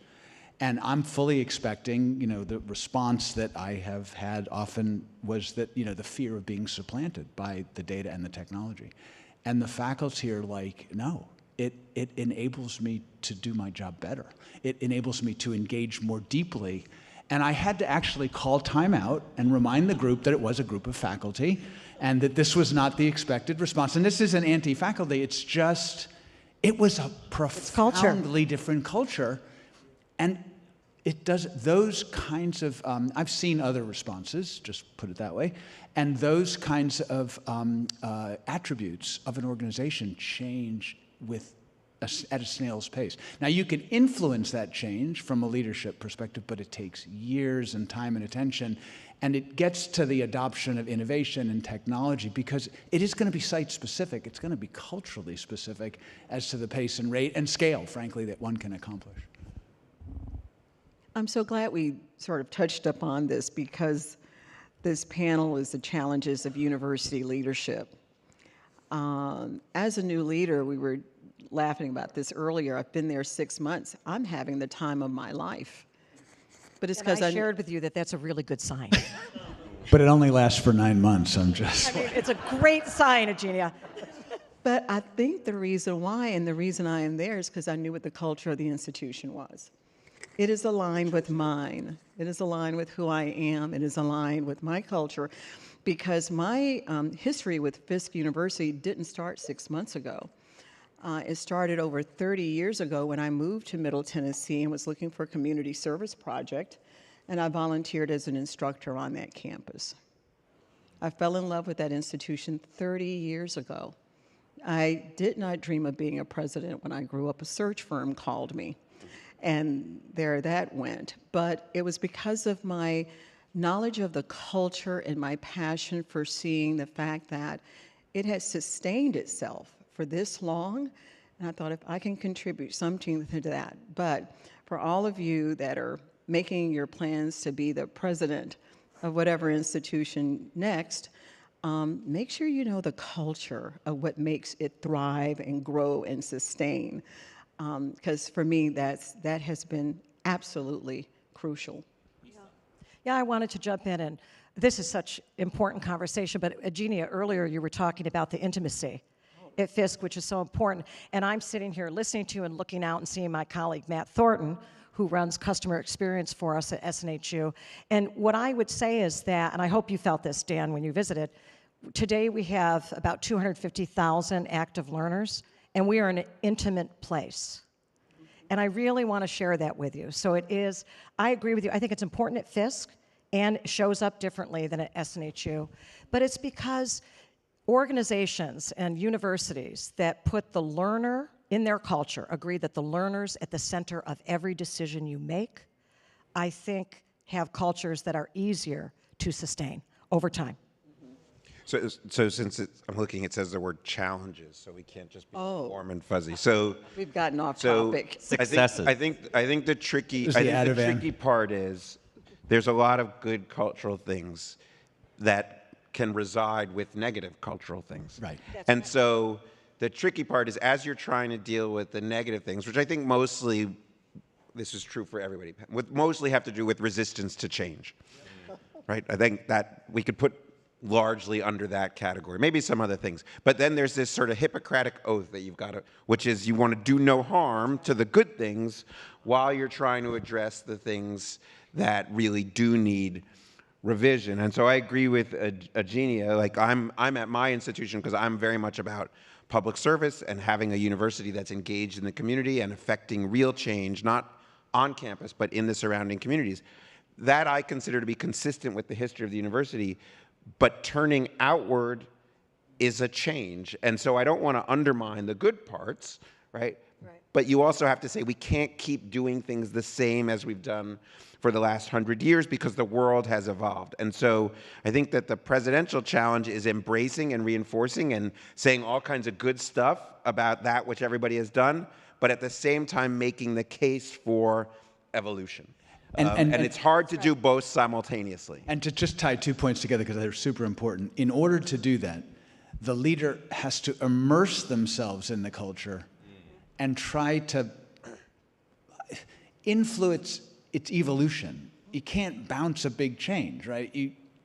And I'm fully expecting, the response that I have had often was that, the fear of being supplanted by the data and the technology. And the faculty are like, no, it enables me to do my job better. It enables me to engage more deeply. And I had to actually call timeout and remind the group that it was a group of faculty and that this was not the expected response. And this isn't anti-faculty, it's just, it was a profoundly different culture. And it does, those kinds of, I've seen other responses, just put it that way, and those kinds of attributes of an organization change at a snail's pace. Now, you can influence that change from a leadership perspective, but it takes years and time and attention, and it gets to the adoption of innovation and technology because it is going to be site-specific. It's going to be culturally specific as to the pace and rate and scale, frankly, that one can accomplish. I'm so glad we sort of touched upon this, because this panel is the challenges of university leadership. As a new leader, we were laughing about this earlier. I've been there 6 months. I'm having the time of my life. But it's because I shared with you that that's a really good sign. But it only lasts for 9 months. I'm just. I mean, it's a great sign, Eugenia. But I think the reason why and the reason I am there is because I knew what the culture of the institution was. It is aligned with mine. It is aligned with who I am. It is aligned with my culture, because my history with Fisk University didn't start 6 months ago. It started over 30 years ago when I moved to Middle Tennessee and was looking for a community service project, and I volunteered as an instructor on that campus. I fell in love with that institution 30 years ago. I did not dream of being a president when I grew up. A search firm called me, and there that went. But it was because of my knowledge of the culture and my passion for seeing the fact that it has sustained itself for this long, and I thought if I can contribute something to that. But for all of you that are making your plans to be the president of whatever institution next, make sure you know the culture of what makes it thrive and grow and sustain. Because for me, that has been absolutely crucial. Yeah, I wanted to jump in, and this is such important conversation, but Eugenia, earlier you were talking about the intimacy at Fisk, which is so important, and I'm sitting here listening to you and looking out and seeing my colleague Matt Thornton, who runs customer experience for us at SNHU, and what I would say is that, and I hope you felt this, Dan, when you visited, today we have about 250,000 active learners, and we are in an intimate place. And I really want to share that with you. So it is, I agree with you, I think it's important at Fisk, and it shows up differently than at SNHU, but it's because organizations and universities that put the learner in their culture agree that the learner's at the center of every decision you make, I think have cultures that are easier to sustain over time. So since I'm looking, it says the word challenges, so we can't just be warm and fuzzy. So we've gotten off topic. Successes. I think the tricky part is there's a lot of good cultural things that can reside with negative cultural things. Right. And so the tricky part is as you're trying to deal with the negative things, which I think mostly this is true for everybody, would mostly have to do with resistance to change, right? I think that we could put largely under that category, maybe some other things. But then there's this sort of Hippocratic oath that you've got to, which is you want to do no harm to the good things while you're trying to address the things that really do need revision. And so I agree with Eugenia. Like I'm at my institution because I'm very much about public service and having a university that's engaged in the community and affecting real change, not on campus, but in the surrounding communities. That I consider to be consistent with the history of the university, but turning outward is a change. And so I don't want to undermine the good parts, right? But you also have to say we can't keep doing things the same as we've done for the last 100 years because the world has evolved. And so I think that the presidential challenge is embracing and reinforcing and saying all kinds of good stuff about that which everybody has done, but at the same time making the case for evolution. And it's hard to do both simultaneously. And to just tie 2 points together because they're super important, in order to do that, the leader has to immerse themselves in the culture and try to influence its evolution. You can't bounce a big change, right?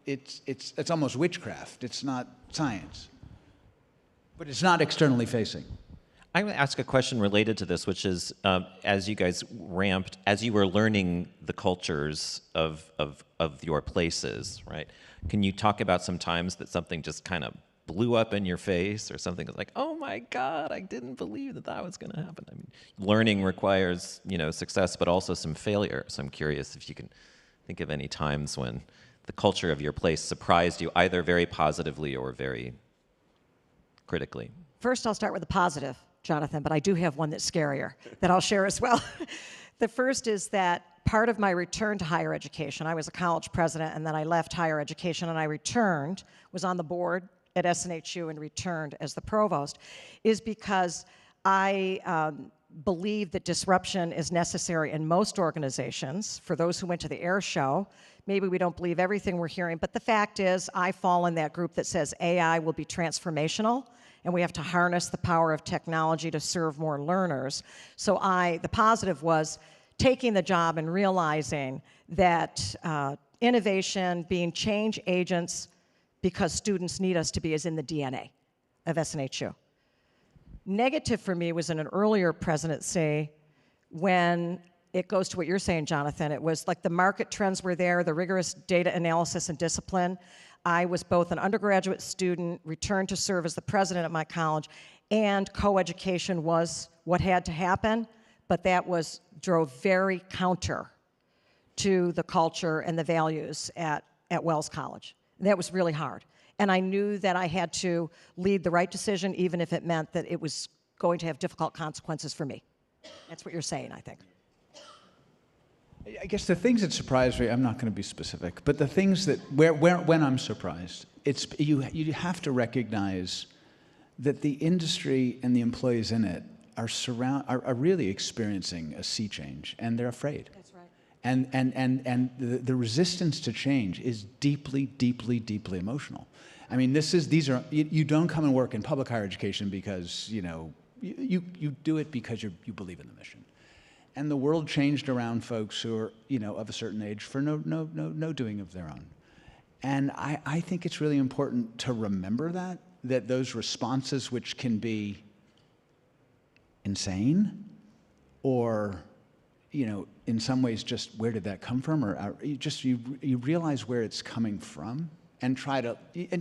It's almost witchcraft. It's not science. But it's not externally facing. I'm going to ask a question related to this, which is, as you guys ramped, as you were learning the cultures of your places, right? Can you talk about some times that something just kind of blew up in your face, or something like, oh my God, I didn't believe that was going to happen? I mean, learning requires, success, but also some failure. So I'm curious if you can think of any times when the culture of your place surprised you, either very positively or very critically. First, I'll start with the positive, Jonathan, but I do have one that's scarier that I'll share as well. The first is that part of my return to higher education, I was a college president and then I left higher education and I returned, was on the board at SNHU and returned as the provost, is because I believe that disruption is necessary in most organizations. For those who went to the air show, maybe we don't believe everything we're hearing, but the fact is I fall in that group that says AI will be transformational and we have to harness the power of technology to serve more learners. So the positive was taking the job and realizing that innovation, being change agents, because students need us to be, is in the DNA of SNHU. Negative for me was in an earlier presidency when it goes to what you're saying, Jonathan. It was like the market trends were there, the rigorous data analysis and discipline. I was both an undergraduate student, returned to serve as the president of my college, and co-education was what had to happen, but that drove very counter to the culture and the values at Wells College. That was really hard. And I knew that I had to lead the right decision, even if it meant that it was going to have difficult consequences for me. That's what you're saying, I think. I guess the things that surprised me, I'm not going to be specific, but the things that, when I'm surprised, it's you have to recognize that the industry and the employees in it are really experiencing a sea change, and they're afraid. That's right. And the resistance to change is deeply, deeply, deeply emotional. I mean, you don't come and work in public higher education because, you do it because you believe in the mission. And the world changed around folks who are, of a certain age for no doing of their own. And I think it's really important to remember that those responses, which can be insane or, in some ways just where did that come from? Or you realize where it's coming from and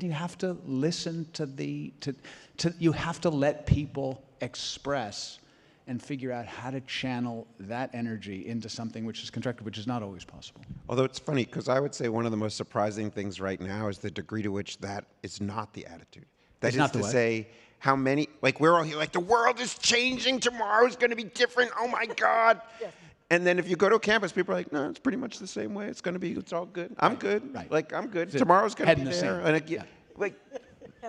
you have to listen you have to let people express and figure out how to channel that energy into something which is constructive, which is not always possible. Although it's funny, because I would say one of the most surprising things right now is the degree to which that is not the attitude. That is to say, how many, we're all here, the world is changing, tomorrow's going to be different, oh my God. Yes. And then if you go to a campus, people are like, no, it's pretty much the same way, it's all good. I'm good, I'm good, tomorrow's going to be there. And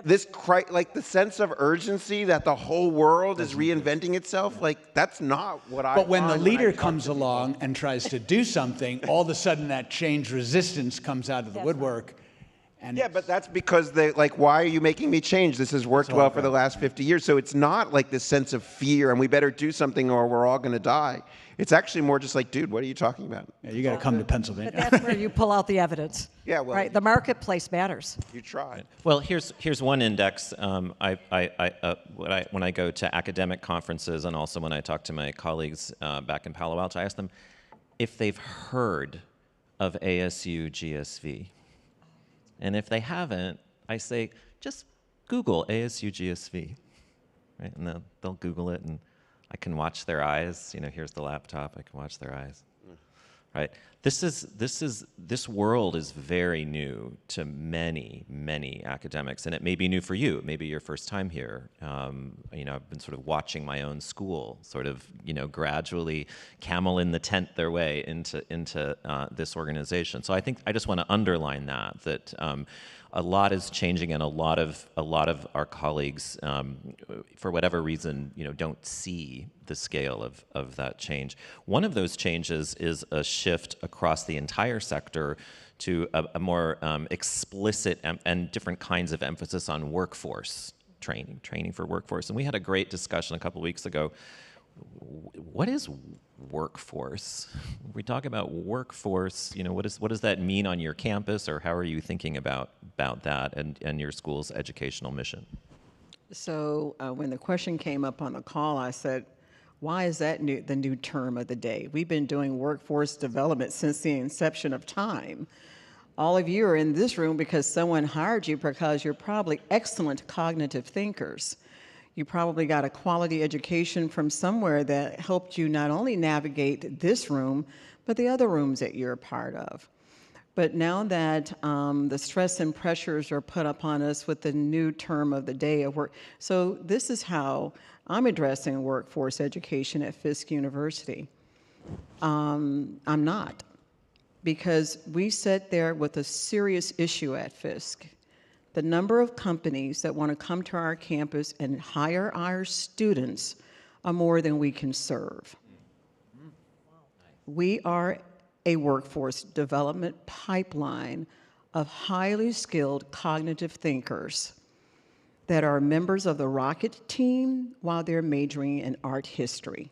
the sense of urgency that the whole world is reinventing itself, that's not what I But when the leader comes along and tries to do something, all of a sudden that change resistance comes out of the woodwork. And yeah, but that's because they like, why are you making me change? This has worked well for the last 50 years. So it's not like this sense of fear and we better do something or we're all going to die. It's actually more just like, dude, what are you talking about? Yeah, you got to come to Pennsylvania. But that's where you pull out the evidence. Yeah, well, right. The marketplace matters. You tried. Well, here's one index. When I go to academic conferences and also when I talk to my colleagues back in Palo Alto, I ask them if they've heard of ASU GSV. And if they haven't, I say, just Google ASU GSV, right? And they'll Google it, and I can watch their eyes. You know, here's the laptop. I can watch their eyes, right? This world is very new to many, many academics, and it may be new for you. It may be your first time here. You know, I've been sort of watching my own school, sort of, you know, gradually camel in the tent their way into this organization. So I think I just want to underline that a lot is changing, and a lot of our colleagues, for whatever reason, you know, don't see the scale of that change. One of those changes is a shift across the entire sector to a more explicit and different kinds of emphasis on workforce training for workforce. And we had a great discussion a couple weeks ago. What is workforce? We talk about workforce, you know, what does that mean on your campus, or how are you thinking about that and your school's educational mission? So when the question came up on the call, I said, why is that the new term of the day? We've been doing workforce development since the inception of time. All of you are in this room because someone hired you because you're probably excellent cognitive thinkers. You probably got a quality education from somewhere that helped you not only navigate this room, but the other rooms that you're a part of. But now that the stress and pressures are put upon us with the new term of the day of work, so this is how I'm addressing workforce education at Fisk University. I'm not, because we sit there with a serious issue at Fisk. The number of companies that want to come to our campus and hire our students are more than we can serve. We are a workforce development pipeline of highly skilled cognitive thinkers that are members of the rocket team while they're majoring in art history.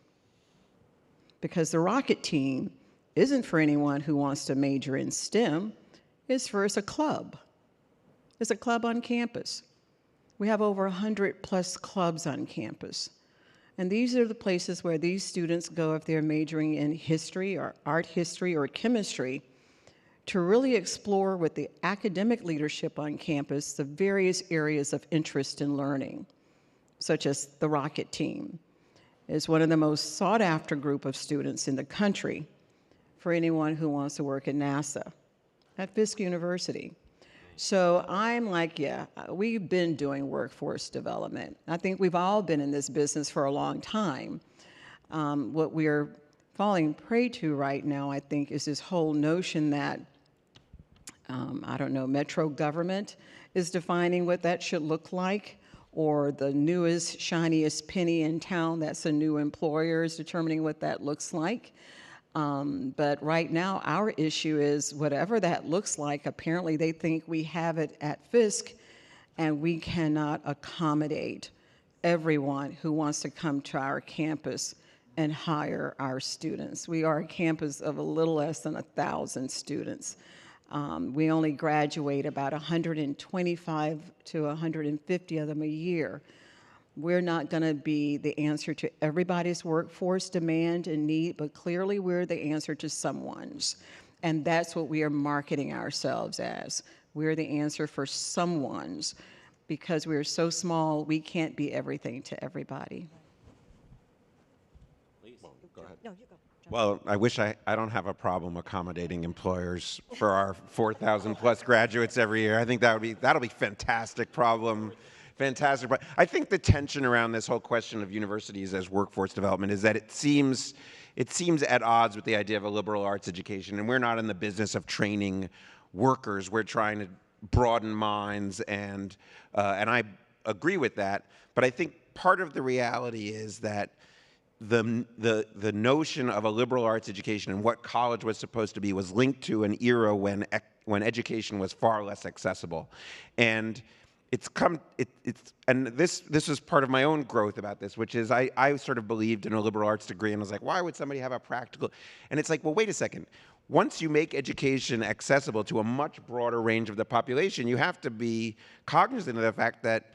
Because the rocket team isn't for anyone who wants to major in STEM, it's a club. It's a club on campus. We have over 100+ clubs on campus. And these are the places where these students go if they're majoring in history or art history or chemistry, to really explore with the academic leadership on campus the various areas of interest in learning, such as the rocket team is one of the most sought after group of students in the country for anyone who wants to work at NASA, at Fisk University. So I'm like, yeah, we've been doing workforce development. I think we've all been in this business for a long time. What we're falling prey to right now, I think, is this whole notion that, I don't know, metro government is defining what that should look like, or the newest, shiniest penny in town that's a new employer is determining what that looks like. But right now, our issue is whatever that looks like, apparently they think we have it at Fisk, and we cannot accommodate everyone who wants to come to our campus and hire our students. We are a campus of a little less than 1,000 students. We only graduate about 125 to 150 of them a year. We're not going to be the answer to everybody's workforce demand and need, but clearly we're the answer to someone's. And that's what we are marketing ourselves as. We're the answer for someone's. Because we're so small, we can't be everything to everybody. Please. Go ahead. No, you go. Well, I wish I don't have a problem accommodating employers for our 4,000+ graduates every year. I think that'll be fantastic problem. Fantastic. But I think the tension around this whole question of universities as workforce development is that it seems at odds with the idea of a liberal arts education. And we're not in the business of training workers. We're trying to broaden minds, and I agree with that. But I think part of the reality is that the notion of a liberal arts education and what college was supposed to be was linked to an era when education was far less accessible, and this is part of my own growth about this, which is I sort of believed in a liberal arts degree and was like, why would somebody have a practical? And it's like, well, wait a second. Once you make education accessible to a much broader range of the population, you have to be cognizant of the fact that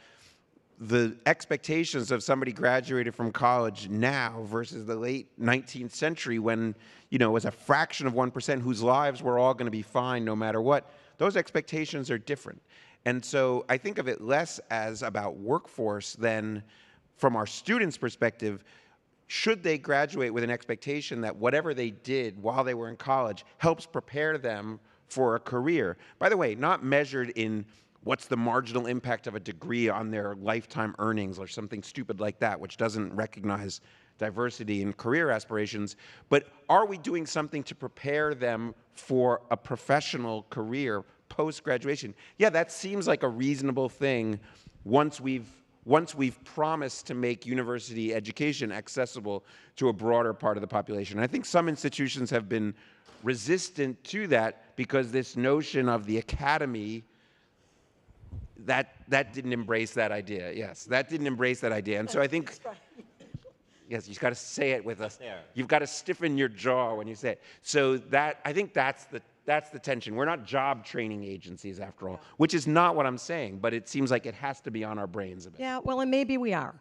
the expectations of somebody graduated from college now versus the late 19th century when, it was a fraction of 1% whose lives were all going to be fine no matter what, those expectations are different. And so I think of it less as about workforce than from our students' perspective, should they graduate with an expectation that whatever they did while they were in college helps prepare them for a career? By the way, not measured in what's the marginal impact of a degree on their lifetime earnings or something stupid like that, which doesn't recognize diversity in career aspirations, but are we doing something to prepare them for a professional career post-graduation? Yeah, that seems like a reasonable thing once we've promised to make university education accessible to a broader part of the population. And I think some institutions have been resistant to that because this notion of the academy that didn't embrace that idea. Yes, that didn't embrace that idea. And so I think, yes, you've got to say it with us. You've got to stiffen your jaw when you say it. So I think that's the tension. We're not job training agencies after all, which is not what I'm saying, but it seems like it has to be on our brains a bit. Yeah, well, and maybe we are.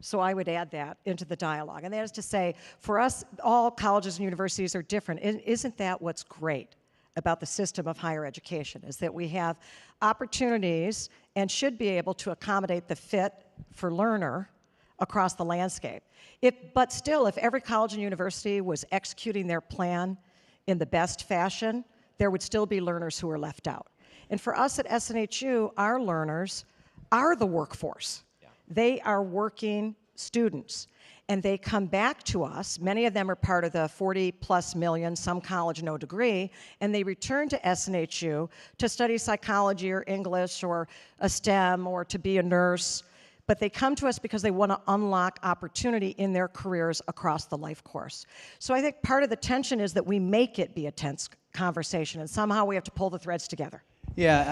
So I would add that into the dialogue. And that is to say, for us, all colleges and universities are different. Isn't that what's great about the system of higher education, is that we have opportunities and should be able to accommodate the fit for learner across the landscape. But still, if every college and university was executing their plan in the best fashion, there would still be learners who are left out. And for us at SNHU, our learners are the workforce. Yeah. They are working students. And they come back to us. Many of them are part of the 40+ million, some college, no degree, and they return to SNHU to study psychology or English or a STEM or to be a nurse. But they come to us because they want to unlock opportunity in their careers across the life course. So I think part of the tension is that we make it be a tense conversation, and somehow we have to pull the threads together. Yeah,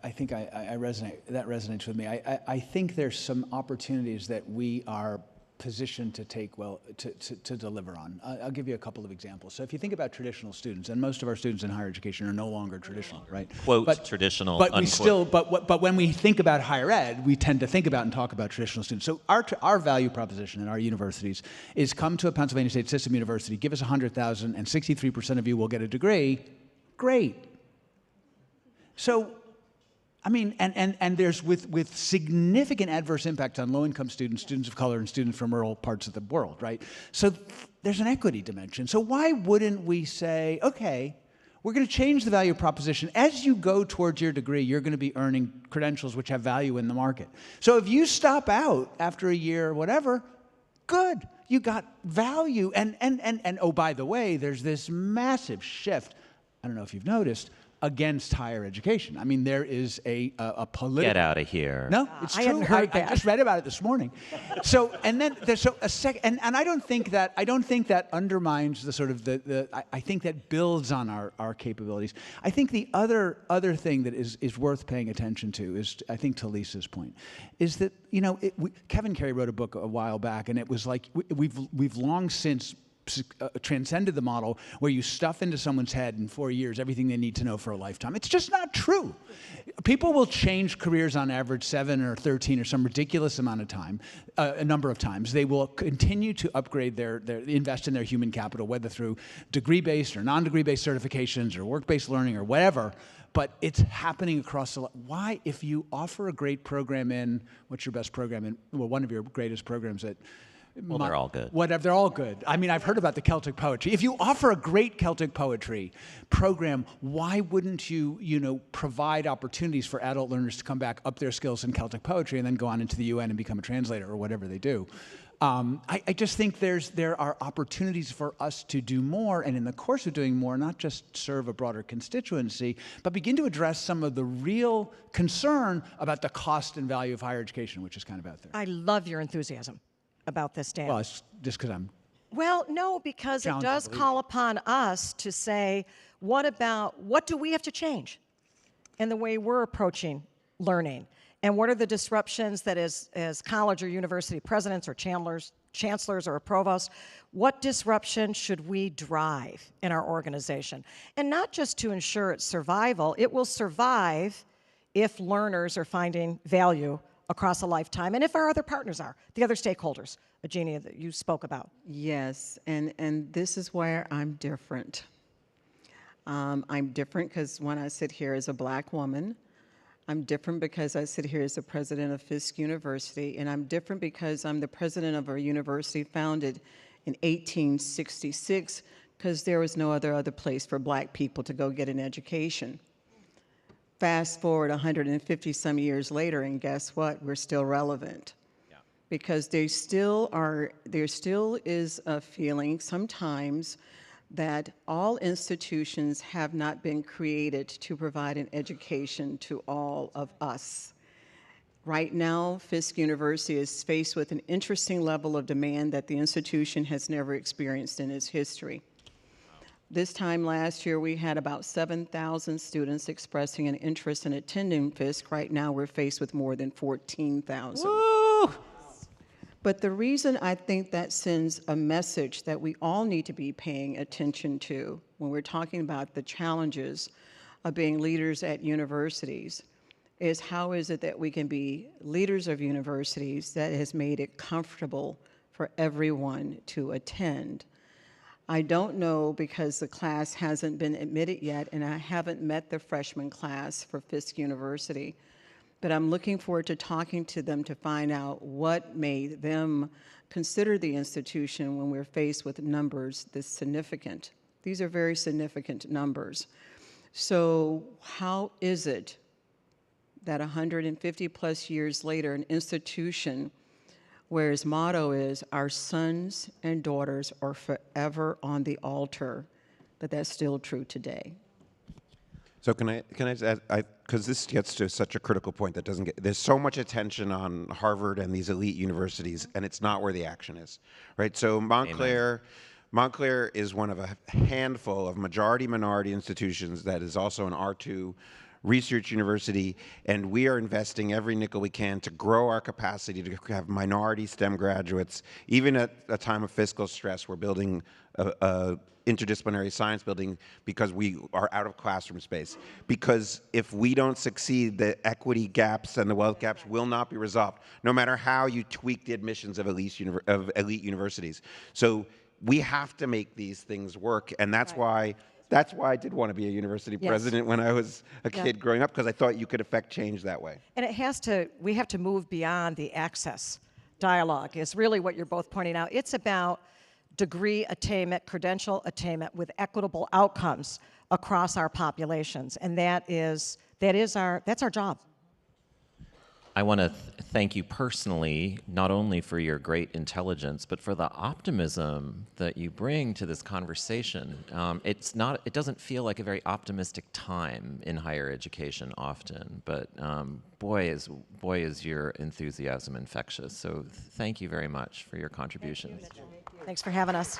I think I resonate. That resonates with me. I think there's some opportunities that we are positioned to take to deliver on. I'll give you a couple of examples. So if you think about traditional students, and most of our students in higher education are no longer traditional, right? Quote traditional. But unquote. we still. But when we think about higher ed, we tend to think about and talk about traditional students. So our value proposition in our universities is come to a Pennsylvania State System university, give us 100,000, and 63% of you will get a degree. Great. So, I mean, and there's with significant adverse impact on low-income students, students of color, and students from rural parts of the world, right? So there's an equity dimension. So why wouldn't we say, okay, we're going to change the value proposition. As you go towards your degree, you're going to be earning credentials which have value in the market. So if you stop out after a year or whatever, good. You got value. And oh, by the way, there's this massive shift, I don't know if you've noticed, against higher education. I mean, there is a political... Get out of here. No, it's true. I hadn't heard that. I just read about it this morning. So, and then there's a second, and I don't think that undermines the sort of I think that builds on our capabilities. I think the other thing that is worth paying attention to is, I think to Lisa's point, is that, Kevin Carey wrote a book a while back, and it was like, we've long since transcended the model where you stuff into someone's head in 4 years everything they need to know for a lifetime. It's just not true. People will change careers on average 7 or 13 or some ridiculous amount of time, a number of times. They will continue to upgrade invest in their human capital, whether through degree-based or non-degree-based certifications or work-based learning or whatever. But it's happening across the... Why, if you offer a great program in... What's your best program in... Well, one of your greatest programs at... Well, they're all good. Whatever, they're all good. I mean, I've heard about the Celtic poetry. If you offer a great Celtic poetry program, why wouldn't you, provide opportunities for adult learners to come back, up their skills in Celtic poetry, and then go on into the UN and become a translator or whatever they do? I just think there are opportunities for us to do more, and in the course of doing more, not just serve a broader constituency, but begin to address some of the real concern about the cost and value of higher education, which is kind of out there. I love your enthusiasm. about this, Dan? Well, it's just because I'm Well, no, because it challenged does to believe. call upon us to say, what do we have to change in the way we're approaching learning? And what are the disruptions that as college or university presidents or chancellors or a provost, what disruption should we drive in our organization? And not just to ensure its survival, it will survive if learners are finding value across a lifetime, and if our other partners are, the other stakeholders, Eugenia, that you spoke about. Yes, and this is where I'm different. I'm different because when I sit here as a black woman, I'm different because I sit here as the president of Fisk University, and I'm different because I'm the president of a university founded in 1866 because there was no other place for black people to go get an education. Fast forward 150 some years later, and guess what? We're still relevant. Yeah. Because there still is a feeling sometimes that all institutions have not been created to provide an education to all of us. Right now, Fisk University is faced with an interesting level of demand that the institution has never experienced in its history. This time last year, we had about 7,000 students expressing an interest in attending Fisk. Right now, we're faced with more than 14,000. But the reason I think that sends a message that we all need to be paying attention to when we're talking about the challenges of being leaders at universities is how is it that we can be leaders of universities that has made it comfortable for everyone to attend. I don't know because the class hasn't been admitted yet, and I haven't met the freshman class for Fisk University, but I'm looking forward to talking to them to find out what made them consider the institution when we're faced with numbers this significant. These are very significant numbers. So how is it that 150 plus years later, an institution where his motto is, our sons and daughters are forever on the altar, but that's still true today? So can I just add, because this gets to such a critical point that doesn't get, there's so much attention on Harvard and these elite universities, and it's not where the action is, right? So Montclair is one of a handful of majority-minority institutions that is also an R2 research university, and we are investing every nickel we can to grow our capacity to have minority STEM graduates. Even at a time of fiscal stress, we're building a interdisciplinary science building because we are out of classroom space. Because if we don't succeed, the equity gaps and the wealth gaps will not be resolved, no matter how you tweak the admissions of elite universities. So we have to make these things work, and that's why I did want to be a university president when I was a kid growing up, because I thought you could affect change that way. And we have to move beyond the access dialogue, is really what you're both pointing out. It's about degree attainment, credential attainment with equitable outcomes across our populations. And that's our job. I want to thank you personally, not only for your great intelligence, but for the optimism that you bring to this conversation. It doesn't feel like a very optimistic time in higher education often, but boy is your enthusiasm infectious. So thank you very much for your contributions. Thanks for having us.